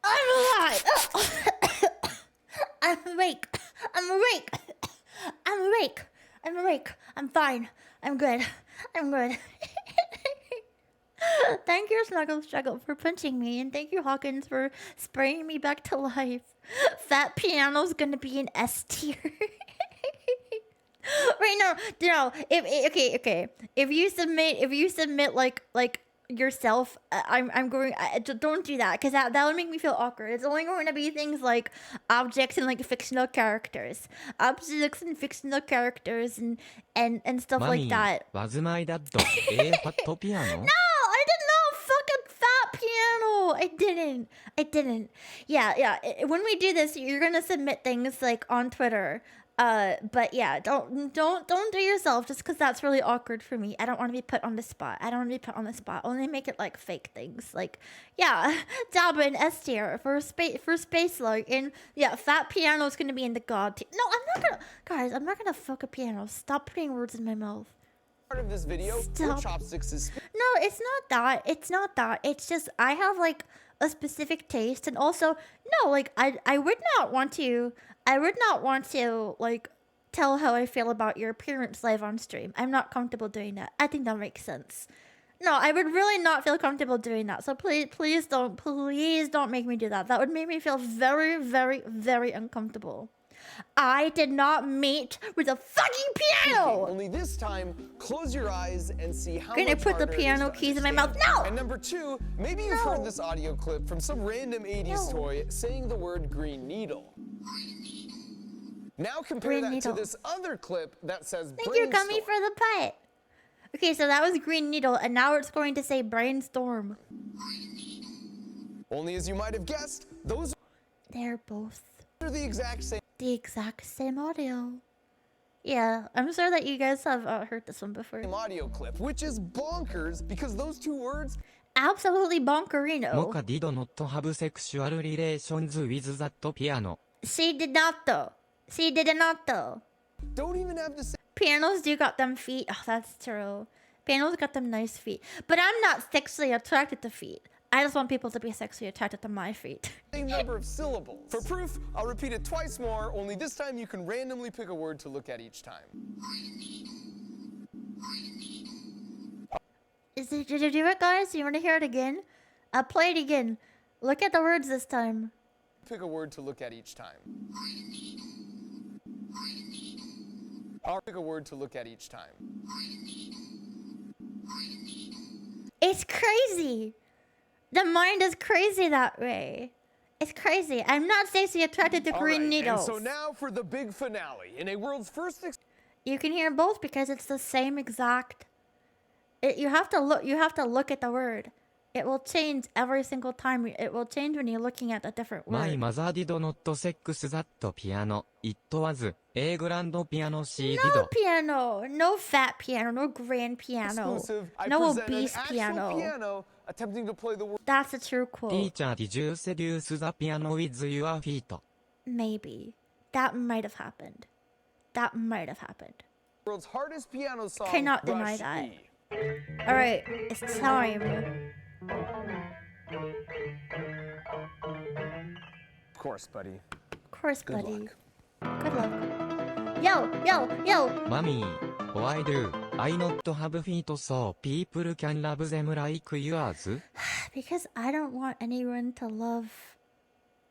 I'm alive. I'm awake. I'm awake. I'm awake. I'm awake. I'm fine. I'm good. I'm good. Thank you, Snuggle Struggle, for punching me, and thank you, Hawkins, for spraying me back to life. Fat Piano's gonna be an S tier. Right, no. If you submit like yourself, I'm going. Don't do that, because that would make me feel awkward. It's only going to be things like objects and like fictional characters, and stuff like that. Was my dad fat piano? No, I did not fucking fat piano. I didn't. Yeah. When we do this, you're gonna submit things like on Twitter. But yeah, don't do yourself, just because that's really awkward for me. I don't want to be put on the spot. Only make it like fake things. Like, yeah, Dabba and S tier for Space Log, and yeah, Fat Piano is gonna be in the God tier. No, I'm not gonna fuck a piano. Stop putting words in my mouth. Part of this video, Stop. Chopsticks is. No, it's not that. It's just I have like a specific taste, and also no, like I would not want to like tell how I feel about your appearance live on stream. I'm not comfortable doing that. I think that makes sense. No, I would really not feel comfortable doing that. So please don't make me do that. That would make me feel very, very, very uncomfortable. I did not mate with a fucking piano. Only this time, close your eyes and see how Gonna much put the harder it piano is to keys in my mouth. understand. No! And number 2, maybe you've heard this audio clip from some random 80s No. toy saying the word green needle. Now compare Green that needle. to this other clip that says Thank you, Gummy, brainstorm. for the pet. Okay, so that was Green Needle, and now it's going to say Brainstorm. Only as you might have guessed, those They're both are the exact same. the exact same audio. Yeah, I'm sure that you guys have heard this one before. Audio clip, which is bonkers because those two words Absolutely bonkerino. Mocha did not have sexual relations with that piano. She did not though. don't even have to say Pianos do got them feet. Oh, that's true. Pianos got them nice feet. But I'm not sexually attracted to feet. I just want people to be sexually attracted to my feet. same number of syllables. For proof, I'll repeat it twice more, only this time you can randomly pick a word to look at each time. Did you do it, guys? You want to hear it again? I'll play it again. Look at the words this time. Pick a word to look at each time. I'll pick a word to look at each time. It's crazy. The mind is crazy that way. It's crazy. I'm not sexually attracted to All green right, needles. And so now for the big finale. In a world's first You can hear both because it's the same exact. You have to look at the word. It will change every single time. It will change when you're looking at a different My word. mother did not sex that piano. It was a grand piano she did. No piano, no fat piano, no grand piano, exclusive, I no present obese an actual piano attempting to play the word. That's a true quote. Teacher, did you seduce the piano with your feet? Maybe. That might have happened. World's hardest piano song. Cannot deny Rush that. E. Alright, it's time. Of course, buddy. Of course, Good buddy. luck. Good luck. Yo! Mommy, why do I not have feet so people can love them like yours? Because I don't want anyone to love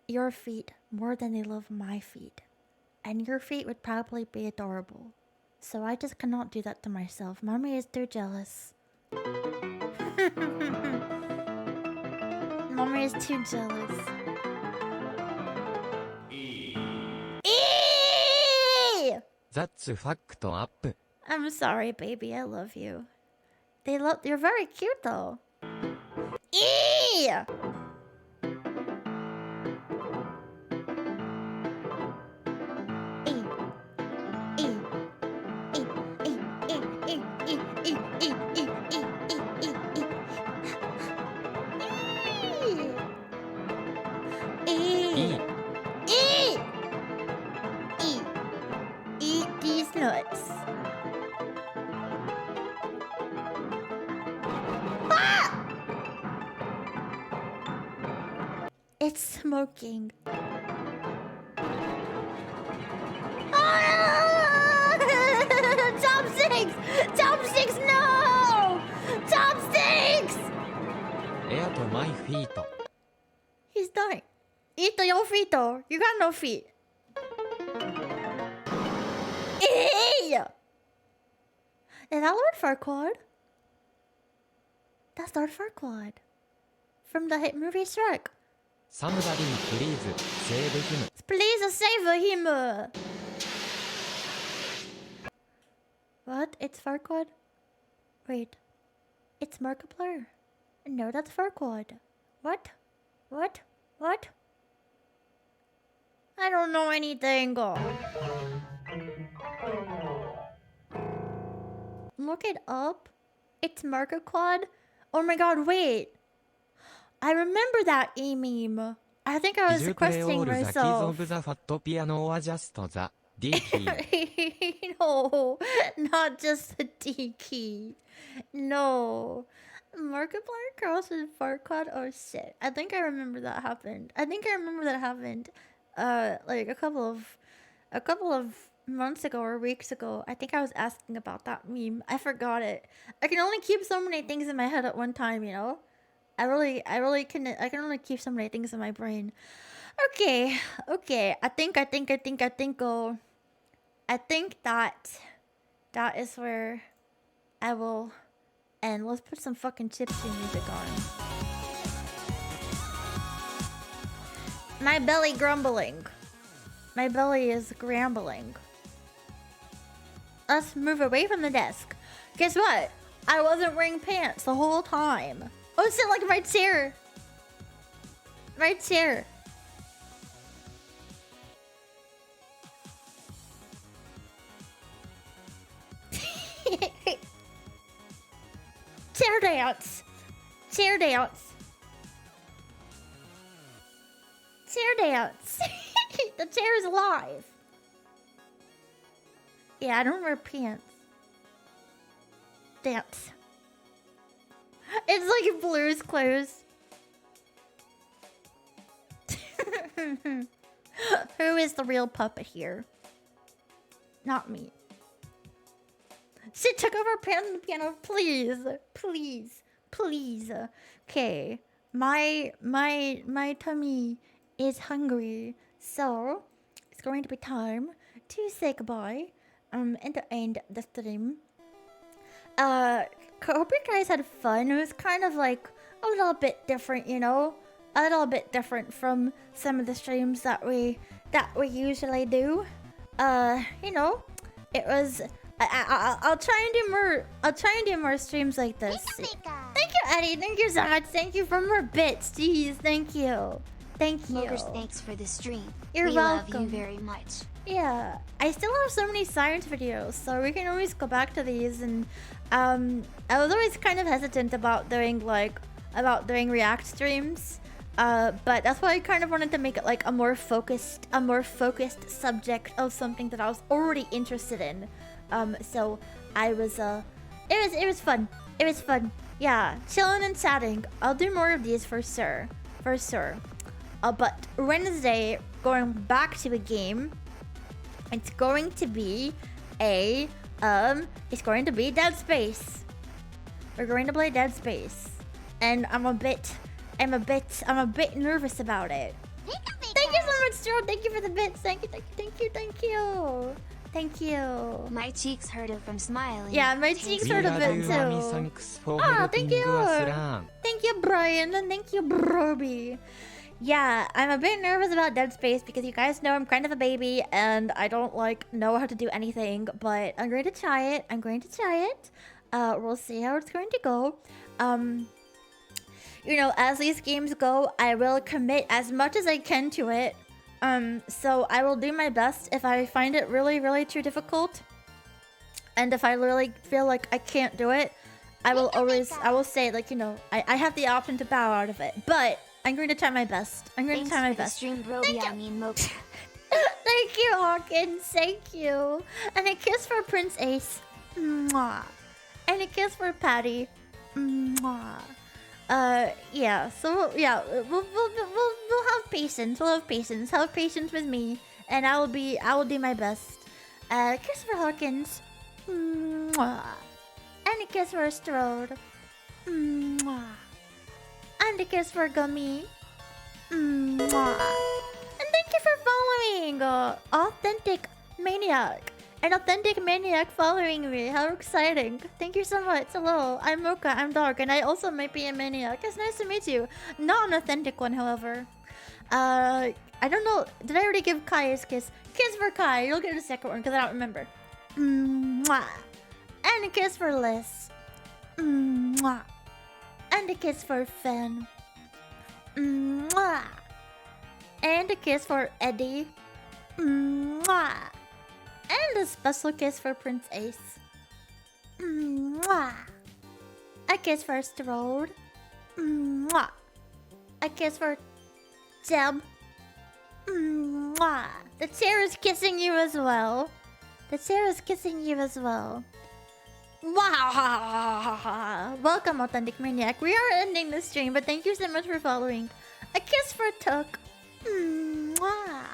your feet more than they love my feet. And your feet would probably be adorable. So I just cannot do that to myself. Mommy is too jealous. Mommy is too jealous. That's fucked up. I'm sorry, baby. I love you. You're very cute, though. Eee! Eat these nuts. Ah! It's smoking. Ah! Chopsticks! Chopsticks, no! Chopsticks! Air to my feet. He's dying. Eat your feet. You got no feet. Hey! Is that Lord Farquaad? That's Lord Farquaad. From the hit movie Shrek. Somebody please save him. Please save him. What? It's Farquaad? Wait. It's Markiplier. No, that's Farquaad. What? What? What? I don't know anything. Look it up. It's Markiplier. Oh my god, wait. I remember that meme. I think I was questioning myself. No, not just the D key. No. Markiplier crosses Farquaad. Oh shit. I think I remember that happened. Like a couple of months ago or weeks ago. I think I was asking about that meme. I forgot it. I can only keep so many things in my head at one time, you know? I can only keep so many things in my brain. Okay. I think that is where I will end. Let's put some fucking chipsy music on. My belly grumbling. My belly is grumbling. Let's move away from the desk. Guess what? I wasn't wearing pants the whole time. Oh, sit like right here. Right here. Chair dance. Chair dance. Chair dance. The chair is alive. Yeah, I don't wear pants. Dance. It's like Blue's Clues. Who is the real puppet here? Not me. She took off her pants on the piano. Please. Okay. My tummy is hungry, so it's going to be time to say goodbye. And to end the stream. Hope you guys had fun. It was kind of like a little bit different, you know? A little bit different from some of the streams that we usually do. You know, it was. I'll try and do more streams like this. Thank you, Eddie. Thank you so much. Thank you for more bits. Jeez, thank you. Mogers, thanks for the stream. You're welcome. We love you very much. Yeah, I still have so many science videos, so we can always go back to these. And I was always kind of hesitant about doing React streams, but that's why I kind of wanted to make it like a more focused subject of something that I was already interested in. So I was it was fun. Yeah, chilling and chatting. I'll do more of these for sure. But Wednesday, going back to a game. It's going to be Dead Space. We're going to play Dead Space, and I'm a bit nervous about it. Thank you so much, Joe. Thank you for the bits. Thank you. My cheeks hurt from smiling. Yeah, my cheeks hurt a bit too. Oh, thank you. Thank you, Brian, and thank you, Broby. Yeah, I'm a bit nervous about Dead Space because you guys know I'm kind of a baby and I don't know how to do anything, but I'm going to try it. We'll see how it's going to go. You know, as these games go, I will commit as much as I can to it. So I will do my best. If I find it really, really too difficult, and if I really feel like I can't do it, I will say, like, you know, I have the option to bow out of it. But I'm going to try my best. Thanks for the stream, Broby. I mean, Mocha. Thank you, Hawkins. Thank you. And a kiss for Prince Ace. Mwah. And a kiss for Patty. Mwah. Yeah. So yeah, we'll have patience. We'll have patience. Have patience with me, and I will do my best. Kiss for Hawkins. Mwah. And a kiss for Strode. Mwah. And a kiss for Gummy. Mwah. And thank you for following Authentic Maniac. An Authentic Maniac following me. How exciting. Thank you so much. Hello, I'm Mocha, I'm Dark, and I also might be a maniac. It's nice to meet you. Not an authentic one, however. I don't know. Did I already give Kai his kiss? Kiss for Kai. You'll get a second one because I don't remember. Mwah. And a kiss for Liz. Mwah. And a kiss for Finn. Mwah. And a kiss for Eddie. Mwah. And a special kiss for Prince Ace. Mwah. A kiss for Strode. Mwah. A kiss for Deb. Mwah. The chair is kissing you as well. The chair is kissing you as well. Wow. Welcome, Authentic Maniac. We are ending the stream, but thank you so much for following. A kiss for Took. Mwah.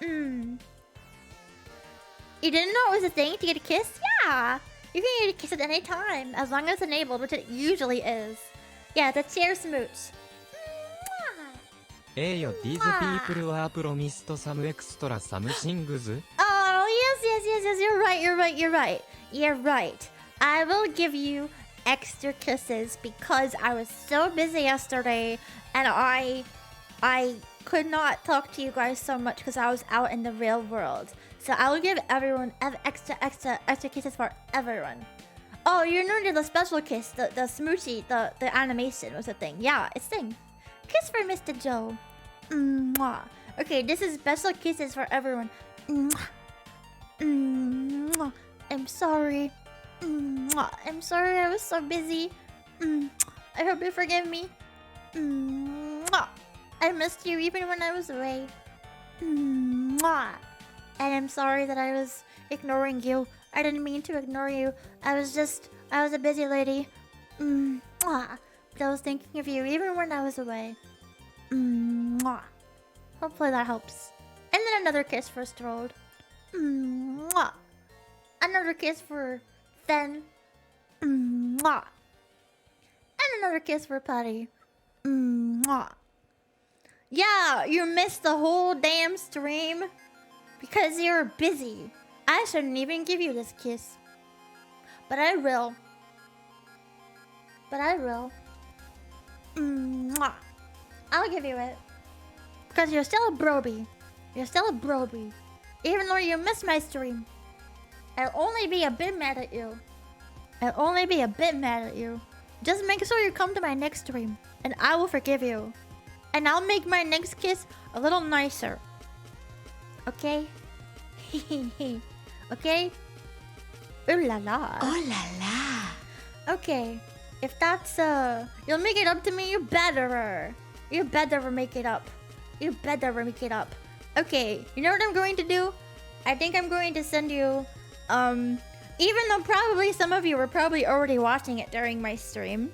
You didn't know it was a thing to get a kiss? Yeah! You can get a kiss at any time, as long as it's enabled, which it usually is. Yeah, the chair smooch. Hey yo, these people were promised some extra things. Oh, yes, you're right. I will give you extra kisses because I was so busy yesterday and I could not talk to you guys so much because I was out in the real world. So I will give everyone extra kisses for everyone. Oh, you're new to the special kiss, the smoochy, the animation was a thing. Yeah, it's a thing. Kiss for Mr. Joe. Mwah. Okay, this is special kisses for everyone. Mwah. Mwah. I'm sorry. Mwah. I'm sorry I was so busy. I hope you forgive me. Mwah. I missed you even when I was away. Mwah. And I'm sorry that I was ignoring you. I didn't mean to ignore you. I was a busy lady. Mwah. But I was thinking of you even when I was away. Mwah. Hopefully that helps. And then another kiss for Strode. Mwah. Another kiss for Fen. Mwah. And another kiss for Patty. Mwah. Yeah, you missed the whole damn stream because you're busy. I shouldn't even give you this kiss. But I will. Mwah. I'll give you it. Because you're still a broby. Even though you missed my stream. I'll only be a bit mad at you. Just make sure you come to my next stream. And I will forgive you. And I'll make my next kiss a little nicer. Okay? Okay? Ooh la la. Oh la la. Okay. If that's you'll make it up to me, you better make it up. Okay, you know what I'm going to do? I think I'm going to send you even though probably some of you were probably already watching it during my stream.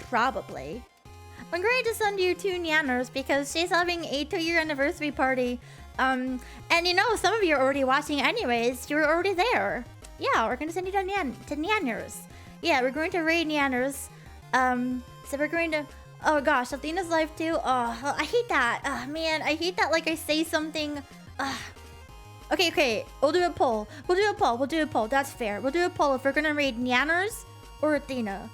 Probably. I'm going to send you to Nyanners because she's having a 2-year anniversary party. And you know, some of you are already watching anyways. You're already there. Yeah, we're going to send you to Nyanners. Yeah, we're going to raid Nyanners. So we're going to... Oh gosh, Athena's live too? Oh, I hate that. Man, I hate that like I say something... Okay. We'll do a poll. That's fair. We'll do a poll if we're going to raid Nyanners or Athena.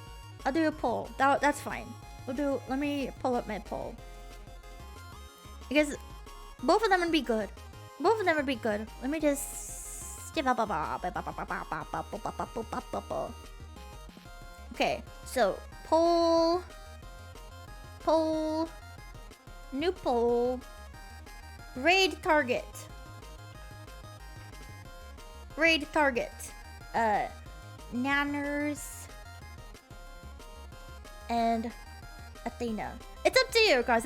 I'll do a poll. That's fine. Let me pull up my poll. Because both of them would be good. Let me just... Okay, so poll, new poll, raid target, Nyanners and Athena. It's up to you guys,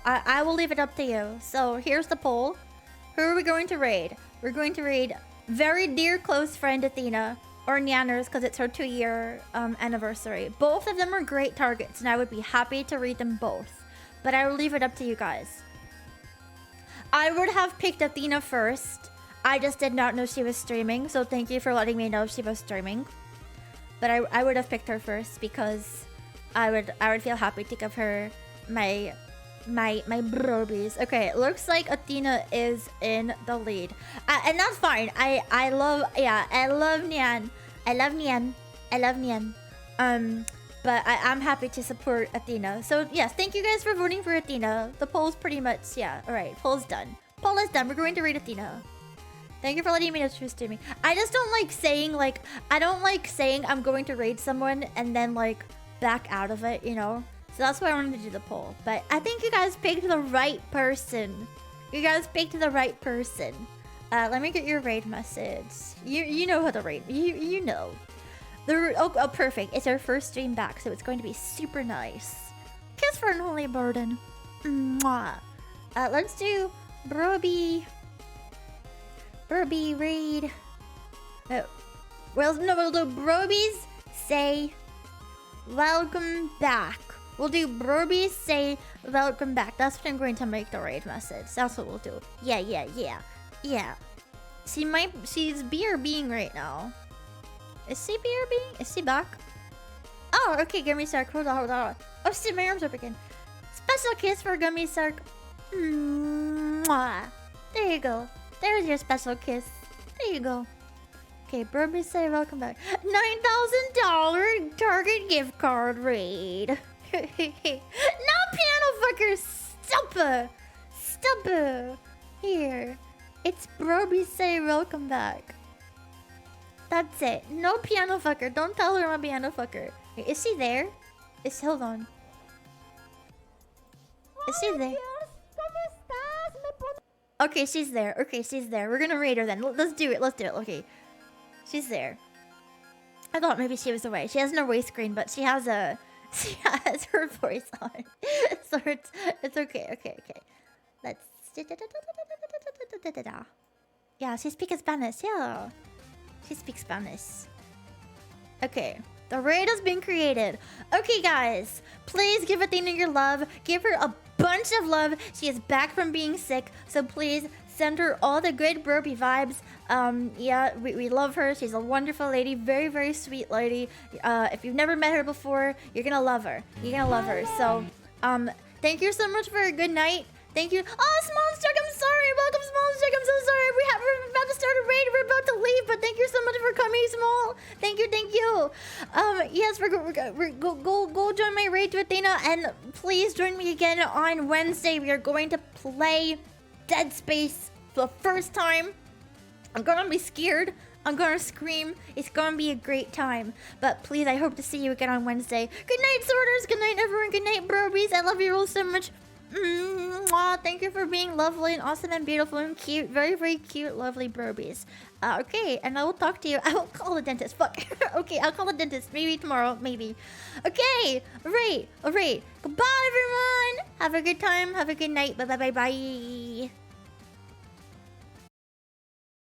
I will leave it up to you. So here's the poll. Who are we going to raid? We're going to raid very dear close friend Athena or Nyanners because it's her 2-year anniversary. Both of them are great targets and I would be happy to read them both. But I will leave it up to you guys. I would have picked Athena first. I just did not know she was streaming, so thank you for letting me know she was streaming. But I would have picked her first because I would feel happy to give her my brobies. Okay, it looks like Athena is in the lead. And that's fine. I love Nyan. I love Nyan. But I'm happy to support Athena. So yes, thank you guys for voting for Athena. The poll's pretty much, yeah. Alright, poll's done. Poll is done. We're going to raid Athena. Thank you for letting me know truth to me. I just don't like saying, like, I don't like saying I'm going to raid someone and then, like, back out of it, you know? So that's why I wanted to do the poll. But I think you guys picked the right person. You guys picked the right person. Let me get your raid message. You know how to raid. You know. Oh, perfect. It's our first stream back, so it's going to be super nice. Kiss for an holy burden. Mwah. Let's do Broby raid. Well, no, we'll do Brobies say welcome back. We'll do Brobies say welcome back. That's what I'm going to make the raid message. That's what we'll do. Yeah. She's BRBing right now. Is she BRBing? Is she back? Oh, okay, Gummy Sark. Hold on. Oh shit, my arms are again. Special kiss for Gummy Sark. Mwah. There you go. There's your special kiss. There you go. Okay, Burby say welcome back. $9,000 Target gift card raid. No piano fucker. Stop. Here. It's Burby say welcome back. That's it. No piano fucker. Don't tell her I'm a piano fucker. Wait, is she there? Hold on. Is she there? Okay, she's there. We're gonna raid her then. Let's do it. Okay. She's there. I thought maybe she was away. She has no voice screen, but she has her voice on. So it's okay. Okay. Let's. Yeah, she speaks Spanish. Yeah. She speaks Spanish. Okay. The raid has been created. Okay, guys. Please give Athena your love. Give her a bunch of love. She is back from being sick. So please send her all the good burpee vibes. Yeah, we love her. She's a wonderful lady. Very, very sweet lady. If you've never met her before, you're gonna love her. So, thank you so much for a good night. Thank you. Oh, Smallstruck, I'm sorry. Welcome, Smallstruck. I'm so sorry. We're about to start a raid. We're about to leave, but thank you so much for coming, Small. Thank you. Yes, we're go join my raid to Athena, and please join me again on Wednesday. We are going to play Dead Space for the first time. I'm gonna be scared. I'm gonna scream. It's gonna be a great time. But please, I hope to see you again on Wednesday. Good night, Sorters. Good night, everyone. Good night, Brobies. I love you all so much. Thank you for being lovely and awesome and beautiful and cute. Very, very cute, lovely Brobies. Okay, and I will talk to you. I will call the dentist. Fuck. Okay, I'll call the dentist. Maybe tomorrow. Maybe. Okay. Alright. Goodbye, everyone. Have a good time. Have a good night. Bye.